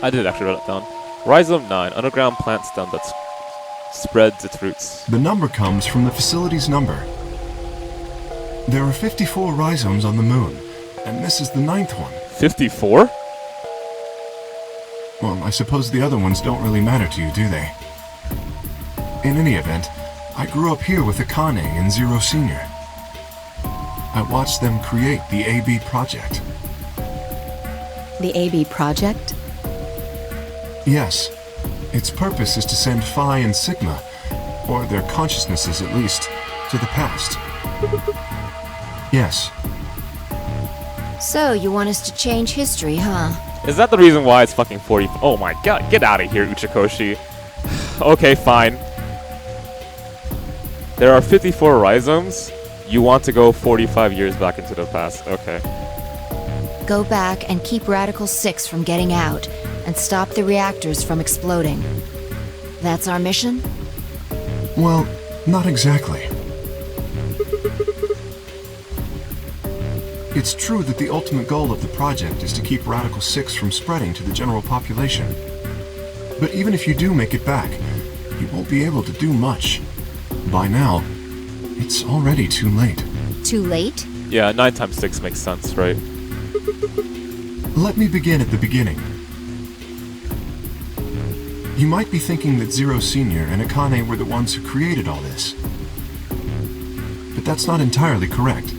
I did actually write it down. Rhizome 9, underground plant stem that spreads its roots. The number comes from the facility's number. There are 54 rhizomes on the moon, and this is the 9th one. 54? Well, I suppose the other ones don't really matter to you, do they? In any event, I grew up here with Akane and Zero Senior. I watched them create the AB project. The AB project? Yes. Its purpose is to send Phi and Sigma, or their consciousnesses at least, to the past. Yes. So, you want us to change history, huh? Is that the reason why it's fucking 40? Oh my god, get out of here, Uchikoshi. Okay, fine. There are 54 rhizomes. You want to go 45 years back into the past. Okay. Go back and keep Radical 6 from getting out, and stop the reactors from exploding. That's our mission? Well, not exactly. It's true that the ultimate goal of the project is to keep Radical 6 from spreading to the general population. But even if you do make it back, you won't be able to do much. By now, it's already too late. Too late? Yeah, 9 times 6 makes sense, right? Let me begin at the beginning. You might be thinking that Zero Senior and Akane were the ones who created all this. But that's not entirely correct.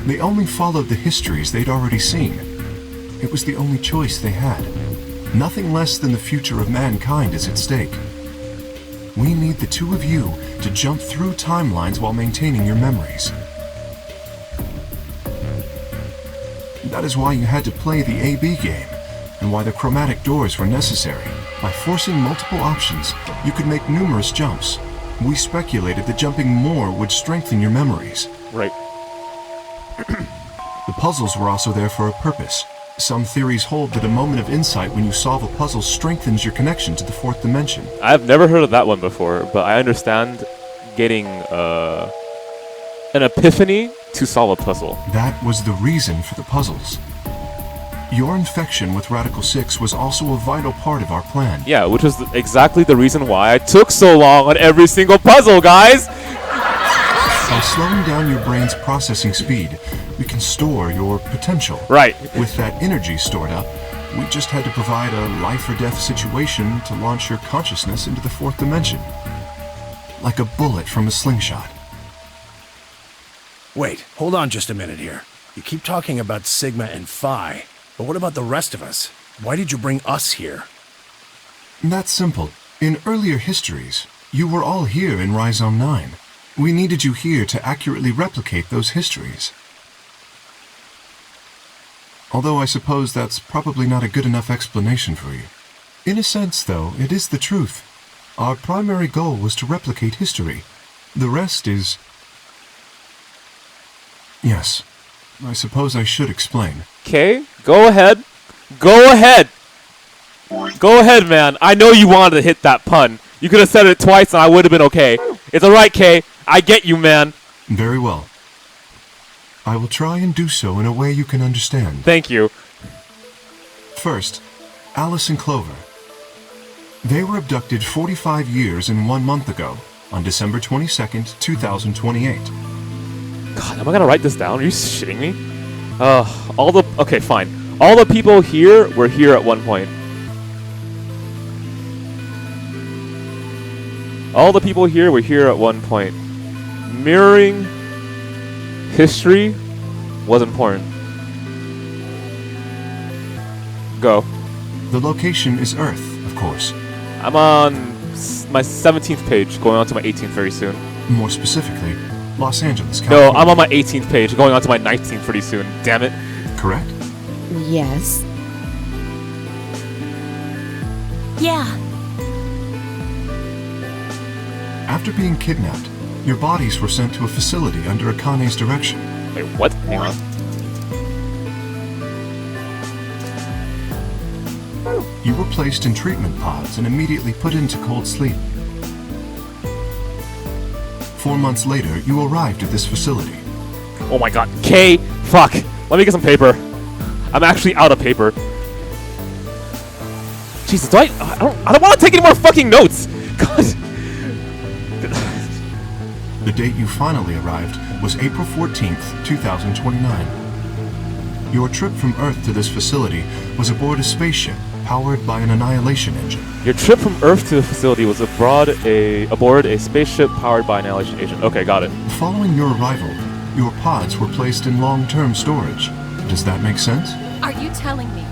They only followed the histories they'd already seen. It was the only choice they had. Nothing less than the future of mankind is at stake. We need the two of you to jump through timelines while maintaining your memories. That is why you had to play the AB game, and why the chromatic doors were necessary. By forcing multiple options, you could make numerous jumps. We speculated that jumping more would strengthen your memories. Right. The puzzles were also there for a purpose. Some theories hold that a moment of insight when you solve a puzzle strengthens your connection to the fourth dimension. I've never heard of that one before, but I understand getting an epiphany to solve a puzzle. That was the reason for the puzzles. Your infection with Radical 6 was also a vital part of our plan. Yeah, which was exactly the reason why I took so long on every single puzzle, guys! By slowing down your brain's processing speed, we can store your potential. Right. With that energy stored up, we just had to provide a life or death situation to launch your consciousness into the fourth dimension. Like a bullet from a slingshot. Wait, hold on just a minute here. You keep talking about Sigma and Phi, but what about the rest of us? Why did you bring us here? That's simple. In earlier histories, you were all here in Rhizome 9. We needed you here to accurately replicate those histories. Although I suppose that's probably not a good enough explanation for you. In a sense, though, it is the truth. Our primary goal was to replicate history. The rest is... Yes. I suppose I should explain. Okay, go ahead. Go ahead! Go ahead, man. I know you wanted to hit that pun. You could have said it twice and I would have been okay. It's alright, Kay. I get you, man. Very well. I will try and do so in a way you can understand. Thank you. First, Alice and Clover. They were abducted 45 years and 1 month ago, on December 22nd, 2028. God, am I gonna write this down? Are you shitting me? Okay, fine. All the people here were here at one point. All the people here were here at one point. Mirroring history was important. Go. The location is Earth, of course. I'm on my 17th page, going on to my 18th very soon. More specifically, Los Angeles, California. No, I'm on my 18th page, going on to my 19th pretty soon. Damn it. Correct? Yes. Yeah. After being kidnapped, your bodies were sent to a facility under Akane's direction. Wait, what? Hang on. You were placed in treatment pods and immediately put into cold sleep. 4 months later, you arrived at this facility. Oh my god. K! Fuck! Let me get some paper. I'm actually out of paper. Jesus, I don't want to take any more fucking notes! God. The date you finally arrived was April 14th, 2029. Your trip from Earth to this facility was aboard a spaceship powered by an annihilation engine. Your trip from Earth to the facility was aboard a spaceship powered by an annihilation agent. Okay, got it. Following your arrival, your pods were placed in long-term storage. Does that make sense? Are you telling me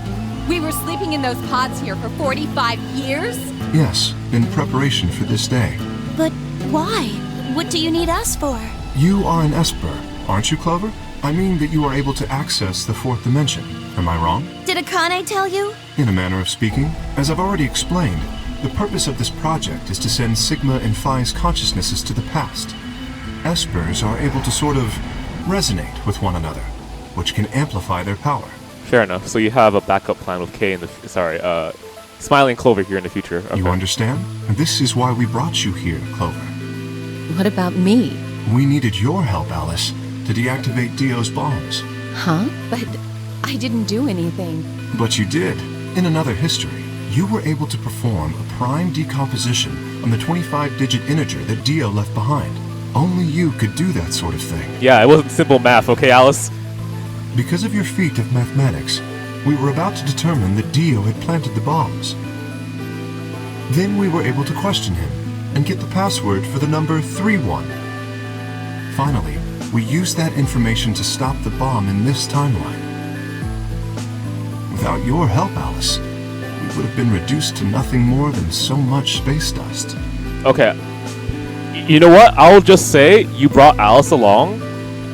we were sleeping in those pods here for 45 years? Yes, in preparation for this day. But why? What do you need us for? You are an Esper, aren't you, Clover? I mean that you are able to access the fourth dimension. Am I wrong? Did Akane tell you? In a manner of speaking, as I've already explained, the purpose of this project is to send Sigma and Phi's consciousnesses to the past. Espers are able to sort of resonate with one another, which can amplify their power. Fair enough. So you have a backup plan with K in the Smiley and Clover here in the future. Okay. You understand? And this is why we brought you here, Clover. What about me? We needed your help, Alice, to deactivate Dio's bombs. Huh? But I didn't do anything. But you did. In another history, you were able to perform a prime decomposition on the 25-digit integer that Dio left behind. Only you could do that sort of thing. Yeah, it wasn't simple math, okay, Alice? Because of your feat of mathematics, we were about to determine that Dio had planted the bombs. Then we were able to question him and get the password for the number 31. Finally, we used that information to stop the bomb in this timeline. Without your help, Alice, we would have been reduced to nothing more than so much space dust. Okay. You know what? I'll just say you brought Alice along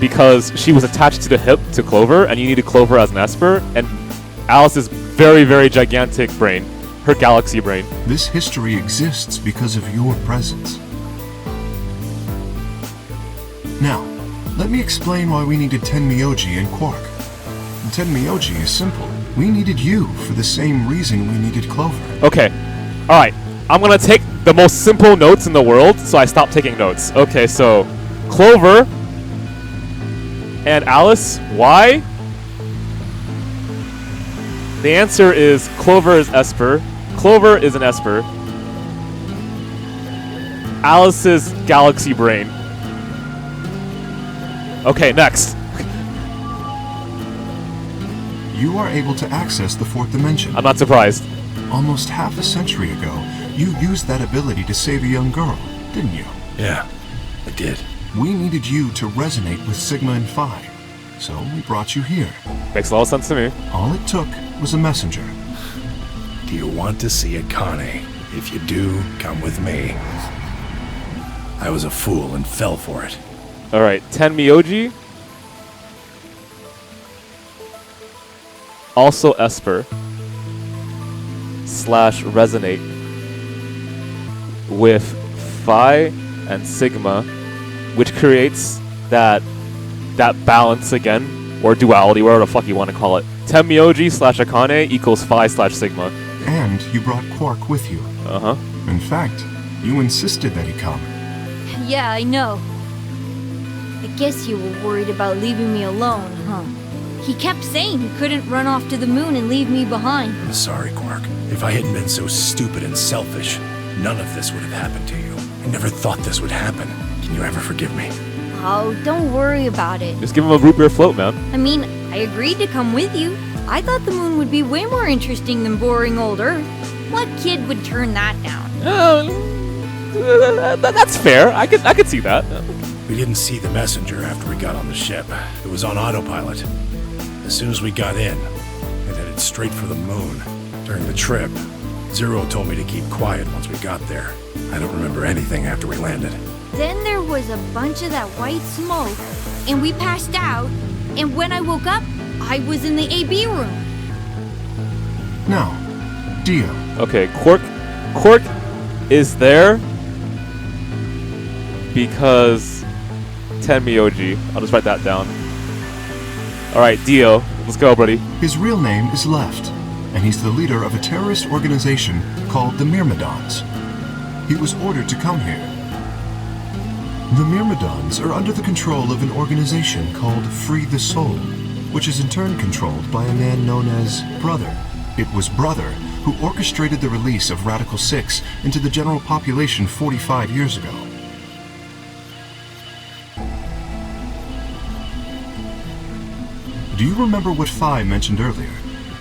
because she was attached to the hip to Clover, and you needed Clover as an Esper, and Alice's very, very gigantic brain, her galaxy brain. This history exists because of your presence. Now, let me explain why we needed Tenmyoji and Quark. Tenmyoji is simple. We needed you for the same reason we needed Clover. Okay. Alright. I'm gonna take the most simple notes in the world, so I stop taking notes. Okay, so Clover and Alice, why? The answer is Clover is Esper. Clover is an Esper. Alice's galaxy brain. Okay, next. You are able to access the fourth dimension. I'm not surprised. Almost half a century ago, you used that ability to save a young girl, didn't you? Yeah, I did. We needed you to resonate with Sigma and Phi, so we brought you here. Makes a lot of sense to me. All it took was a messenger. Do you want to see Akane? If you do, come with me. I was a fool and fell for it. Alright, Tenmyoji. Also Esper. resonate with phi and sigma, which creates that balance again, or duality, whatever the fuck you want to call it. Tenmyoji / Akane equals phi / sigma. And you brought Quark with you. Uh-huh. In fact, you insisted that he come. Yeah, I know. I guess you were worried about leaving me alone, huh? He kept saying he couldn't run off to the moon and leave me behind. I'm sorry, Quark. If I hadn't been so stupid and selfish, none of this would have happened to you. I never thought this would happen. Can you ever forgive me? Oh, don't worry about it. Just give him a root beer float, man. I mean, I agreed to come with you. I thought the moon would be way more interesting than boring old Earth. What kid would turn that down? That's fair. I could see that. We didn't see the messenger after we got on the ship. It was on autopilot. As soon as we got in, it headed straight for the moon. During the trip, Zero told me to keep quiet once we got there. I don't remember anything after we landed. Then there was a bunch of that white smoke, and we passed out, and when I woke up, I was in the AB room. Now, Dio. Okay, Quark is there because Tenmyoji. I'll just write that down. Alright, Dio. Let's go, buddy. His real name is Left, and he's the leader of a terrorist organization called the Myrmidons. He was ordered to come here. The Myrmidons are under the control of an organization called Free the Soul, which is in turn controlled by a man known as Brother. It was Brother who orchestrated the release of Radical 6 into the general population 45 years ago. Do you remember what Phi mentioned earlier?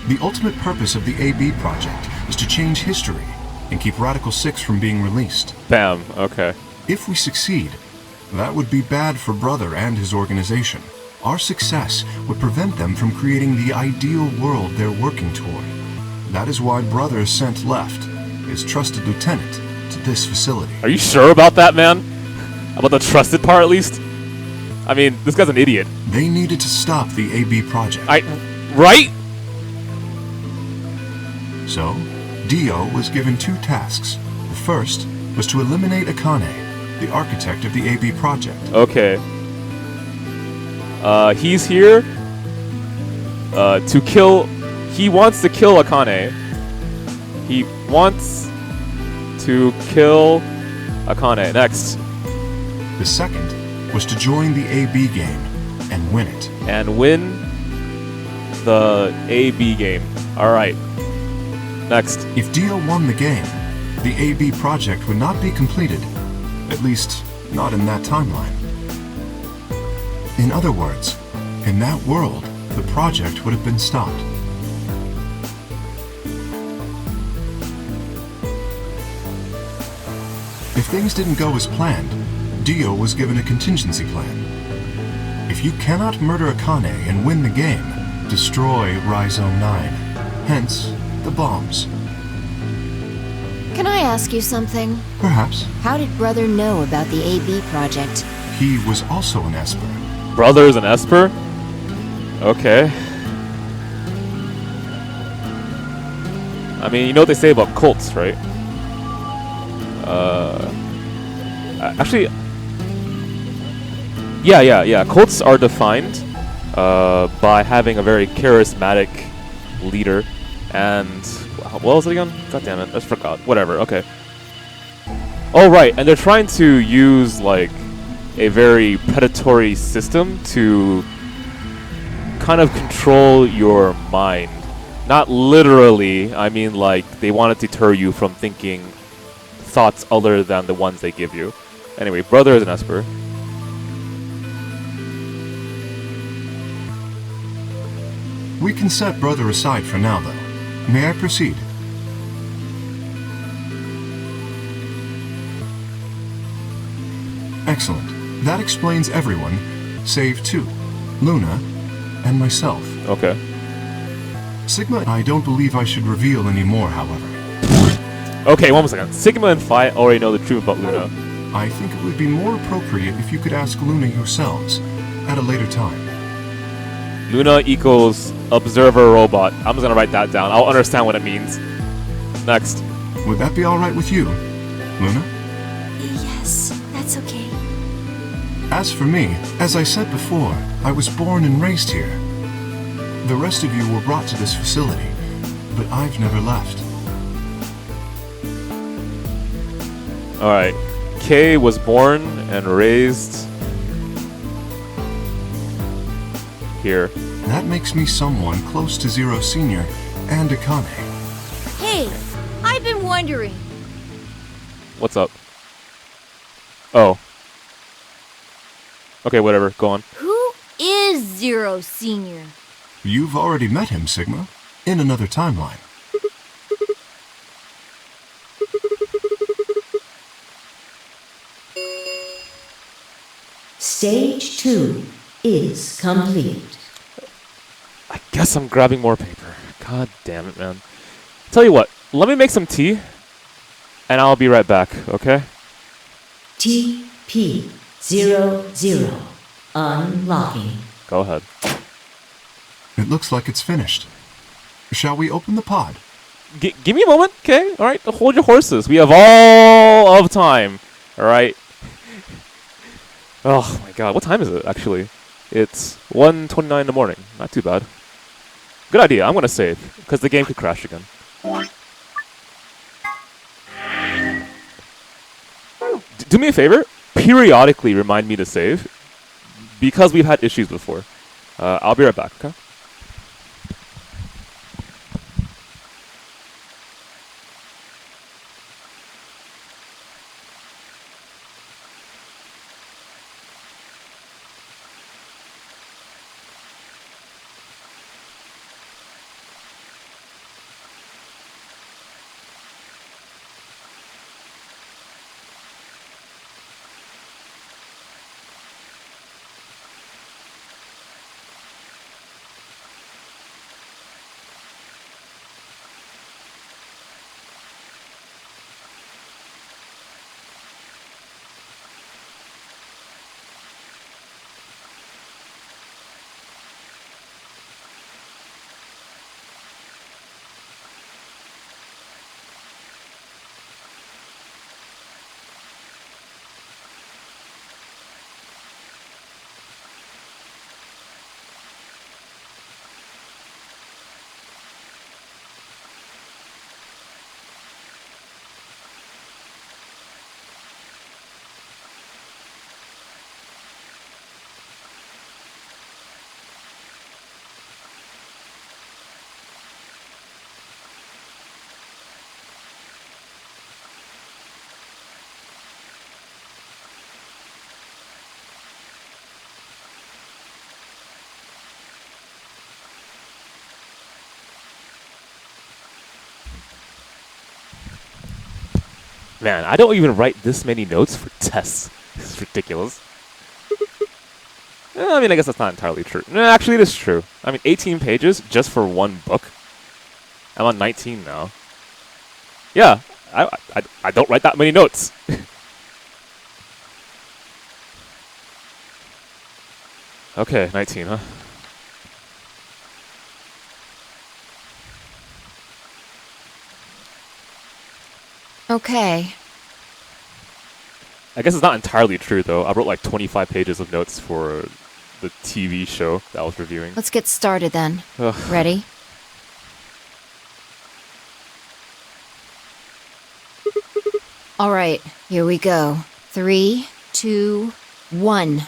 The ultimate purpose of the AB project is to change history and keep Radical 6 from being released. Bam, okay. If we succeed, that would be bad for Brother and his organization. Our success would prevent them from creating the ideal world they're working toward. That is why Brother sent Left, his trusted lieutenant, to this facility. Are you sure about that, man? About the trusted part, at least? I mean, this guy's an idiot. They needed to stop the AB project. Right? So, Dio was given 2 tasks. The first was to eliminate Akane, the architect of the AB project. Okay. He's here to kill... He wants to kill Akane. He wants to kill Akane. Next. The second was to join the AB game and win it. And win the AB game. Alright. Next. If Dio won the game, the AB project would not be completed. At least, not in that timeline. In other words, in that world, the project would have been stopped. If things didn't go as planned, Dio was given a contingency plan. If you cannot murder Akane and win the game, destroy Rhizome 9. Hence, the bombs. Can I ask you something? Perhaps. How did Brother know about the AB project? He was also an Esper. Brother is an Esper? Okay. I mean, you know what they say about cults, right? Actually... Yeah. Cults are defined by having a very charismatic leader. And... what was it again? God damn it, I just forgot. Whatever, okay. Oh, right, and they're trying to use, like, a very predatory system to kind of control your mind. Not literally, I mean, like, they want to deter you from thinking thoughts other than the ones they give you. Anyway, Brother is an Esper. We can set Brother aside for now, though. May I proceed? Excellent. That explains everyone, save 2. Luna and myself. Okay. Sigma, I don't believe I should reveal any more, however. Okay, one second. Sigma and Phi already know the truth about Luna. I think it would be more appropriate if you could ask Luna yourselves at a later time. Luna equals observer robot. I'm just gonna write that down. I'll understand what it means. Next. Would that be alright with you, Luna? Yes, that's okay. As for me, as I said before, I was born and raised here. The rest of you were brought to this facility, but I've never left. Alright. Kay was born and raised here. That makes me someone close to Zero Senior and Akane. Hey, I've been wondering. What's up? Oh. Okay, whatever. Go on. Who is Zero Senior? You've already met him, Sigma, in another timeline. Stage 2 is complete. I guess I'm grabbing more paper. God damn it, man. Tell you what, let me make some tea, and I'll be right back, okay? TP00 unlocking. Go ahead. It looks like it's finished. Shall we open the pod? Give me a moment, okay? Alright, hold your horses. We have all of time. Alright. Oh my god, what time is it, actually? It's 1:29 in the morning. Not too bad. Good idea, I'm gonna save, because the game could crash again. Do me a favor, periodically remind me to save, because we've had issues before. I'll be right back, okay? Man, I don't even write this many notes for tests. This is ridiculous. I mean, I guess that's not entirely true. No, actually, it is true. I mean, 18 pages just for one book. I'm on 19 now. Yeah, I don't write that many notes. Okay, 19, huh? Okay. I guess it's not entirely true, though. I wrote like 25 pages of notes for the TV show that I was reviewing. Let's get started then. Ugh. Ready? All right, here we go. 3, 2, 1.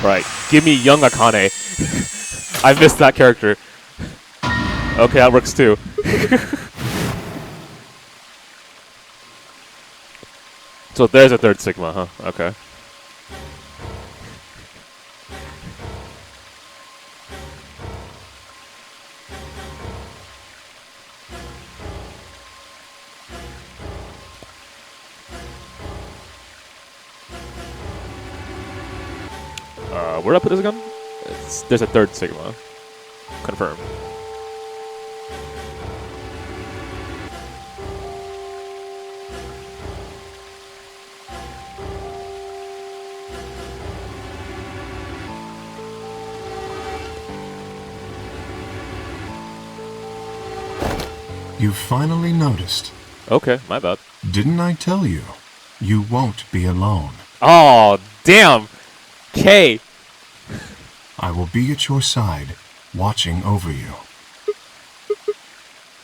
Right, give me young Akane. I missed that character. Okay, that works too. So there's a third Sigma, huh? Okay. Where did I put this again? There's a third Sigma. Confirmed. You finally noticed. Okay, my bad. Didn't I tell you? You won't be alone. Oh, damn! K! I will be at your side, watching over you.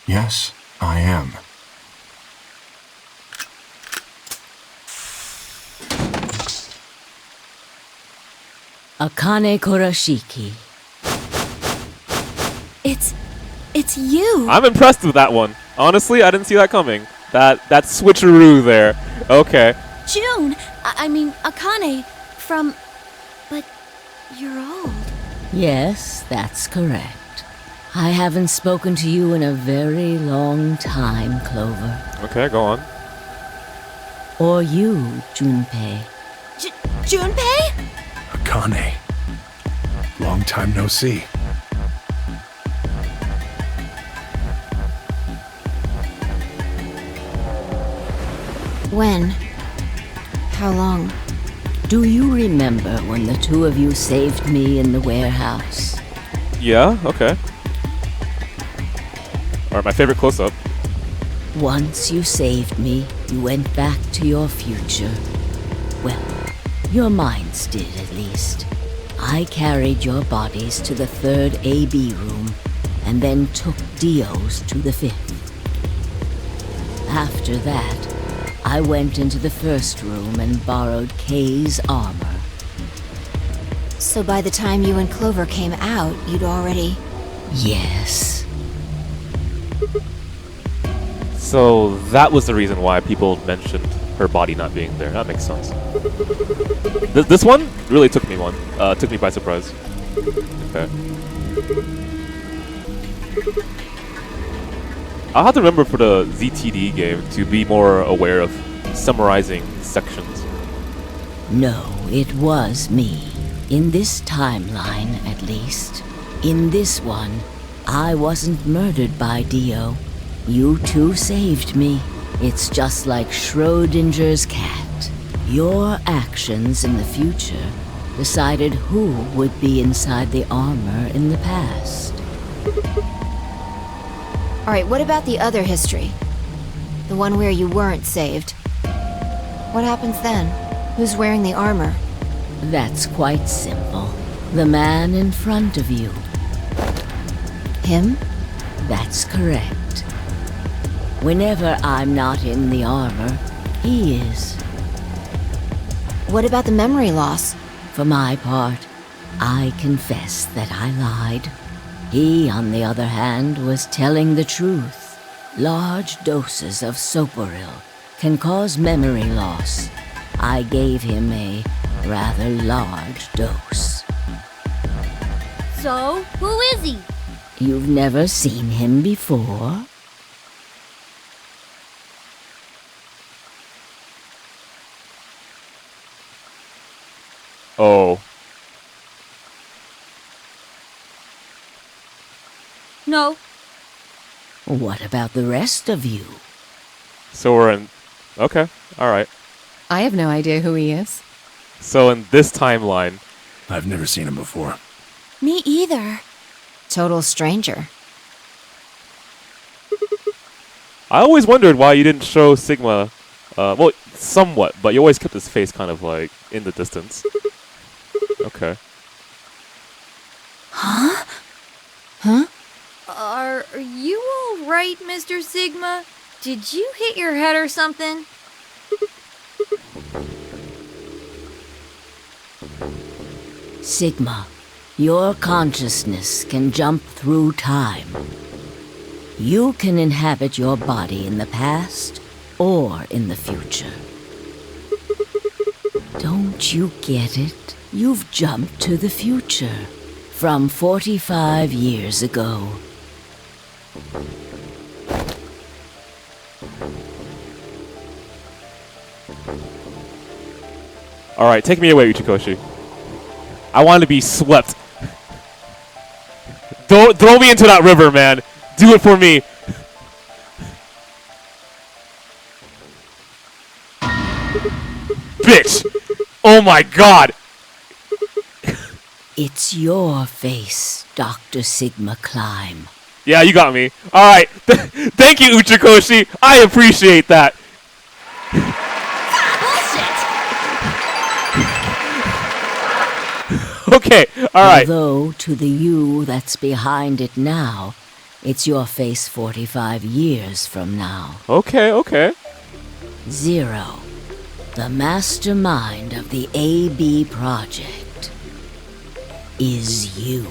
Yes, I am. Akane Kurashiki. It's you. I'm impressed with that one. Honestly, I didn't see that coming. That switcheroo there. Okay. June. I mean, Akane from... But you're old. Yes, that's correct. I haven't spoken to you in a very long time, Clover. Okay, go on. Or you, Junpei. Junpei? Akane. Long time no see. When? How long? Do you remember when the two of you saved me in the warehouse? Yeah, okay. Alright, my favorite close-up. Once you saved me, you went back to your future. Well, your minds did at least. I carried your bodies to the 3rd AB room, and then took Dio's to the 5th. After that, I went into the 1st room and borrowed Kay's armor. So by the time you and Clover came out, you'd already... Yes. So that was the reason why people mentioned her body not being there. That makes sense. This one really took me by surprise. Okay. I'll have to remember for the ZTD game to be more aware of summarizing sections. No, it was me. In this timeline, at least. In this one, I wasn't murdered by Dio. You two saved me. It's just like Schrodinger's cat. Your actions in the future decided who would be inside the armor in the past. Alright, what about the other history? The one where you weren't saved. What happens then? Who's wearing the armor? That's quite simple. The man in front of you. Him? That's correct. Whenever I'm not in the armor, he is. What about the memory loss? For my part, I confess that I lied. He, on the other hand, was telling the truth. Large doses of Soporil can cause memory loss. I gave him a rather large dose. So, who is he? You've never seen him before? Oh. No. What about the rest of you? So we're in... Okay, alright. I have no idea who he is. So in this timeline... I've never seen him before. Me either. Total stranger. I always wondered why you didn't show Sigma... well, somewhat, but you always kept his face kind of like in the distance. Okay. Huh? Huh? Are you alright, Mr. Sigma? Did you hit your head or something? Sigma, your consciousness can jump through time. You can inhabit your body in the past or in the future. Don't you get it? You've jumped to the future from 45 years ago. Alright, take me away, Uchikoshi. I want to be swept. Throw me into that river, man. Do it for me. Bitch! Oh my god! It's your face, Dr. Sigma Climb. Yeah, you got me. All right. Thank you, Uchikoshi. I appreciate that. Okay, all right. Although to the you that's behind it now, it's your face 45 years from now. Okay. Zero, the mastermind of the AB project, is you.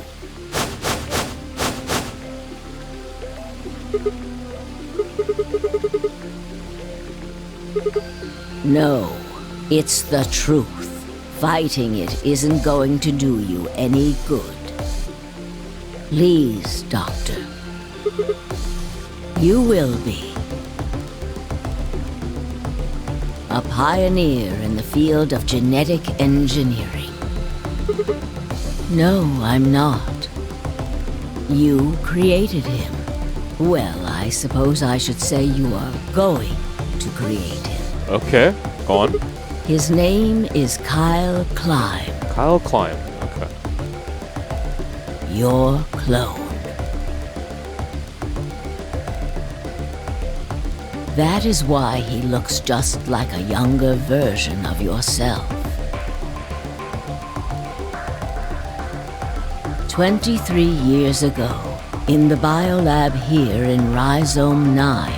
No, it's the truth. Fighting it isn't going to do you any good. Please, Doctor. You will be a pioneer in the field of genetic engineering. No, I'm not. You created him. Well, I suppose I should say you are going to create him. Okay, go on. His name is Kyle Climb. Kyle Climb. Okay. Your clone. That is why he looks just like a younger version of yourself. 23 years ago, in the biolab here in Rhizome 9,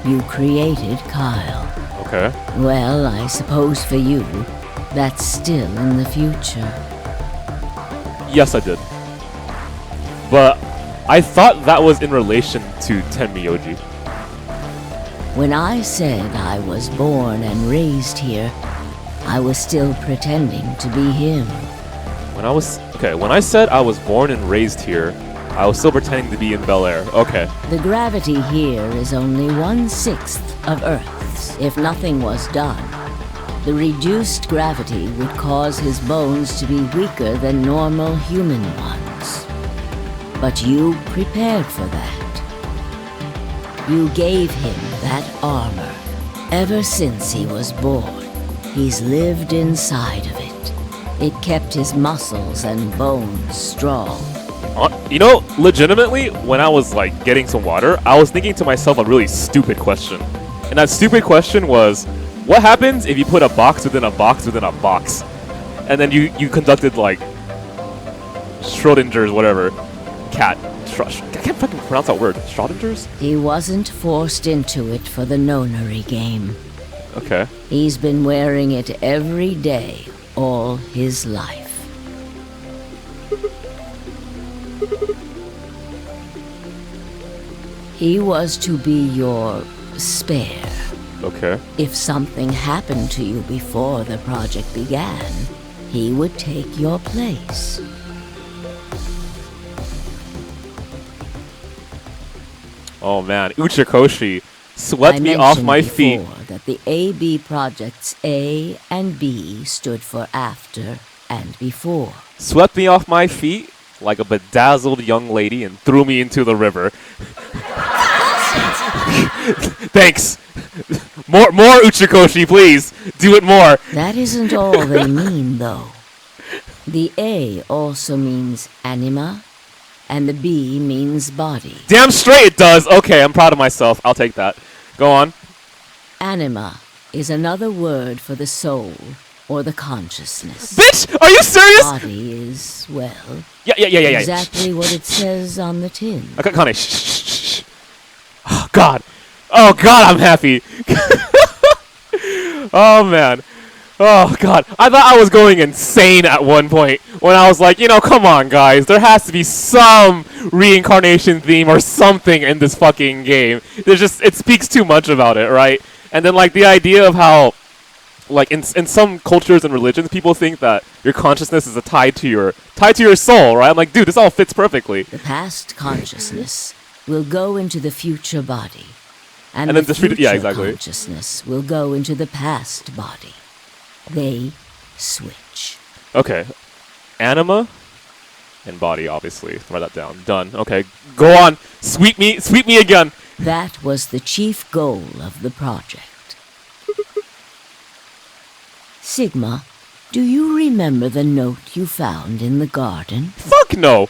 you created Kyle. Okay. Well, I suppose for you, that's still in the future. Yes, I did. But I thought that was in relation to Tenmyoji. When I said I was born and raised here, I was still pretending to be him. When I said I was born and raised here, I was still pretending to be in Bel Air. Okay. The gravity here is only 1/6 of Earth's. If nothing was done, the reduced gravity would cause his bones to be weaker than normal human ones. But you prepared for that. You gave him that armor. Ever since he was born, he's lived inside of it. It kept his muscles and bones strong. You know, legitimately, when I was like getting some water, I was thinking to myself a really stupid question. And that stupid question was, what happens if you put a box within a box within a box? And then you conducted like Schrodinger's whatever cat. I can't fucking pronounce that word. Schrodinger's? He wasn't forced into it for the nonary game. Okay. He's been wearing it every day, all his life. He was to be your spare. Okay. If something happened to you before the project began, he would take your place. Oh man, Uchikoshi swept me off my feet. I mentioned before that the AB projects A and B stood for after and before. Swept me off my feet like a bedazzled young lady and threw me into the river. Thanks. More Uchikoshi, please. Do it more. That isn't all they mean, though. The A also means anima, and the B means body. Damn straight it does. Okay, I'm proud of myself. I'll take that. Go on. Anima is another word for the soul or the consciousness. Bitch, are you serious? Body is, well, yeah. exactly what it says on the tin. Okay, Connie, shh. Oh God, I'm happy. Oh man. Oh God, I thought I was going insane at one point when I was like, come on guys, there has to be some reincarnation theme or something in this fucking game. It speaks too much about it, right? And then like the idea of how, like in some cultures and religions, people think that your consciousness is tied to your soul, right? I'm like, dude, this all fits perfectly. The past consciousness will go into the future body, and then the future exactly. consciousness will go into the past body. They switch. Okay. Anima and body, obviously. Write that down. Done. Okay. Go on. Sweep me again. That was the chief goal of the project. Sigma, do you remember the note you found in the garden? Fuck no.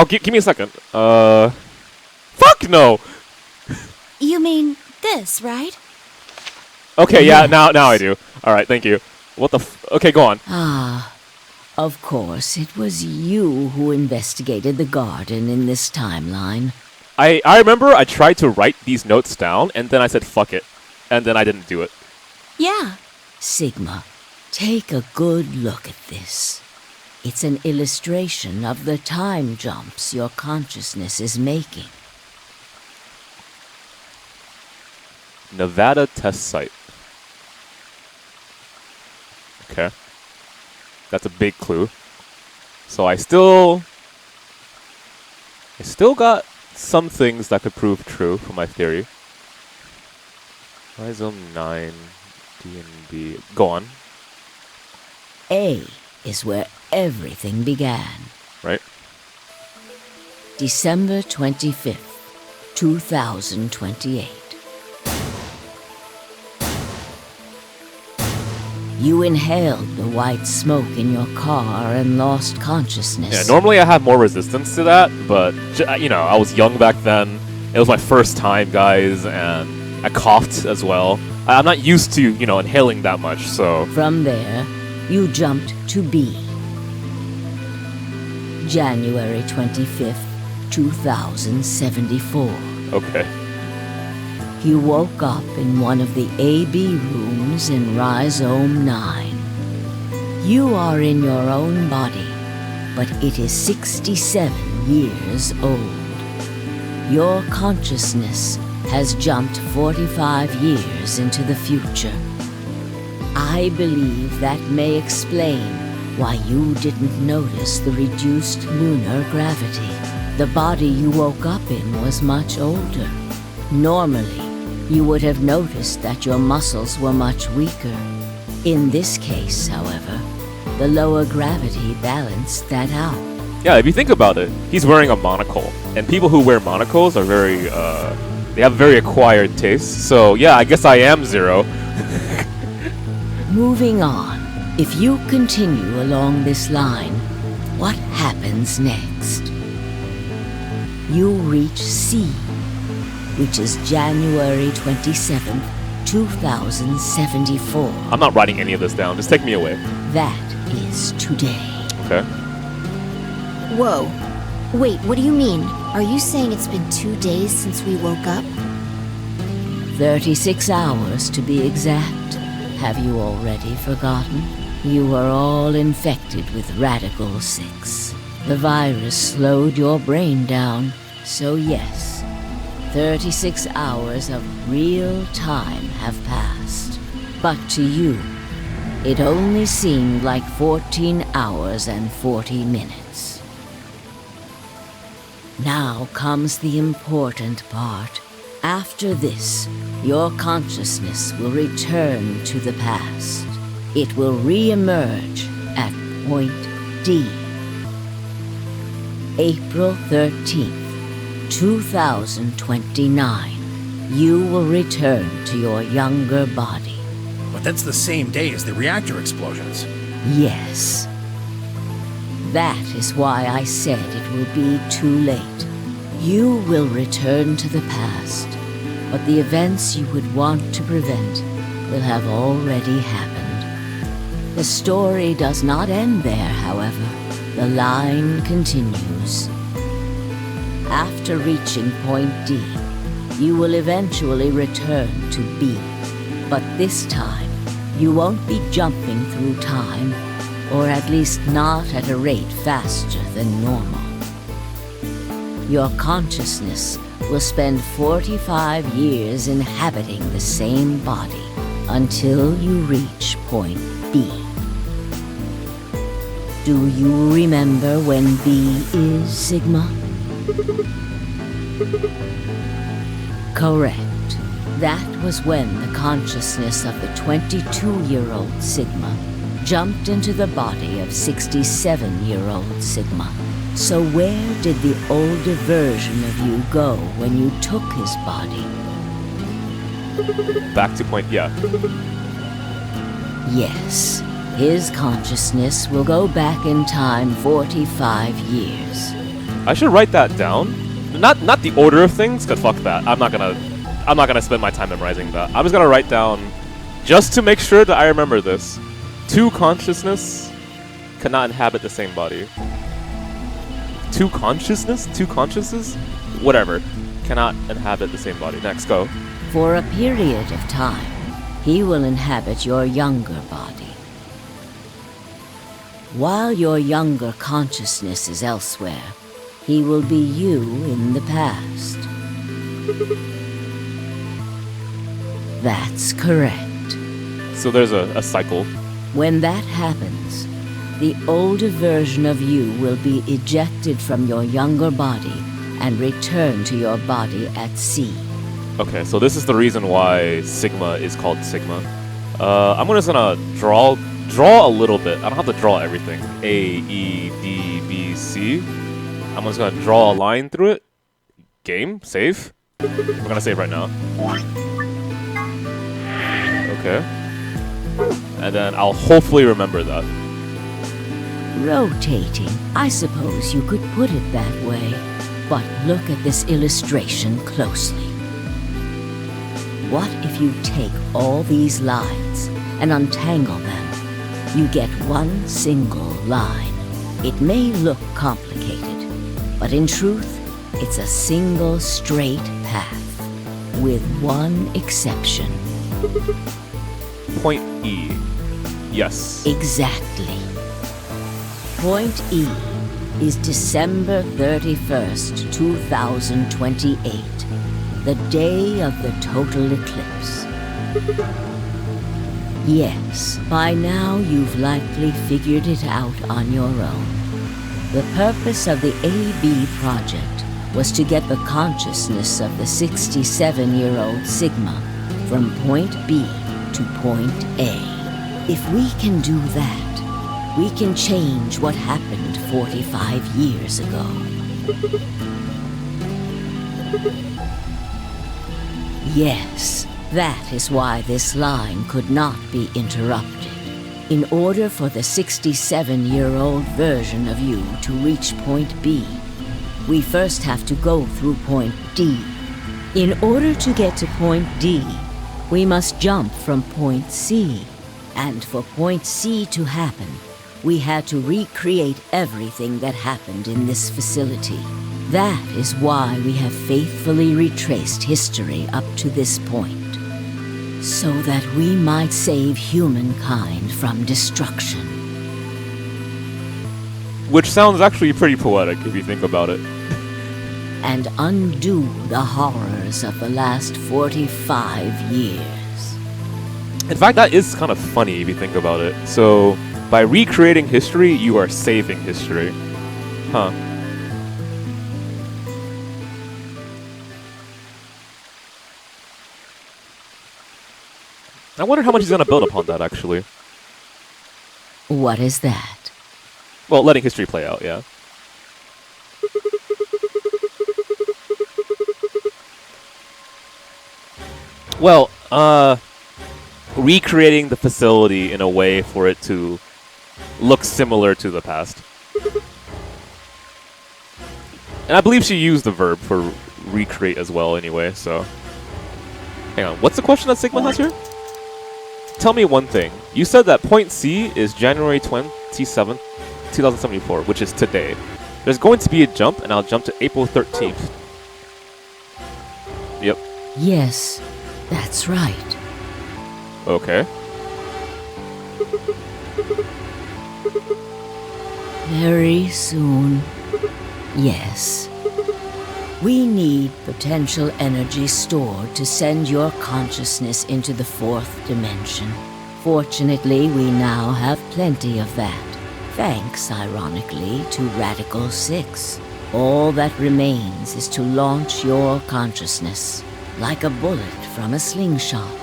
Give me a second. Fuck no! You mean this, right? Okay, yeah, now I do. Alright, thank you. What the okay, go on. Ah, of course, it was you who investigated the garden in this timeline. I remember I tried to write these notes down, and then I said fuck it. And then I didn't do it. Yeah. Sigma, take a good look at this. It's an illustration of the time jumps your consciousness is making. Nevada test site. Okay. That's a big clue. So I still got some things that could prove true for my theory. Rhizome 9, D and B. Go on. A is where everything began. Right. December 25th, 2028. You inhaled the white smoke in your car and lost consciousness. Yeah, normally I have more resistance to that, but, you know, I was young back then. It was my first time, guys, and I coughed as well. I'm not used to, you know, inhaling that much, so... From there, you jumped to B. January 25th, 2074. Okay. You woke up in one of the AB rooms in Rhizome 9. You are in your own body, but it is 67 years old. Your consciousness has jumped 45 years into the future. I believe that may explain why you didn't notice the reduced lunar gravity. The body you woke up in was much older. Normally, you would have noticed that your muscles were much weaker. In this case, however, the lower gravity balanced that out. Yeah, if you think about it, he's wearing a monocle. And people who wear monocles are very, they have very acquired tastes. So, yeah, I guess I am Zero. Moving on, if you continue along this line, what happens next? You reach C, which is January 27th, 2074. I'm not writing any of this down. Just take me away. That is today. Okay. Whoa. Wait, what do you mean? Are you saying it's been 2 days since we woke up? 36 hours to be exact. Have you already forgotten? You are all infected with Radical 6. The virus slowed your brain down, so yes, 36 hours of real time have passed. But to you, it only seemed like 14 hours and 40 minutes. Now comes the important part. After this, your consciousness will return to the past. It will re-emerge at point D. April 13th, 2029. You will return to your younger body. But that's the same day as the reactor explosions. Yes. That is why I said it will be too late. You will return to the past, but the events you would want to prevent will have already happened. The story does not end there, however. The line continues. After reaching point D, you will eventually return to B. But this time, you won't be jumping through time, or at least not at a rate faster than normal. Your consciousness will spend 45 years inhabiting the same body until you reach point B. Do you remember when B is, Sigma? Correct. That was when the consciousness of the 22-year-old Sigma jumped into the body of 67-year-old Sigma. So where did the older version of you go when you took his body? Back to point, yeah. Yes, his consciousness will go back in time 45 years. I should write that down. Not the order of things, cause fuck that. I'm not gonna spend my time memorizing that. I'm just gonna write down, just to make sure that I remember this. Two consciousness cannot inhabit the same body. Two consciousnesses? Whatever. Cannot inhabit the same body. Next, go. For a period of time, he will inhabit your younger body. While your younger consciousness is elsewhere, he will be you in the past. That's correct. So there's a cycle. When that happens, the older version of you will be ejected from your younger body and return to your body at sea. Okay, so this is the reason why Sigma is called Sigma. I'm just gonna draw a little bit. I don't have to draw everything. A, E, D, B, C. I'm just gonna draw a line through it. Game, save. We're gonna save right now. Okay. And then I'll hopefully remember that. Rotating, I suppose you could put it that way. But look at this illustration closely. What if you take all these lines and untangle them? You get one single line. It may look complicated, but in truth, it's a single straight path, with one exception. Point E. Yes. Exactly. Point E is December 31st, 2028, the day of the total eclipse. Yes, by now you've likely figured it out on your own. The purpose of the AB project was to get the consciousness of the 67-year-old Sigma from point B to point A. If we can do that, we can change what happened 45 years ago. Yes, that is why this line could not be interrupted. In order for the 67-year-old version of you to reach point B, we first have to go through point D. In order to get to point D, we must jump from point C. And for point C to happen, we had to recreate everything that happened in this facility. That is why we have faithfully retraced history up to this point, so that we might save humankind from destruction. Which sounds actually pretty poetic if you think about it. And undo the horrors of the last 45 years. In fact, that is kind of funny if you think about it. So, by recreating history, you are saving history. Huh. I wonder how much he's gonna build upon that, actually. What is that? Well, letting history play out, yeah. Well, recreating the facility in a way for it to look similar to the past. And I believe she used the verb for recreate as well anyway, so... Hang on, what's the question that Sigma has here? Tell me one thing. You said that point C is January 27th, 2074, which is today. There's going to be a jump, and I'll jump to April 13th. Yep. Yes, that's right. Okay. Very soon. Yes. We need potential energy stored to send your consciousness into the fourth dimension. Fortunately, we now have plenty of that. Thanks, ironically, to Radical 6. All that remains is to launch your consciousness, like a bullet from a slingshot.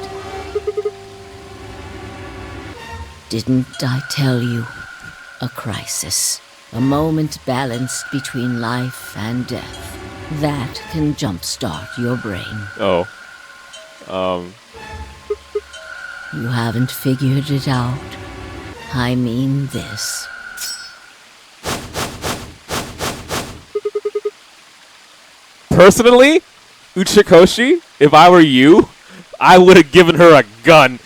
Didn't I tell you? A crisis. A moment balanced between life and death. That can jumpstart your brain. Oh. You haven't figured it out. I mean this. personally, Uchikoshi, if I were you, I would have given her a gun.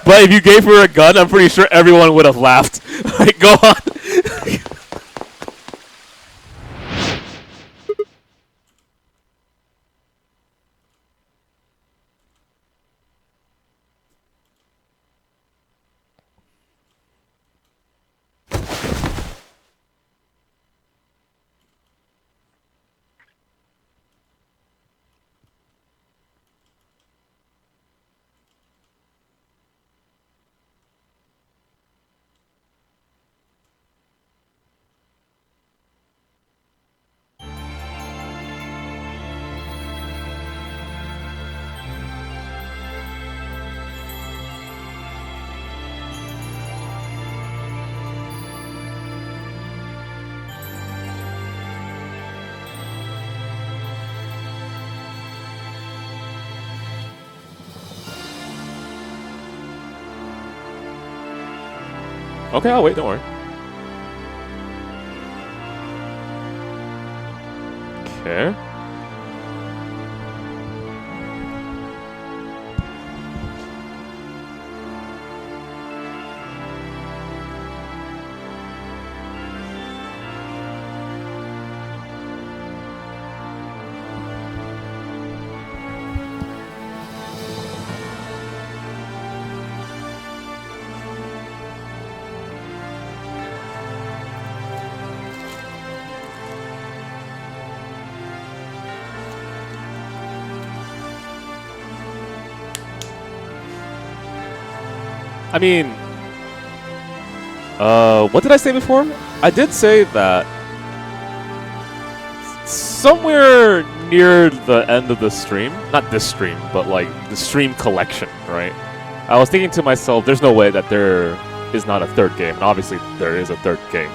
But if you gave her a gun, I'm pretty sure everyone would have laughed. Like, go on. Okay, I'll wait, don't worry. Okay. I mean, what did I say before? I did say that somewhere near the end of the stream, not this stream, but like the stream collection, right? I was thinking to myself, there's no way that there is not a third game, and obviously there is a third game.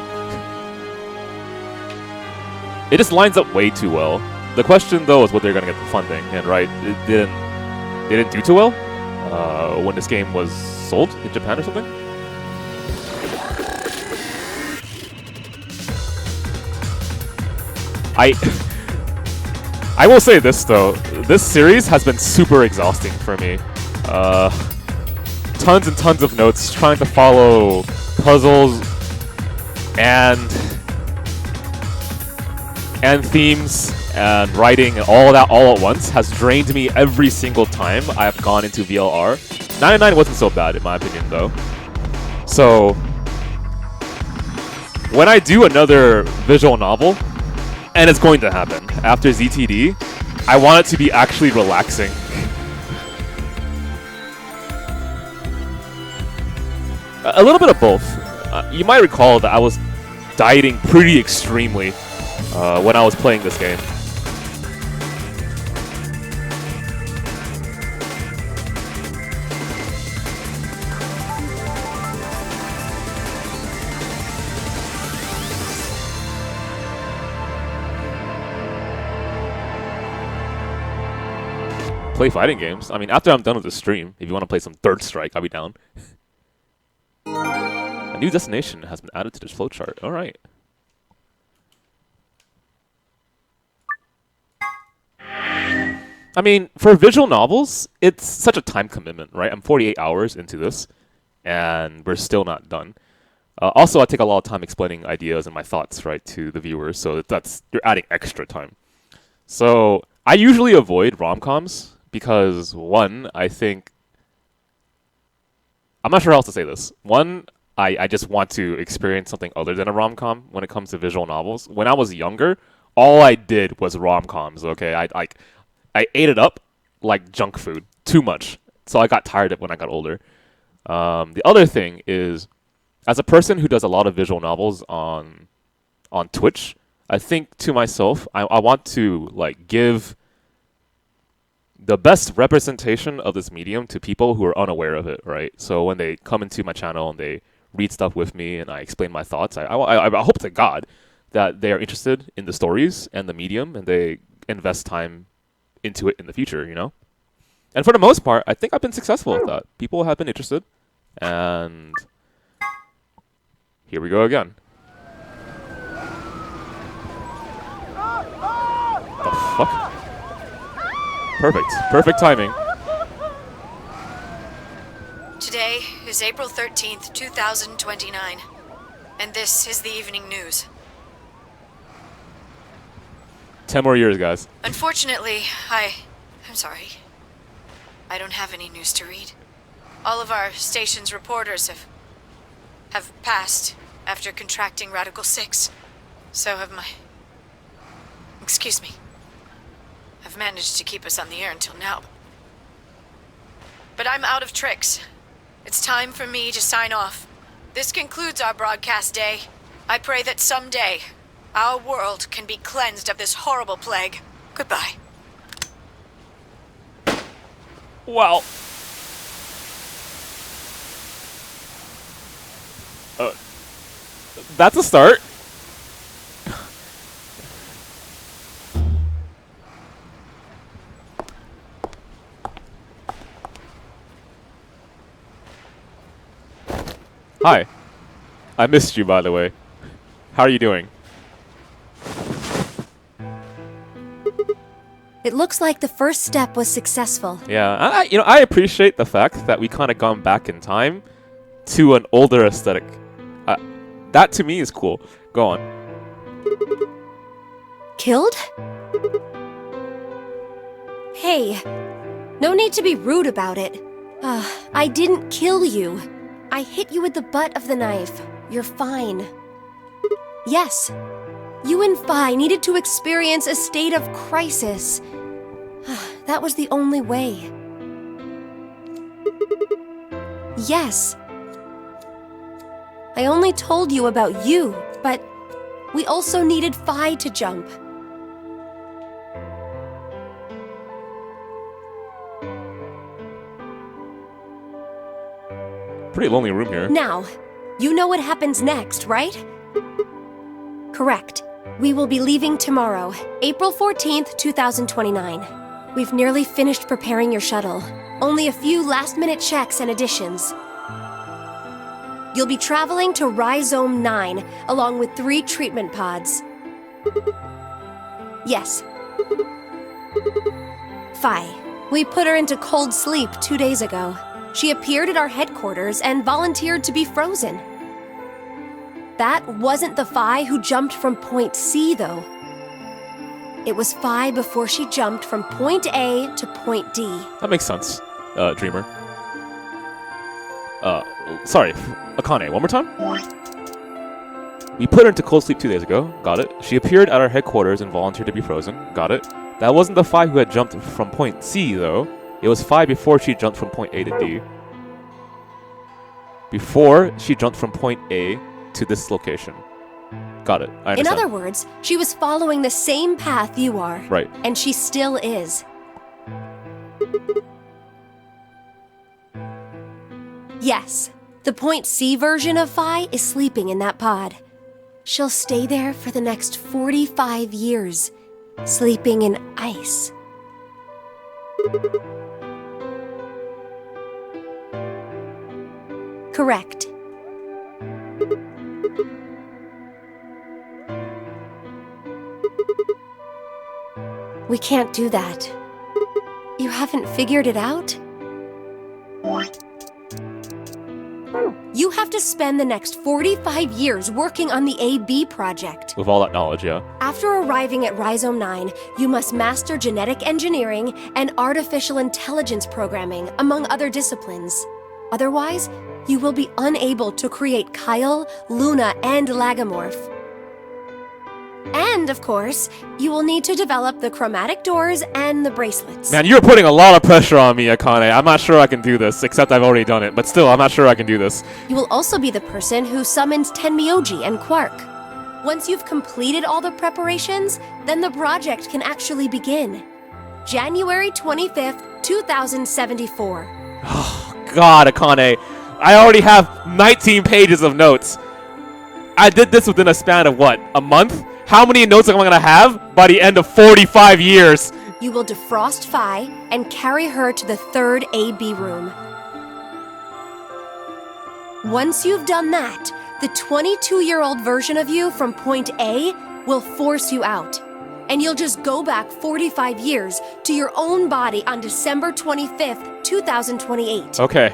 It just lines up way too well. The question though is whether they're gonna get the funding, and right, it didn't do too well when this game was sold in Japan or something. I will say this though, this series has been super exhausting for me. Tons and tons of notes, trying to follow puzzles and themes and writing and all that all at once has drained me every single time I've gone into VLR. 99 wasn't so bad in my opinion though. So when I do another visual novel, and it's going to happen after ZTD, I want it to be actually relaxing. A little bit of both. You might recall that I was dieting pretty extremely when I was playing this game. Play fighting games. I mean, after I'm done with the stream, if you want to play some Third Strike, I'll be down. A new destination has been added to this flowchart. All right. I mean, for visual novels, it's such a time commitment, right? I'm 48 hours into this, and we're still not done. Also, I take a lot of time explaining ideas and my thoughts, right, to the viewers, so you're adding extra time. So I usually avoid rom-coms because, one, I think... I'm not sure how else to say this. One, I just want to experience something other than a rom-com when it comes to visual novels. When I was younger, all I did was rom-coms, okay? I ate it up like junk food, too much. So I got tired of it when I got older. The other thing is, as a person who does a lot of visual novels on Twitch, I think to myself, I want to like give the best representation of this medium to people who are unaware of it, right? So when they come into my channel and they read stuff with me and I explain my thoughts, I hope to God that they are interested in the stories and the medium and they invest time into it in the future, you know? And for the most part, I think I've been successful with that. People have been interested, and here we go again. fuck? Perfect. Perfect timing. Today is April 13th, 2029, and this is the evening news. 10 more years, guys. Unfortunately, I'm sorry. I don't have any news to read. All of our station's reporters have passed after contracting Radical 6. So have my... Excuse me. I've managed to keep us on the air until now. But I'm out of tricks. It's time for me to sign off. This concludes our broadcast day. I pray that someday our world can be cleansed of this horrible plague. Goodbye. Wow. That's a start. Hi. I missed you, by the way. How are you doing? It looks like the first step was successful. Yeah, I appreciate the fact that we kind of gone back in time to an older aesthetic. That to me is cool. Go on. Killed? Hey, no need to be rude about it. I didn't kill you. I hit you with the butt of the knife. You're fine. Yes, you and Phi needed to experience a state of crisis. That was the only way. Yes. I only told you about you, but we also needed Phi to jump. Pretty lonely room here. Now, you know what happens next, right? Correct. We will be leaving tomorrow, April 14th, 2029. We've nearly finished preparing your shuttle. Only a few last-minute checks and additions. You'll be traveling to Rhizome 9, along with 3 treatment pods. Yes. Phi. We put her into cold sleep 2 days ago. She appeared at our headquarters and volunteered to be frozen. That wasn't the Phi who jumped from point C, though. It was Phi before she jumped from point A to point D. That makes sense, Dreamer. Sorry, Akane, one more time? We put her into cold sleep 2 days ago. Got it. She appeared at our headquarters and volunteered to be frozen. Got it. That wasn't the Phi who had jumped from point C, though. It was Phi before she jumped from point A to D. Before she jumped from point A to this location. Got it. I understand. In other words, she was following the same path you are. Right. And she still is. Yes, the point C version of Phi is sleeping in that pod. She'll stay there for the next 45 years, sleeping in ice. Correct. We can't do that. You haven't figured it out? You have to spend the next 45 years working on the AB project. With all that knowledge, yeah. After arriving at Rhizome 9, you must master genetic engineering and artificial intelligence programming, among other disciplines. Otherwise, you will be unable to create Kyle, Luna, and Lagomorph. And, of course, you will need to develop the chromatic doors and the bracelets. Man, you're putting a lot of pressure on me, Akane. I'm not sure I can do this, except I've already done it. But still, I'm not sure I can do this. You will also be the person who summons Tenmyoji and Quark. Once you've completed all the preparations, then the project can actually begin. January 25th, 2074. Oh, God, Akane. I already have 19 pages of notes. I did this within a span of, what, a month? How many notes am I going to have by the end of 45 years? You will defrost Phi and carry her to the 3rd AB room. Once you've done that, the 22-year-old version of you from point A will force you out. and you'll just go back 45 years to your own body on December 25th, 2028. Okay.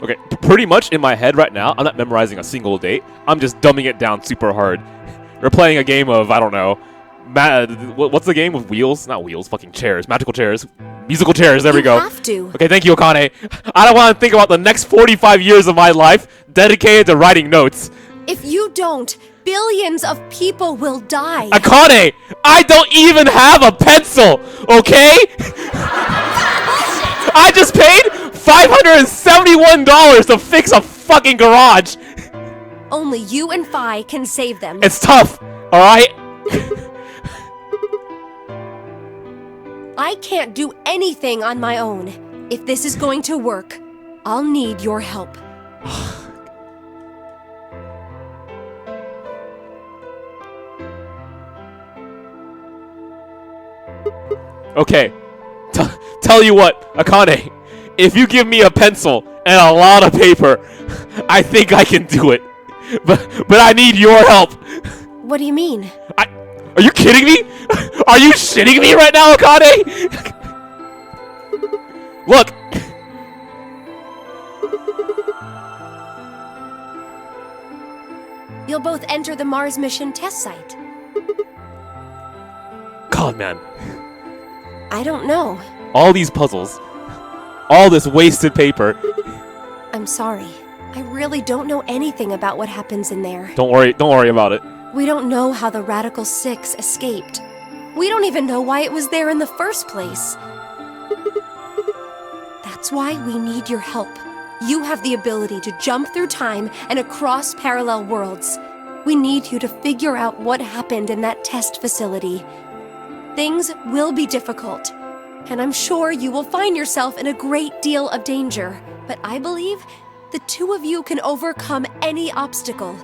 Okay, pretty much in my head right now, I'm not memorizing a single date. I'm just dumbing it down super hard. We're playing a game of, I don't know, what's the game with wheels? Not wheels, fucking chairs. Magical chairs. Musical chairs, there we go. You have to. Okay, thank you, Akane. I don't want to think about the next 45 years of my life dedicated to writing notes. If you don't, billions of people will die. Akane, I don't even have a pencil, okay? I just paid $571 to fix a fucking garage. Only you and Phi can save them. It's tough, alright? I can't do anything on my own. If this is going to work, I'll need your help. Okay, tell you what, Akane, if you give me a pencil and a lot of paper, I think I can do it. But I need your help. What do you mean? Are you kidding me? Are you shitting me right now, Akane? Look. You'll both enter the Mars mission test site. God, man. I don't know. All these puzzles. All this wasted paper. I'm sorry. I really don't know anything about what happens in there. Don't worry about it. We don't know how the Radical Six escaped. We don't even know why it was there in the first place. That's why we need your help. You have the ability to jump through time and across parallel worlds. We need you to figure out what happened in that test facility. Things will be difficult, and I'm sure you will find yourself in a great deal of danger, but I believe the two of you can overcome any obstacle.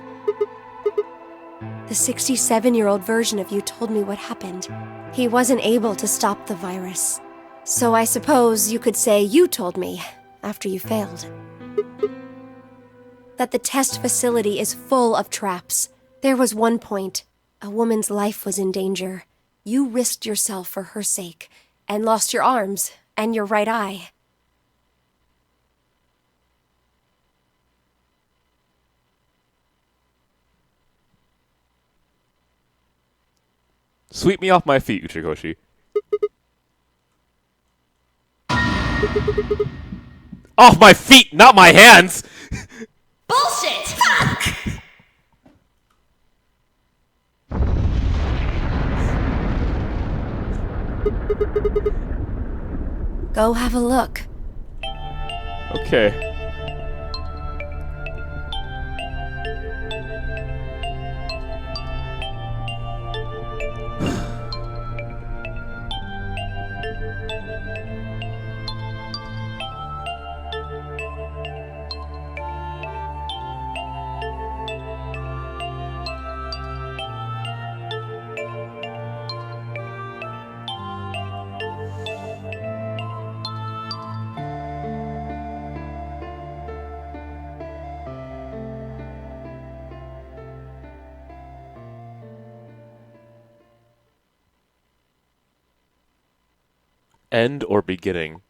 The 67-year-old version of you told me what happened. He wasn't able to stop the virus. So I suppose you could say you told me, after you failed, that the test facility is full of traps. There was one point, a woman's life was in danger. You risked yourself for her sake, and lost your arms and your right eye. Sweep me off my feet, Uchikoshi. Off my feet, not my hands! Bullshit! Fuck! Go have a look. Okay. End or beginning.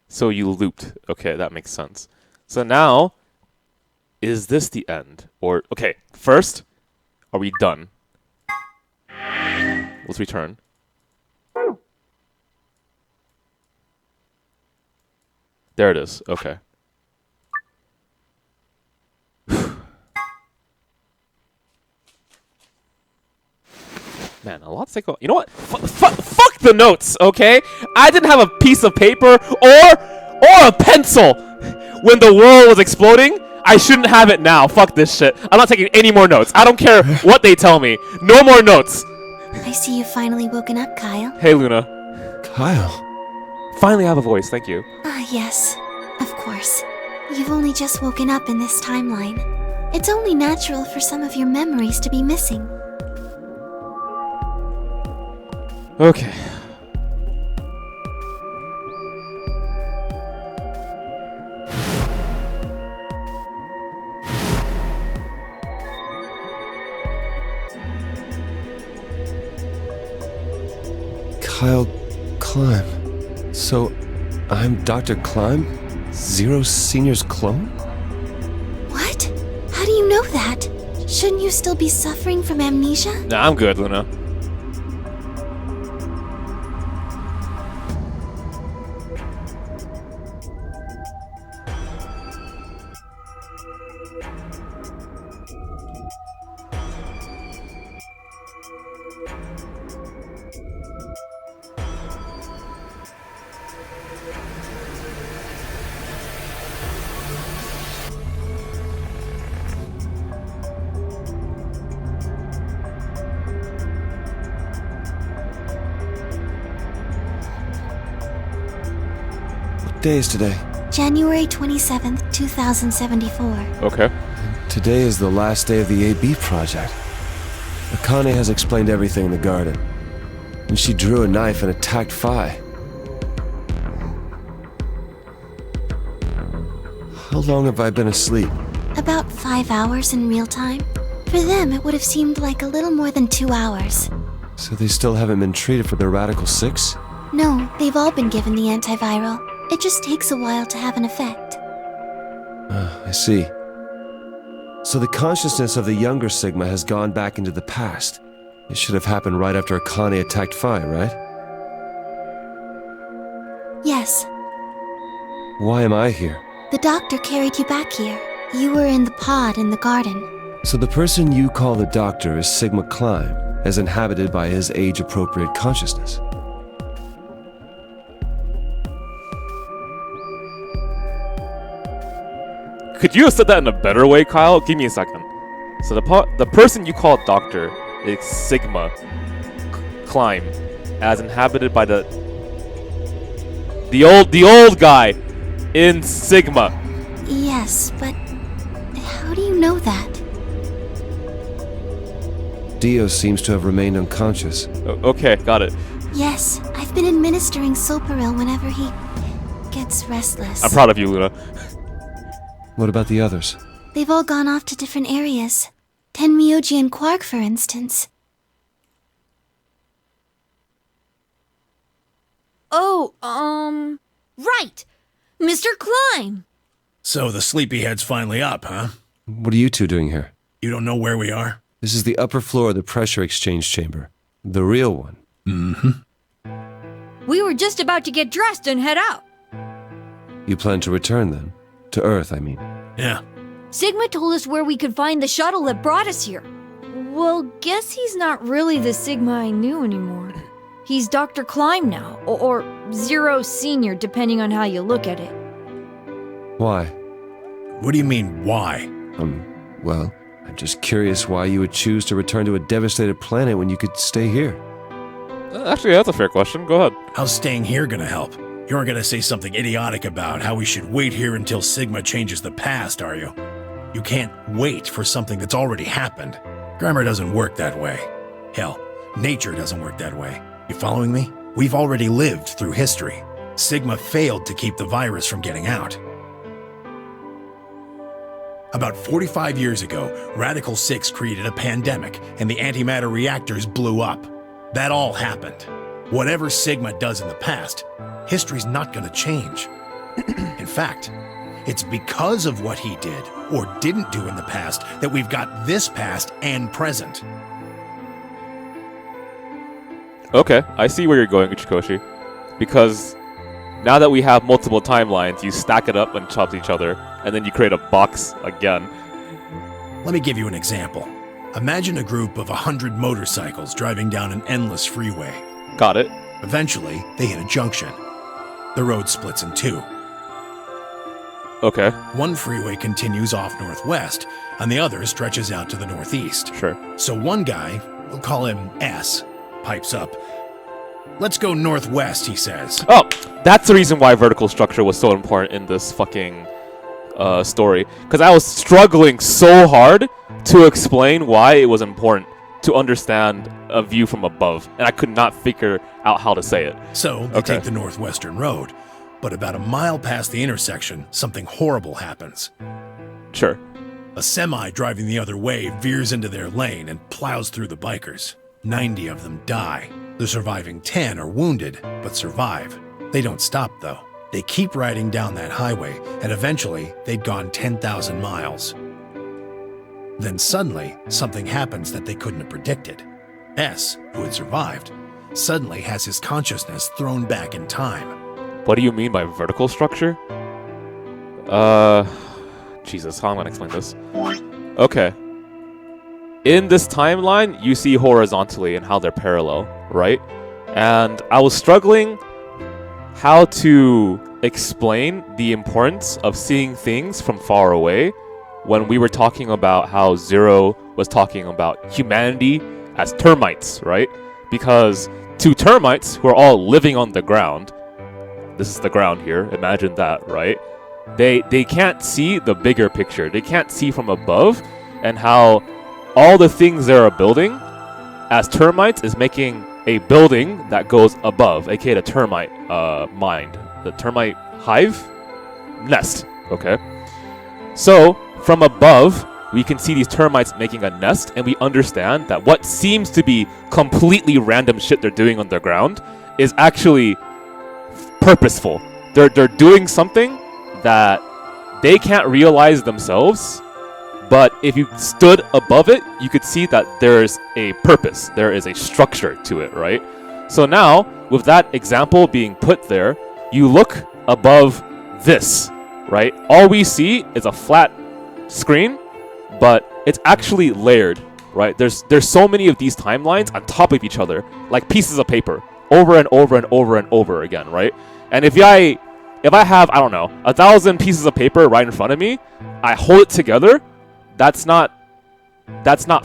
So you looped. Okay, that makes sense. So now, is this the end? Or, okay, first, are we done? Let's return. There it is. Okay. Man, a lot's take. You know what? Fuck the notes, okay? I didn't have a piece of paper or a pencil when the world was exploding. I shouldn't have it now. Fuck this shit. I'm not taking any more notes. I don't care what they tell me. No more notes. I see you've finally woken up, Kyle. Hey, Luna. Kyle. Finally have a voice. Thank you. Ah, yes. Of course. You've only just woken up in this timeline. It's only natural for some of your memories to be missing. Okay. Kyle Climb. So, I'm Dr. Climb? Zero Senior's clone? What? How do you know that? Shouldn't you still be suffering from amnesia? Nah, I'm good, Luna. What day is today? January 27th, 2074. Okay. Today is the last day of the AB project. Akane has explained everything in the garden. And she drew a knife and attacked Phi. How long have I been asleep? About 5 hours in real time. For them, it would have seemed like a little more than 2 hours. So they still haven't been treated for their Radical 6? No, they've all been given the antiviral. It just takes a while to have an effect. I see. So the consciousness of the younger Sigma has gone back into the past. It should have happened right after Akane attacked Phi, right? Yes, Why am I here? the doctor carried you back here. You were in the pod in the garden. So the person you call the doctor is Sigma Climb, as inhabited by his age-appropriate consciousness. Could you have said that in a better way, Kyle? Give me a second. So the person you call Doctor is Sigma Climb, as inhabited by the old guy in Sigma. Yes, but how do you know that? Dio seems to have remained unconscious. Okay, got it. Yes, I've been administering Soparil whenever he gets restless. I'm proud of you, Luna. What about the others? They've all gone off to different areas. Tenmyoji and Quark, for instance. Oh, right! Mr. Klein! So the sleepyhead's finally up, huh? What are you two doing here? You don't know where we are? This is the upper floor of the pressure exchange chamber. The real one. Mm-hmm. We were just about to get dressed and head out. You plan to return then? To Earth, I mean. Yeah. Sigma told us where we could find the shuttle that brought us here. Well, guess he's not really the Sigma I knew anymore. He's Dr. Klein now, or Zero Senior, depending on how you look at it. Why? What do you mean, why? Well, I'm just curious why you would choose to return to a devastated planet when you could stay here. Actually, that's a fair question. Go ahead. How's staying here gonna help? You aren't gonna say something idiotic about how we should wait here until Sigma changes the past, are you? You can't wait for something that's already happened. Grammar doesn't work that way. Hell, nature doesn't work that way. You following me? We've already lived through history. Sigma failed to keep the virus from getting out. About 45 years ago, Radical 6 created a pandemic, and the antimatter reactors blew up. That all happened. Whatever Sigma does in the past, history's not gonna change. In fact, it's because of what he did, or didn't do in the past, that we've got this past and present. Okay, I see where you're going, Uchikoshi. Because now that we have multiple timelines, you stack it up on top of each other, and then you create a box again. Let me give you an example. Imagine a group of 100 motorcycles driving down an endless freeway. Got it. Eventually, they hit a junction. The road splits in two. Okay. One freeway continues off northwest, and the other stretches out to the northeast. Sure. So one guy, we'll call him S, pipes up. Let's go northwest, he says. Oh, that's the reason why vertical structure was so important in this fucking story. Because I was struggling so hard to explain why it was important to understand a view from above, and I could not figure out how to say it. So they take the northwestern road, but about a mile past the intersection, something horrible happens. Sure. A semi driving the other way veers into their lane and plows through the bikers. 90 of them die. The surviving 10 are wounded, but survive. They don't stop, though. They keep riding down that highway, and eventually they'd gone 10,000 miles. Then suddenly, something happens that they couldn't have predicted. S, who had survived, suddenly has his consciousness thrown back in time. What do you mean by vertical structure? Jesus, how am I gonna explain this? Okay. In this timeline, you see horizontally and how they're parallel, right? And I was struggling how to explain the importance of seeing things from far away when we were talking about how Zero was talking about humanity as termites, right? Because two termites who are all living on the ground, this is the ground here, imagine that, right? They can't see the bigger picture. They can't see from above, and how all the things they are building as termites is making a building that goes above, aka the termite mind, the termite hive nest. Okay, so from above we can see these termites making a nest, and we understand that what seems to be completely random shit they're doing on the ground is actually purposeful. They're doing something that they can't realize themselves, but if you stood above it, you could see that there's a purpose, there is a structure to it, right? So now, with that example being put there, you look above this, right? All we see is a flat screen, but it's actually layered, right? There's so many of these timelines on top of each other, like pieces of paper, over and over and over and over again, right? And if I have, I don't know, 1,000 pieces of paper right in front of me, I hold it together, that's not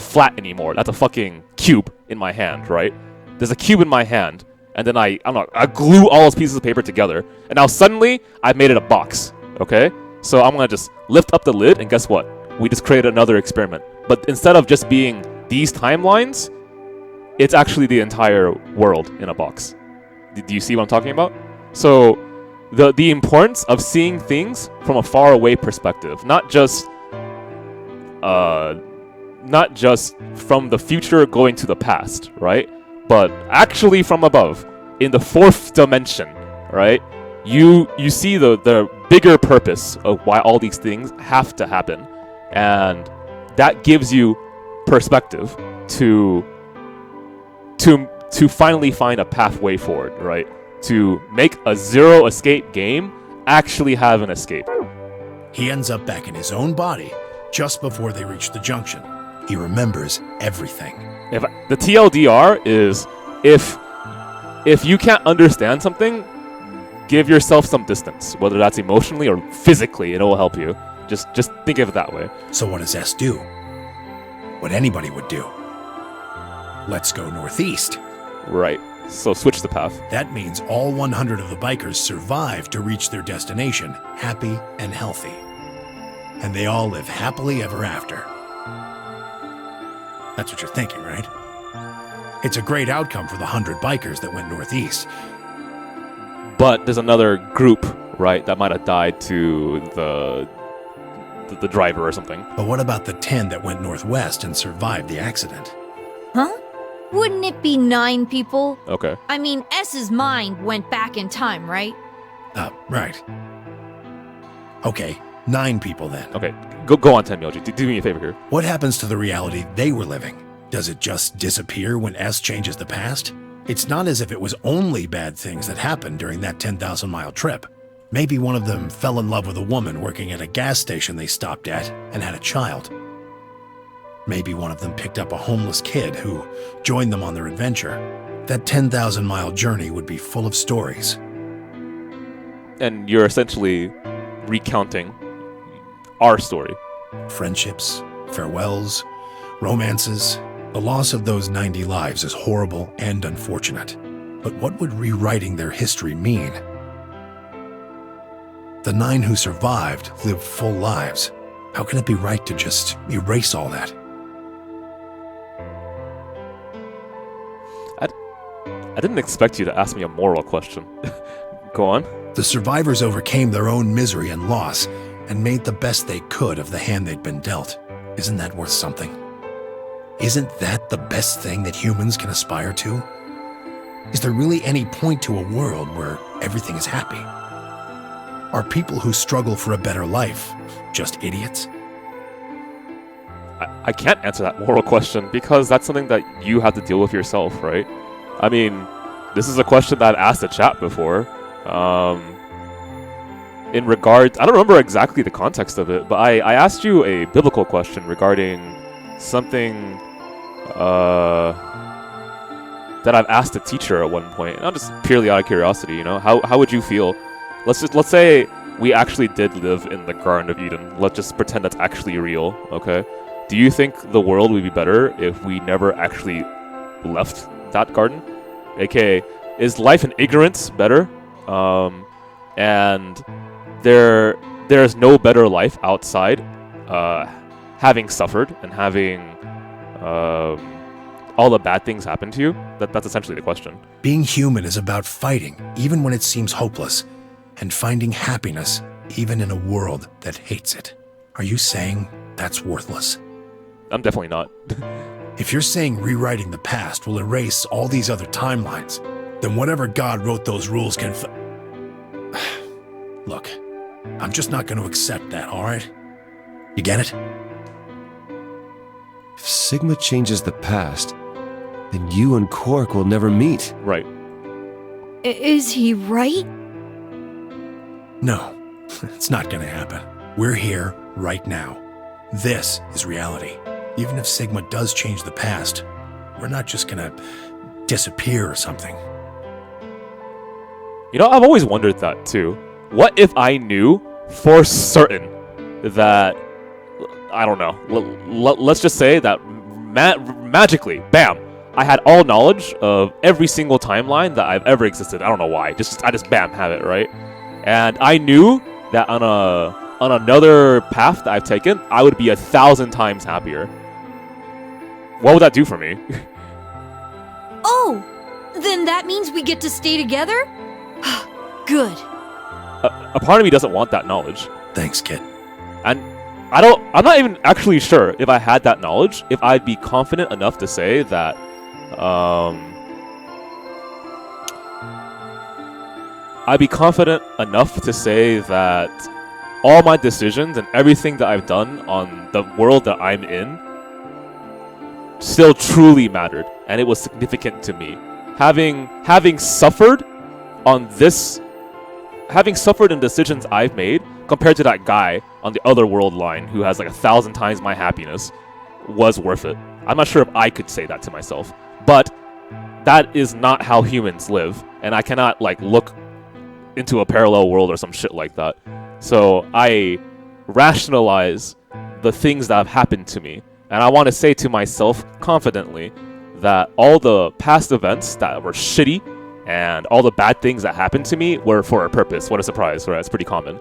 flat anymore. That's a fucking cube in my hand, right? There's a cube in my hand, and then I glue all those pieces of paper together, and now suddenly I've made it a box, okay? So I'm gonna just lift up the lid, and guess what? We just created another experiment. But instead of just being these timelines, it's actually the entire world in a box. Do you see what I'm talking about? So the importance of seeing things from a far away perspective, not just from the future going to the past, right? But actually from above, in the fourth dimension, right? You see the bigger purpose of why all these things have to happen, and that gives you perspective to finally find a pathway forward, right? To make a zero escape game actually have an escape. He ends up back in his own body just before they reach the junction. He remembers everything. The TLDR is if you can't understand something, give yourself some distance, whether that's emotionally or physically, it will help you. Just think of it that way. So what does S do? What anybody would do. Let's go northeast. Right. So switch the path. That means all 100 of the bikers survive to reach their destination, happy and healthy. And they all live happily ever after. That's what you're thinking, right? It's a great outcome for the 100 bikers that went northeast. But there's another group, right, that might have died to the driver or something. But what about the 10 that went northwest and survived the accident? Huh? Wouldn't it be 9 people? Okay. I mean, S's mind went back in time, right? Right. Okay, 9 people then. Okay, go on, Tenmyoji. Do me a favor here. What happens to the reality they were living? Does it just disappear when S changes the past? It's not as if it was only bad things that happened during that 10,000-mile trip. Maybe one of them fell in love with a woman working at a gas station they stopped at and had a child. Maybe one of them picked up a homeless kid who joined them on their adventure. That 10,000-mile journey would be full of stories. And you're essentially recounting our story. Friendships, farewells, romances. The loss of those 90 lives is horrible and unfortunate. But what would rewriting their history mean? The 9 who survived lived full lives. How can it be right to just erase all that? I didn't expect you to ask me a moral question. Go on. The survivors overcame their own misery and loss and made the best they could of the hand they'd been dealt. Isn't that worth something? Isn't that the best thing that humans can aspire to? Is there really any point to a world where everything is happy? Are people who struggle for a better life just idiots? I can't answer that moral question because that's something that you have to deal with yourself, right? I mean, this is a question that I've asked the chat before. In regards, I don't remember exactly the context of it, but I asked you a biblical question regarding something that I've asked a teacher at one point. Not just purely out of curiosity, you know. How would you feel? Let's say we actually did live in the Garden of Eden. Let's just pretend that's actually real, okay? Do you think the world would be better if we never actually left that garden? AKA, is life in ignorance better? And there's no better life outside having suffered and having all the bad things happen to you? That's essentially the question. Being human is about fighting, even when it seems hopeless, and finding happiness, even in a world that hates it. Are you saying that's worthless? I'm definitely not. If you're saying rewriting the past will erase all these other timelines, then whatever God wrote those rules can Look, I'm just not going to accept that, alright? You get it? If Sigma changes the past, then you and Quark will never meet. Right. Is he right? No, it's not going to happen. We're here right now. This is reality. Even if Sigma does change the past, we're not just going to disappear or something. You know, I've always wondered that too. What if I knew for certain that, I don't know, let's just say that magically, bam, I had all knowledge of every single timeline that I've ever existed. I don't know why. I just bam have it, right? And I knew that on another path that I've taken, I would be 1,000 times happier. What would that do for me? Oh, then that means we get to stay together? Good. A part of me doesn't want that knowledge. Thanks, kid. And I'm not even actually sure if I had that knowledge, if I'd be confident enough to say that, I'd be confident enough to say that all my decisions and everything that I've done on the world that I'm in still truly mattered, and it was significant to me. Having suffered on this, having suffered in decisions I've made, compared to that guy on the other world line who has like 1,000 times my happiness, was worth it. I'm not sure if I could say that to myself, but that is not how humans live, and I cannot like look into a parallel world or some shit like that. So I rationalize the things that have happened to me, and I want to say to myself confidently that all the past events that were shitty and all the bad things that happened to me were for a purpose. What a surprise, right? It's pretty common.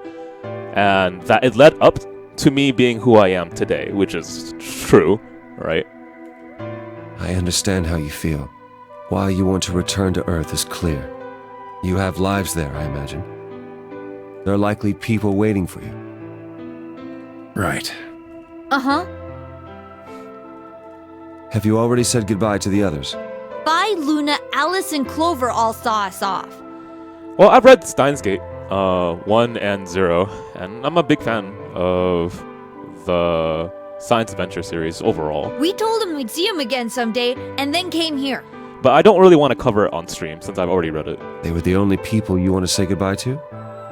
And that it led up to me being who I am today, which is true, right? I understand how you feel. Why you want to return to Earth is clear. You have lives there, I imagine. There are likely people waiting for you. Right. Uh-huh. Have you already said goodbye to the others? Bye, Luna, Alice, and Clover all saw us off. Well, I've read Steins Gate 1 and 0, and I'm a big fan of the science adventure series overall. We told him we'd see him again someday, and then came here. But I don't really want to cover it on stream since I've already read it. They were the only people you want to say goodbye to?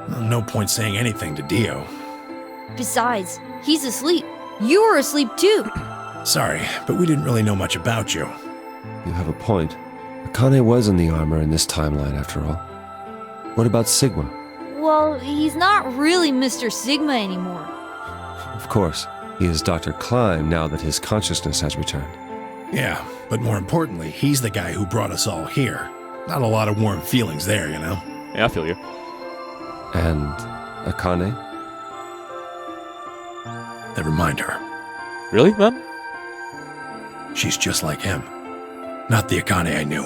Well, no point saying anything to Dio. Besides, he's asleep. You were asleep too. Sorry, but we didn't really know much about you. You have a point. Akane was in the armor in this timeline, after all. What about Sigma? Well, he's not really Mr. Sigma anymore. Of course, he is Dr. Klein now that his consciousness has returned. Yeah, but more importantly, he's the guy who brought us all here. Not a lot of warm feelings there, you know? Yeah, I feel you. And Akane? Never mind her. Really, man? She's just like him. Not the Akane I knew.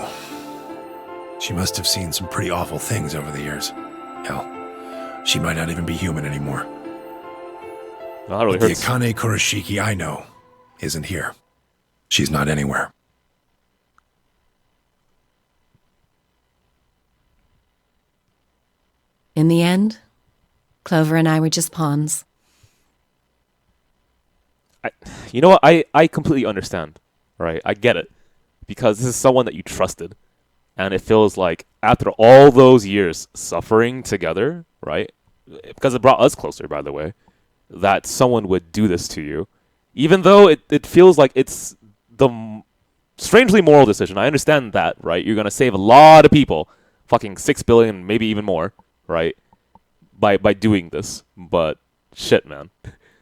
She must have seen some pretty awful things over the years. Hell, she might not even be human anymore. Well, that really but hurts. The Akane Kurashiki I know isn't here. She's not anywhere. In the end, Clover and I were just pawns. You know what? I completely understand, right? I get it. Because this is someone that you trusted. And it feels like after all those years suffering together, right? Because it brought us closer, by the way, that someone would do this to you. Even though it feels like it's the strangely moral decision. I understand that, right? You're going to save a lot of people, fucking 6 billion, maybe even more, right? By doing this. But shit, man.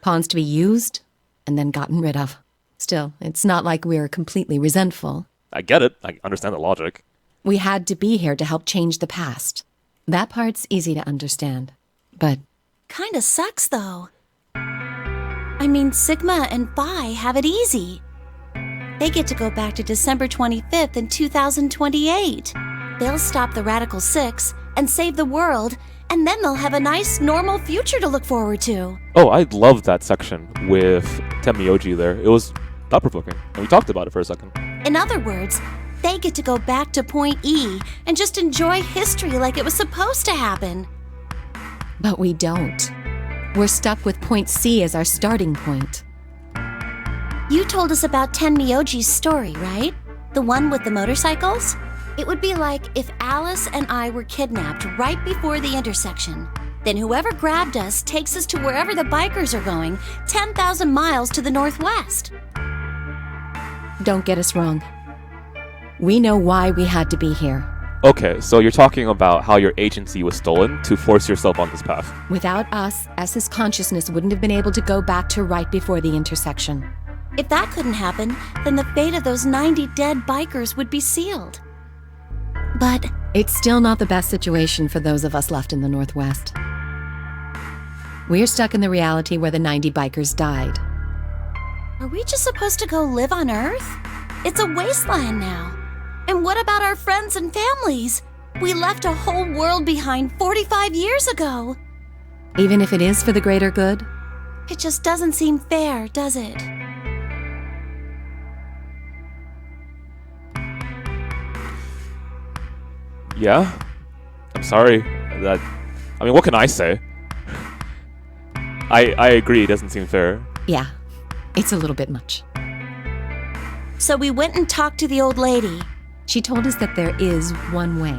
Pawns to be used and then gotten rid of. Still, it's not like we're completely resentful. I get it. I understand the logic. We had to be here to help change the past. That part's easy to understand. But Kinda sucks, though. I mean, Sigma and Phi have it easy. They get to go back to December 25th in 2028. They'll stop the Radical Six and save the world, and then they'll have a nice, normal future to look forward to. Oh, I loved that section with Temioji there. It was thought-provoking, and we talked about it for a second. In other words, they get to go back to Point E and just enjoy history like it was supposed to happen. But we don't. We're stuck with Point C as our starting point. You told us about Tenmyoji's story, right? The one with the motorcycles? It would be like if Alice and I were kidnapped right before the intersection. Then whoever grabbed us takes us to wherever the bikers are going, 10,000 miles to the northwest. Don't get us wrong. We know why we had to be here. Okay, so you're talking about how your agency was stolen to force yourself on this path. Without us, S's consciousness wouldn't have been able to go back to right before the intersection. If that couldn't happen, then the fate of those 90 dead bikers would be sealed. But it's still not the best situation for those of us left in the Northwest. We're stuck in the reality where the 90 bikers died. Are we just supposed to go live on Earth? It's a wasteland now. And what about our friends and families? We left a whole world behind 45 years ago. Even if it is for the greater good? It just doesn't seem fair, does it? Yeah? I'm sorry. What can I say? I agree, it doesn't seem fair. Yeah, it's a little bit much. So we went and talked to the old lady. She told us that there is one way.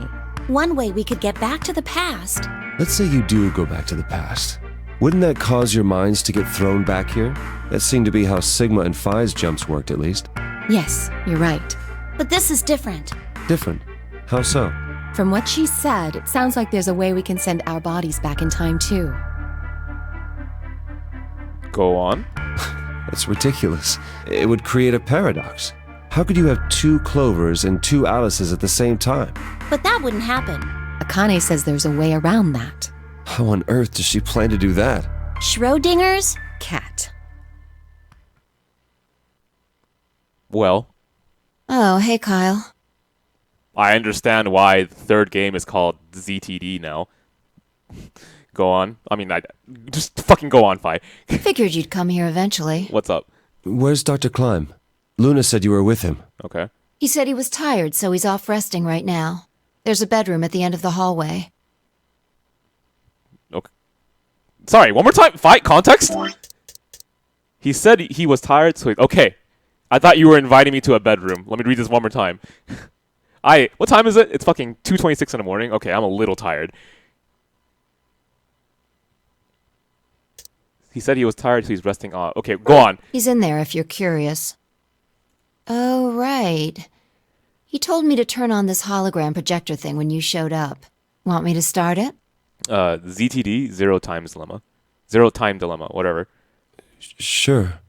One way we could get back to the past. Let's say you do go back to the past. Wouldn't that cause your minds to get thrown back here? That seemed to be how Sigma and Phi's jumps worked, at least. Yes, you're right. But this is different. Different? How so? From what she said, it sounds like there's a way we can send our bodies back in time, too. Go on. That's ridiculous. It would create a paradox. How could you have 2 Clovers and 2 Alices at the same time? But that wouldn't happen. Akane says there's a way around that. How on earth does she plan to do that? Schrodinger's cat. Well. Oh, hey, Kyle. I understand why the third game is called ZTD now. Go on. Just fucking go on, Phi. Figured you'd come here eventually. What's up? Where's Dr. Klein? Luna said you were with him. Okay. He said he was tired, so he's off resting right now. There's a bedroom at the end of the hallway. Okay. Sorry, one more time. Phi, context? He said he was tired, so okay. I thought you were inviting me to a bedroom. Let me read this one more time. What time is it? It's fucking 2:26 in the morning. Okay, I'm a little tired. He said he was tired, so he's resting on. Okay, go on. He's in there if you're curious. Oh, right. He told me to turn on this hologram projector thing when you showed up. Want me to start it? ZTD, Zero Time Dilemma. Zero Time Dilemma, whatever. Sure.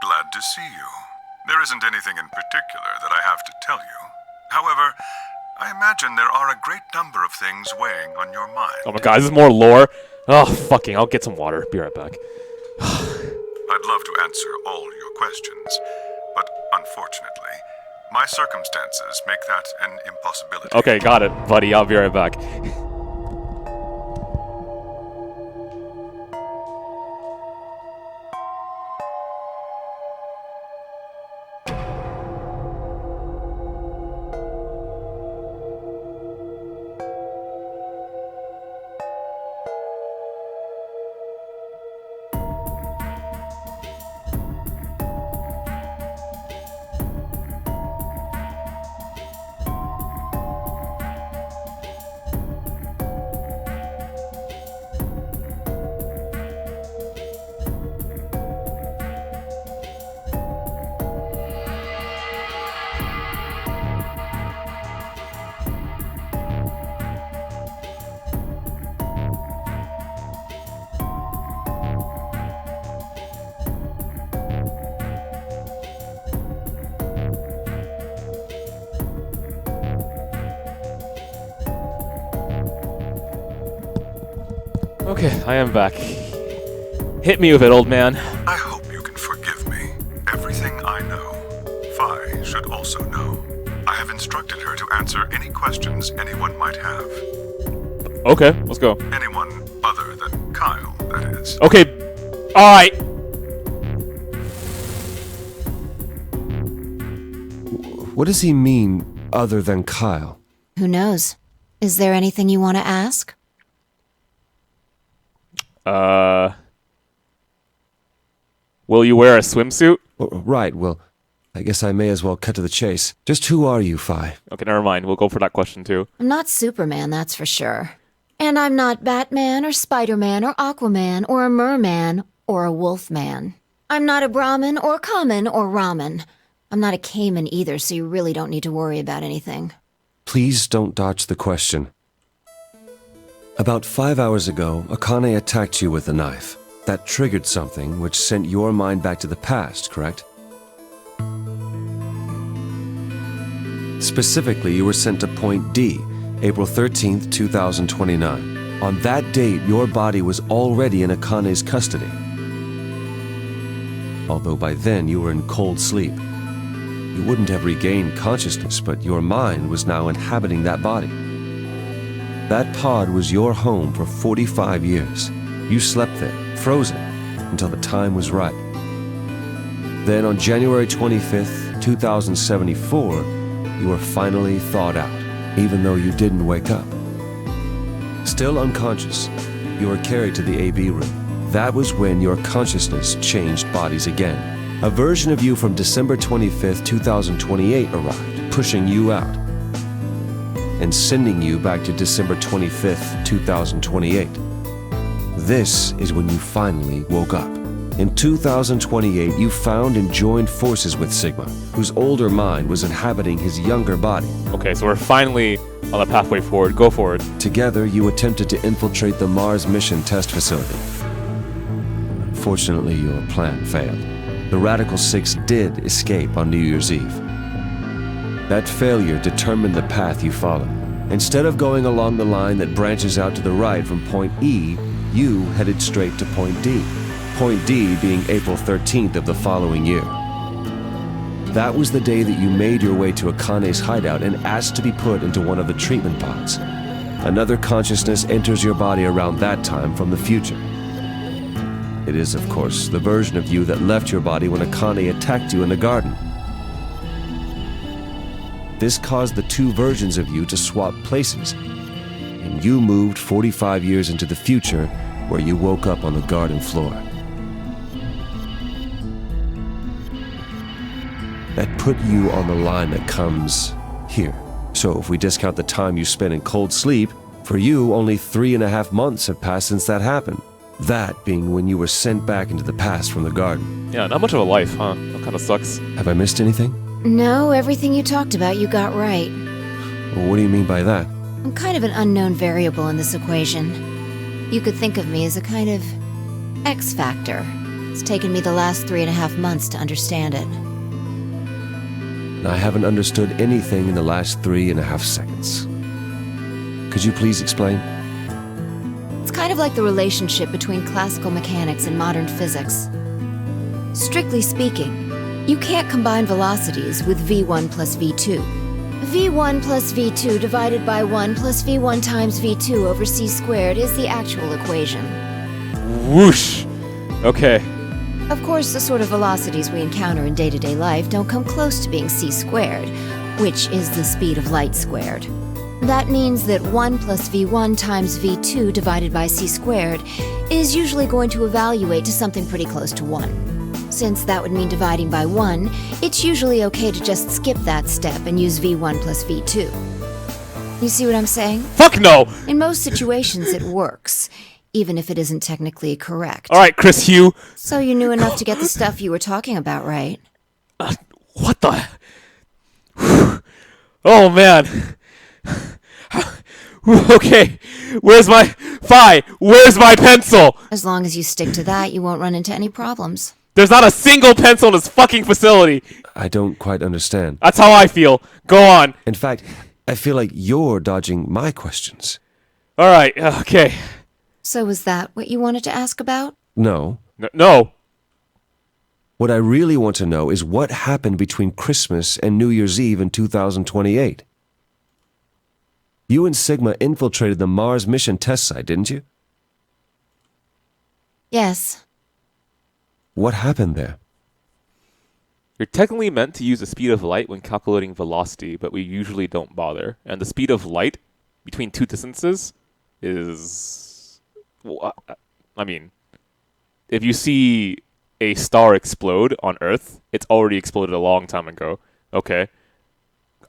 Glad to see you. There isn't anything in particular that I have to tell you. However, I imagine there are a great number of things weighing on your mind. Oh my god, is this more lore? Oh, fucking, I'll get some water. Be right back. I'd love to answer all your questions, but unfortunately, my circumstances make that an impossibility. Okay, got it, buddy. I'll be right back. Okay, I am back. Hit me with it, old man. I hope you can forgive me. Everything I know, Phi should also know. I have instructed her to answer any questions anyone might have. Okay, let's go. Anyone other than Kyle, that is. Okay, alright. What does he mean, other than Kyle? Who knows? Is there anything you want to ask? Will you wear a swimsuit? Right, well, I guess I may as well cut to the chase. Just who are you, Phi? Okay, never mind. We'll go for that question too. I'm not Superman, that's for sure. And I'm not Batman or Spider-Man or Aquaman or a merman or a wolfman. I'm not a Brahmin or common or ramen. I'm not a Cayman either, so you really don't need to worry about anything. Please don't dodge the question. About 5 hours ago, Akane attacked you with a knife. That triggered something which sent your mind back to the past, correct? Specifically, you were sent to Point D, April 13th, 2029. On that date, your body was already in Akane's custody. Although by then you were in cold sleep. You wouldn't have regained consciousness, but your mind was now inhabiting that body. That pod was your home for 45 years. You slept there, frozen, until the time was right. Then on January 25th, 2074, you were finally thawed out, even though you didn't wake up. Still unconscious, you were carried to the AB room. That was when your consciousness changed bodies again. A version of you from December 25th, 2028 arrived, pushing you out, and sending you back to December 25th, 2028. This is when you finally woke up. In 2028, you found and joined forces with Sigma, whose older mind was inhabiting his younger body. Okay, so we're finally on the pathway forward. Go forward. Together, you attempted to infiltrate the Mars mission test facility. Unfortunately, your plan failed. The Radical Six did escape on New Year's Eve. That failure determined the path you followed. Instead of going along the line that branches out to the right from Point E, you headed straight to Point D. Point D being April 13th of the following year. That was the day that you made your way to Akane's hideout and asked to be put into one of the treatment pods. Another consciousness enters your body around that time from the future. It is, of course, the version of you that left your body when Akane attacked you in the garden. This caused the two versions of you to swap places, and you moved 45 years into the future, where you woke up on the garden floor. That put you on the line that comes here. So if we discount the time you spent in cold sleep, for you only 3.5 months have passed since that happened. That being when you were sent back into the past from the garden. Yeah, not much of a life, huh? That kind of sucks. Have I missed anything? No, everything you talked about you got right. Well, what do you mean by that? I'm kind of an unknown variable in this equation. You could think of me as a kind of X factor. It's taken me the last 3.5 months to understand it. And I haven't understood anything in the last 3.5 seconds. Could you please explain? It's kind of like the relationship between classical mechanics and modern physics. Strictly speaking, you can't combine velocities with v1 plus v2. v1 plus v2 divided by 1 plus v1 times v2 over c squared is the actual equation. Whoosh! Okay. Of course, the sort of velocities we encounter in day-to-day life don't come close to being c squared, which is the speed of light squared. That means that 1 plus v1 times v2 divided by c squared is usually going to evaluate to something pretty close to 1. Since that would mean dividing by 1, it's usually okay to just skip that step and use v1 plus v2. You see what I'm saying? Fuck no! In most situations it works, even if it isn't technically correct. Alright, Chris Hugh. So you knew enough to get the stuff you were talking about, right? What the? Oh man. Okay, where's my... Phi, where's my pencil? As long as you stick to that, you won't run into any problems. There's not a single pencil in this fucking facility. I don't quite understand. That's how I feel. Go on. In fact, I feel like you're dodging my questions. Alright, okay. So was that what you wanted to ask about? No. No! What I really want to know is what happened between Christmas and New Year's Eve in 2028. You and Sigma infiltrated the Mars mission test site, didn't you? Yes. What happened there? You're technically meant to use the speed of light when calculating velocity, but we usually don't bother. And the speed of light between two distances is... I mean, if you see a star explode on Earth, it's already exploded a long time ago. Okay.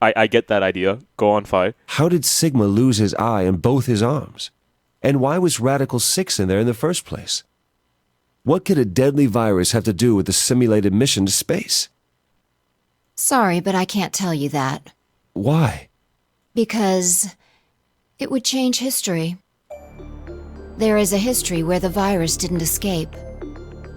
I get that idea. Go on, Phi. How did Sigma lose his eye and both his arms? And why was Radical 6 in there in the first place? What could a deadly virus have to do with the simulated mission to space? Sorry, but I can't tell you that. Why? Because it would change history. There is a history where the virus didn't escape.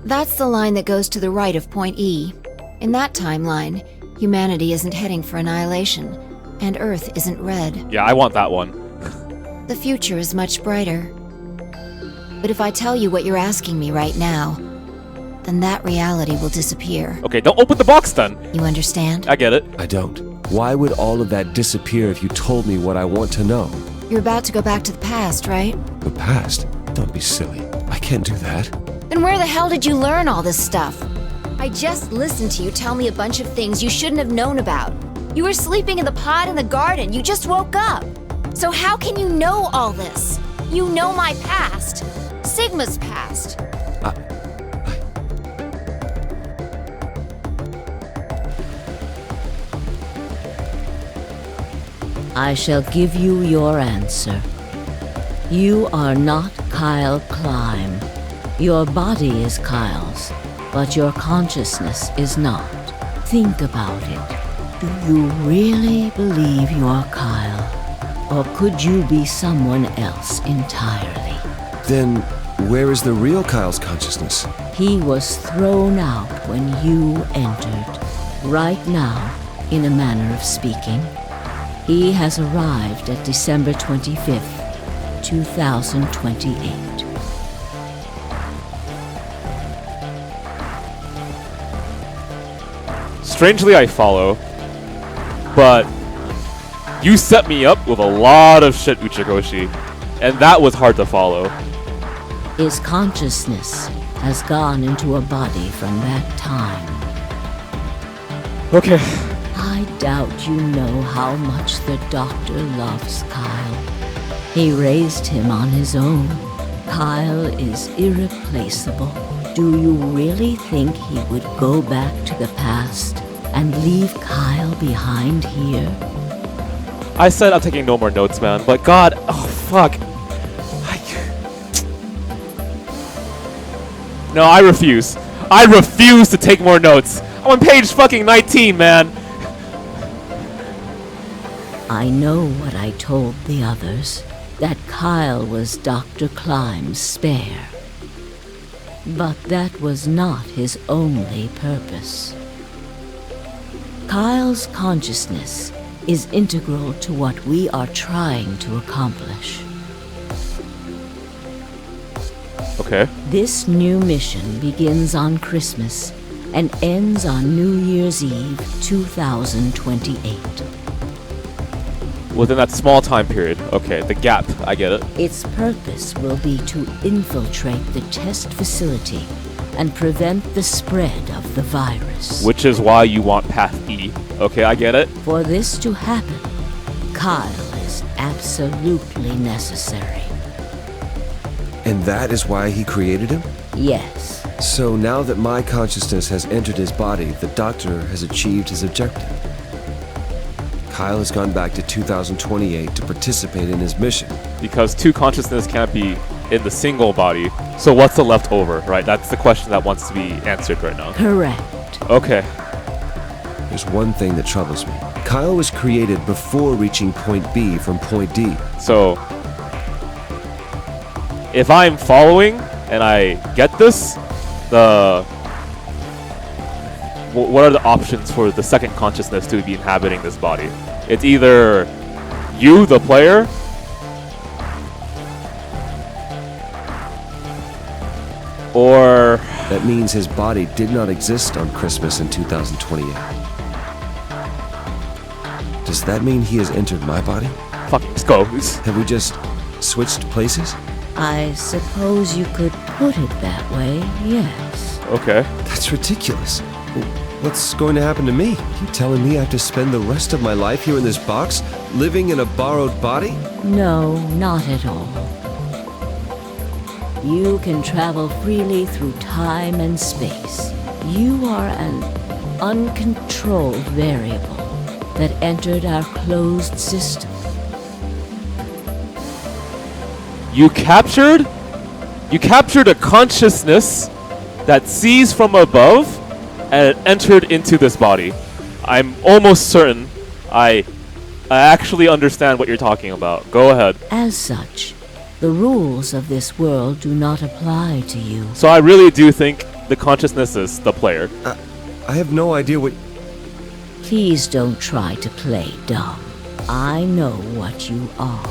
That's the line that goes to the right of point E. In that timeline, humanity isn't heading for annihilation, and Earth isn't red. Yeah, I want that one. The future is much brighter. But if I tell you what you're asking me right now, then that reality will disappear. Okay, don't open the box then. You understand? I get it. I don't. Why would all of that disappear if you told me what I want to know? You're about to go back to the past, right? The past? Don't be silly. I can't do that. Then where the hell did you learn all this stuff? I just listened to you tell me a bunch of things you shouldn't have known about. You were sleeping in the pod in the garden. You just woke up. So how can you know all this? You know my past. Sigma's past. I shall give you your answer. You are not Kyle Climb. Your body is Kyle's, but your consciousness is not. Think about it. Do you really believe you're Kyle? Or could you be someone else entirely? Then, where is the real Kyle's consciousness? He was thrown out when you entered. Right now, in a manner of speaking, he has arrived at December 25th, 2028. Strangely, I follow. But you set me up with a lot of shit, Uchikoshi. And that was hard to follow. His consciousness has gone into a body from that time. Okay. I doubt you know how much the doctor loves Kyle. He raised him on his own. Kyle is irreplaceable. Do you really think he would go back to the past and leave Kyle behind here? I said I'm taking no more notes, man. But God, oh fuck. No, I refuse. I refuse to take more notes. I'm on page fucking 19, man. I know what I told the others, that Kyle was Dr. Climb's spare. But that was not his only purpose. Kyle's consciousness is integral to what we are trying to accomplish. Okay. This new mission begins on Christmas and ends on New Year's Eve 2028. Within that small time period. Okay, the gap. I get it. Its purpose will be to infiltrate the test facility and prevent the spread of the virus. Which is why you want Path E. Okay, I get it. For this to happen, Kyle is absolutely necessary. And that is why he created him? Yes. So now that my consciousness has entered his body, the doctor has achieved his objective. Kyle has gone back to 2028 to participate in his mission. Because two consciousness can't be in the single body, so what's the leftover, right? That's the question that wants to be answered right now. Correct. Okay. There's one thing that troubles me. Kyle was created before reaching point B from point D. So, if I'm following and I get this, what are the options for the second consciousness to be inhabiting this body? It's either you, the player, Or... That means his body did not exist on Christmas in 2028. Does that mean he has entered my body? Fuck, let's go. Have we just switched places? I suppose you could put it that way, yes. Okay. That's ridiculous. What's going to happen to me? You telling me I have to spend the rest of my life here in this box, living in a borrowed body? No, not at all. You can travel freely through time and space. You are an uncontrolled variable that entered our closed system. You captured a consciousness that sees from above and it entered into this body. I'm almost certain I actually understand what you're talking about. Go ahead. As such, the rules of this world do not apply to you. So I really do think the consciousness is the player. I have no idea what... Please don't try to play dumb. I know what you are.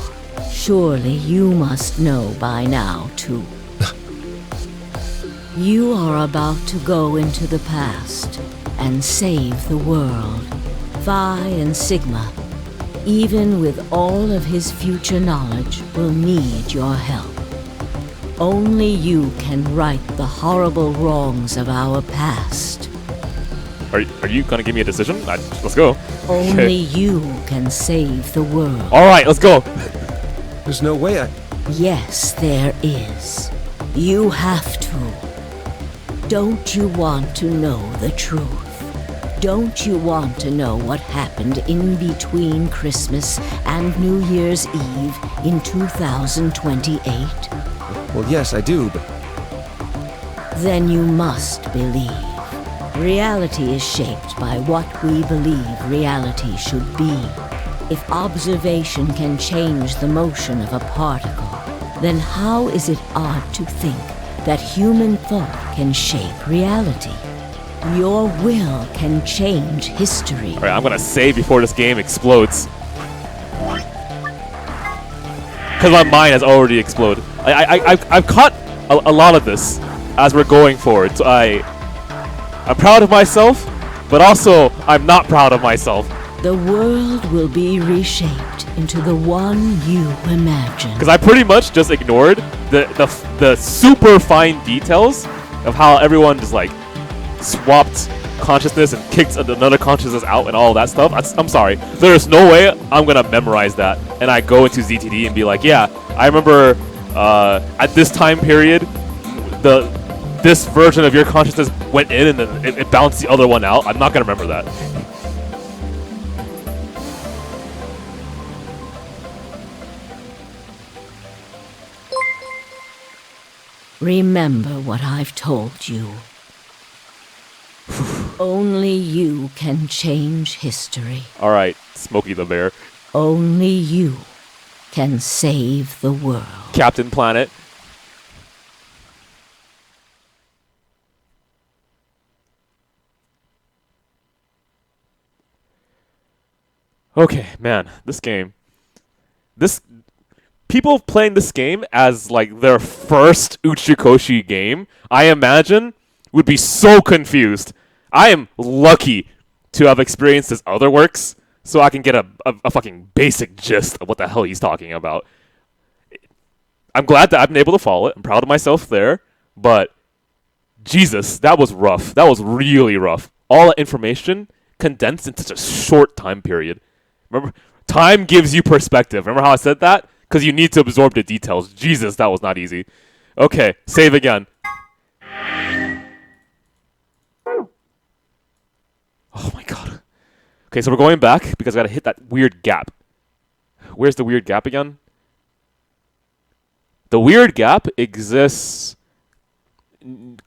Surely you must know by now, too. You are about to go into the past and save the world. Phi and Sigma, even with all of his future knowledge, will need your help. Only you can right the horrible wrongs of our past. Are you gonna give me a decision? Let's go. Only you can save the world. Alright, let's go. There's no way I... Yes, there is. You have to. Don't you want to know the truth? Don't you want to know what happened in between Christmas and New Year's Eve in 2028? Well, yes, I do, but... Then you must believe. Reality is shaped by what we believe reality should be. If observation can change the motion of a particle, then how is it odd to think that human thought can shape reality? Your will can change history. Alright, I'm gonna save before this game explodes. Because my mind has already exploded. I've caught a lot of this as we're going forward. So I'm proud of myself, but also I'm not proud of myself. The world will be reshaped into the one you imagine. Because I pretty much just ignored the super fine details of how everyone just like swapped consciousness and kicked another consciousness out and all that stuff. I'm sorry. There's no way I'm gonna memorize that and I go into ZTD and be like, yeah, I remember at this time period, this version of your consciousness went in and then it bounced the other one out. I'm not gonna remember that. Remember what I've told you. Only you can change history. Alright, Smokey the Bear. Only you can save the world. Captain Planet. Okay, man, this game. People playing this game as like their first Uchikoshi game, I imagine, would be so confused. I am lucky to have experienced his other works, so I can get a fucking basic gist of what the hell he's talking about. I'm glad that I've been able to follow it. I'm proud of myself there, but Jesus, that was rough. That was really rough. All that information condensed in such a short time period. Remember, time gives you perspective. Remember how I said that? Because you need to absorb the details. Jesus, that was not easy. Okay, save again. Oh my god. Okay, so we're going back because I gotta hit that weird gap. Where's the weird gap again? The weird gap exists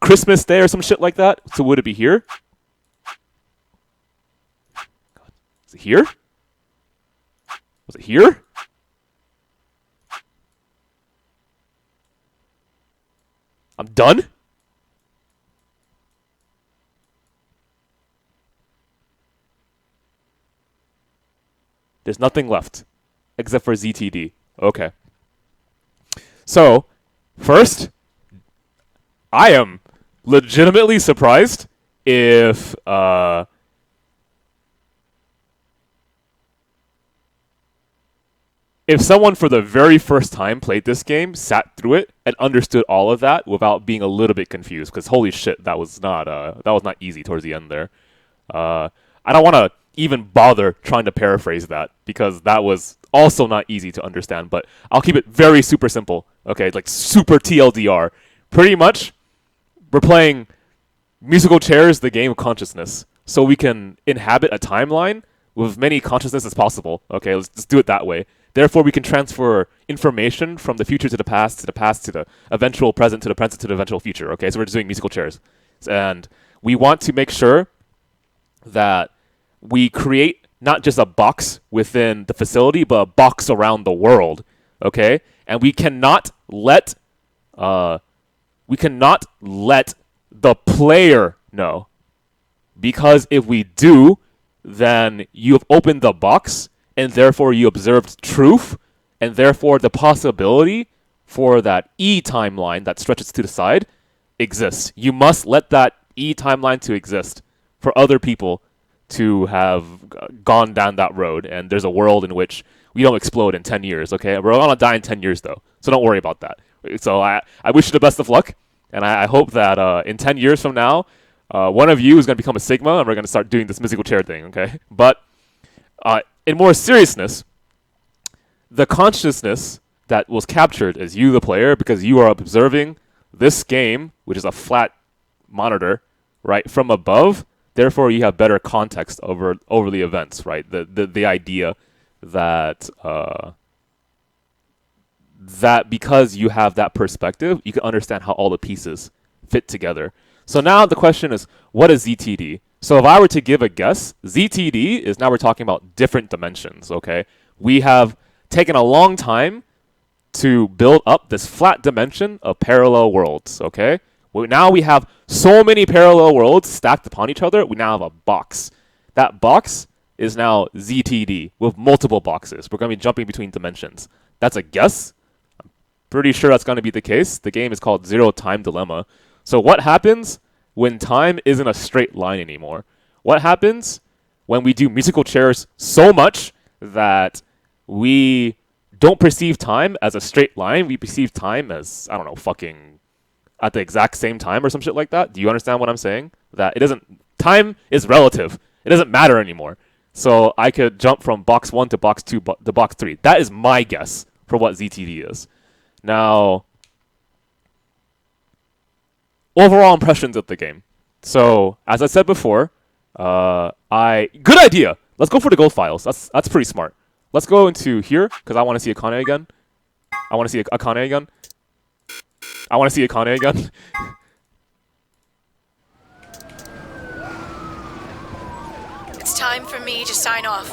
Christmas Day or some shit like that. So would it be here? Is it here? Was it here? I'm done? There's nothing left except for ZTD. Okay. So, first, I am legitimately surprised if someone for the very first time played this game, sat through it, and understood all of that without being a little bit confused. Because holy shit, that was not easy towards the end there. I don't want to even bother trying to paraphrase that because that was also not easy to understand. But I'll keep it very super simple. Okay, like super TLDR. Pretty much, we're playing musical chairs, the game of consciousness, so we can inhabit a timeline with as many consciousness as possible. Okay, let's just do it that way. Therefore, we can transfer information from the future to the past, to the past, to the eventual present, to the present, to the eventual future. Okay, so we're just doing musical chairs. And we want to make sure that we create not just a box within the facility, but a box around the world. Okay? And we cannot let the player know. Because if we do, then you have opened the box, and therefore you observed truth, and therefore the possibility for that E timeline that stretches to the side exists. You must let that E timeline to exist for other people to have gone down that road, and there's a world in which we don't explode in 10 years, okay? We're gonna die in 10 years, though, so don't worry about that. So I wish you the best of luck, and I hope that in 10 years from now, one of you is going to become a Sigma, and we're going to start doing this musical chair thing, okay? But in more seriousness, the consciousness that was captured is you, the player, because you are observing this game, which is a flat monitor, right, from above. Therefore, you have better context over the events, right? The idea that that because you have that perspective, you can understand how all the pieces fit together. So now the question is, what is ZTD? So if I were to give a guess, ZTD is now we're talking about different dimensions, okay? We have taken a long time to build up this flat dimension of parallel worlds, okay? Well, now we have so many parallel worlds stacked upon each other, we now have a box. That box is now ZTD with multiple boxes. We're going to be jumping between dimensions. That's a guess. I'm pretty sure that's going to be the case. The game is called Zero Time Dilemma. So what happens when time isn't a straight line anymore? What happens when we do musical chairs so much that we don't perceive time as a straight line? We perceive time as, I don't know, fucking at the exact same time or some shit like that. Do you understand what I'm saying? That it doesn't, time is relative. It doesn't matter anymore. So I could jump from box 1 to box 2 to box 3. That is my guess for what ZTD is. Now, overall impressions of the game. So, as I said before, good idea. Let's go for the gold files. That's pretty smart. Let's go into here because I want to see Akane again. I want to see Akane again. I want to see Akane again. It's time for me to sign off.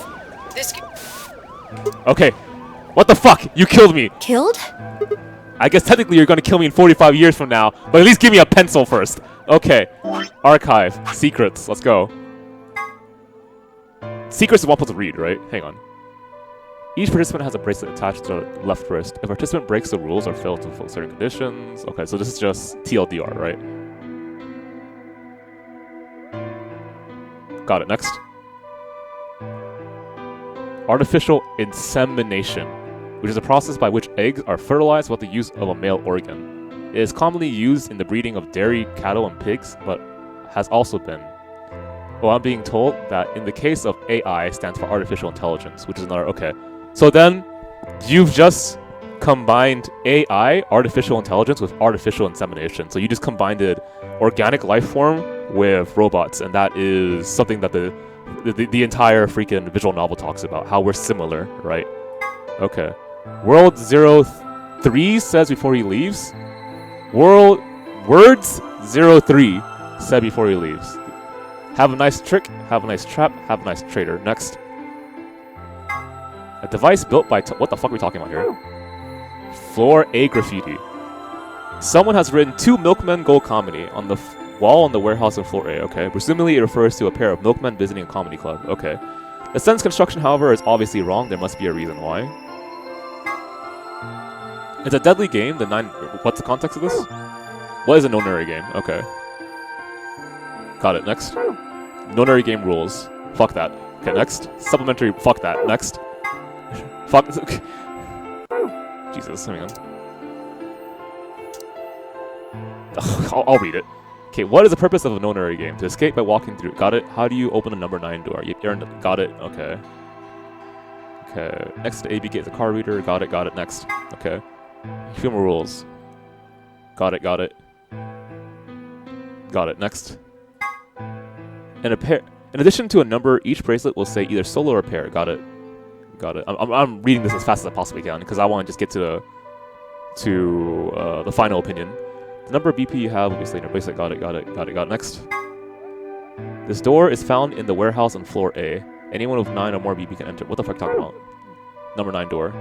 This. Okay. What the fuck? You killed me. Killed? I guess technically you're going to kill me in 45 years from now, but at least give me a pencil first. Okay. Archive. Secrets. Let's go. Secrets is one to read, right? Hang on. Each participant has a bracelet attached to their left wrist. If a participant breaks the rules or fails to fulfill certain conditions... Okay, so this is just TLDR, right? Got it. Next. Artificial insemination, which is a process by which eggs are fertilized without the use of a male organ. It is commonly used in the breeding of dairy, cattle, and pigs, but has also been... Well, I'm being told that in the case of AI stands for artificial intelligence, which is another... Okay. So then, you've just combined AI, artificial intelligence, with artificial insemination. So you just combined organic life form with robots, and that is something that the entire freaking visual novel talks about, how we're similar, right? Okay. World 03 says before he leaves. Words 03 said before he leaves. Have a nice trick, have a nice trap, have a nice trader. Next. A device built by... What the fuck are we talking about here? Floor A graffiti. Someone has written 2 milkmen go comedy on the wall on the warehouse on floor A. Okay. Presumably it refers to a pair of milkmen visiting a comedy club. Okay. The sentence construction, however, is obviously wrong. There must be a reason why. It's a deadly game. What's the context of this? What is a no-nary game? Okay. Got it. Next. No-nary game rules. Fuck that. Okay, next. Supplementary. Fuck that. Next. Fuck. Jesus, hang on. I'll read it. Okay, what is the purpose of a no-nary game? To escape by walking through. Got it. How do you open a number 9 door? You earned it. Got it. Okay. Okay. Next to AB gate is a card reader. Got it. Got it. Next. Okay. Human rules. Got it. Got it. Got it. Next. And a pair. In addition to a number, each bracelet will say either solo or pair. Got it. Got it. I'm reading this as fast as I possibly can because I want to just get to the final opinion. The number of BP you have will be stated in your bracelet. Got it. Got it. Got it. Got it. Next. This door is found in the warehouse on floor A. Anyone with 9 or more BP can enter. What the fuck are you talking about? Number 9 door.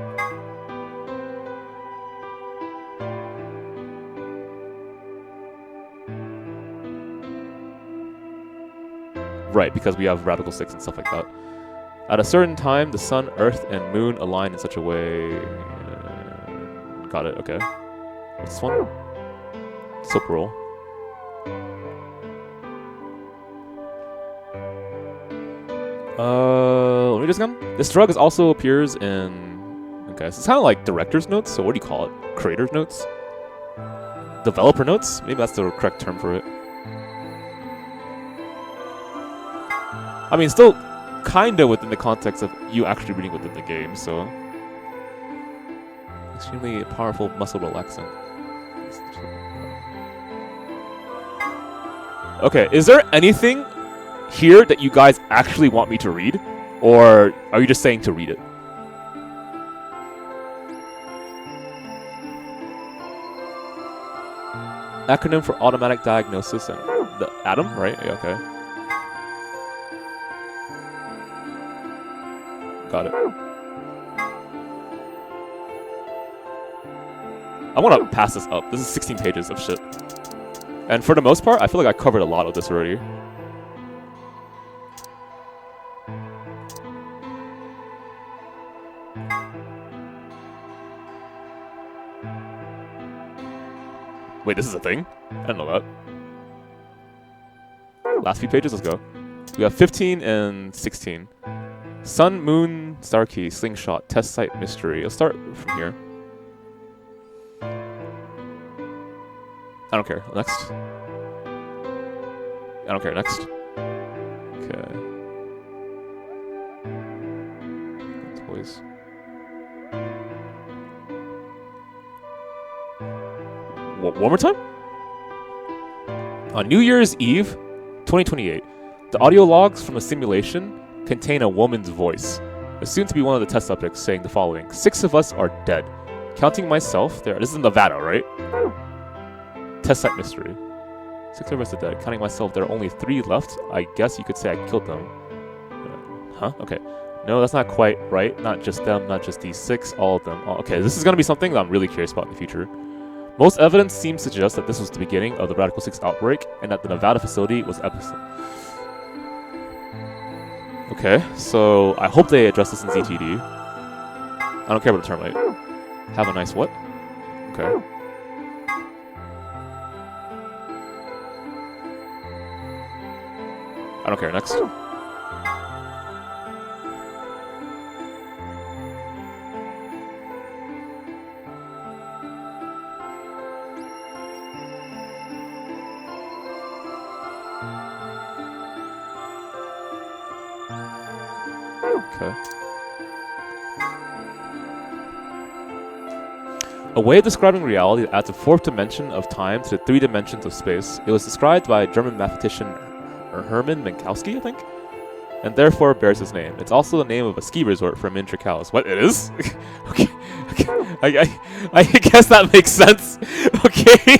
Right, because we have Radical 6 and stuff like that. At a certain time, the sun, earth, and moon align in such a way... got it, okay. What's this one? Soap roll. Let me just go. This drug also appears in... Okay, so it's kind of like director's notes, so what do you call it? Creator's notes? Developer notes? Maybe that's the correct term for it. I mean, still kinda within the context of you actually reading within the game, so... Extremely powerful, muscle relaxing. Okay, is there anything here that you guys actually want me to read? Or are you just saying to read it? Acronym for automatic diagnosis and the ATOM, right? Yeah, okay. Got it. I want to pass this up. This is 16 pages of shit. And for the most part, I feel like I covered a lot of this already. Wait, this is a thing? I didn't know that. Last few pages, let's go. We have 15 and 16. Sun, Moon, Star Key, Slingshot, Test Site Mystery. Let's start from here. I don't care. Next. I don't care. Next. Okay. Toys. One more time? On New Year's Eve, 2028, the audio logs from the simulation contain a woman's voice, assumed to be one of the test subjects, saying the following: 6 of us are dead. Counting myself, there. This is in Nevada, right? Test site mystery. 6 of us are dead. Counting myself, there are only 3 left. I guess you could say I killed them. Huh? Okay. No, that's not quite right. Not just them, not just these 6, all of them. Oh, okay, this is going to be something that I'm really curious about in the future. Most evidence seems to suggest that this was the beginning of the Radical 6 outbreak, and that the Nevada facility was epicenter. Okay, so I hope they address this in ZTD. I don't care about the termite. Have a nice what? Okay. I don't care. Next. Okay. A way of describing reality that adds a 4th dimension of time to the 3 dimensions of space. It was described by German mathematician Hermann Minkowski, I think, and therefore bears his name. It's also the name of a ski resort for miniature cows. What, it is? Okay. I guess that makes sense. Okay.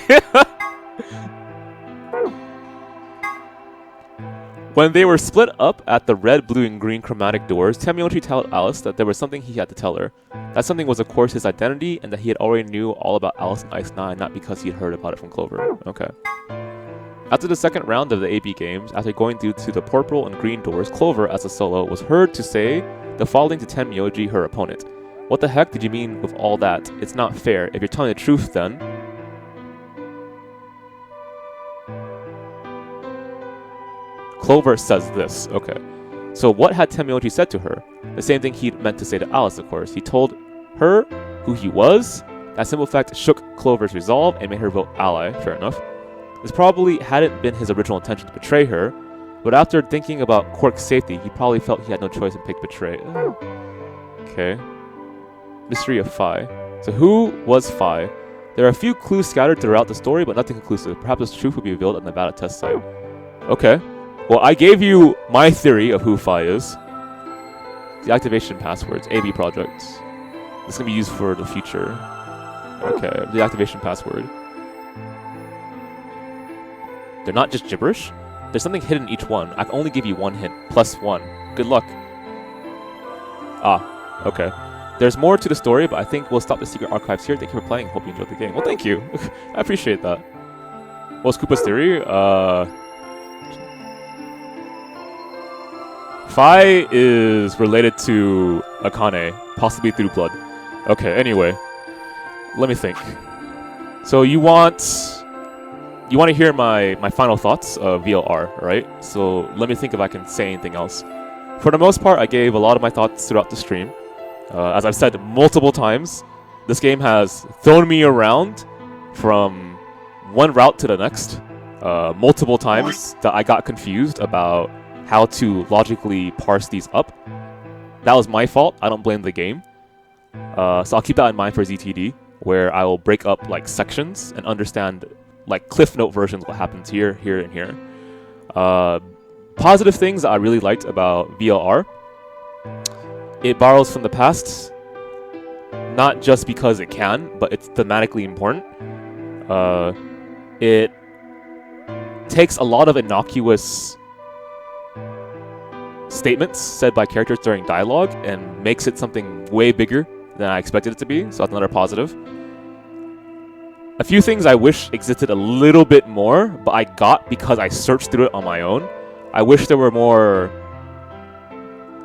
When they were split up at the red, blue, and green chromatic doors, Tamiochi told Alice that there was something he had to tell her. That something was, of course, his identity, and that he had already knew all about Alice and Ice 9, not because he had heard about it from Clover. Okay. After the second round of the AB games, after going through to the purple and green doors, Clover, as a solo, was heard to say the following to Tamiochi, her opponent. What the heck did you mean with all that? It's not fair. If you're telling the truth, then... Clover says this. Okay. So what had Tenmyoji said to her? The same thing he'd meant to say to Alice, of course. He told her who he was. That simple fact shook Clover's resolve and made her vote ally. Fair enough. This probably hadn't been his original intention to betray her, but after thinking about Quark's safety, he probably felt he had no choice and picked betray. Okay. Mystery of Phi. So who was Phi? There are a few clues scattered throughout the story, but nothing conclusive. Perhaps the truth will be revealed at the Nevada test site. Okay. Well, I gave you my theory of who Phi is. The activation passwords, AB projects. This is going to be used for the future. Okay, the activation password. They're not just gibberish. There's something hidden in each one. I can only give you one hint. +1. Good luck. Ah, okay. There's more to the story, but I think we'll stop the secret archives here. Thank you for playing. Hope you enjoyed the game. Well, thank you. I appreciate that. What's Koopa's theory? Phi is related to Akane, possibly through blood. Okay, anyway. Let me think. So you want to hear my final thoughts of VLR, right? So let me think if I can say anything else. For the most part, I gave a lot of my thoughts throughout the stream. As I've said multiple times, this game has thrown me around from one route to the next multiple times that I got confused about how to logically parse these up. That was my fault. I don't blame the game. So I'll keep that in mind for ZTD, where I will break up like sections and understand like Cliff Note versions what happens here, here, and here. Positive things that I really liked about VLR. It borrows from the past, not just because it can, but it's thematically important. It takes a lot of innocuous statements said by characters during dialogue and makes it something way bigger than I expected it to be, so that's another positive. A few things I wish existed a little bit more, but I got because I searched through it on my own. I wish there were more...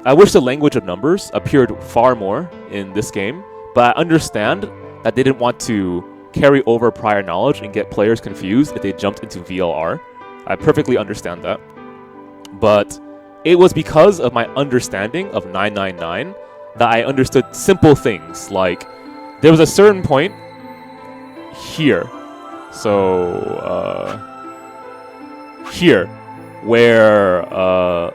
I wish the language of numbers appeared far more in this game, but I understand that they didn't want to carry over prior knowledge and get players confused if they jumped into VLR. I perfectly understand that. But it was because of my understanding of 999 that I understood simple things, like there was a certain point here. So, here, where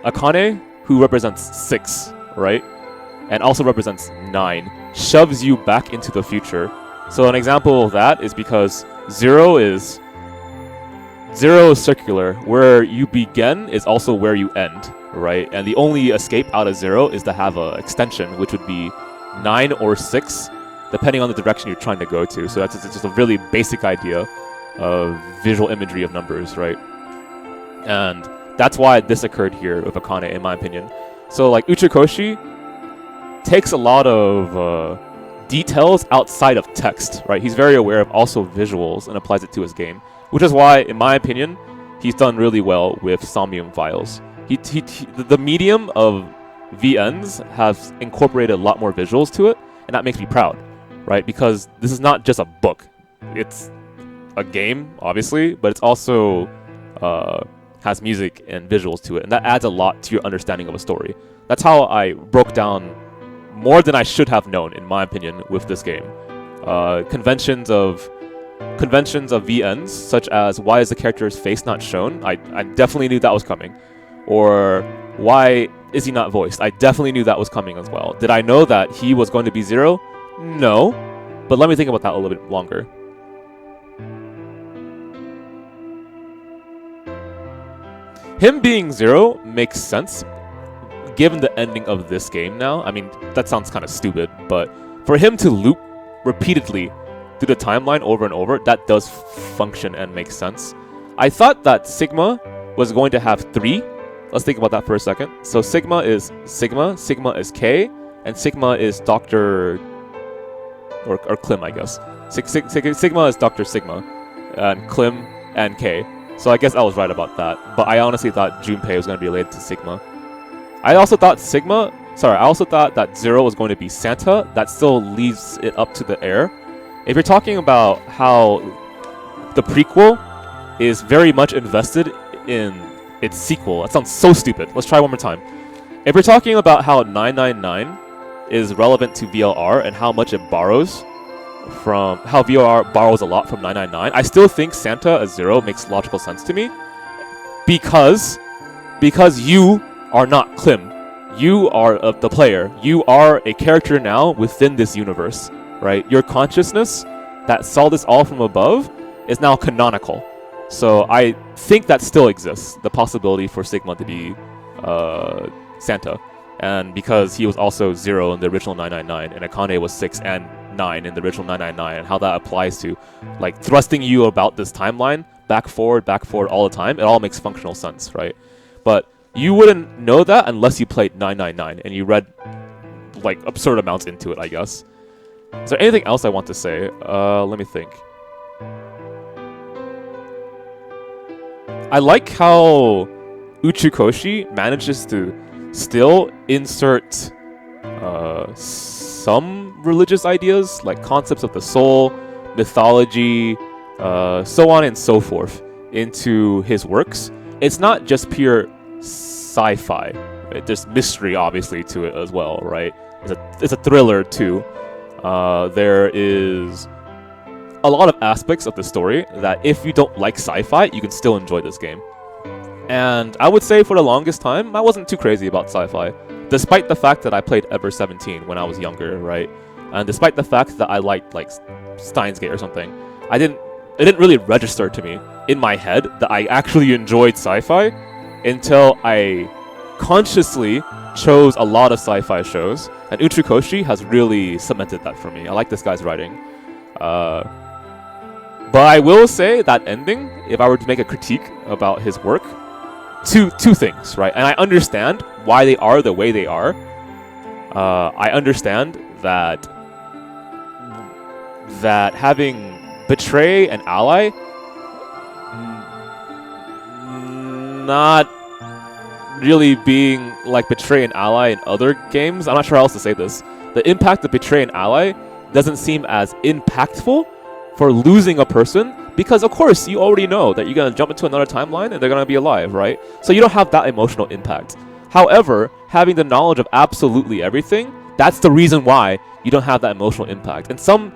Akane, who represents 6, right, and also represents 9, shoves you back into the future. So an example of that is because 0 is circular. Where you begin is also where you end, right? And the only escape out of 0 is to have an extension, which would be 9 or 6, depending on the direction you're trying to go to. So that's just a really basic idea of visual imagery of numbers, right? And that's why this occurred here with Akane, in my opinion. So like Uchikoshi takes a lot of details outside of text, right? He's very aware of also visuals and applies it to his game, which is why, in my opinion, he's done really well with Somnium Files. The medium of VNs has incorporated a lot more visuals to it, and that makes me proud, right? Because this is not just a book. It's a game, obviously, but it's also has music and visuals to it, and that adds a lot to your understanding of a story. That's how I broke down more than I should have known, in my opinion, with this game. Conventions of VNs, such as why is the character's face not shown? I definitely knew that was coming. Or why is he not voiced? I definitely knew that was coming as well. Did I know that he was going to be 0? No. But let me think about that a little bit longer. Him being 0 makes sense, given the ending of this game now. I mean, that sounds kind of stupid, but for him to loop repeatedly through the timeline over and over, that does function and make sense. I thought that Sigma was going to have 3. Let's think about that for a second. So Sigma is Sigma, Sigma is K, and Sigma is Dr. or Klim, I guess. Sigma is Dr. Sigma, and Klim and K. So I guess I was right about that. But I honestly thought Junpei was going to be related to Sigma. I also thought that 0 was going to be Santa. That still leaves it up to the air. If you're talking about how the prequel is very much invested in its sequel. That sounds so stupid. Let's try one more time. If we're talking about how 999 is relevant to VLR and how much it borrows from how VLR borrows a lot from 999, I still think Santa as Zero makes logical sense to me because you are not Klim. You are the player. You are a character now within this universe, right? Your consciousness that saw this all from above is now canonical. So I think that still exists, the possibility for Sigma to be Santa. And because he was also 0 in the original 999, and Akane was 6 and 9 in the original 999, and how that applies to like thrusting you about this timeline, back forward all the time, it all makes functional sense, right? But you wouldn't know that unless you played 999 and you read like absurd amounts into it, I guess. Is there anything else I want to say? Let me think. I like how Uchukoshi manages to still insert some religious ideas, like concepts of the soul, mythology, so on and so forth, into his works. It's not just pure sci-fi. Right? There's mystery, obviously, to it as well, right? It's a thriller, too. There is a lot of aspects of the story that if you don't like sci-fi, you can still enjoy this game. And I would say for the longest time, I wasn't too crazy about sci-fi, despite the fact that I played Ever 17 when I was younger, right? And despite the fact that I liked like Steins Gate or something, it didn't really register to me in my head that I actually enjoyed sci-fi until I consciously chose a lot of sci-fi shows, and Uchukoshi has really cemented that for me. I like this guy's writing. But I will say that ending, if I were to make a critique about his work, two things, right? And I understand why they are the way they are. I understand that having betray an ally, not really being like betray an ally in other games. I'm not sure how else to say this. The impact of betray an ally doesn't seem as impactful for losing a person, because of course you already know that you're gonna jump into another timeline and they're gonna be alive, right? So you don't have that emotional impact. However, having the knowledge of absolutely everything, that's the reason why you don't have that emotional impact. In some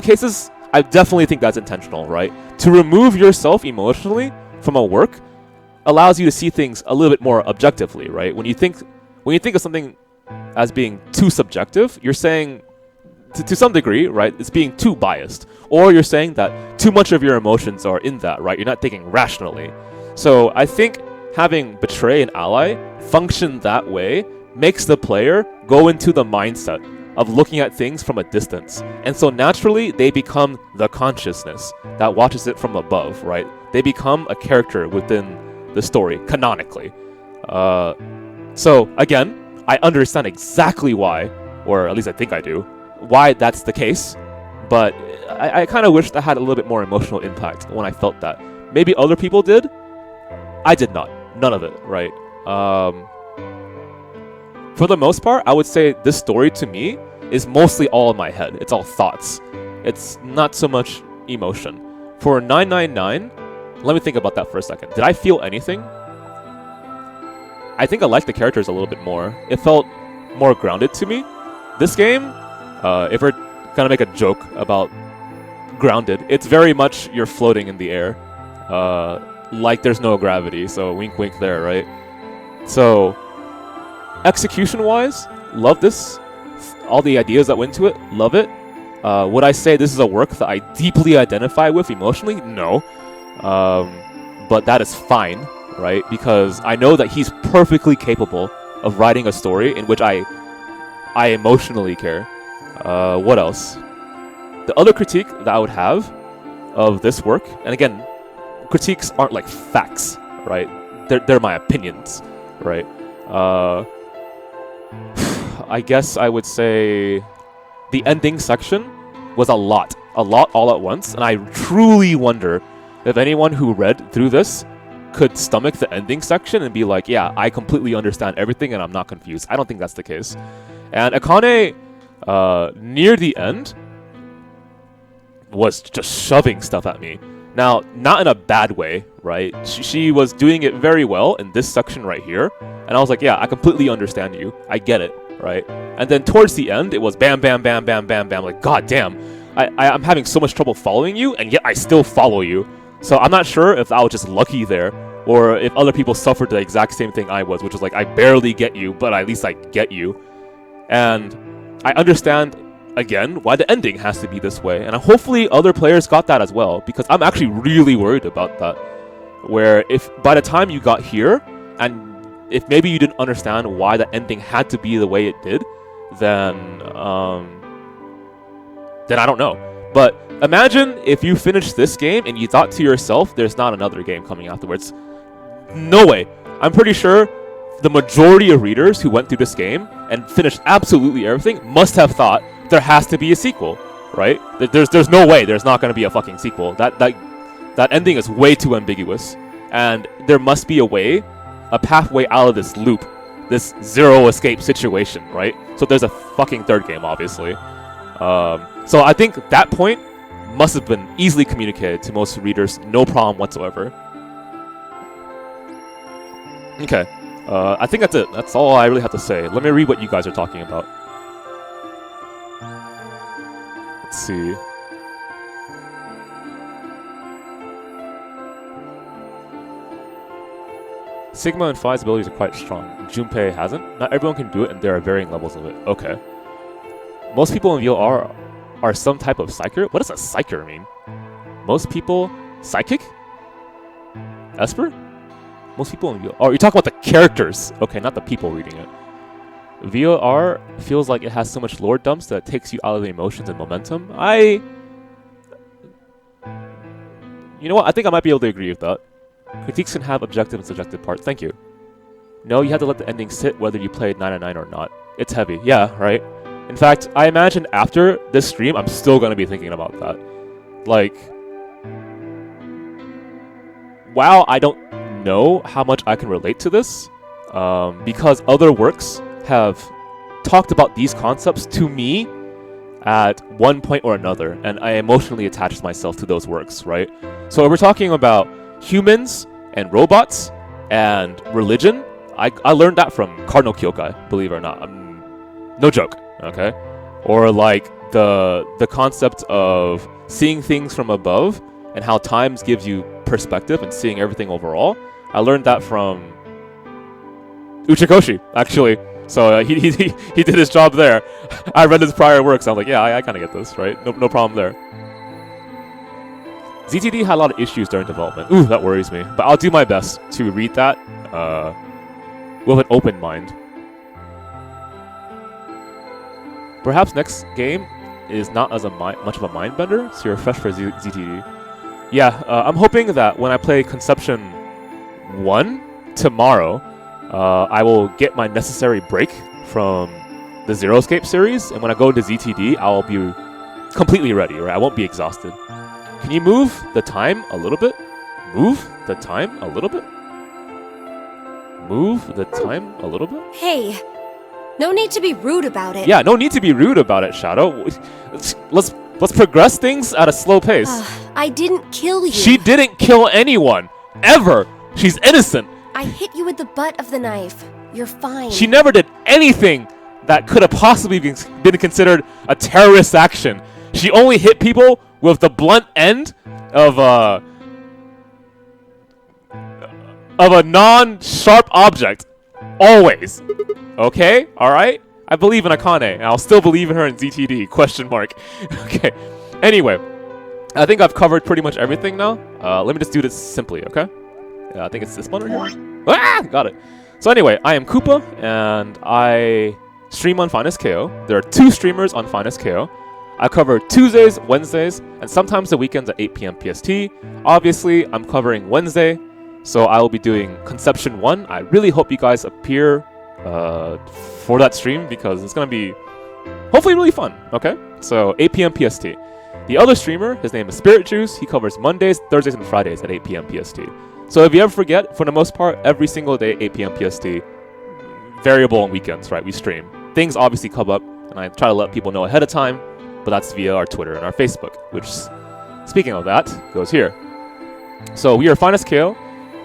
cases, I definitely think that's intentional, right? To remove yourself emotionally from a work allows you to see things a little bit more objectively, right? When you think of something as being too subjective, you're saying to some degree, right, it's being too biased. Or you're saying that too much of your emotions are in that, right? You're not thinking rationally. So I think having betray an ally function that way makes the player go into the mindset of looking at things from a distance. And so naturally, they become the consciousness that watches it from above, right? They become a character within the story, canonically. So again, I understand exactly why, or at least I think I do, why that's the case, but I kind of wish that had a little bit more emotional impact when I felt that. Maybe other people did. I did not. None of it, right? For the most part, I would say this story to me is mostly all in my head. It's all thoughts. It's not so much emotion. For 999, let me think about that for a second. Did I feel anything? I think I liked the characters a little bit more. It felt more grounded to me. This game, if we're gonna make a joke about grounded, it's very much you're floating in the air, like there's no gravity. So wink wink there, right? So execution-wise, love this. All the ideas that went into it, love it. Would I say this is a work that I deeply identify with emotionally? No. But that is fine, right? Because I know that he's perfectly capable of writing a story in which I emotionally care. What else? The other critique that I would have of this work, and again, critiques aren't like facts, right? They're my opinions, right? I guess I would say the ending section was a lot all at once, and I truly wonder if anyone who read through this could stomach the ending section and be like, yeah, I completely understand everything and I'm not confused. I don't think that's the case. And Akane, near the end, was just shoving stuff at me. Now, not in a bad way, right? She was doing it very well in this section right here. And I was like, yeah, I completely understand you. I get it, right? And then towards the end, it was bam, bam, bam, bam, bam, bam. Like, god damn, I'm having so much trouble following you, and yet I still follow you. So I'm not sure if I was just lucky there, or if other people suffered the exact same thing I was, which was like, I barely get you, but at least I get you. And I understand, again, why the ending has to be this way. And hopefully other players got that as well, because I'm actually really worried about that. Where if by the time you got here, and if maybe you didn't understand why the ending had to be the way it did, then I don't know. But imagine if you finished this game and you thought to yourself, there's not another game coming afterwards. No way. I'm pretty sure the majority of readers who went through this game and finished absolutely everything must have thought there has to be a sequel, right? There's no way there's not going to be a fucking sequel. That ending is way too ambiguous, and there must be a pathway out of this loop, this zero escape situation, right? So there's a fucking third game, obviously. So I think that point must have been easily communicated to most readers, no problem whatsoever. Okay, I think that's it. That's all I really have to say. Let me read what you guys are talking about. Let's see. Sigma and Phi's abilities are quite strong. Junpei hasn't. Not everyone can do it, and there are varying levels of it. Okay. Most people in VLR are some type of psyker? What does a psyker mean? Most people... Psychic? Esper? Most people in VLR... Oh, you're talking about the characters! Okay, not the people reading it. VLR feels like it has so much lore dumps that it takes you out of the emotions and momentum. You know what? I think I might be able to agree with that. Critiques can have objective and subjective parts. Thank you. No, you have to let the ending sit whether you played 9/9 or not. It's heavy. Yeah, right? In fact, I imagine after this stream, I'm still going to be thinking about that. Like, while I don't know how much I can relate to this, because other works have talked about these concepts to me at one point or another, and I emotionally attached myself to those works, right? So if we're talking about humans and robots and religion, I learned that from Cardinal Kyokai, believe it or not. No joke, okay? Or like the concept of seeing things from above and how times gives you perspective and seeing everything overall. I learned that from Uchikoshi, actually. So he did his job there. I read his prior works. I was like, yeah, I kind of get this, right? No problem there. ZTD had a lot of issues during development. Ooh, that worries me. But I'll do my best to read that with an open mind. Perhaps next game is not as much of a mind bender, so you're fresh for ZTD. Yeah, I'm hoping that when I play Conception 1 tomorrow, I will get my necessary break from the Zero Escape series, and when I go into ZTD, I'll be completely ready, right? I won't be exhausted. Can you move the time a little bit? Move the time a little bit? Move the time a little bit? Hey, no need to be rude about it. Yeah, no need to be rude about it, Shadow. Let's progress things at a slow pace. I didn't kill you. She didn't kill anyone. Ever. She's innocent. I hit you with the butt of the knife. You're fine. She never did anything that could have possibly been considered a terrorist action. She only hit people with the blunt end of a non-sharp object. Always. Okay? Alright? I believe in Akane, and I'll still believe in her in ZTD, question mark. Okay. Anyway, I think I've covered pretty much everything now. Let me just do this simply, okay? I think it's this one right here. Ah! Got it. So anyway, I am Koopa, and I stream on FinestKO. There are 2 streamers on FinestKO. I cover Tuesdays, Wednesdays, and sometimes the weekends at 8 p.m. PST. Obviously, I'm covering Wednesday, so I will be doing Conception 1. I really hope you guys appear for that stream, because it's going to be hopefully really fun, okay? So 8 p.m. PST. The other streamer, his name is Spirit Juice. He covers Mondays, Thursdays, and Fridays at 8 p.m. PST. So if you ever forget, for the most part, every single day, 8 p.m. PST, variable on weekends, right? We stream. Things obviously come up, and I try to let people know ahead of time, but that's via our Twitter and our Facebook, which, speaking of that, goes here. So we are FinestKO,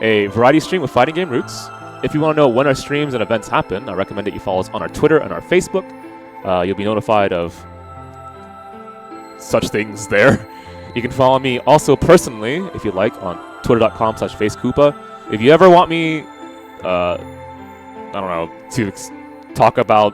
a variety stream with fighting game roots. If you want to know when our streams and events happen, I recommend that you follow us on our Twitter and our Facebook. You'll be notified of such things there. You can follow me also personally, if you'd like, on twitter.com/FaceKoopa. If you ever want me, I don't know, to talk about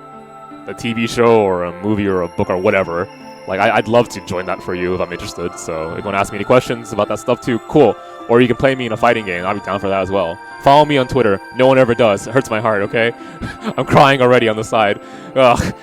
a TV show or a movie or a book or whatever, like I'd love to join that for you if I'm interested. So if you want to ask me any questions about that stuff too, cool. Or you can play me in a fighting game. I'll be down for that as well. Follow me on Twitter. No one ever does. It hurts my heart, okay? I'm crying already on the side. Ugh.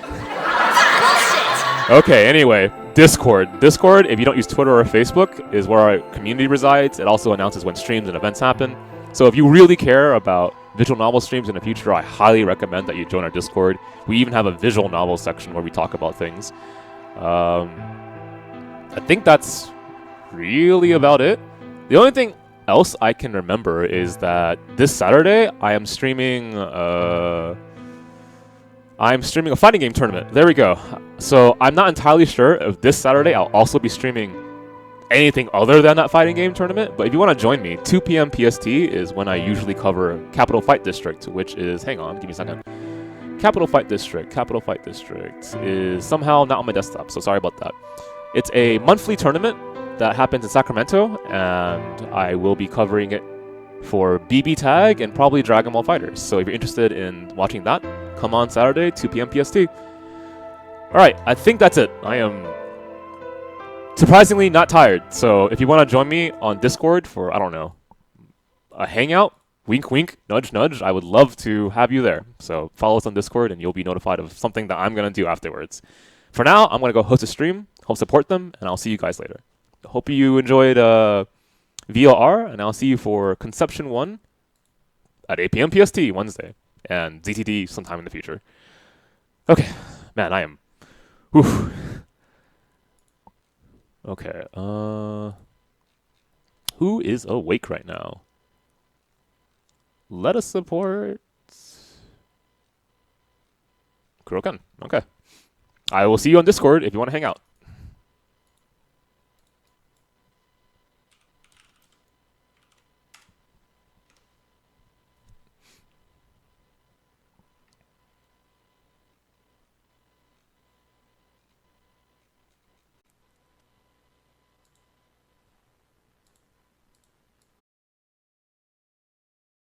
Okay, anyway, Discord. Discord, if you don't use Twitter or Facebook, is where our community resides. It also announces when streams and events happen. So if you really care about visual novel streams in the future, I highly recommend that you join our Discord. We even have a visual novel section where we talk about things. I think that's really about it. The only thing else I can remember is that this Saturday I am streaming a fighting game tournament. There we go. So I'm not entirely sure if this Saturday I'll also be streaming anything other than that fighting game tournament, but if you want to join me, 2 p.m. PST is when I usually cover Capital Fight District, which is, hang on, give me a second. Capital Fight District is somehow not on my desktop, so sorry about that. It's a monthly tournament that happens in Sacramento, and I will be covering it for BB Tag and probably Dragon Ball Fighters. So if you're interested in watching that, come on Saturday, 2 p.m. PST. Alright, I think that's it. I am surprisingly not tired, so if you want to join me on Discord for, I don't know, a hangout, wink wink, nudge nudge, I would love to have you there. So follow us on Discord and you'll be notified of something that I'm going to do afterwards. For now, I'm going to go host a stream, help support them, and I'll see you guys later. Hope you enjoyed VLR, and I'll see you for Conception 1 at 8 p.m. PST Wednesday, and ZTD sometime in the future. Okay, man, I am... Whew. Okay, who is awake right now? Let us support... Kuroken. Okay. I will see you on Discord if you want to hang out.